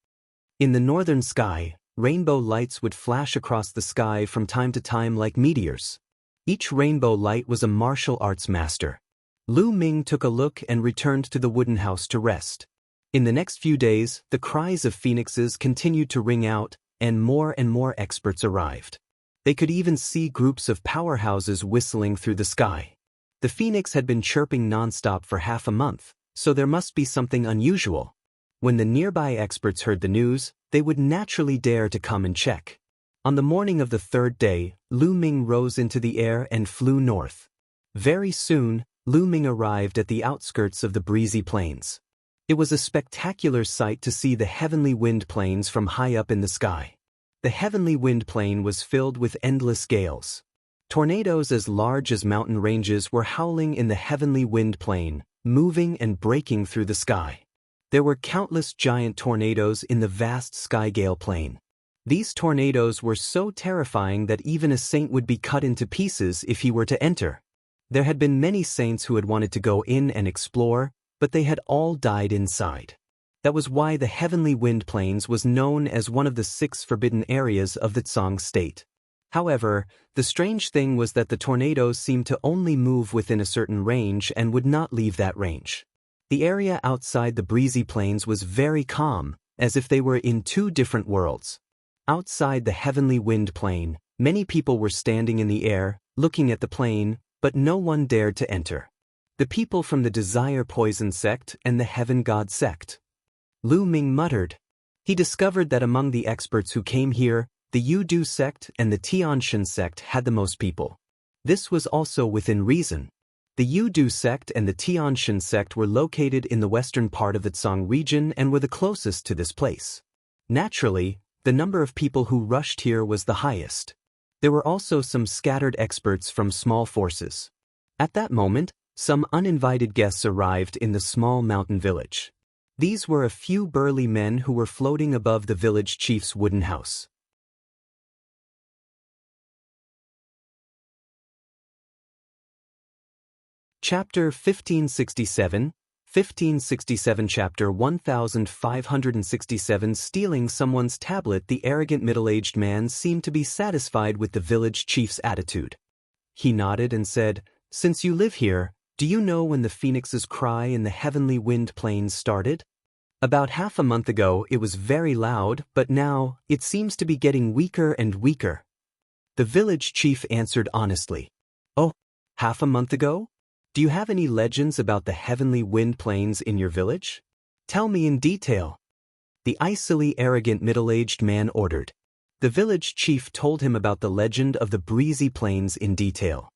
In the northern sky, rainbow lights would flash across the sky from time to time like meteors. Each rainbow light was a martial arts master. Lu Ming took a look and returned to the wooden house to rest. In the next few days, the cries of phoenixes continued to ring out, and more experts arrived. They could even see groups of powerhouses whistling through the sky. The phoenix had been chirping nonstop for half a month, so there must be something unusual. When the nearby experts heard the news, they would naturally dare to come and check. On the morning of the 3rd day, Lu Ming rose into the air and flew north. Very soon, Lu Ming arrived at the outskirts of the breezy plains. It was a spectacular sight to see the heavenly wind plains from high up in the sky. The heavenly wind plain was filled with endless gales. Tornadoes as large as mountain ranges were howling in the heavenly wind plain, moving and breaking through the sky. There were countless giant tornadoes in the vast Skygale plain. These tornadoes were so terrifying that even a saint would be cut into pieces if he were to enter. There had been many saints who had wanted to go in and explore, but they had all died inside. That was why the heavenly wind plains was known as one of the 6 forbidden areas of the Tsang state. However, the strange thing was that the tornadoes seemed to only move within a certain range and would not leave that range. The area outside the breezy plains was very calm, as if they were in 2 different worlds. Outside the heavenly wind plain, many people were standing in the air, looking at the plain, but no one dared to enter. The people from the Desire Poison sect and the Heaven God sect. Lu Ming muttered. He discovered that among the experts who came here, the Yudu sect and the Tianshan sect had the most people. This was also within reason. The Yudu sect and the Tianshan sect were located in the western part of the Tsang region and were the closest to this place. Naturally, the number of people who rushed here was the highest. There were also some scattered experts from small forces. At that moment, some uninvited guests arrived in the small mountain village. These were a few burly men who were floating above the village chief's wooden house. Chapter 1567, 1567 Chapter 1567 Stealing someone's tablet. The arrogant middle-aged man seemed to be satisfied with the village chief's attitude. He nodded and said, "Since you live here, do you know when the phoenix's cry in the heavenly wind plains started?" About half a month ago it was very loud, but now it seems to be getting weaker and weaker. The village chief answered honestly. Oh, half a month ago? Do you have any legends about the heavenly wind plains in your village? Tell me in detail. The icily arrogant middle-aged man ordered. The village chief told him about the legend of the breezy plains in detail.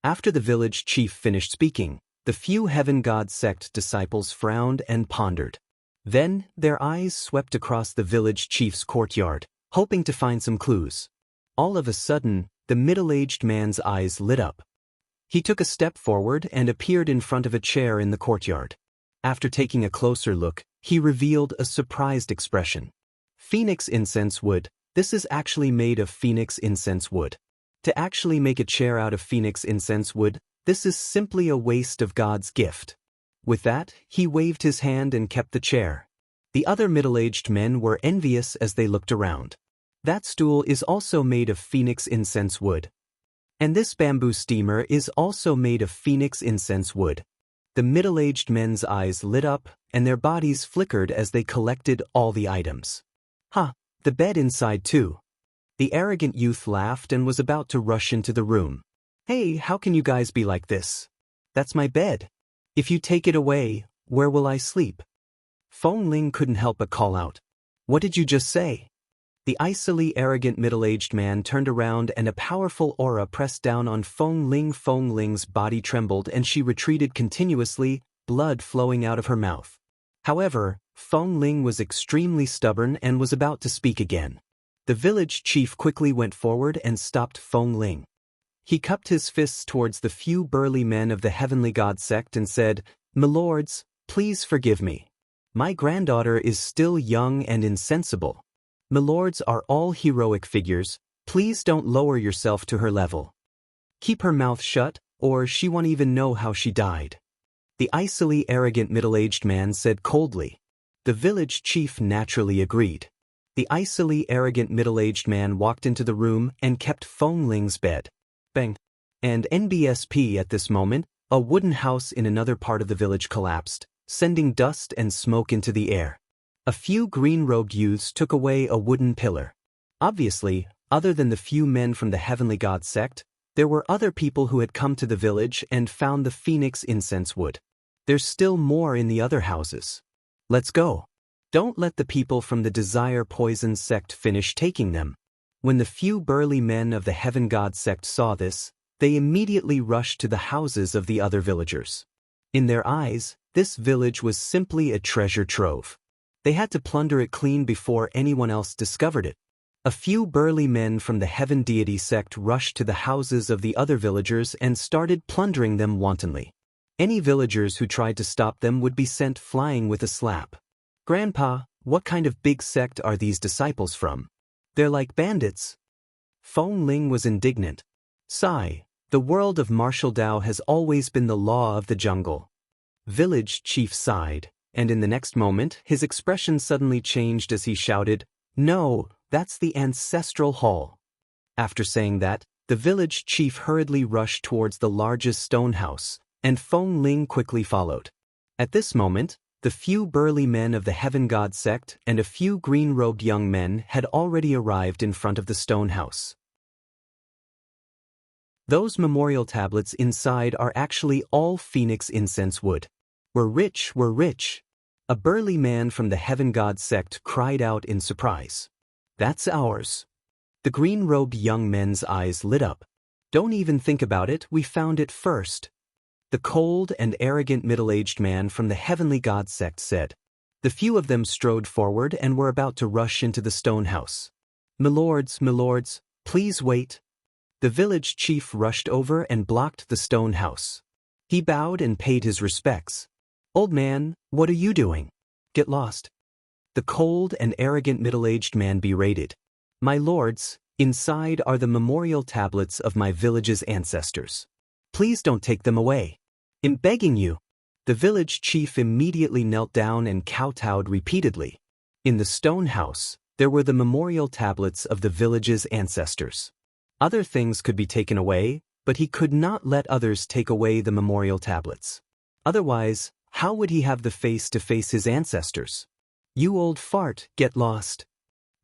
After the village chief finished speaking, the few heaven god sect disciples frowned and pondered. Then, their eyes swept across the village chief's courtyard, hoping to find some clues. All of a sudden, the middle-aged man's eyes lit up. He took a step forward and appeared in front of a chair in the courtyard. After taking a closer look, he revealed a surprised expression. Phoenix incense wood. This is actually made of phoenix incense wood. To actually make a chair out of phoenix incense wood, this is simply a waste of God's gift. With that, he waved his hand and kept the chair. The other middle-aged men were envious as they looked around. That stool is also made of phoenix incense wood. And this bamboo steamer is also made of phoenix incense wood. The middle-aged men's eyes lit up, and their bodies flickered as they collected all the items. The bed inside too. The arrogant youth laughed and was about to rush into the room. Hey, how can you guys be like this? That's my bed. If you take it away, where will I sleep? Feng Ling couldn't help but call out. What did you just say? The icily arrogant middle-aged man turned around and a powerful aura pressed down on Feng Ling. Feng Ling's body trembled and she retreated continuously, blood flowing out of her mouth. However, Feng Ling was extremely stubborn and was about to speak again. The village chief quickly went forward and stopped Feng Ling. He cupped his fists towards the few burly men of the heavenly god sect and said, "My lords, please forgive me. My granddaughter is still young and insensible. My lords are all heroic figures, please don't lower yourself to her level. Keep her mouth shut, or she won't even know how she died." The icily arrogant middle-aged man said coldly. The village chief naturally agreed. The icily arrogant middle-aged man walked into the room and kept Feng Ling's bed. Bang! And NBSP at this moment, a wooden house in another part of the village collapsed, sending dust and smoke into the air. A few green-robed youths took away a wooden pillar. Obviously, other than the few men from the heavenly god sect, there were other people who had come to the village and found the phoenix incense wood. There's still more in the other houses. Let's go. Don't let the people from the desire poison sect finish taking them. When the few burly men of the heaven god sect saw this, they immediately rushed to the houses of the other villagers. In their eyes, this village was simply a treasure trove. They had to plunder it clean before anyone else discovered it. A few burly men from the heaven deity sect rushed to the houses of the other villagers and started plundering them wantonly. Any villagers who tried to stop them would be sent flying with a slap. Grandpa, what kind of big sect are these disciples from? They're like bandits. Feng Ling was indignant. Sigh, the world of martial Dao has always been the law of the jungle. Village chief sighed, and in the next moment his expression suddenly changed as he shouted, "No, that's the ancestral hall." After saying that, the village chief hurriedly rushed towards the largest stone house, and Feng Ling quickly followed. At this moment, the few burly men of the heaven god sect and a few green-robed young men had already arrived in front of the stone house. Those memorial tablets inside are actually all phoenix incense wood. We're rich, we're rich. A burly man from the heaven god sect cried out in surprise. That's ours. The green-robed young men's eyes lit up. Don't even think about it, we found it first. The cold and arrogant middle-aged man from the heavenly god sect said. The few of them strode forward and were about to rush into the stone house. My lords, please wait. The village chief rushed over and blocked the stone house. He bowed and paid his respects. Old man, what are you doing? Get lost. The cold and arrogant middle-aged man berated. My lords, inside are the memorial tablets of my village's ancestors. Please don't take them away. I'm begging you. The village chief immediately knelt down and kowtowed repeatedly. In the stone house, there were the memorial tablets of the village's ancestors. Other things could be taken away, but he could not let others take away the memorial tablets. Otherwise, how would he have the face to face his ancestors? You old fart, get lost.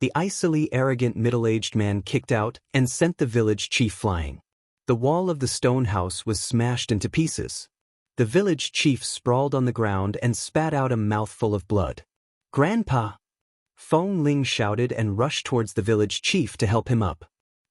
The icily arrogant middle-aged man kicked out and sent the village chief flying. The wall of the stone house was smashed into pieces. The village chief sprawled on the ground and spat out a mouthful of blood. Grandpa! Feng Ling shouted and rushed towards the village chief to help him up.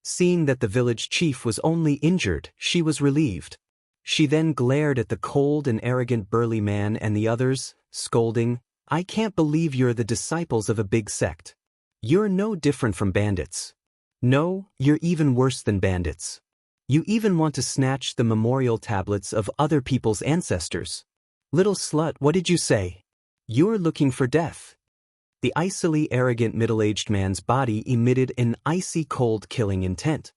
Seeing that the village chief was only injured, she was relieved. She then glared at the cold and arrogant burly man and the others, scolding, I can't believe you're the disciples of a big sect. You're no different from bandits. No, you're even worse than bandits. You even want to snatch the memorial tablets of other people's ancestors. Little slut, what did you say? You're looking for death. The icily arrogant middle-aged man's body emitted an icy cold killing intent.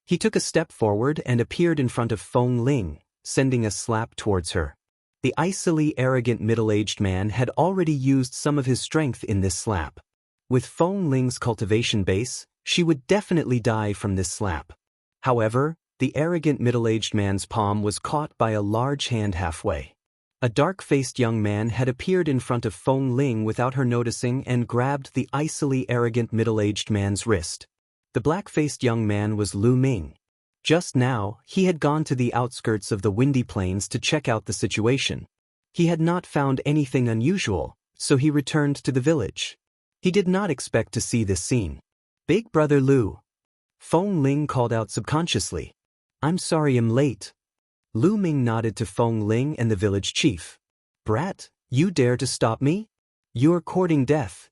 He took a step forward and appeared in front of Feng Ling, sending a slap towards her. The icily arrogant middle-aged man had already used some of his strength in this slap. With Feng Ling's cultivation base, she would definitely die from this slap. However, the arrogant middle-aged man's palm was caught by a large hand halfway. A dark-faced young man had appeared in front of Feng Ling without her noticing and grabbed the icily arrogant middle-aged man's wrist. The black-faced young man was Lu Ming. Just now, he had gone to the outskirts of the Windy Plains to check out the situation. He had not found anything unusual, so he returned to the village. He did not expect to see this scene. Big brother Lu. Feng Ling called out subconsciously. I'm sorry I'm late. Lu Ming nodded to Feng Ling and the village chief. Brat, you dare to stop me? You're courting death.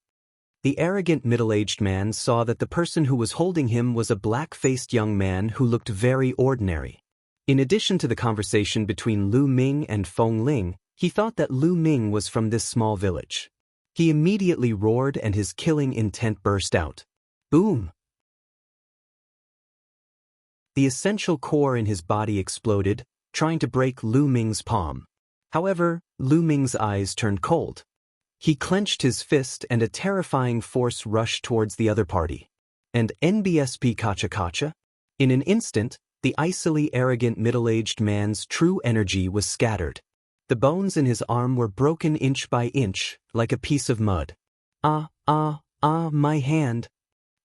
The arrogant middle-aged man saw that the person who was holding him was a black-faced young man who looked very ordinary. In addition to the conversation between Lu Ming and Feng Ling, he thought that Lu Ming was from this small village. He immediately roared and his killing intent burst out. Boom! The essential core in his body exploded, trying to break Lu Ming's palm. However, Lu Ming's eyes turned cold. He clenched his fist and a terrifying force rushed towards the other party. And NBSP Kacha Kacha? In an instant, the icily arrogant middle-aged man's true energy was scattered. The bones in his arm were broken inch by inch, like a piece of mud. My hand!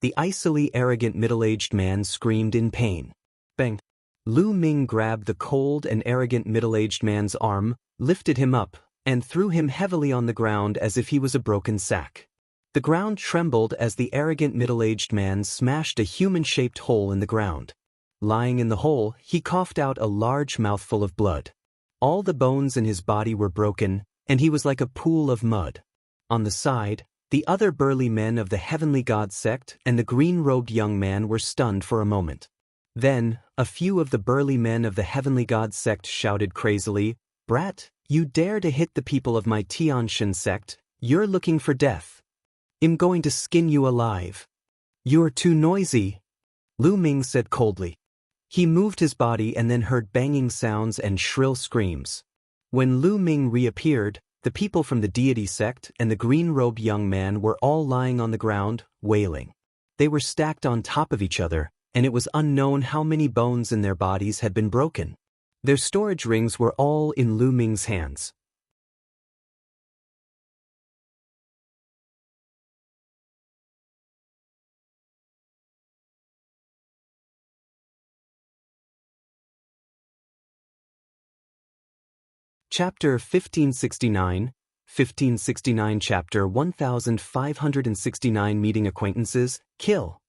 The icily arrogant middle-aged man screamed in pain. Bang! Lu Ming grabbed the cold and arrogant middle-aged man's arm, lifted him up, and threw him heavily on the ground as if he was a broken sack. The ground trembled as the arrogant middle-aged man smashed a human-shaped hole in the ground. Lying in the hole, he coughed out a large mouthful of blood. All the bones in his body were broken, and he was like a pool of mud. On the side, the other burly men of the Heavenly God sect and the green-robed young man were stunned for a moment. Then, a few of the burly men of the Heavenly God sect shouted crazily, Brat, you dare to hit the people of my Tianshan sect, you're looking for death. I'm going to skin you alive. You're too noisy, Lu Ming said coldly. He moved his body and then heard banging sounds and shrill screams. When Lu Ming reappeared, the people from the deity sect and the green-robed young man were all lying on the ground, wailing. They were stacked on top of each other, and it was unknown how many bones in their bodies had been broken. Their storage rings were all in Lu Ming's hands. Chapter 1569, 1569 Chapter 1569 Meeting Acquaintances, Kill.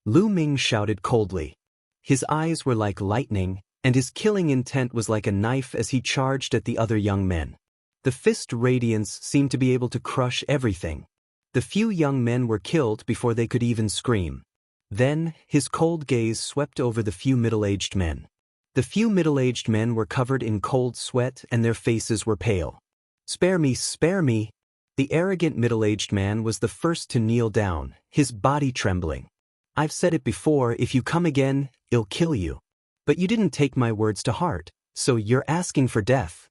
Lu Ming shouted coldly. His eyes were like lightning, and his killing intent was like a knife as he charged at the other young men. The fist radiance seemed to be able to crush everything. The few young men were killed before they could even scream. Then, his cold gaze swept over the few middle-aged men. The few middle-aged men were covered in cold sweat and their faces were pale. Spare me, spare me! The arrogant middle-aged man was the first to kneel down, his body trembling. I've said it before, if you come again, I'll kill you. But you didn't take my words to heart, so you're asking for death.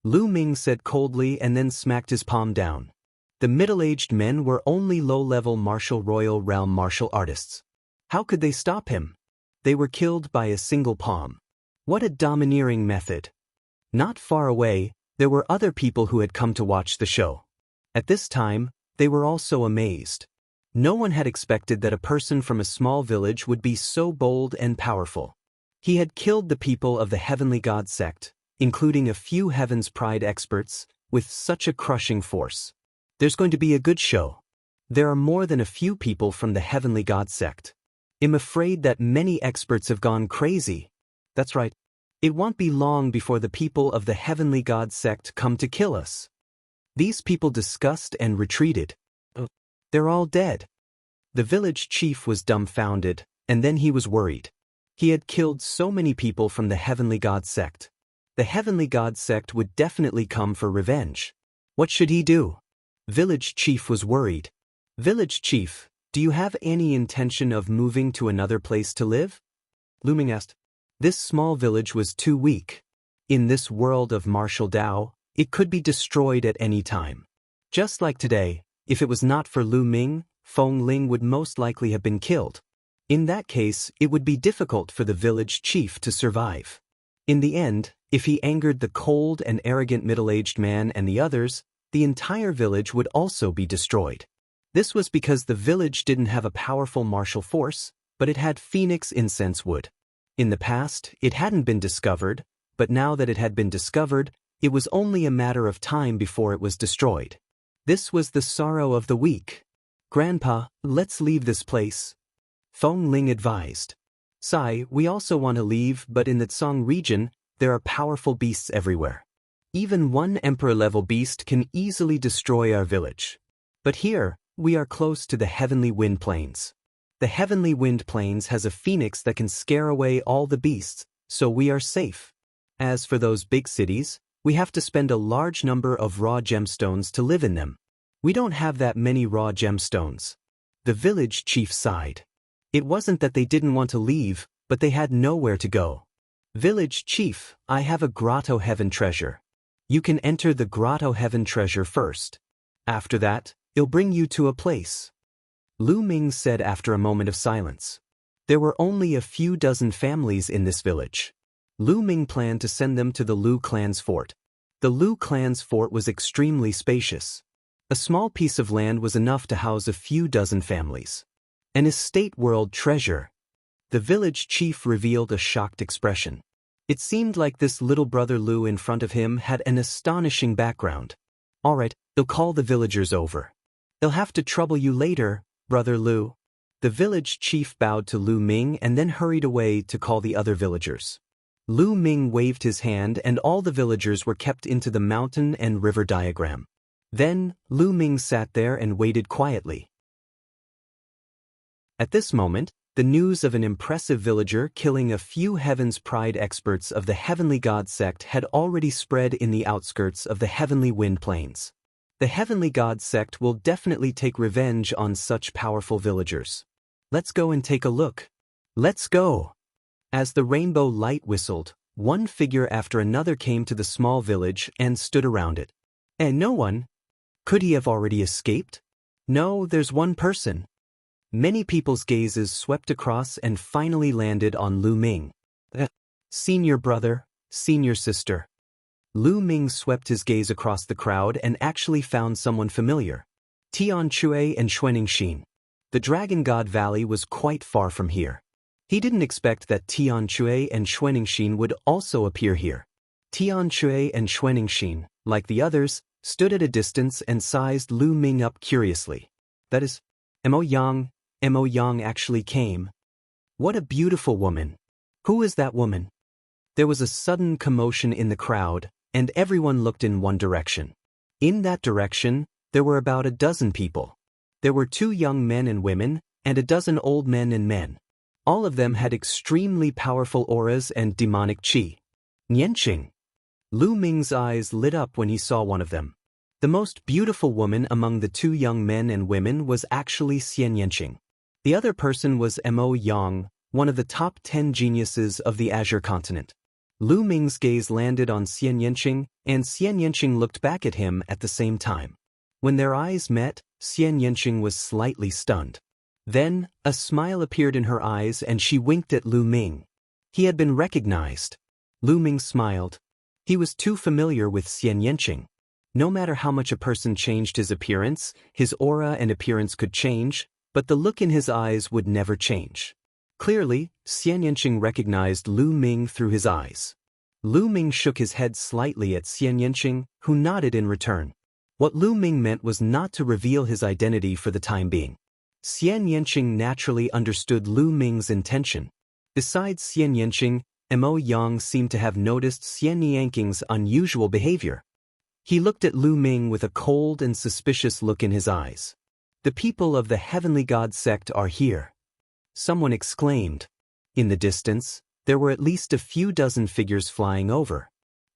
Lu Ming said coldly and then smacked his palm down. The middle-aged men were only low-level martial royal realm martial artists. How could they stop him? They were killed by a single palm. What a domineering method. Not far away, there were other people who had come to watch the show. At this time, They were also amazed. No one had expected that a person from a small village would be so bold and powerful. He had killed the people of the Heavenly God sect, including a few Heaven's Pride experts, with such a crushing force. There's going to be a good show. There are more than a few people from the Heavenly God sect. I'm afraid that many experts have gone crazy. That's right. It won't be long before the people of the Heavenly God sect come to kill us. These people discussed and retreated. They're all dead. The village chief was dumbfounded, and then he was worried. He had killed so many people from the Heavenly God sect. The Heavenly God sect would definitely come for revenge. What should he do? Village chief was worried. Village chief, do you have any intention of moving to another place to live? Lu Ming asked. This small village was too weak. In this world of martial Tao, it could be destroyed at any time. Just like today, if it was not for Lu Ming, Feng Ling would most likely have been killed. In that case, it would be difficult for the village chief to survive. In the end, if he angered the cold and arrogant middle-aged man and the others, the entire village would also be destroyed. This was because the village didn't have a powerful martial force, but it had phoenix incense wood. In the past, it hadn't been discovered, but now that it had been discovered, it was only a matter of time before it was destroyed. This was the sorrow of the weak. Grandpa, let's leave this place. Feng Ling advised. Sai, we also want to leave, but in the Tsang region, there are powerful beasts everywhere. Even one emperor-level beast can easily destroy our village. But here, we are close to the Heavenly Wind Plains. The Heavenly Wind Plains has a phoenix that can scare away all the beasts, so we are safe. As for those big cities, we have to spend a large number of raw gemstones to live in them. We don't have that many raw gemstones. The village chief sighed. It wasn't that they didn't want to leave, but they had nowhere to go. Village chief, I have a Grotto Heaven treasure. You can enter the Grotto Heaven treasure first. After that, it'll bring you to a place. Lu Ming said after a moment of silence. There were only a few dozen families in this village. Lu Ming planned to send them to the Lu clan's fort. The Lu clan's fort was extremely spacious. A small piece of land was enough to house a few dozen families. An estate world treasure. The village chief revealed a shocked expression. It seemed like this little brother Lu in front of him had an astonishing background. All right, they'll call the villagers over. They'll have to trouble you later, Brother Lu. The village chief bowed to Lu Ming and then hurried away to call the other villagers. Lu Ming waved his hand and all the villagers were kept into the mountain and river diagram. Then, Lu Ming sat there and waited quietly. At this moment, the news of an impressive villager killing a few Heaven's Pride experts of the Heavenly God sect had already spread in the outskirts of the Heavenly Wind Plains. The Heavenly God sect will definitely take revenge on such powerful villagers. Let's go and take a look. Let's go! As the rainbow light whistled, one figure after another came to the small village and stood around it. And no one? Could he have already escaped? No, there's one person. Many people's gazes swept across and finally landed on Lu Ming. Senior brother, senior sister. Lu Ming swept his gaze across the crowd and actually found someone familiar. Tianque and Xuanxin. The Dragon God Valley was quite far from here. He didn't expect that Tianque and Xuanxin would also appear here. Tianque and Xuanxin, like the others, stood at a distance and sized Lu Ming up curiously. That is, Mo Yang actually came. What a beautiful woman. Who is that woman? There was a sudden commotion in the crowd, and everyone looked in one direction. In that direction, there were about a dozen people. There were 2 young men and women, and a dozen old men and men. All of them had extremely powerful auras and demonic qi. Nianqing. Lu Ming's eyes lit up when he saw one of them. The most beautiful woman among the 2 young men and women was actually Xianxia. The other person was Mo Yang, one of the top 10 geniuses of the Azure continent. Lu Ming's gaze landed on Xianxia, and Xianxia looked back at him at the same time. When their eyes met, Xianxia was slightly stunned. Then, a smile appeared in her eyes and she winked at Lu Ming. He had been recognized. Lu Ming smiled. He was too familiar with Xianxia. No matter how much a person changed his appearance, his aura and appearance could change, but the look in his eyes would never change. Clearly, Xianxia recognized Lu Ming through his eyes. Lu Ming shook his head slightly at Xianxia, who nodded in return. What Lu Ming meant was not to reveal his identity for the time being. Xianxia naturally understood Lu Ming's intention. Besides Xianxia, Mo Yang seemed to have noticed Xianxing's unusual behavior. He looked at Lu Ming with a cold and suspicious look in his eyes. "The people of the Heavenly God sect are here," someone exclaimed. In the distance, there were at least a few dozen figures flying over.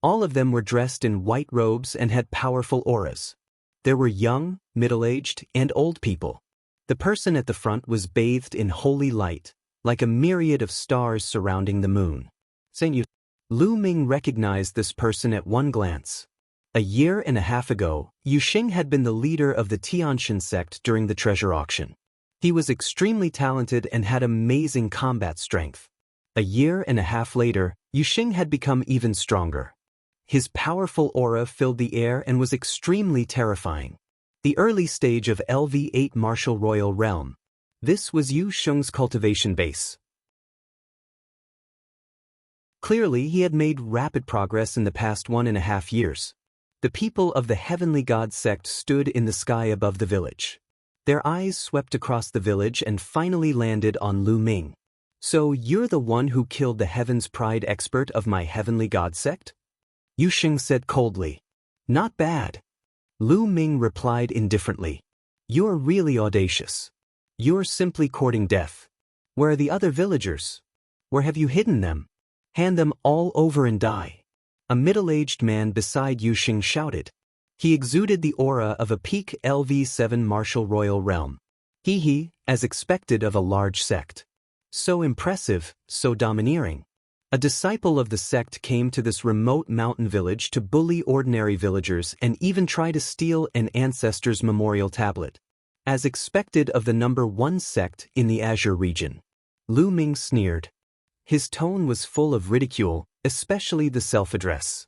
All of them were dressed in white robes and had powerful auras. There were young, middle-aged, and old people. The person at the front was bathed in holy light, like a myriad of stars surrounding the moon. Lu Ming recognized this person at one glance. A year and a half ago, Yuxing had been the leader of the Tianxin sect during the treasure auction. He was extremely talented and had amazing combat strength. A year and a half later, Yuxing had become even stronger. His powerful aura filled the air and was extremely terrifying. The early stage of LV8 Martial Royal Realm. This was Yuxing's cultivation base. Clearly, he had made rapid progress in the past 1.5 years. The people of the Heavenly God sect stood in the sky above the village. Their eyes swept across the village and finally landed on Lu Ming. "So you're the one who killed the Heaven's Pride expert of my Heavenly God sect?" Yuxing said coldly. "Not bad." Lu Ming replied indifferently. "You're really audacious. You're simply courting death. Where are the other villagers? Where have you hidden them? Hand them all over and die." A middle-aged man beside Yuxing shouted. He exuded the aura of a peak LV7 Martial Royal Realm. He, as expected of a large sect. So impressive, so domineering. A disciple of the sect came to this remote mountain village to bully ordinary villagers and even try to steal an ancestor's memorial tablet. As expected of the number 1 sect in the Azure region. Lu Ming sneered. His tone was full of ridicule, especially the self-address.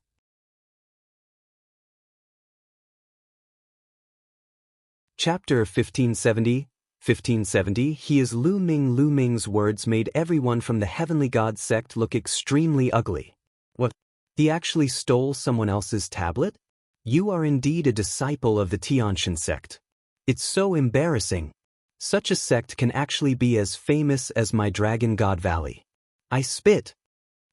Chapter 1570. 1570. He is Lu Ming. Lu Ming's words made everyone from the Heavenly God sect look extremely ugly. What? He actually stole someone else's tablet? You are indeed a disciple of the Tianxin sect. It's so embarrassing. Such a sect can actually be as famous as my Dragon God Valley. I spit.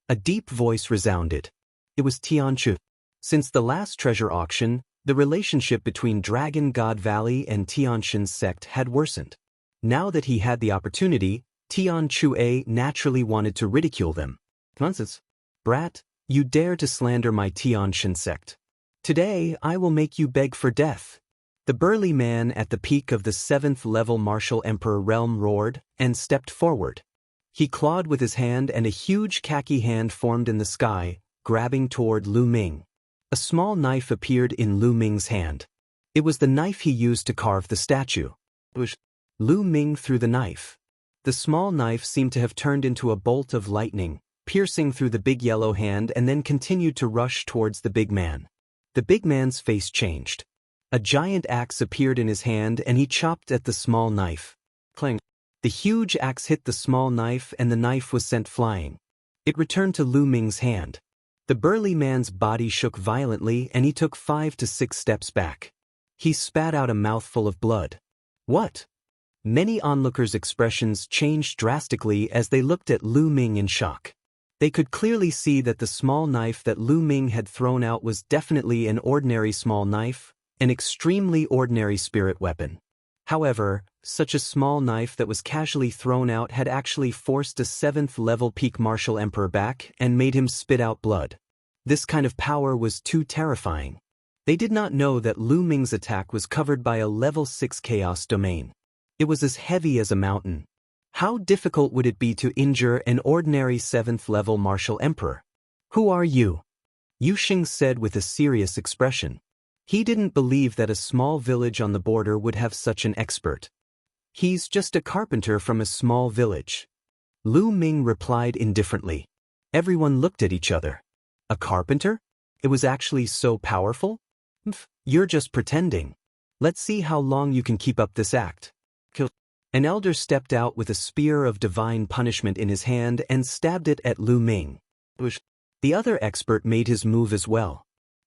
A deep voice resounded. It was Tianchu. Since the last treasure auction, the relationship between Dragon God Valley and Tianxin's sect had worsened. Now that he had the opportunity, Tianchu naturally wanted to ridicule them. "Nonsense. Brat, you dare to slander my Tianxin sect. Today I will make you beg for death." The burly man at the peak of the 7th level Martial Emperor realm roared and stepped forward. He clawed with his hand and a huge khaki hand formed in the sky, grabbing toward Lu Ming. A small knife appeared in Lu Ming's hand. It was the knife he used to carve the statue. Lu Ming threw the knife. The small knife seemed to have turned into a bolt of lightning, piercing through the big yellow hand and then continued to rush towards the big man. The big man's face changed. A giant axe appeared in his hand and he chopped at the small knife. Clang. The huge axe hit the small knife and the knife was sent flying. It returned to Lu Ming's hand. The burly man's body shook violently and he took 5 to 6 steps back. He spat out a mouthful of blood. What? Many onlookers' expressions changed drastically as they looked at Lu Ming in shock. They could clearly see that the small knife that Lu Ming had thrown out was definitely an ordinary small knife, an extremely ordinary spirit weapon. However, such a small knife that was casually thrown out had actually forced a 7th level peak martial emperor back and made him spit out blood. This kind of power was too terrifying. They did not know that Lu Ming's attack was covered by a level 6 chaos domain. It was as heavy as a mountain. How difficult would it be to injure an ordinary 7th level martial emperor? Who are you? Yuxing said with a serious expression. He didn't believe that a small village on the border would have such an expert. He's just a carpenter from a small village. Lu Ming replied indifferently. Everyone looked at each other. A carpenter? It was actually so powerful? You're just pretending. Let's see how long you can keep up this act. Kill. An elder stepped out with a spear of divine punishment in his hand and stabbed it at Lu Ming. The other expert made his move as well.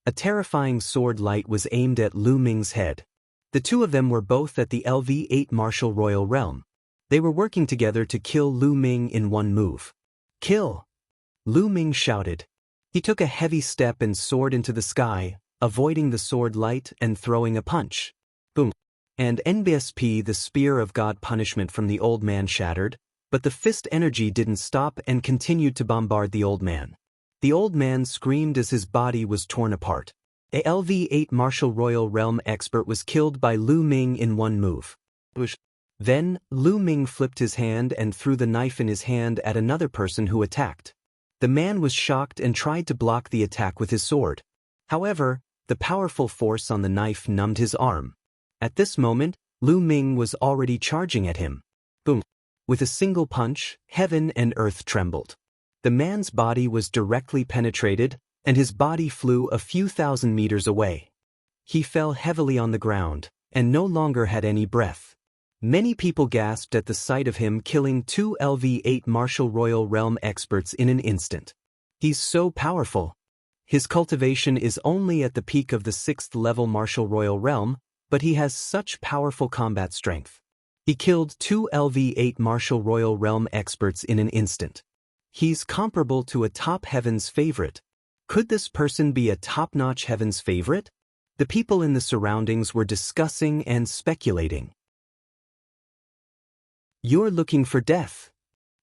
A terrifying sword light was aimed at Lu Ming's head. The two of them were both at the LV8 martial royal realm. They were working together to kill Lu Ming in one move. Kill! Lu Ming shouted. He took a heavy step and soared into the sky, avoiding the sword light and throwing a punch. Boom! And NBSP, the spear of God punishment from the old man, shattered, but the fist energy didn't stop and continued to bombard the old man. The old man screamed as his body was torn apart. A LV8 martial royal realm expert was killed by Lu Ming in one move. Then, Lu Ming flipped his hand and threw the knife in his hand at another person who attacked. The man was shocked and tried to block the attack with his sword. However, the powerful force on the knife numbed his arm. At this moment, Lu Ming was already charging at him. Boom! With a single punch, heaven and earth trembled. The man's body was directly penetrated, and his body flew a few thousand meters away. He fell heavily on the ground, and no longer had any breath. Many people gasped at the sight of him killing two LV8 martial royal realm experts in an instant. He's so powerful. His cultivation is only at the peak of the 6th level martial royal realm, but he has such powerful combat strength. He killed two LV8 martial royal realm experts in an instant. He's comparable to a top heaven's favorite. Could this person be a top-notch heaven's favorite? The people in the surroundings were discussing and speculating. You're looking for death.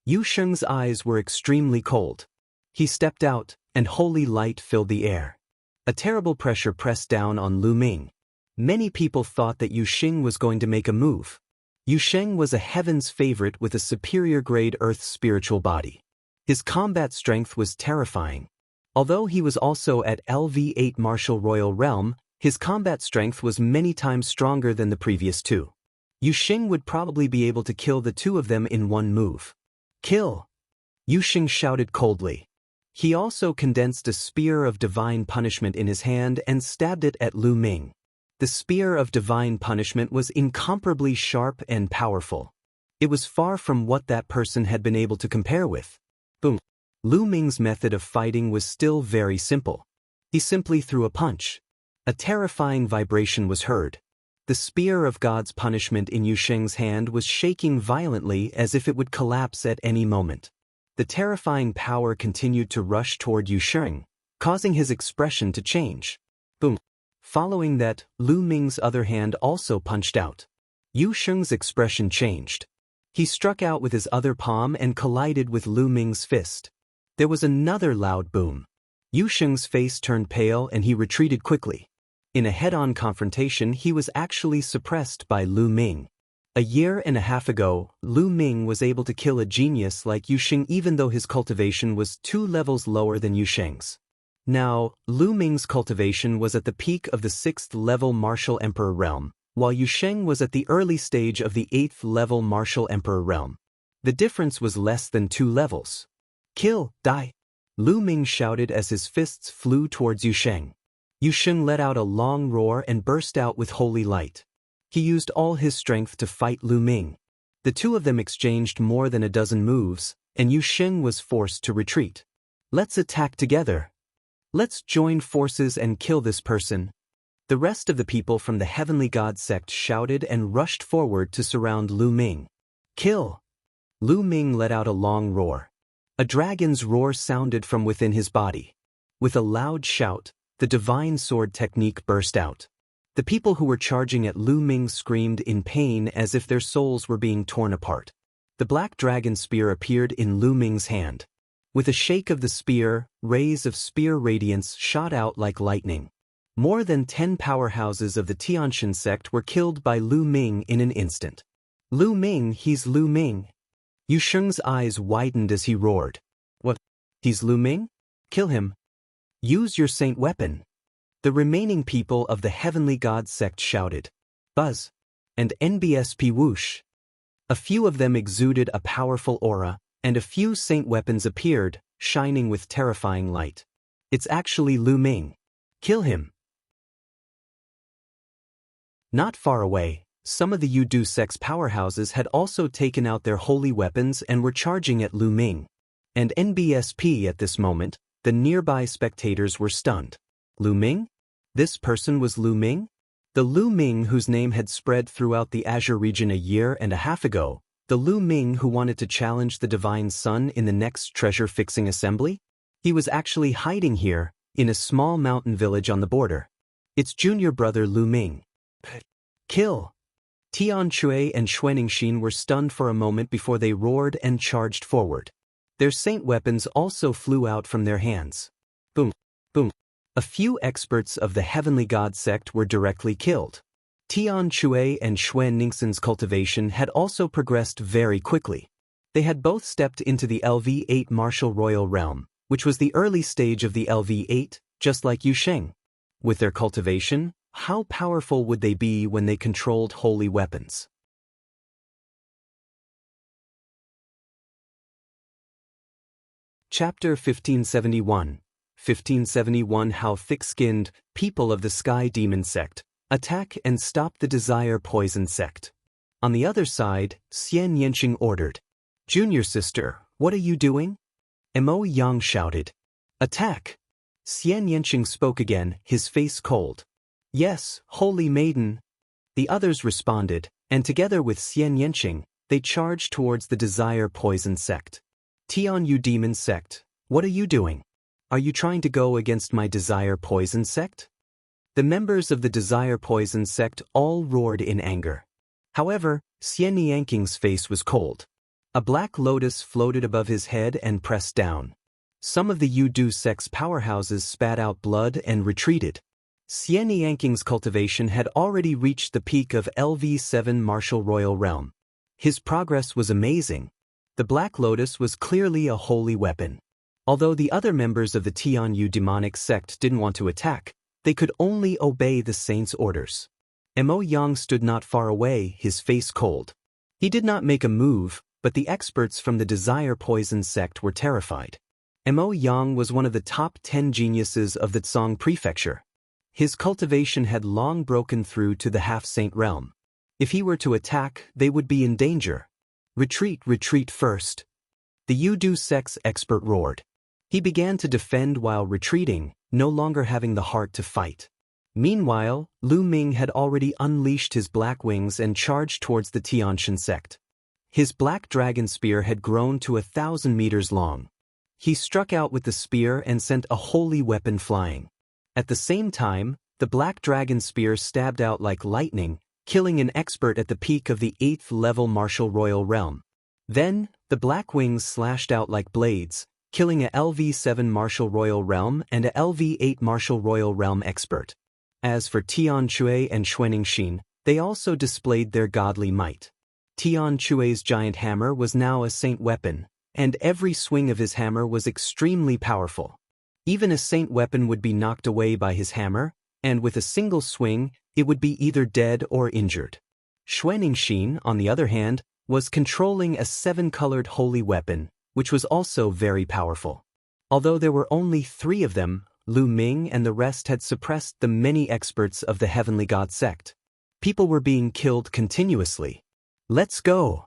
Yu Sheng's eyes were extremely cold. He stepped out, and holy light filled the air. A terrible pressure pressed down on Lu Ming. Many people thought that Yu Sheng was going to make a move. Yu Sheng was a heaven's favorite with a superior grade earth spiritual body. His combat strength was terrifying. Although he was also at LV8 martial royal realm, his combat strength was many times stronger than the previous two. Yu Sheng would probably be able to kill the two of them in one move. Kill! Yu Sheng shouted coldly. He also condensed a spear of divine punishment in his hand and stabbed it at Lu Ming. The spear of divine punishment was incomparably sharp and powerful. It was far from what that person had been able to compare with. Boom! Lu Ming's method of fighting was still very simple. He simply threw a punch. A terrifying vibration was heard. The spear of God's punishment in Yu Sheng's hand was shaking violently as if it would collapse at any moment. The terrifying power continued to rush toward Yu Sheng, causing his expression to change. Boom! Following that, Lu Ming's other hand also punched out. Yu Sheng's expression changed. He struck out with his other palm and collided with Lu Ming's fist. There was another loud boom. Yu Sheng's face turned pale and he retreated quickly. In a head-on confrontation, he was actually suppressed by Lu Ming. A year and a half ago, Lu Ming was able to kill a genius like Yu Sheng even though his cultivation was 2 levels lower than Yu Sheng's. Now, Lu Ming's cultivation was at the peak of the 6th level martial emperor realm, while Yu Sheng was at the early stage of the 8th level martial emperor realm. The difference was less than 2 levels. Kill, die! Lu Ming shouted as his fists flew towards Yu Sheng. Yu Sheng let out a long roar and burst out with holy light. He used all his strength to fight Lu Ming. The two of them exchanged more than a dozen moves, and Yu Sheng was forced to retreat. Let's attack together. Let's join forces and kill this person. The rest of the people from the Heavenly God sect shouted and rushed forward to surround Lu Ming. Kill! Lu Ming let out a long roar. A dragon's roar sounded from within his body. With a loud shout, the divine sword technique burst out. The people who were charging at Lu Ming screamed in pain as if their souls were being torn apart. The black dragon spear appeared in Lu Ming's hand. With a shake of the spear, rays of spear radiance shot out like lightning. More than 10 powerhouses of the Tianxin sect were killed by Lu Ming in an instant. Lu Ming, he's Lu Ming. Yu Sheng's eyes widened as he roared. What? He's Lu Ming? Kill him. Use your saint weapon. The remaining people of the Heavenly God sect shouted. Buzz. And NBSP whoosh. A few of them exuded a powerful aura, and a few saint weapons appeared, shining with terrifying light. It's actually Lu Ming. Kill him. Not far away, some of the Yudu sect's powerhouses had also taken out their holy weapons and were charging at Lu Ming. And NBSP at this moment, the nearby spectators were stunned. Lu Ming? This person was Lu Ming? The Lu Ming whose name had spread throughout the Azure region a year and a half ago, the Lu Ming who wanted to challenge the Divine Sun in the next treasure-fixing assembly? He was actually hiding here, in a small mountain village on the border. Its junior brother Lu Ming. Kill! Tian Chui and Xianxia were stunned for a moment before they roared and charged forward. Their saint weapons also flew out from their hands. Boom! Boom! A few experts of the Heavenly God sect were directly killed. Tian Chui and Xianxia's cultivation had also progressed very quickly. They had both stepped into the LV8 martial royal realm, which was the early stage of the LV8, just like Yu Sheng. With their cultivation, how powerful would they be when they controlled holy weapons? Chapter 1571. 1571 How thick-skinned, people of the Sky Demon sect, attack and stop the Desire Poison sect. On the other side, Xianxia ordered. Junior sister, what are you doing? Mo Yang shouted. Attack! Xianxia spoke again, his face cold. Yes, holy maiden. The others responded, and together with Xianxia, they charged towards the Desire Poison sect. Tian Yu Demon sect, what are you doing? Are you trying to go against my Desire Poison sect? The members of the Desire Poison sect all roared in anger. However, Xianxia's face was cold. A black lotus floated above his head and pressed down. Some of the Yudu sect's powerhouses spat out blood and retreated. Xianxia's cultivation had already reached the peak of LV7 martial royal realm. His progress was amazing. The black lotus was clearly a holy weapon. Although the other members of the Tian Yu demonic sect didn't want to attack, they could only obey the saint's orders. Mo Yang stood not far away, his face cold. He did not make a move, but the experts from the Desire Poison sect were terrified. Mo Yang was one of the top 10 geniuses of the Tsang prefecture. His cultivation had long broken through to the half-saint realm. If he were to attack, they would be in danger. Retreat, retreat first. The Yudu sect's expert roared. He began to defend while retreating, no longer having the heart to fight. Meanwhile, Lu Ming had already unleashed his black wings and charged towards the Tianxian sect. His black dragon spear had grown to 1,000 meters long. He struck out with the spear and sent a holy weapon flying. At the same time, the black dragon spear stabbed out like lightning, killing an expert at the peak of the 8th level martial royal realm. Then, the black wings slashed out like blades, killing a LV7 martial royal realm and a LV8 martial royal realm expert. As for Tian Chui and Xianxia, they also displayed their godly might. Tian Chui's giant hammer was now a saint weapon, and every swing of his hammer was extremely powerful. Even a saint weapon would be knocked away by his hammer, and with a single swing, it would be either dead or injured. Xianxia, on the other hand, was controlling a 7-colored holy weapon, which was also very powerful. Although there were only 3 of them, Lu Ming and the rest had suppressed the many experts of the Heavenly God sect. People were being killed continuously. Let's go!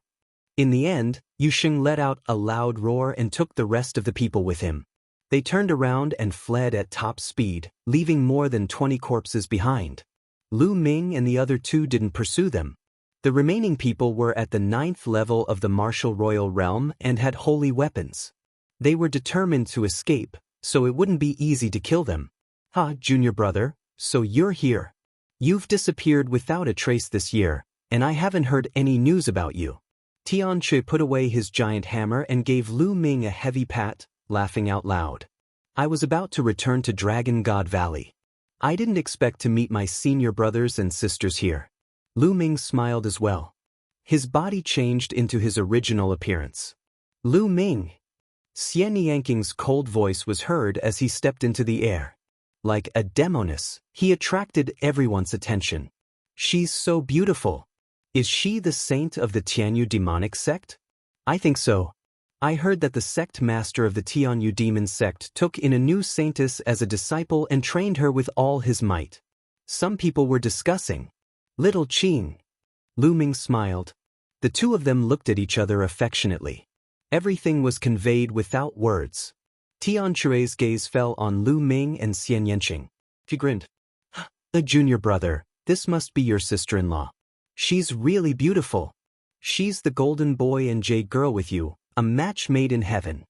In the end, Yu Sheng let out a loud roar and took the rest of the people with him. They turned around and fled at top speed, leaving more than 20 corpses behind. Lu Ming and the other 2 didn't pursue them. The remaining people were at the 9th level of the martial royal realm and had holy weapons. They were determined to escape, so it wouldn't be easy to kill them. Ha, junior brother, so you're here. You've disappeared without a trace this year, and I haven't heard any news about you. Tian Chui put away his giant hammer and gave Lu Ming a heavy pat, laughing out loud. I was about to return to Dragon God Valley. I didn't expect to meet my senior brothers and sisters here. Lu Ming smiled as well. His body changed into his original appearance. Lu Ming! Xianxia's cold voice was heard as he stepped into the air. Like a demoness, he attracted everyone's attention. She's so beautiful. Is she the saint of the Tianyu demonic sect? I think so. I heard that the sect master of the Tianyu demon sect took in a new saintess as a disciple and trained her with all his might. Some people were discussing. Little Qing. Lu Ming smiled. The two of them looked at each other affectionately. Everything was conveyed without words. Tian Chui's gaze fell on Lu Ming and Xianxia. He grinned. A junior brother, this must be your sister-in-law. She's really beautiful. She's the golden boy and jade girl with you, a match made in heaven.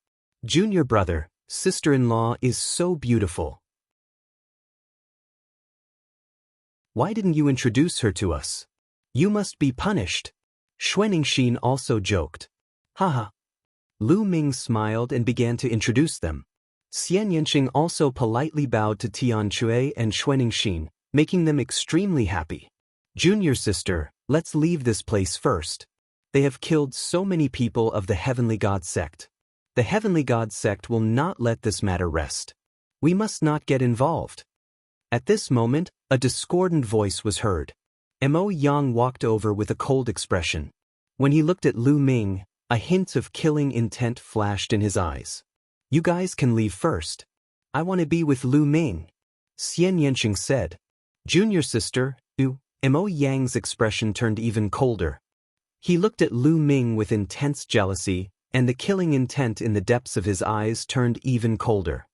Junior brother, sister-in-law is so beautiful. Why didn't you introduce her to us? You must be punished. Xuanxin also joked. Haha. Lu Ming smiled and began to introduce them. Xianxia also politely bowed to Tian Chui and Xuanxin, making them extremely happy. Junior sister, let's leave this place first. They have killed so many people of the Heavenly God sect. The Heavenly God sect will not let this matter rest. We must not get involved. At this moment, a discordant voice was heard. Mo Yang walked over with a cold expression. When he looked at Lu Ming, a hint of killing intent flashed in his eyes. You guys can leave first. I want to be with Lu Ming. Xianxia said. Junior sister, Mo Yang's expression turned even colder. He looked at Lu Ming with intense jealousy, and the killing intent in the depths of his eyes turned even colder.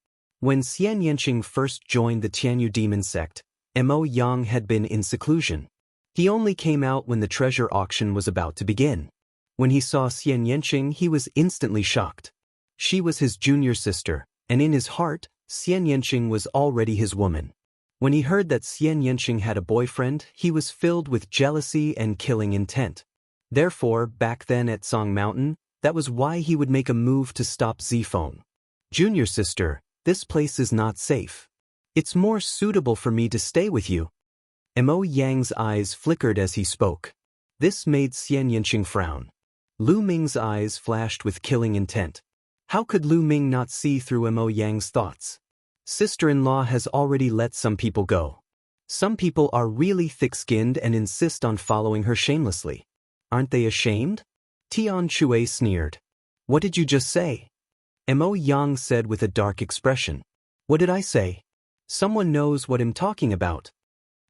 When Xianxia first joined the Tianyu demon sect, Mo Yang had been in seclusion. He only came out when the treasure auction was about to begin. When he saw Xianxia, he was instantly shocked. She was his junior sister, and in his heart, Xianxia was already his woman. When he heard that Xianxia had a boyfriend, he was filled with jealousy and killing intent. Therefore, back then at Song Mountain, that was why he would make a move to stop Zifeng. Junior sister, this place is not safe. It's more suitable for me to stay with you. Mo Yang's eyes flickered as he spoke. This made Xianxia frown. Lu Ming's eyes flashed with killing intent. How could Lu Ming not see through Mo Yang's thoughts? Sister-in-law has already let some people go. Some people are really thick-skinned and insist on following her shamelessly. Aren't they ashamed? Tian Chui sneered. What did you just say? Mo Yang said with a dark expression. What did I say? Someone knows what I'm talking about.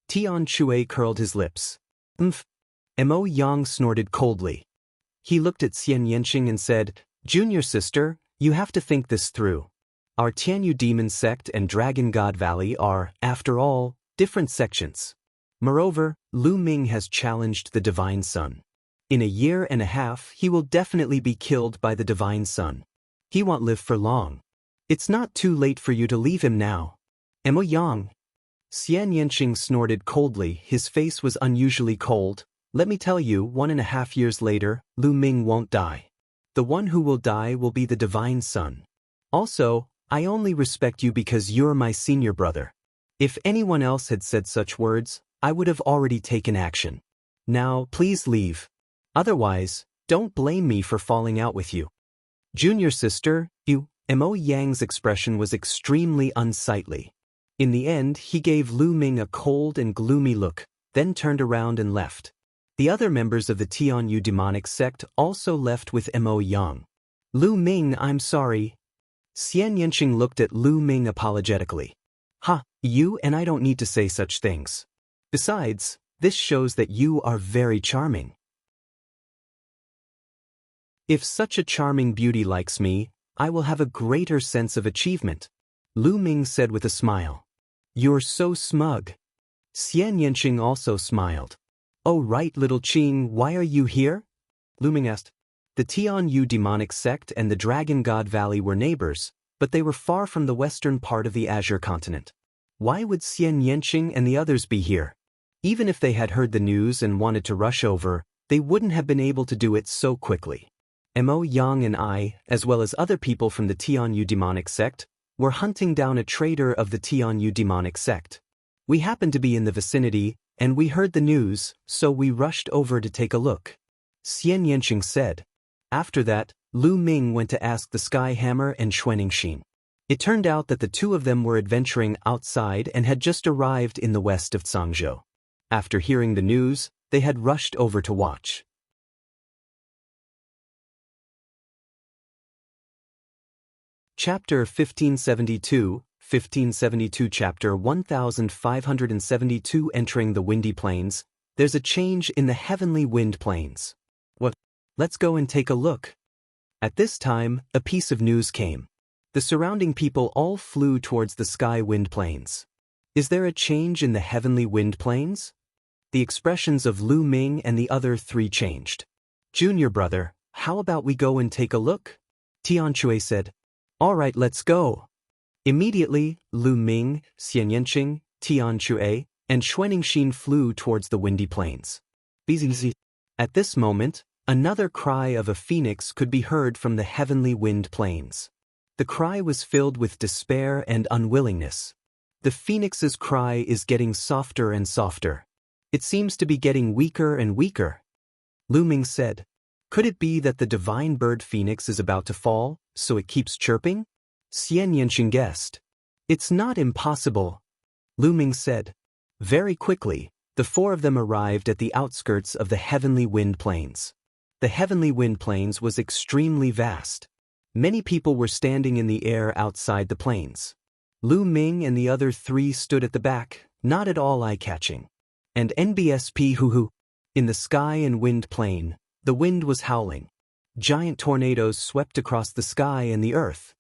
Tian Chui curled his lips. Mo Yang snorted coldly. He looked at Xianxia and said, Junior sister, you have to think this through. Our Tianyu demon sect and Dragon God Valley are, after all, different sections. Moreover, Lu Ming has challenged the Divine Sun. In a year and a half, he will definitely be killed by the Divine Sun. He won't live for long. It's not too late for you to leave him now. Mo Yang. Xianxia snorted coldly, his face was unusually cold. Let me tell you, 1.5 years later, Lu Ming won't die. The one who will die will be the Divine Sun. Also, I only respect you because you're my senior brother. If anyone else had said such words, I would have already taken action. Now, please leave. Otherwise, don't blame me for falling out with you. Junior sister, Mo Yang's expression was extremely unsightly. In the end, he gave Lu Ming a cold and gloomy look, then turned around and left. The other members of the Tianyu demonic sect also left with Mo Yang. Lu Ming, I'm sorry. Xianxia looked at Lu Ming apologetically. You and I don't need to say such things. Besides, this shows that you are very charming. If such a charming beauty likes me, I will have a greater sense of achievement. Lu Ming said with a smile. You're so smug. Xianxia also smiled. Oh right, little Qing, why are you here? Lu Ming asked. The Tianyu demonic sect and the Dragon God Valley were neighbors, but they were far from the western part of the Azure continent. Why would Xianxia and the others be here? Even if they had heard the news and wanted to rush over, they wouldn't have been able to do it so quickly. Mo Yang and I, as well as other people from the Tianyu demonic sect, were hunting down a traitor of the Tianyu demonic sect. We happened to be in the vicinity, and we heard the news, so we rushed over to take a look. Xianxia said. After that, Lu Ming went to ask the Sky Hammer and Xuanxin. It turned out that the two of them were adventuring outside and had just arrived in the west of Cangzhou. After hearing the news, they had rushed over to watch. Chapter 1572, 1572 Chapter 1572 Entering the Windy Plains, There's a change in the heavenly wind plains. What? Let's go and take a look. At this time, a piece of news came. The surrounding people all flew towards the sky wind plains. Is there a change in the heavenly wind plains? The expressions of Lu Ming and the other three changed. Junior brother, how about we go and take a look? Tianxia said. All right, let's go. Immediately, Lu Ming, Xianxia, Tianxia, and Xuanxin flew towards the windy plains. At this moment, another cry of a phoenix could be heard from the heavenly wind plains. The cry was filled with despair and unwillingness. The phoenix's cry is getting softer and softer. It seems to be getting weaker and weaker. Lu Ming said, could it be that the divine bird phoenix is about to fall, so it keeps chirping? Xianxia guessed. It's not impossible. Lu Ming said. Very quickly, the four of them arrived at the outskirts of the heavenly wind plains. The heavenly wind plains was extremely vast. Many people were standing in the air outside the plains. Lu Ming and the other three stood at the back, not at all eye-catching. And NBSP hoo-hoo. In the sky and wind plain, the wind was howling. Giant tornadoes swept across the sky and the earth.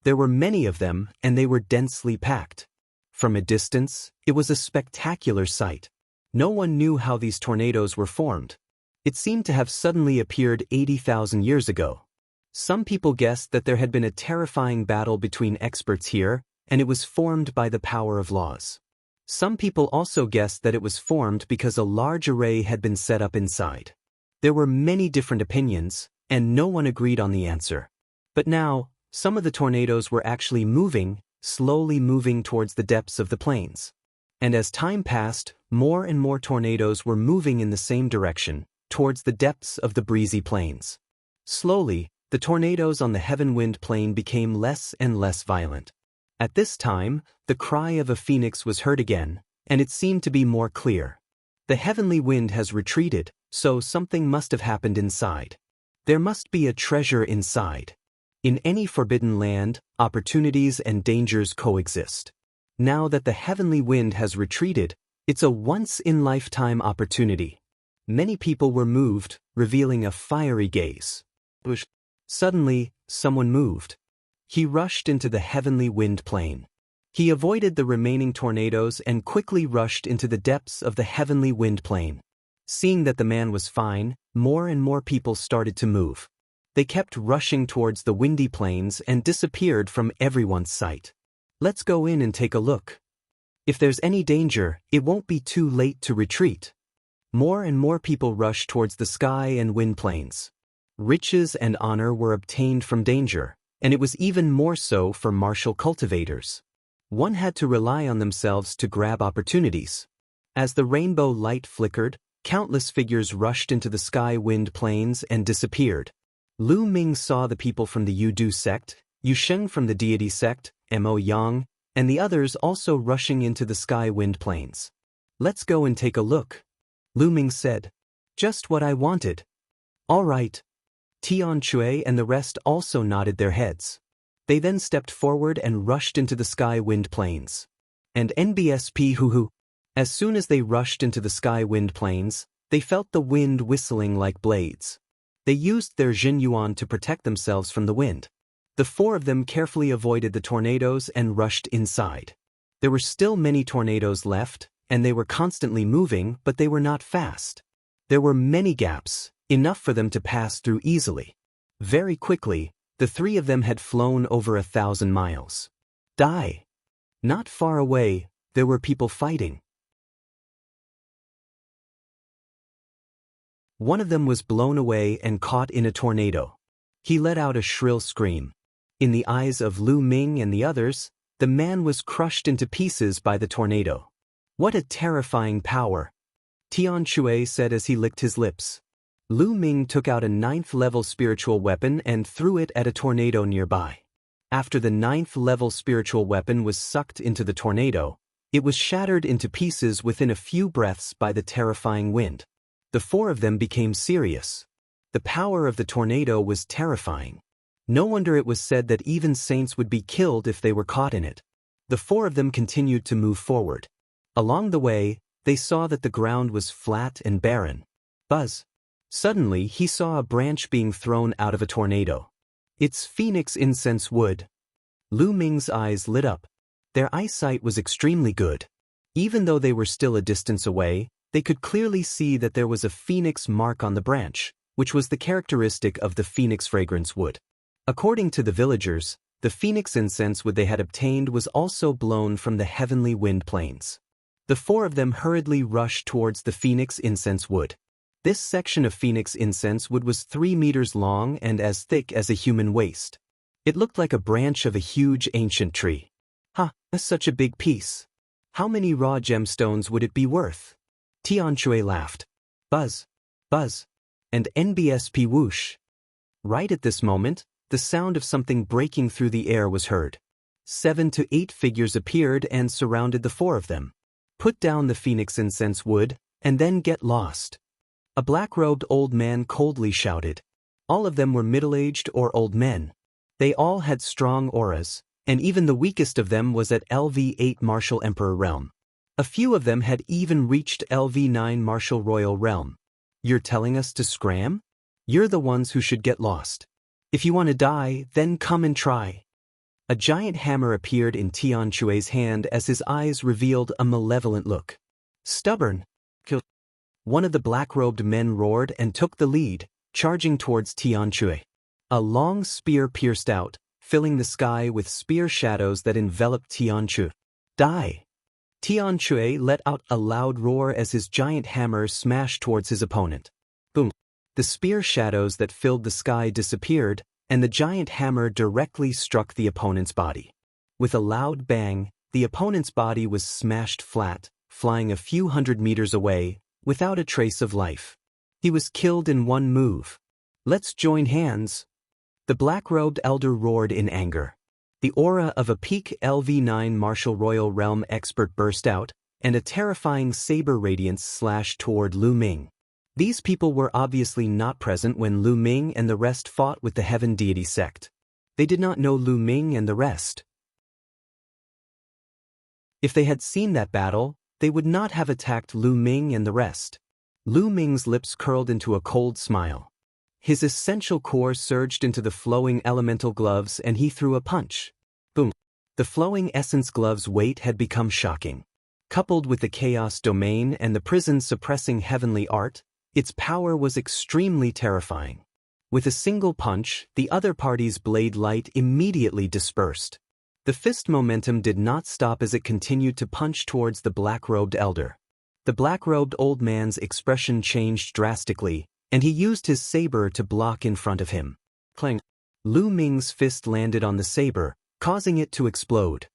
There were many of them, and they were densely packed. From a distance, it was a spectacular sight. No one knew how these tornadoes were formed. It seemed to have suddenly appeared 80,000 years ago. Some people guessed that there had been a terrifying battle between experts here, and it was formed by the power of laws. Some people also guessed that it was formed because a large array had been set up inside. There were many different opinions, and no one agreed on the answer. But now, some of the tornadoes were actually moving, slowly moving towards the depths of the plains. And as time passed, more and more tornadoes were moving in the same direction, towards the depths of the breezy plains. Slowly, the tornadoes on the heaven wind plain became less and less violent. At this time, the cry of a phoenix was heard again, and it seemed to be more clear. The heavenly wind has retreated, so something must have happened inside. There must be a treasure inside. In any forbidden land, opportunities and dangers coexist. Now that the heavenly wind has retreated, it's a once-in-lifetime opportunity. Many people were moved, revealing a fiery gaze. Suddenly, someone moved. He rushed into the heavenly wind plain. He avoided the remaining tornadoes and quickly rushed into the depths of the heavenly wind plain. Seeing that the man was fine, more and more people started to move. They kept rushing towards the windy plains and disappeared from everyone's sight. Let's go in and take a look. If there's any danger, it won't be too late to retreat. More and more people rushed towards the sky and wind plains. Riches and honor were obtained from danger, and it was even more so for martial cultivators. One had to rely on themselves to grab opportunities. As the rainbow light flickered, countless figures rushed into the sky wind plains and disappeared. Lu Ming saw the people from the Yudu sect, Yu Sheng from the deity sect, Mo Yang, and the others also rushing into the sky wind plains. Let's go and take a look. Lu Ming said. Just what I wanted. All right. Tianxia and the rest also nodded their heads. They then stepped forward and rushed into the sky wind plains. And NBSP hoo-hoo. As soon as they rushed into the sky wind plains, they felt the wind whistling like blades. They used their Jin Yuan to protect themselves from the wind. The four of them carefully avoided the tornadoes and rushed inside. There were still many tornadoes left, and they were constantly moving, but they were not fast. There were many gaps, enough for them to pass through easily. Very quickly, the three of them had flown over 1,000 miles. Not far away, there were people fighting. One of them was blown away and caught in a tornado. He let out a shrill scream. In the eyes of Lu Ming and the others, the man was crushed into pieces by the tornado. What a terrifying power, Tianxia said as he licked his lips. Lu Ming took out a 9th-level spiritual weapon and threw it at a tornado nearby. After the 9th-level spiritual weapon was sucked into the tornado, it was shattered into pieces within a few breaths by the terrifying wind. The four of them became serious. The power of the tornado was terrifying. No wonder it was said that even saints would be killed if they were caught in it. The four of them continued to move forward. Along the way, They saw that the ground was flat and barren. Buzz. Suddenly he saw a branch being thrown out of a tornado. It's phoenix incense wood. Lu Ming's eyes lit up. Their eyesight was extremely good. Even though they were still a distance away, they could clearly see that there was a phoenix mark on the branch, which was the characteristic of the phoenix fragrance wood. According to the villagers, the phoenix incense wood they had obtained was also blown from the heavenly wind plains. The four of them hurriedly rushed towards the phoenix incense wood. This section of phoenix incense wood was 3 meters long and as thick as a human waist. It looked like a branch of a huge ancient tree. That's such a big piece. How many raw gemstones would it be worth? Xianxia laughed. Buzz. Buzz. And NBSP whoosh. Right at this moment, the sound of something breaking through the air was heard. 7 to 8 figures appeared and surrounded the four of them. Put down the phoenix incense wood, and then get lost. A black-robed old man coldly shouted. All of them were middle-aged or old men. They all had strong auras, and even the weakest of them was at LV8 Martial Emperor realm. A few of them had even reached LV9 Martial Royal realm. You're telling us to scram? You're the ones who should get lost. If you want to die, then come and try. A giant hammer appeared in Xianxia's hand as his eyes revealed a malevolent look. Stubborn. Kill. One of the black-robed men roared and took the lead, charging towards Xianxia. A long spear pierced out, filling the sky with spear shadows that enveloped Xianxia. Die! Xianxia let out a loud roar as his giant hammer smashed towards his opponent. Boom! The spear shadows that filled the sky disappeared, and the giant hammer directly struck the opponent's body. With a loud bang, the opponent's body was smashed flat, flying a few hundred meters away, without a trace of life. He was killed in one move. Let's join hands. The black-robed elder roared in anger. The aura of a peak LV9 Martial Royal Realm expert burst out, and a terrifying saber radiance slashed toward Lu Ming. These people were obviously not present when Lu Ming and the rest fought with the Heaven Deity sect. They did not know Lu Ming and the rest. If they had seen that battle, they would not have attacked Lu Ming and the rest. Lu Ming's lips curled into a cold smile. His essential core surged into the flowing elemental gloves and he threw a punch. Boom! The flowing essence gloves' weight had become shocking. Coupled with the chaos domain and the prison-suppressing heavenly art, its power was extremely terrifying. With a single punch, the other party's blade light immediately dispersed. The fist momentum did not stop as it continued to punch towards the black-robed elder. The black-robed old man's expression changed drastically, and he used his saber to block in front of him. Clang! Lu Ming's fist landed on the saber, causing it to explode.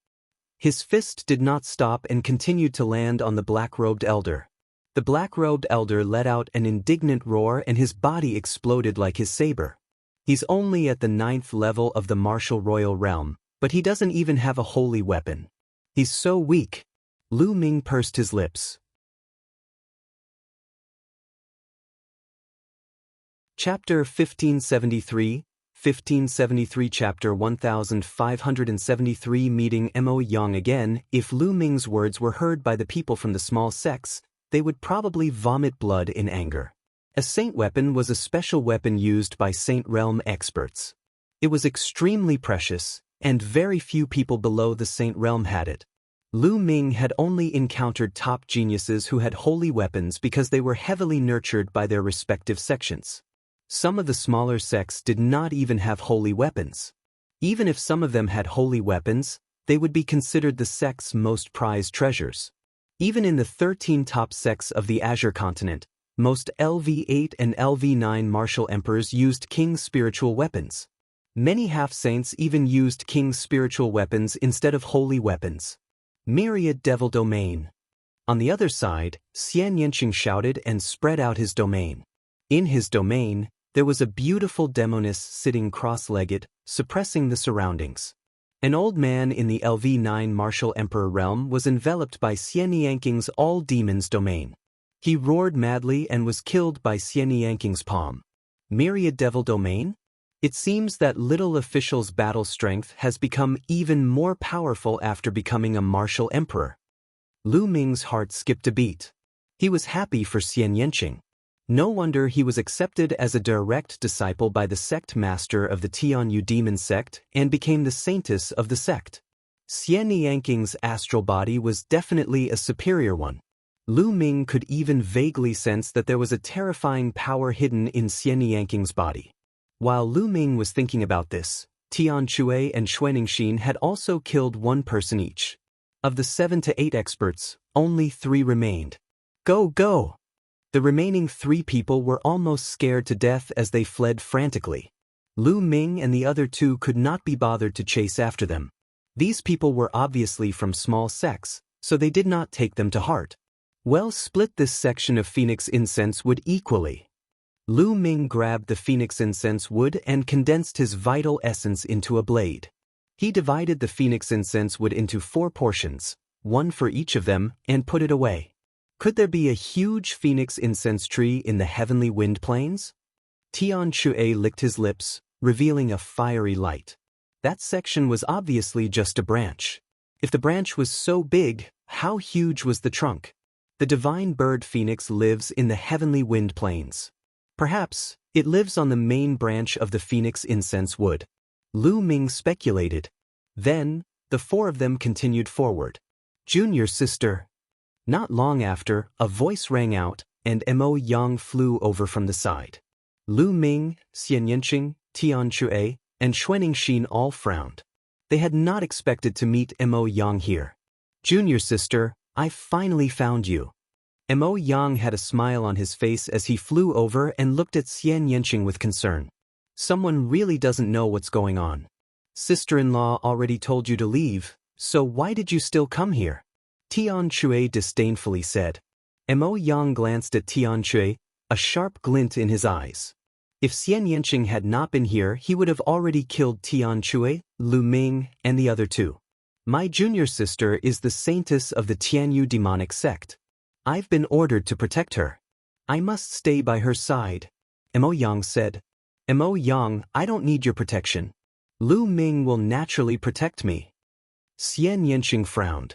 His fist did not stop and continued to land on the black-robed elder. The black-robed elder let out an indignant roar and his body exploded like his saber. He's only at the 9th level of the Martial Royal Realm, but he doesn't even have a holy weapon. He's so weak. Lu Ming pursed his lips. Chapter 1573, 1573 Chapter 1573 Meeting Mo Yang again. If Lu Ming's words were heard by the people from the small sects, they would probably vomit blood in anger. A saint weapon was a special weapon used by saint realm experts. It was extremely precious, and very few people below the saint realm had it. Lu Ming had only encountered top geniuses who had holy weapons because they were heavily nurtured by their respective sections. Some of the smaller sects did not even have holy weapons. Even if some of them had holy weapons, they would be considered the sect's most prized treasures. Even in the 13 top sects of the Azure continent, most LV8 and LV9 martial emperors used king's spiritual weapons. Many half-saints even used king's spiritual weapons instead of holy weapons. Myriad Devil Domain. On the other side, Xianxia shouted and spread out his domain. In his domain, there was a beautiful demoness sitting cross-legged, suppressing the surroundings. An old man in the LV9 Martial Emperor realm was enveloped by Xianxia's all-demons domain. He roared madly and was killed by Xianxia's palm. Myriad Devil Domain? It seems that little official's battle strength has become even more powerful after becoming a martial emperor. Lu Ming's heart skipped a beat. He was happy for Xianxia. No wonder he was accepted as a direct disciple by the sect master of the Tianyu demon sect and became the saintess of the sect. Xianxia's astral body was definitely a superior one. Lu Ming could even vaguely sense that there was a terrifying power hidden in Xianxia's body. While Lu Ming was thinking about this, Tian Chui and Xuanxin had also killed one person each. Of the 7 to 8 experts, only 3 remained. Go, go! The remaining 3 people were almost scared to death as they fled frantically. Lu Ming and the other 2 could not be bothered to chase after them. These people were obviously from small sects, so they did not take them to heart. Well, split this section of phoenix incense wood equally. Lu Ming grabbed the phoenix incense wood and condensed his vital essence into a blade. He divided the phoenix incense wood into 4 portions, 1 for each of them, and put it away. Could there be a huge phoenix incense tree in the heavenly wind plains? Tian Chui licked his lips, revealing a fiery light. That section was obviously just a branch. If the branch was so big, how huge was the trunk? The divine bird phoenix lives in the heavenly wind plains. Perhaps it lives on the main branch of the phoenix incense wood. Lu Ming speculated. Then, the 4 of them continued forward. Junior sister. Not long after, a voice rang out, and Mo Yang flew over from the side. Lu Ming, Xianxia, Tian Chui, and Xuanxin all frowned. They had not expected to meet Mo Yang here. Junior sister, I finally found you. Mo Yang had a smile on his face as he flew over and looked at Xianxia with concern. Someone really doesn't know what's going on. Sister-in-law already told you to leave, so why did you still come here? Tian Chui disdainfully said. Mo Yang glanced at Tian Chui, a sharp glint in his eyes. If Xianxia had not been here, he would have already killed Tian Chui, Lu Ming, and the other 2. My junior sister is the saintess of the Tianyu demonic sect. I've been ordered to protect her. I must stay by her side. Mo Yang said. Mo Yang, I don't need your protection. Lu Ming will naturally protect me. Xianxia frowned.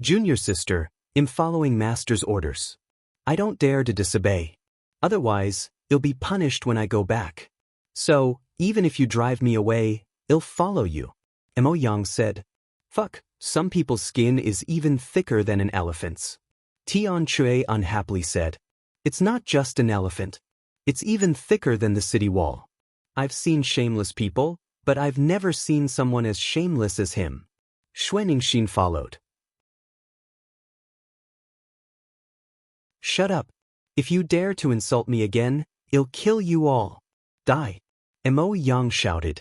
Junior sister, I'm following master's orders. I don't dare to disobey. Otherwise, I'll be punished when I go back. So, even if you drive me away, I'll follow you. Mo Yang said. Fuck, some people's skin is even thicker than an elephant's. Tian Chui unhappily said. It's not just an elephant. It's even thicker than the city wall. I've seen shameless people, but I've never seen someone as shameless as him. Xuanxin followed. Shut up. If you dare to insult me again, I'll kill you all. Die. Mo Yang shouted.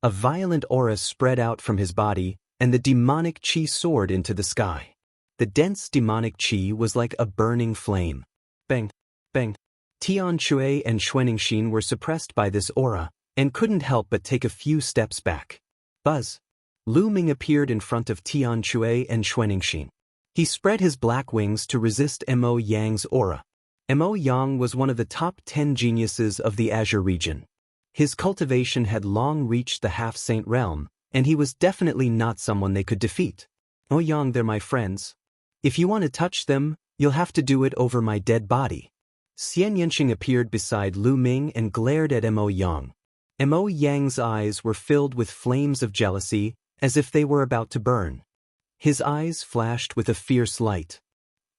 A violent aura spread out from his body, and the demonic qi soared into the sky. The dense demonic qi was like a burning flame. Bang, bang. Tian Chui and Xuanxin were suppressed by this aura, and couldn't help but take a few steps back. Buzz. Lu Ming appeared in front of Tian Chui and Xuanxin. He spread his black wings to resist Mo Yang's aura. Mo Yang was one of the top 10 geniuses of the Azure region. His cultivation had long reached the half-saint realm, and he was definitely not someone they could defeat. Mo Yang, they're my friends. If you want to touch them, you'll have to do it over my dead body. Xianxia appeared beside Lu Ming and glared at Mo Yang. Mo Yang's eyes were filled with flames of jealousy, as if they were about to burn. His eyes flashed with a fierce light.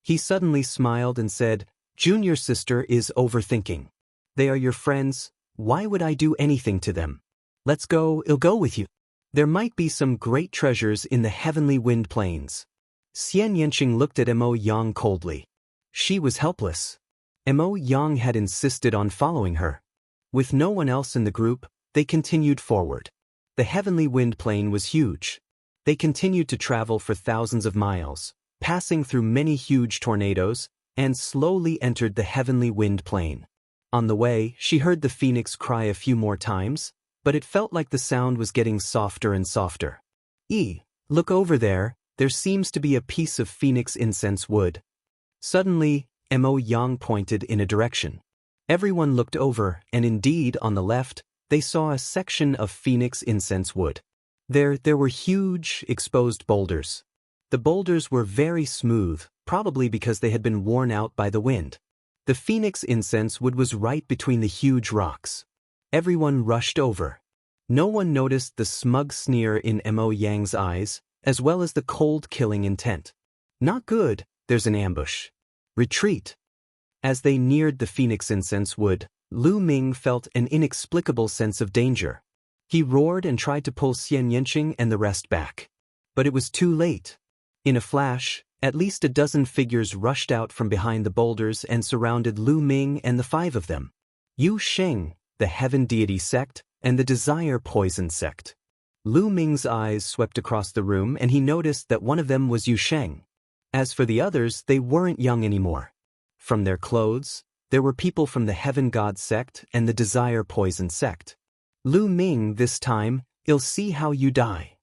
He suddenly smiled and said, Junior sister is overthinking. They are your friends, why would I do anything to them? Let's go, I'll go with you. There might be some great treasures in the heavenly wind plains. Xianxia looked at Mo Yang coldly. She was helpless. Mo Yang had insisted on following her. With no one else in the group, they continued forward. The heavenly wind plain was huge. They continued to travel for thousands of miles, passing through many huge tornadoes, and slowly entered the heavenly wind plain. On the way, she heard the phoenix cry a few more times, but it felt like the sound was getting softer and softer. Look over there, there seems to be a piece of phoenix incense wood. Suddenly, Mo Yang pointed in a direction. Everyone looked over, and indeed, on the left, they saw a section of phoenix incense wood. There were huge, exposed boulders. The boulders were very smooth, probably because they had been worn out by the wind. The phoenix incense wood was right between the huge rocks. Everyone rushed over. No one noticed the smug sneer in Mo Yang's eyes, as well as the cold killing intent. Not good, there's an ambush. Retreat. As they neared the phoenix incense wood, Lu Ming felt an inexplicable sense of danger. He roared and tried to pull Xianxia and the rest back. But it was too late. In a flash, at least a dozen figures rushed out from behind the boulders and surrounded Lu Ming and the five of them. Yu Sheng, the Heaven Deity sect, and the Desire Poison sect. Lu Ming's eyes swept across the room and he noticed that one of them was Yu Sheng. As for the others, they weren't young anymore. From their clothes, there were people from the Heaven God sect and the Desire Poison sect. Lu Ming, this time, I'll see how you die.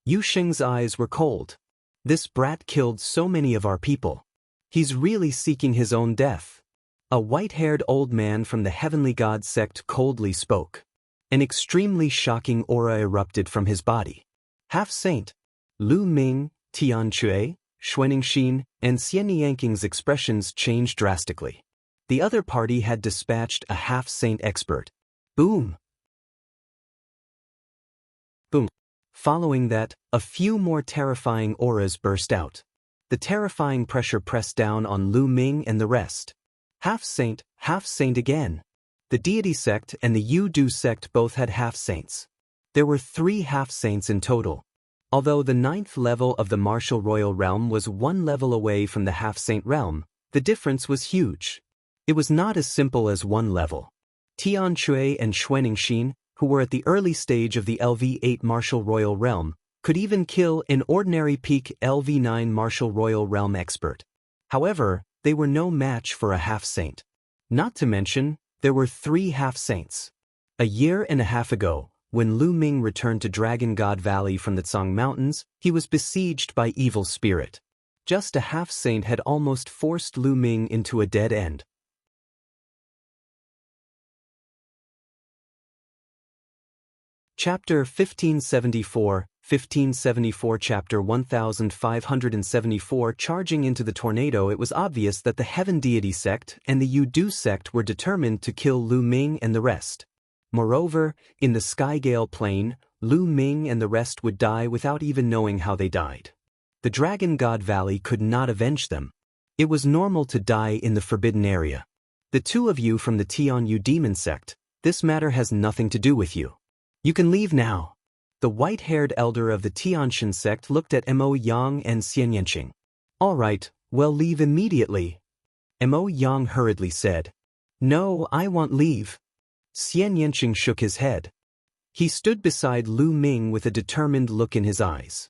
Yu Sheng's eyes were cold. This brat killed so many of our people. He's really seeking his own death. A white-haired old man from the Heavenly God sect coldly spoke. An extremely shocking aura erupted from his body. Half-saint. Lu Ming, Tianque, Xuanxin, and Xianxia's expressions changed drastically. The other party had dispatched a half-saint expert. Boom. Boom. Following that, a few more terrifying auras burst out. The terrifying pressure pressed down on Lu Ming and the rest. Half-saint again. The deity sect and the Yu Du sect both had half-saints. There were 3 half-saints in total. Although the 9th level of the martial royal realm was 1 level away from the half-saint realm, the difference was huge. It was not as simple as 1 level. Tianque and Xuanxin, who were at the early stage of the LV8 martial royal realm, could even kill an ordinary peak LV9 martial royal realm expert. However, they were no match for a half-saint. Not to mention, there were 3 half-saints. A year and a half ago, when Lu Ming returned to Dragon God Valley from the Tsang Mountains, he was besieged by evil spirit. Just a half-saint had almost forced Lu Ming into a dead end. Chapter 1574, 1574 Chapter 1574 Charging into the tornado, it was obvious that the Heaven Deity sect and the Yu Du sect were determined to kill Lu Ming and the rest. Moreover, in the Skygale Plain, Lu Ming and the rest would die without even knowing how they died. The Dragon God Valley could not avenge them. It was normal to die in the forbidden area. The 2 of you from the Tianyu demon sect, this matter has nothing to do with you. You can leave now. The white-haired elder of the Tianshan sect looked at Mo Yang and Xianxia. All right, well, leave immediately. Mo Yang hurriedly said. No, I want leave. Xianxia shook his head. He stood beside Lu Ming with a determined look in his eyes.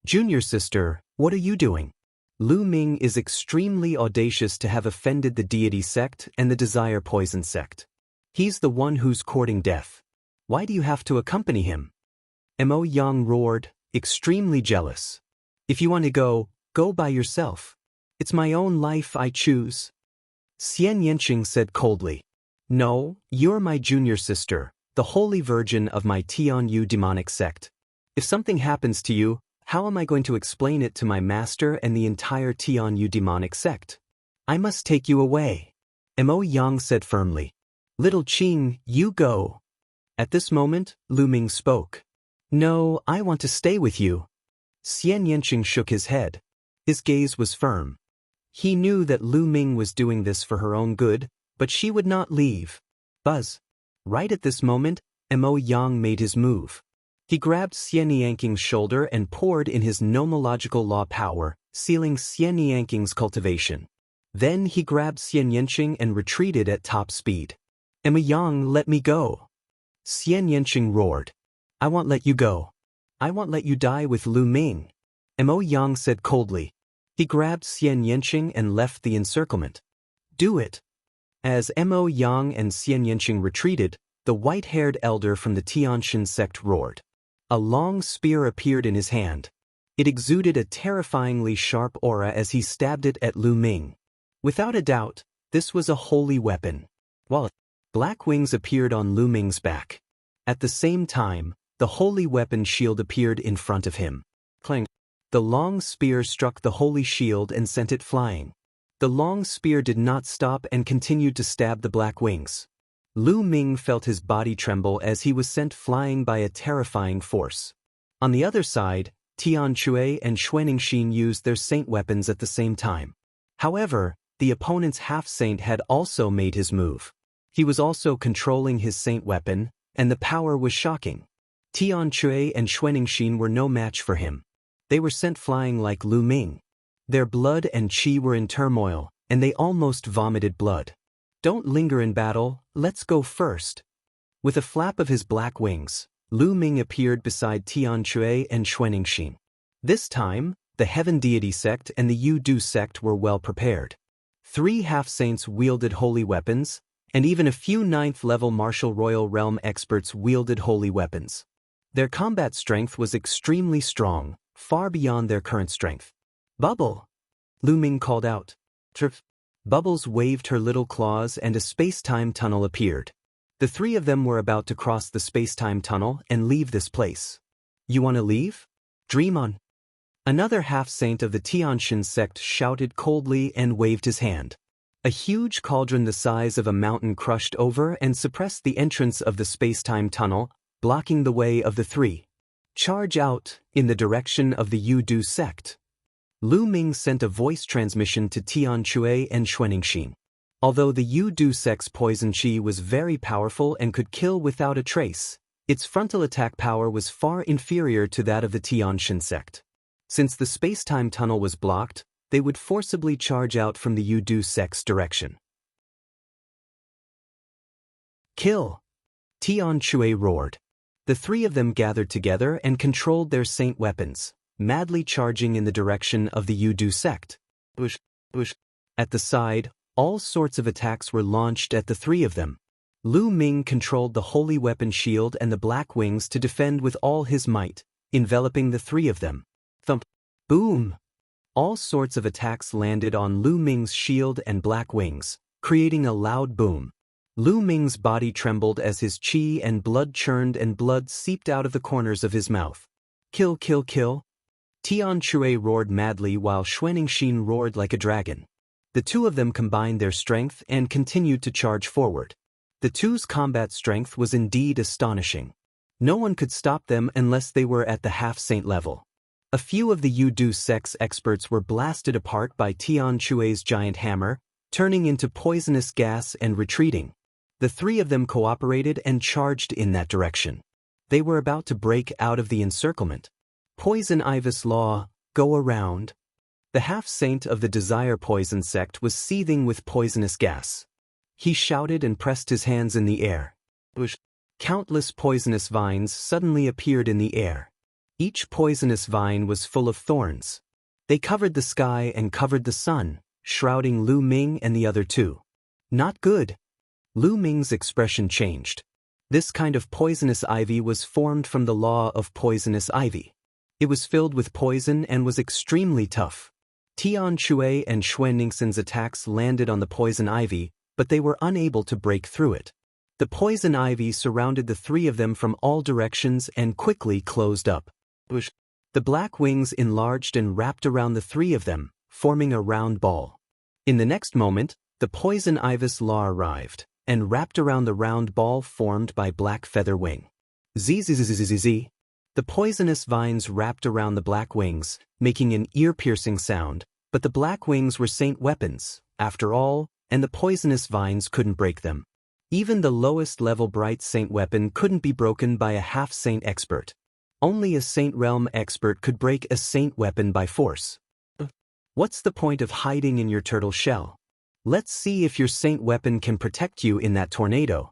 Junior sister, what are you doing? Lu Ming is extremely audacious to have offended the deity sect and the Desire Poison sect. He's the one who's courting death. Why do you have to accompany him? Mo Yang roared, extremely jealous. If you want to go, go by yourself. It's my own life I choose. Xianxia said coldly. No, you're my junior sister, the holy virgin of my Tianyu demonic sect. If something happens to you, how am I going to explain it to my master and the entire Tianyu demonic sect? I must take you away. Mo Yang said firmly. Little Qing, you go. At this moment, Lu Ming spoke. No, I want to stay with you. Xianxia shook his head. His gaze was firm. He knew that Lu Ming was doing this for her own good, but she would not leave. Buzz. Right at this moment, Mo Yang made his move. He grabbed Xianxia's shoulder and poured in his nomological law power, sealing Xianxia's cultivation. Then he grabbed Xianxia and retreated at top speed. Mo Yang, let me go. Xianxia roared. I won't let you go. I won't let you die with Lu Ming. Mo Yang said coldly. He grabbed Xianxia and left the encirclement. Do it. As Mo Yang and Xianxia retreated, the white-haired elder from the Tianshan sect roared. A long spear appeared in his hand. It exuded a terrifyingly sharp aura as he stabbed it at Lu Ming. Without a doubt, this was a holy weapon. While black wings appeared on Lu Ming's back. At the same time, the holy weapon shield appeared in front of him. Clang. The long spear struck the holy shield and sent it flying. The long spear did not stop and continued to stab the black wings. Lu Ming felt his body tremble as he was sent flying by a terrifying force. On the other side, Tian Shui and Xuanxin used their saint weapons at the same time. However, the opponent's half-saint had also made his move. He was also controlling his saint weapon, and the power was shocking. Tian Shui and Xuanxin were no match for him. They were sent flying like Lu Ming. Their blood and qi were in turmoil, and they almost vomited blood. Don't linger in battle, let's go first. With a flap of his black wings, Lu Ming appeared beside Tian Shui and Xuanxin. This time, the Heaven Deity sect and the Yu Du sect were well prepared. 3 half-saints wielded holy weapons, and even a few 9th-level martial royal realm experts wielded holy weapons. Their combat strength was extremely strong, far beyond their current strength. Bubble! Lu Ming called out. Trip! Bubbles waved her little claws and a space-time tunnel appeared. The 3 of them were about to cross the space-time tunnel and leave this place. You want to leave? Dream on. Another half-saint of the Tianxin sect shouted coldly and waved his hand. A huge cauldron the size of a mountain crushed over and suppressed the entrance of the space-time tunnel, blocking the way of the 3. Charge out, in the direction of the Yu Du sect. Lu Ming sent a voice transmission to Tian Shui and Xuanxin. Although the Yu Du sect's poison qi was very powerful and could kill without a trace, its frontal attack power was far inferior to that of the Tianxin sect. Since the space-time tunnel was blocked, they would forcibly charge out from the Yu Du sect's direction. Kill! Tian Shui roared. The 3 of them gathered together and controlled their saint weapons, madly charging in the direction of the Yu Du sect. Bush, bush. At the side, all sorts of attacks were launched at the 3 of them. Lu Ming controlled the holy weapon shield and the black wings to defend with all his might, enveloping the 3 of them. Thump. Boom! All sorts of attacks landed on Lu Ming's shield and black wings, creating a loud boom. Lu Ming's body trembled as his qi and blood churned and blood seeped out of the corners of his mouth. Kill, kill, kill! Tian Shui roared madly while Xuanxin roared like a dragon. The 2 of them combined their strength and continued to charge forward. The 2's combat strength was indeed astonishing. No one could stop them unless they were at the half-saint level. A few of the Yu Du sect's experts were blasted apart by Tian Shui's giant hammer, turning into poisonous gas and retreating. The 3 of them cooperated and charged in that direction. They were about to break out of the encirclement. Poison Ibis Law, go around. The half-saint of the Desire Poison sect was seething with poisonous gas. He shouted and pressed his hands in the air. Countless poisonous vines suddenly appeared in the air. Each poisonous vine was full of thorns. They covered the sky and covered the sun, shrouding Lu Ming and the other 2. Not good. Lu Ming's expression changed. This kind of poisonous ivy was formed from the law of poisonous ivy. It was filled with poison and was extremely tough. Tian Shui and Xuanxin's attacks landed on the poison ivy, but they were unable to break through it. The poison ivy surrounded the 3 of them from all directions and quickly closed up. The black wings enlarged and wrapped around the 3 of them, forming a round ball. In the next moment, the poison ibis law arrived, and wrapped around the round ball formed by black feather wing. Zzzzzzz. The poisonous vines wrapped around the black wings, making an ear-piercing sound, but the black wings were saint weapons, after all, and the poisonous vines couldn't break them. Even the lowest-level bright saint weapon couldn't be broken by a half-saint expert. Only a saint realm expert could break a saint weapon by force. What's the point of hiding in your turtle shell? Let's see if your saint weapon can protect you in that tornado.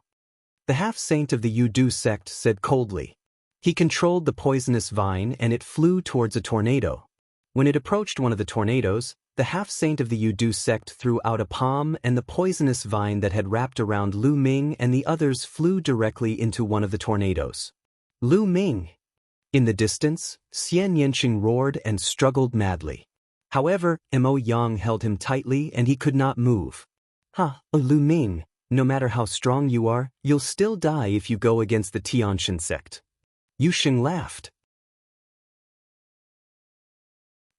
The half-saint of the Yu Du sect said coldly. He controlled the poisonous vine and it flew towards a tornado. When it approached one of the tornadoes, the half-saint of the Yu Du sect threw out a palm and the poisonous vine that had wrapped around Lu Ming and the others flew directly into one of the tornadoes. Lu Ming! In the distance, Xian Yanqing roared and struggled madly. However, Mo Yang held him tightly and he could not move. Lu Ming, no matter how strong you are, you'll still die if you go against the Tianxin sect. Yu Xing laughed.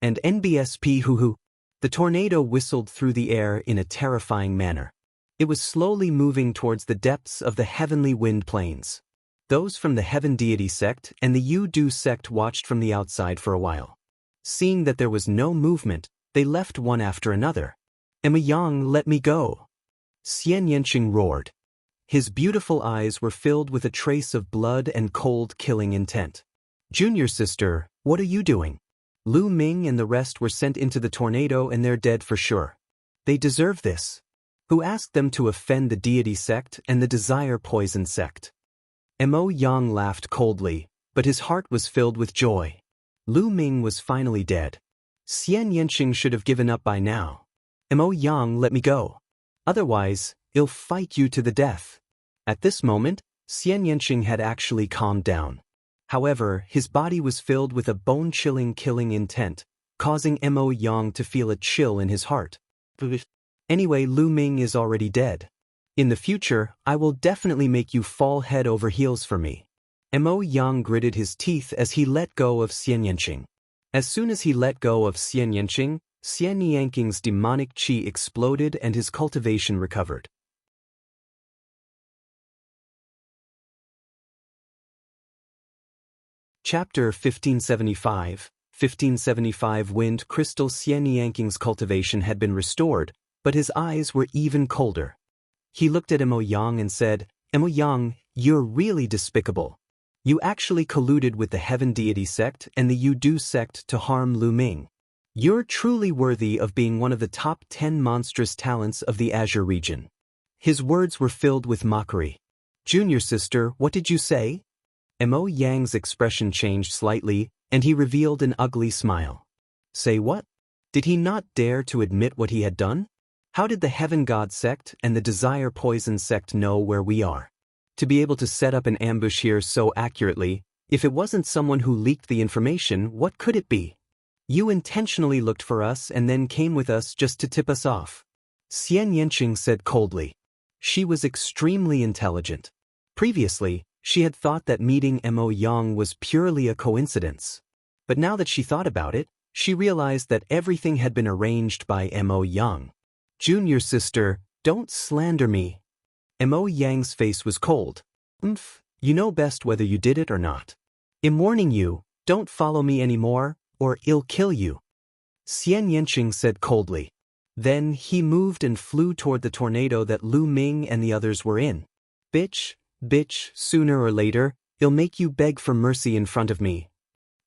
And NBSP hoo-hoo. The tornado whistled through the air in a terrifying manner. It was slowly moving towards the depths of the heavenly wind plains. Those from the Heaven Deity sect and the Yu-Du sect watched from the outside for a while. Seeing that there was no movement, they left one after another. "Emma Yang, let me go!" Xianxia roared. His beautiful eyes were filled with a trace of blood and cold killing intent. "Junior sister, what are you doing?" Lu Ming and the rest were sent into the tornado and they're dead for sure. They deserve this. Who asked them to offend the deity sect and the desire poison sect? Mo Yang laughed coldly, but his heart was filled with joy. Lu Ming was finally dead. Xianxia should have given up by now. Mo Yang, let me go. Otherwise, I'll fight you to the death. At this moment, Xianxia had actually calmed down. However, his body was filled with a bone-chilling killing intent, causing Mo Yang to feel a chill in his heart. Anyway, Lu Ming is already dead. In the future, I will definitely make you fall head over heels for me. Mo Yang gritted his teeth as he let go of Xianxia. As soon as he let go of Xianxia, Xianxia's demonic qi exploded and his cultivation recovered. Chapter 1575. 1575 Wind Crystal. Xianxia's cultivation had been restored, but his eyes were even colder. He looked at Mo Yang and said, "Mo Yang, you're really despicable. You actually colluded with the Heaven Deity sect and the Yu-Du sect to harm Lu Ming. You're truly worthy of being one of the top 10 monstrous talents of the Azure region." His words were filled with mockery. "Junior sister, what did you say?" Mo Yang's expression changed slightly, and he revealed an ugly smile. "Say what? Did he not dare to admit what he had done? How did the Heaven God sect and the Desire Poison sect know where we are? To be able to set up an ambush here so accurately, if it wasn't someone who leaked the information, what could it be? You intentionally looked for us and then came with us just to tip us off." Xianxia said coldly. She was extremely intelligent. Previously, she had thought that meeting Mo Yang was purely a coincidence. But now that she thought about it, she realized that everything had been arranged by Mo Yang. "Junior sister, don't slander me." Mo Yang's face was cold. You know best whether you did it or not. I'm warning you, don't follow me anymore, or I'll kill you." Xianxia said coldly. Then he moved and flew toward the tornado that Lu Ming and the others were in. Bitch, sooner or later, I'll make you beg for mercy in front of me."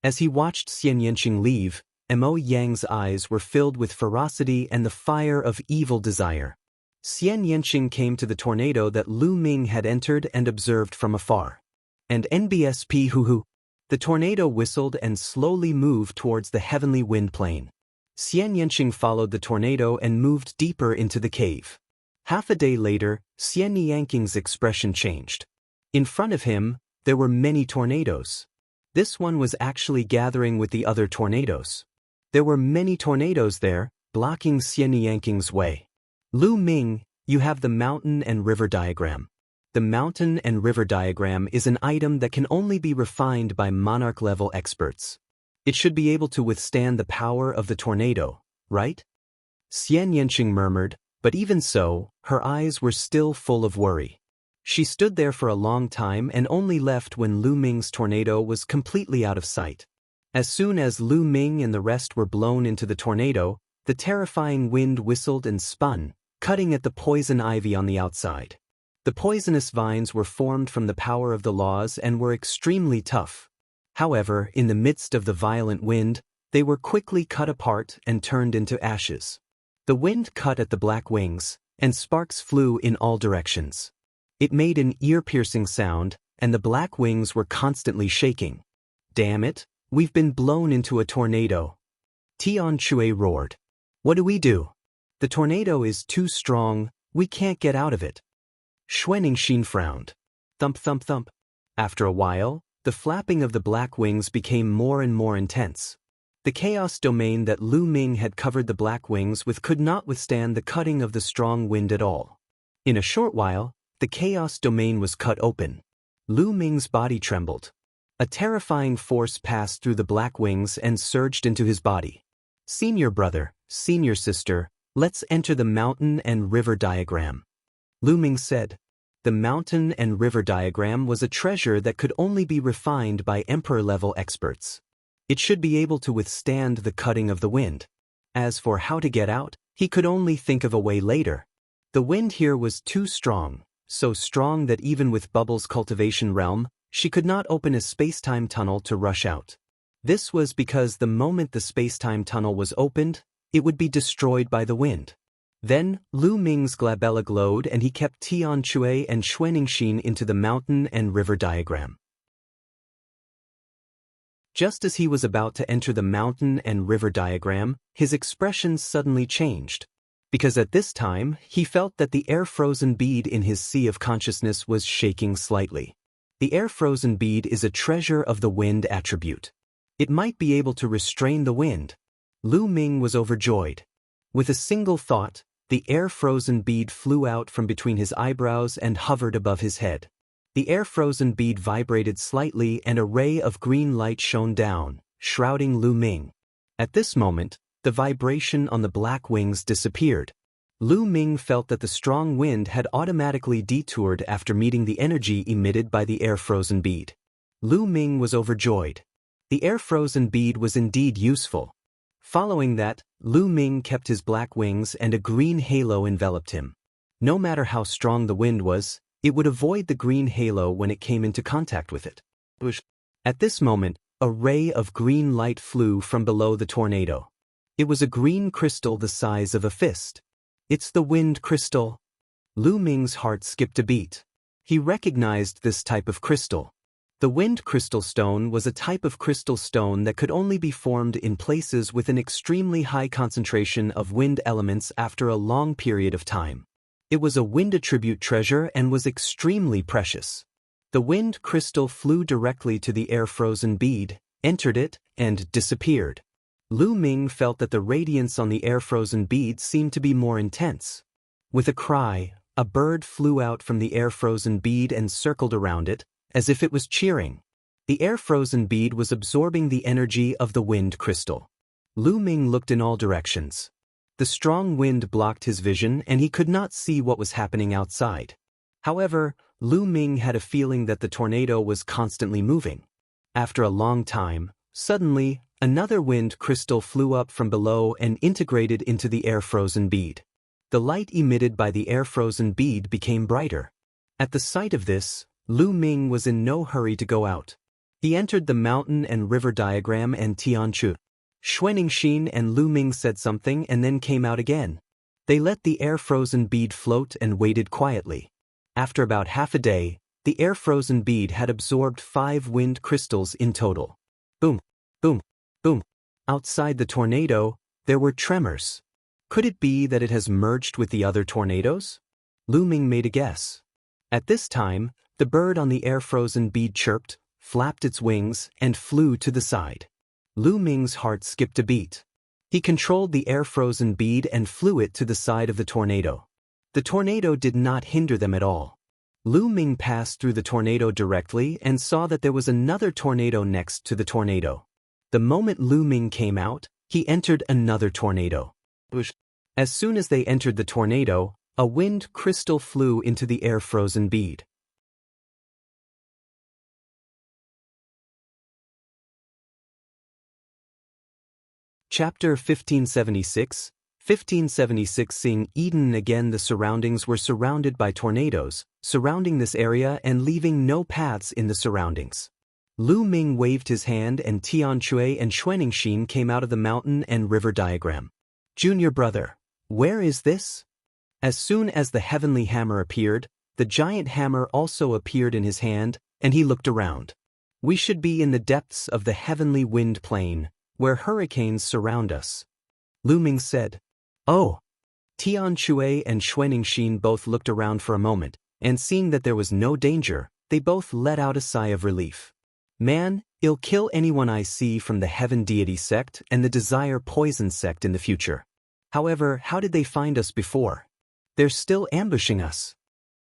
As he watched Xianxia leave, Mo Yang's eyes were filled with ferocity and the fire of evil desire. Xianxia came to the tornado that Lu Ming had entered and observed from afar. And NBSP hoo-hoo. The tornado whistled and slowly moved towards the heavenly wind plain. Xianxia followed the tornado and moved deeper into the cave. Half a day later, Xianxia's expression changed. In front of him, there were many tornadoes. This one was actually gathering with the other tornadoes. There were many tornadoes there, blocking Xianxia's way. "Lu Ming, you have the mountain and river diagram. The mountain and river diagram is an item that can only be refined by monarch-level experts. It should be able to withstand the power of the tornado, right?" Xianxia murmured, but even so, her eyes were still full of worry. She stood there for a long time and only left when Lu Ming's tornado was completely out of sight. As soon as Lu Ming and the rest were blown into the tornado, the terrifying wind whistled and spun, cutting at the poison ivy on the outside. The poisonous vines were formed from the power of the laws and were extremely tough. However, in the midst of the violent wind, they were quickly cut apart and turned into ashes. The wind cut at the black wings, and sparks flew in all directions. It made an ear-piercing sound, and the black wings were constantly shaking. "Damn it, we've been blown into a tornado." Tian Chui roared. "What do we do? The tornado is too strong, we can't get out of it." Xuanxin frowned. Thump thump thump. After a while, the flapping of the black wings became more and more intense. The chaos domain that Lu Ming had covered the black wings with could not withstand the cutting of the strong wind at all. In a short while, the chaos domain was cut open. Lu Ming's body trembled. A terrifying force passed through the black wings and surged into his body. Senior brother, senior sister, let's enter the mountain and river diagram. Lu Ming said. The mountain and river diagram was a treasure that could only be refined by emperor-level experts. It should be able to withstand the cutting of the wind. As for how to get out, he could only think of a way later. The wind here was too strong, so strong that even with Bubble's cultivation realm, she could not open a space-time tunnel to rush out. This was because the moment the space-time tunnel was opened, it would be destroyed by the wind. Then, Lu Ming's glabella glowed and he kept Tianque and Xianxia into the mountain and river diagram. Just as he was about to enter the mountain and river diagram, his expression suddenly changed. Because at this time, he felt that the air-frozen bead in his sea of consciousness was shaking slightly. The air-frozen bead is a treasure of the wind attribute. It might be able to restrain the wind. Lu Ming was overjoyed. With a single thought, the air-frozen bead flew out from between his eyebrows and hovered above his head. The air-frozen bead vibrated slightly and a ray of green light shone down, shrouding Lu Ming. At this moment, the vibration on the black wings disappeared. Lu Ming felt that the strong wind had automatically detoured after meeting the energy emitted by the air-frozen bead. Lu Ming was overjoyed. The air-frozen bead was indeed useful. Following that, Lu Ming kept his black wings and a green halo enveloped him. No matter how strong the wind was, it would avoid the green halo when it came into contact with it. At this moment, a ray of green light flew from below the tornado. It was a green crystal the size of a fist. It's the wind crystal. Lu Ming's heart skipped a beat. He recognized this type of crystal. The wind crystal stone was a type of crystal stone that could only be formed in places with an extremely high concentration of wind elements after a long period of time. It was a wind attribute treasure and was extremely precious. The wind crystal flew directly to the air-frozen bead, entered it, and disappeared. Lu Ming felt that the radiance on the air-frozen bead seemed to be more intense. With a cry, a bird flew out from the air-frozen bead and circled around it, as if it was cheering. The air-frozen bead was absorbing the energy of the wind crystal. Lu Ming looked in all directions. The strong wind blocked his vision and he could not see what was happening outside. However, Lu Ming had a feeling that the tornado was constantly moving. After a long time, suddenly, another wind crystal flew up from below and integrated into the air-frozen bead. The light emitted by the air-frozen bead became brighter. At the sight of this, Lu Ming was in no hurry to go out. He entered the mountain and river diagram and Tianque. Xianxia and Lu Ming said something and then came out again. They let the air-frozen bead float and waited quietly. After about half a day, the air-frozen bead had absorbed 5 wind crystals in total. Boom, boom, boom. Outside the tornado, there were tremors. Could it be that it has merged with the other tornadoes? Lu Ming made a guess. At this time, the bird on the air-frozen bead chirped, flapped its wings, and flew to the side. Lu Ming's heart skipped a beat. He controlled the air-frozen bead and flew it to the side of the tornado. The tornado did not hinder them at all. Lu Ming passed through the tornado directly and saw that there was another tornado next to the tornado. The moment Lu Ming came out, he entered another tornado. As soon as they entered the tornado, a wind crystal flew into the air-frozen bead. Chapter 1576, 1576. Seeing Eden again, the surroundings were surrounded by tornadoes, surrounding this area and leaving no paths in the surroundings. Lu Ming waved his hand and Tianque and Xianxia came out of the mountain and river diagram. Junior brother, where is this? As soon as the heavenly hammer appeared, the giant hammer also appeared in his hand, and he looked around. We should be in the depths of the heavenly wind plain, where hurricanes surround us. Lu Ming said. Oh. Tianque and Xianxia both looked around for a moment, and seeing that there was no danger, they both let out a sigh of relief. Man, I'll kill anyone I see from the Heaven Deity sect and the Desire Poison sect in the future. However, how did they find us before? They're still ambushing us.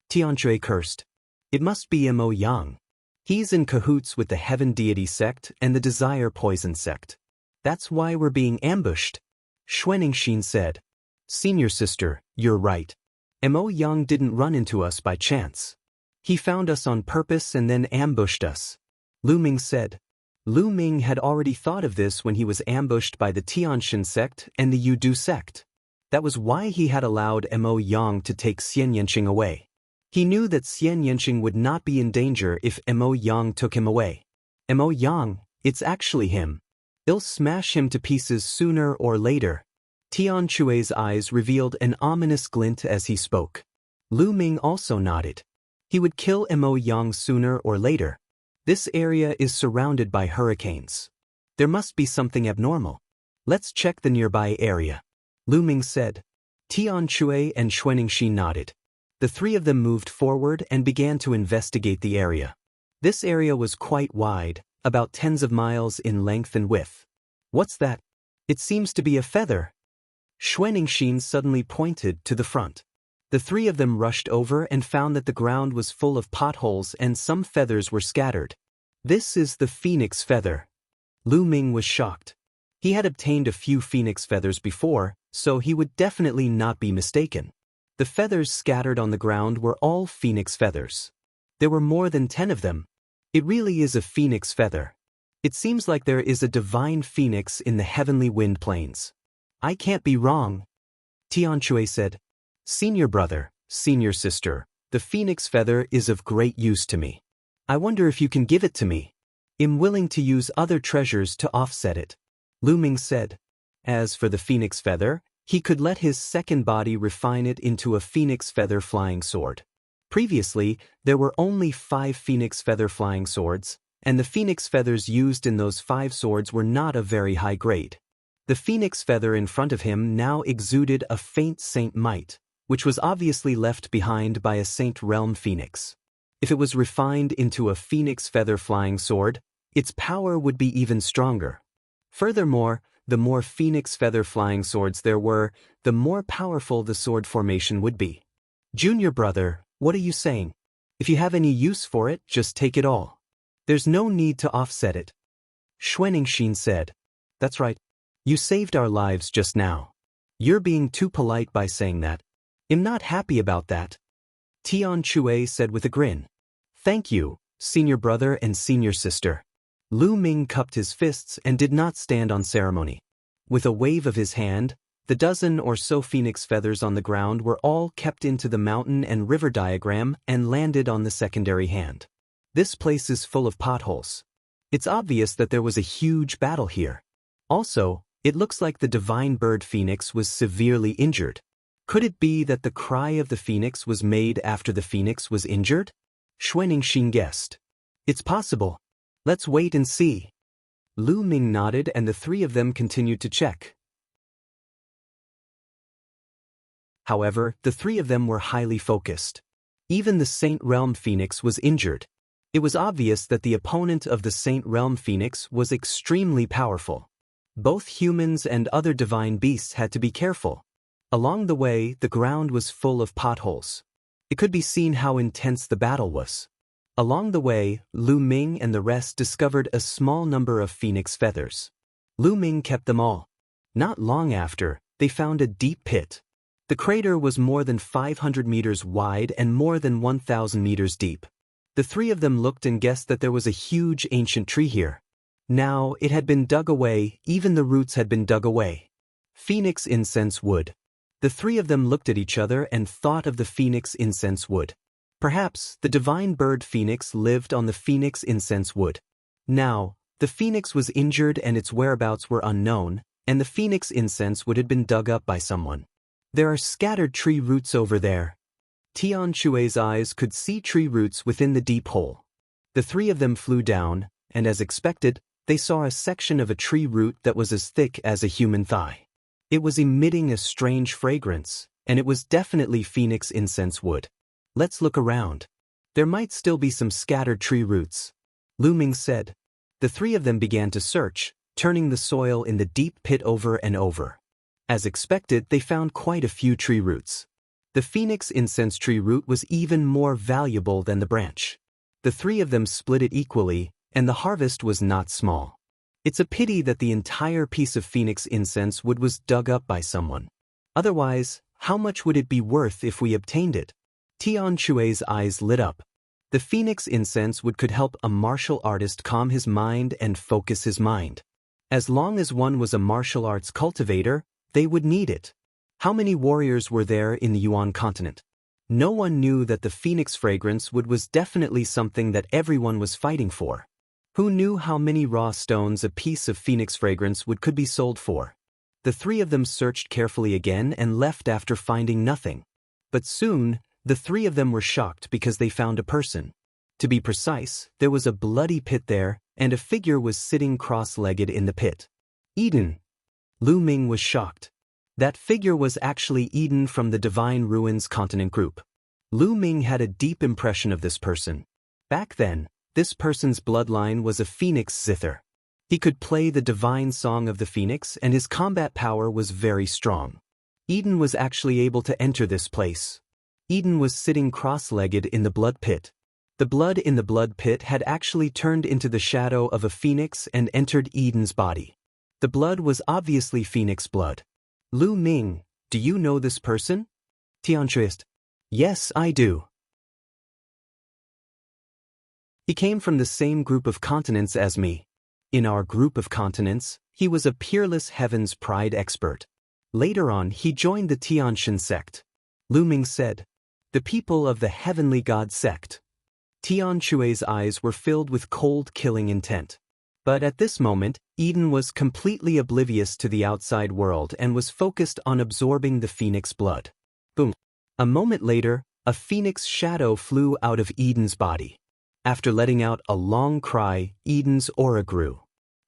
Tianque cursed. It must be Mo Yang. He's in cahoots with the Heaven Deity sect and the Desire Poison sect. That's why we're being ambushed. Xianxia said. Senior sister, you're right. Mo Yang didn't run into us by chance. He found us on purpose and then ambushed us. Lu Ming said. Lu Ming had already thought of this when he was ambushed by the Tianshan sect and the Yudu sect. That was why he had allowed Mo Yang to take Xianxia away. He knew that Xianxia would not be in danger if Mo Yang took him away. Mo Yang, it's actually him. I'll smash him to pieces sooner or later. Tian Chue's eyes revealed an ominous glint as he spoke. Lu Ming also nodded. He would kill Mo Yang sooner or later. This area is surrounded by hurricanes. There must be something abnormal. Let's check the nearby area. Lu Ming said. Tian Chue and Xianxia nodded. The three of them moved forward and began to investigate the area. This area was quite wide, about tens of miles in length and width. What's that? It seems to be a feather. Xianxia suddenly pointed to the front. The three of them rushed over and found that the ground was full of potholes and some feathers were scattered. This is the phoenix feather. Lu Ming was shocked. He had obtained a few phoenix feathers before, so he would definitely not be mistaken. The feathers scattered on the ground were all phoenix feathers. There were more than 10 of them. It really is a phoenix feather. It seems like there is a divine phoenix in the heavenly wind plains. I can't be wrong. Tian Chue said. Senior brother, senior sister, the phoenix feather is of great use to me. I wonder if you can give it to me. I'm willing to use other treasures to offset it. Lu Ming said. As for the phoenix feather, he could let his second body refine it into a phoenix feather flying sword. Previously, there were only 5 phoenix feather flying swords, and the phoenix feathers used in those 5 swords were not of very high grade. The phoenix feather in front of him now exuded a faint saint might, which was obviously left behind by a saint realm phoenix. If it was refined into a phoenix feather flying sword, its power would be even stronger. Furthermore, the more phoenix feather flying swords there were, the more powerful the sword formation would be. Junior brother, what are you saying? If you have any use for it, just take it all. There's no need to offset it. Xianxia said. That's right. You saved our lives just now. You're being too polite by saying that. I'm not happy about that. Tian Chue said with a grin. Thank you, senior brother and senior sister. Lu Ming cupped his fists and did not stand on ceremony. With a wave of his hand, the dozen or so phoenix feathers on the ground were all kept into the mountain and river diagram and landed on the secondary hand. This place is full of potholes. It's obvious that there was a huge battle here. Also, it looks like the divine bird phoenix was severely injured. Could it be that the cry of the phoenix was made after the phoenix was injured? Xianxia guessed. It's possible. Let's wait and see. Lu Ming nodded and the three of them continued to check. However, the three of them were highly focused. Even the Saint Realm Phoenix was injured. It was obvious that the opponent of the Saint Realm Phoenix was extremely powerful. Both humans and other divine beasts had to be careful. Along the way, the ground was full of potholes. It could be seen how intense the battle was. Along the way, Lu Ming and the rest discovered a small number of phoenix feathers. Lu Ming kept them all. Not long after, they found a deep pit. The crater was more than 500 meters wide and more than 1,000 meters deep. The three of them looked and guessed that there was a huge ancient tree here. Now, it had been dug away, even the roots had been dug away. Phoenix incense wood. The three of them looked at each other and thought of the phoenix incense wood. Perhaps the divine bird phoenix lived on the phoenix incense wood. Now, the phoenix was injured and its whereabouts were unknown, and the phoenix incense wood had been dug up by someone. There are scattered tree roots over there. Tian Chue's eyes could see tree roots within the deep hole. The three of them flew down, and as expected, they saw a section of a tree root that was as thick as a human thigh. It was emitting a strange fragrance, and it was definitely phoenix incense wood. Let's look around. There might still be some scattered tree roots. Lu Ming said. The three of them began to search, turning the soil in the deep pit over and over. As expected, they found quite a few tree roots. The phoenix incense tree root was even more valuable than the branch. The three of them split it equally, and the harvest was not small. It's a pity that the entire piece of phoenix incense wood was dug up by someone. Otherwise, how much would it be worth if we obtained it? Tian Chui's eyes lit up. The phoenix incense wood could help a martial artist calm his mind and focus his mind. As long as one was a martial arts cultivator, they would need it. How many warriors were there in the Yuan continent? No one knew that the phoenix fragrance wood was definitely something that everyone was fighting for. Who knew how many raw stones a piece of phoenix fragrance wood could be sold for? The three of them searched carefully again and left after finding nothing. But soon, the three of them were shocked because they found a person. To be precise, there was a bloody pit there, and a figure was sitting cross-legged in the pit. Eden. Lu Ming was shocked. That figure was actually Eden from the Divine Ruins Continent Group. Lu Ming had a deep impression of this person. Back then, this person's bloodline was a phoenix zither. He could play the divine song of the phoenix and his combat power was very strong. Eden was actually able to enter this place. Eden was sitting cross-legged in the blood pit. The blood in the blood pit had actually turned into the shadow of a phoenix and entered Eden's body. The blood was obviously phoenix blood. Lu Ming, do you know this person? Tianchuist. Yes, I do. He came from the same group of continents as me. In our group of continents, he was a peerless Heaven's Pride expert. Later on, he joined the Tianshan sect. Lu Ming said, "The people of the Heavenly God sect." Tian Chui's eyes were filled with cold, killing intent. But at this moment, Eden was completely oblivious to the outside world and was focused on absorbing the phoenix blood. Boom. A moment later, a phoenix shadow flew out of Eden's body. After letting out a long cry, Eden's aura grew.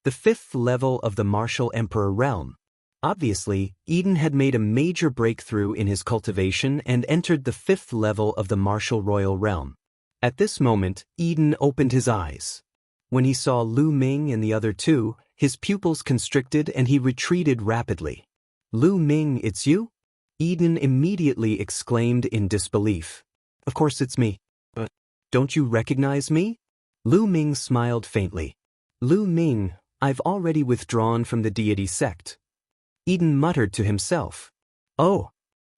The fifth level of the Martial Emperor realm. Obviously, Eden had made a major breakthrough in his cultivation and entered the fifth level of the Martial Royal realm. At this moment, Eden opened his eyes. When he saw Lu Ming and the other two, his pupils constricted and he retreated rapidly. "Lu Ming, it's you?" Eden immediately exclaimed in disbelief. "Of course it's me. But don't you recognize me?" Lu Ming smiled faintly. "Lu Ming, I've already withdrawn from the deity sect." Eden muttered to himself. "Oh."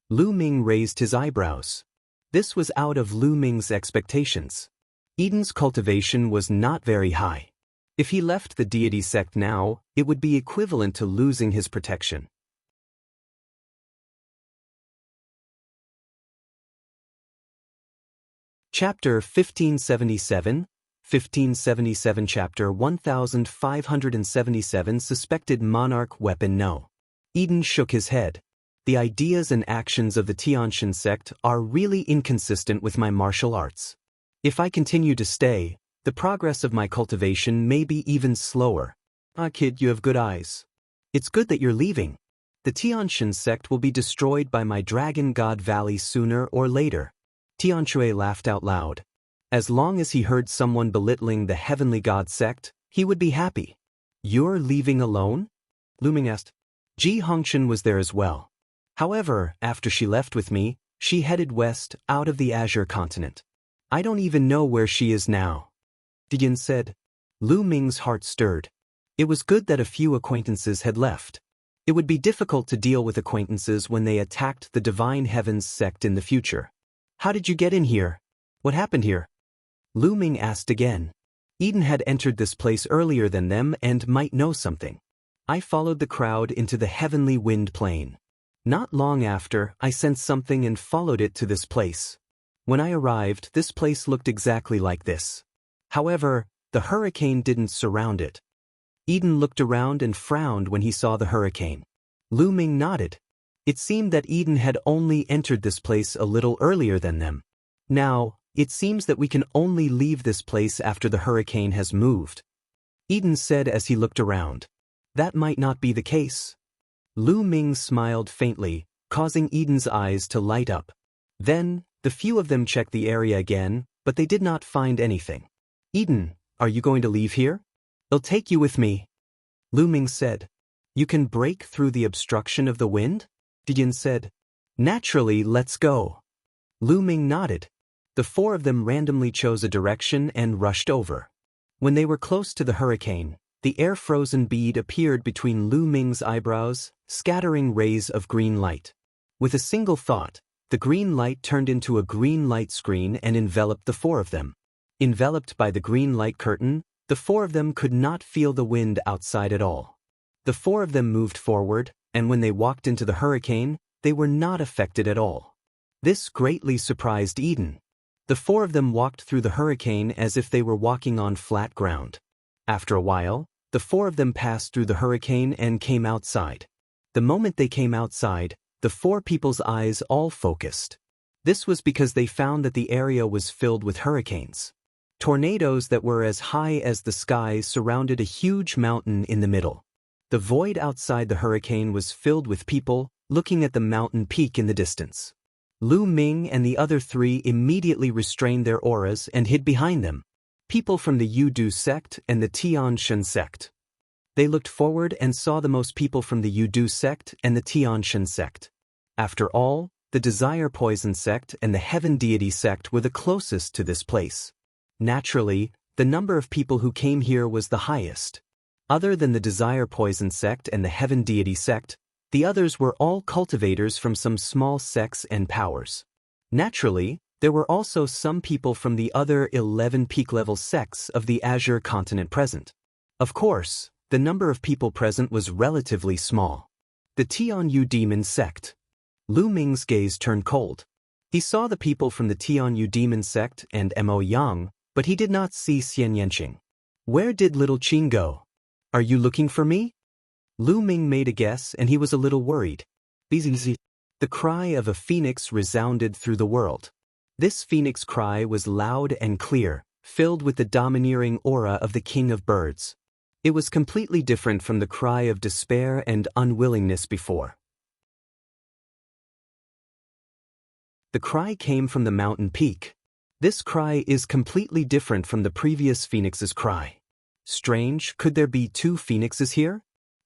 Lu Ming raised his eyebrows. This was out of Lu Ming's expectations. Eden's cultivation was not very high. If he left the deity sect now, it would be equivalent to losing his protection. Chapter 1577, 1577 Chapter 1577 Suspected Monarch Weapon No. Eden shook his head. The ideas and actions of the Tianshan sect are really inconsistent with my martial arts. If I continue to stay, the progress of my cultivation may be even slower. Ah, kid, you have good eyes. It's good that you're leaving. The Tianshan sect will be destroyed by my Dragon God Valley sooner or later. Tianshui laughed out loud. As long as he heard someone belittling the Heavenly God sect, he would be happy. "You're leaving alone?" Lu Ming asked. Ji Hongshan was there as well. However, after she left with me, she headed west out of the Azure continent. I don't even know where she is now. Diyan said. Lu Ming's heart stirred. It was good that a few acquaintances had left. It would be difficult to deal with acquaintances when they attacked the Divine Heavens sect in the future. "How did you get in here? What happened here?" Lu Ming asked again. Eden had entered this place earlier than them and might know something. I followed the crowd into the heavenly wind plain. Not long after, I sensed something and followed it to this place. When I arrived, this place looked exactly like this. However, the hurricane didn't surround it. Eden looked around and frowned when he saw the hurricane. Lu Ming nodded. It seemed that Eden had only entered this place a little earlier than them. Now, it seems that we can only leave this place after the hurricane has moved. Eden said as he looked around. That might not be the case. Lu Ming smiled faintly, causing Eden's eyes to light up. Then, the few of them checked the area again, but they did not find anything. "Eden, are you going to leave here?" "I'll take you with me." Lu Ming said. "You can break through the obstruction of the wind?" Diyan said. "Naturally, let's go." Lu Ming nodded. The four of them randomly chose a direction and rushed over. When they were close to the hurricane, The air-frozen bead appeared between Lu Ming's eyebrows, scattering rays of green light. With a single thought, the green light turned into a green light screen and enveloped the four of them. Enveloped by the green light curtain, the four of them could not feel the wind outside at all. The four of them moved forward, and when they walked into the hurricane, they were not affected at all. This greatly surprised Eden. The four of them walked through the hurricane as if they were walking on flat ground. After a while, the four of them passed through the hurricane and came outside. The moment they came outside, the four people's eyes all focused. This was because they found that the area was filled with hurricanes. Tornadoes that were as high as the sky surrounded a huge mountain in the middle. The void outside the hurricane was filled with people, looking at the mountain peak in the distance. Lu Ming and the other three immediately restrained their auras and hid behind them. People from the Yudu sect and the Tianshan sect. They looked forward and saw the most people from the Yudu sect and the Tianshan sect. After all, the Desire Poison sect and the Heaven Deity sect were the closest to this place. Naturally, the number of people who came here was the highest. Other than the Desire Poison sect and the Heaven Deity sect, the others were all cultivators from some small sects and powers. Naturally, there were also some people from the other 11 peak-level sects of the Azure continent present. Of course, the number of people present was relatively small. The Tianyu Demon sect. Lu Ming's gaze turned cold. He saw the people from the Tianyu Demon sect and Mo Yang, but he did not see Xianxia. Where did little Qin go? Are you looking for me? Lu Ming made a guess and he was a little worried. The cry of a phoenix resounded through the world. This phoenix cry was loud and clear, filled with the domineering aura of the king of birds. It was completely different from the cry of despair and unwillingness before. The cry came from the mountain peak. This cry is completely different from the previous phoenix's cry. Strange, could there be two phoenixes here?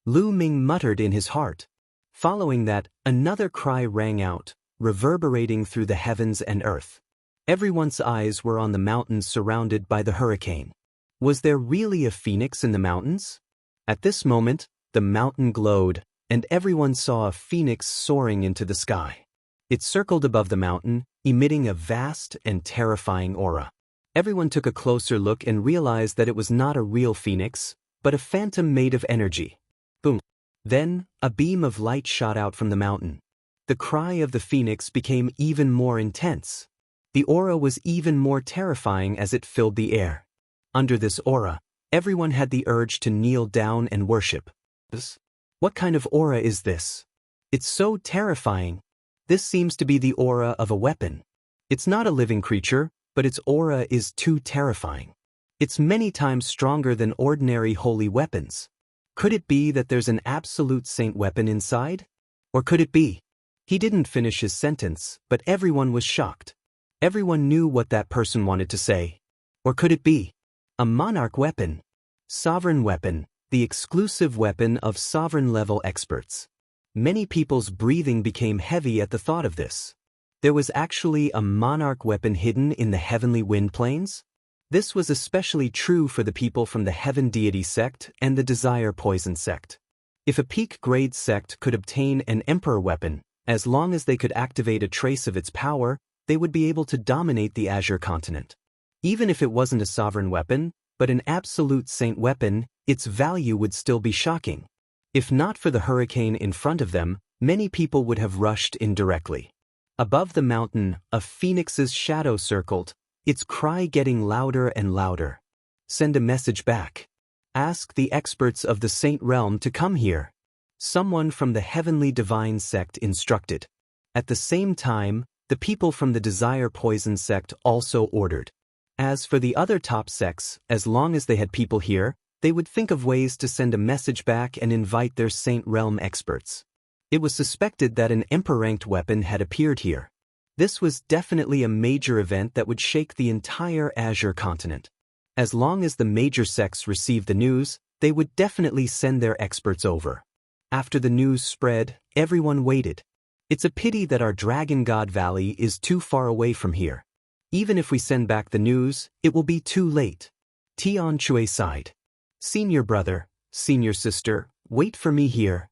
Lu Ming muttered in his heart. Following that, another cry rang out, reverberating through the heavens and earth. Everyone's eyes were on the mountains surrounded by the hurricane. Was there really a phoenix in the mountains? At this moment, the mountain glowed, and everyone saw a phoenix soaring into the sky. It circled above the mountain, emitting a vast and terrifying aura. Everyone took a closer look and realized that it was not a real phoenix, but a phantom made of energy. Boom. Then, a beam of light shot out from the mountain. The cry of the phoenix became even more intense. The aura was even more terrifying as it filled the air. Under this aura, everyone had the urge to kneel down and worship. What kind of aura is this? It's so terrifying. This seems to be the aura of a weapon. It's not a living creature, but its aura is too terrifying. It's many times stronger than ordinary holy weapons. Could it be that there's an absolute saint weapon inside? Or could it be? He didn't finish his sentence, but everyone was shocked. Everyone knew what that person wanted to say. Or could it be? A monarch weapon. Sovereign weapon, the exclusive weapon of sovereign-level experts. Many people's breathing became heavy at the thought of this. There was actually a monarch weapon hidden in the heavenly wind plains? This was especially true for the people from the Heaven Deity sect and the Desire Poison sect. If a peak-grade sect could obtain an emperor weapon, as long as they could activate a trace of its power, they would be able to dominate the Azure continent. Even if it wasn't a sovereign weapon, but an absolute saint weapon, its value would still be shocking. If not for the hurricane in front of them, many people would have rushed in directly. Above the mountain, a phoenix's shadow circled, its cry getting louder and louder. Send a message back. Ask the experts of the Saint Realm to come here. Someone from the Heavenly Divine sect instructed. At the same time, the people from the Desire Poison sect also ordered. As for the other top sects, as long as they had people here, they would think of ways to send a message back and invite their Saint Realm experts. It was suspected that an Emperor-ranked weapon had appeared here. This was definitely a major event that would shake the entire Azure continent. As long as the major sects received the news, they would definitely send their experts over. After the news spread, everyone waited. It's a pity that our Dragon God Valley is too far away from here. Even if we send back the news, it will be too late. Tian Chui sighed. Senior brother, senior sister, wait for me here.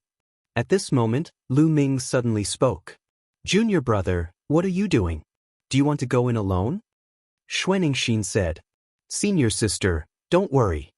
At this moment, Lu Ming suddenly spoke. Junior brother, what are you doing? Do you want to go in alone? Xuanxin said. Senior sister, don't worry.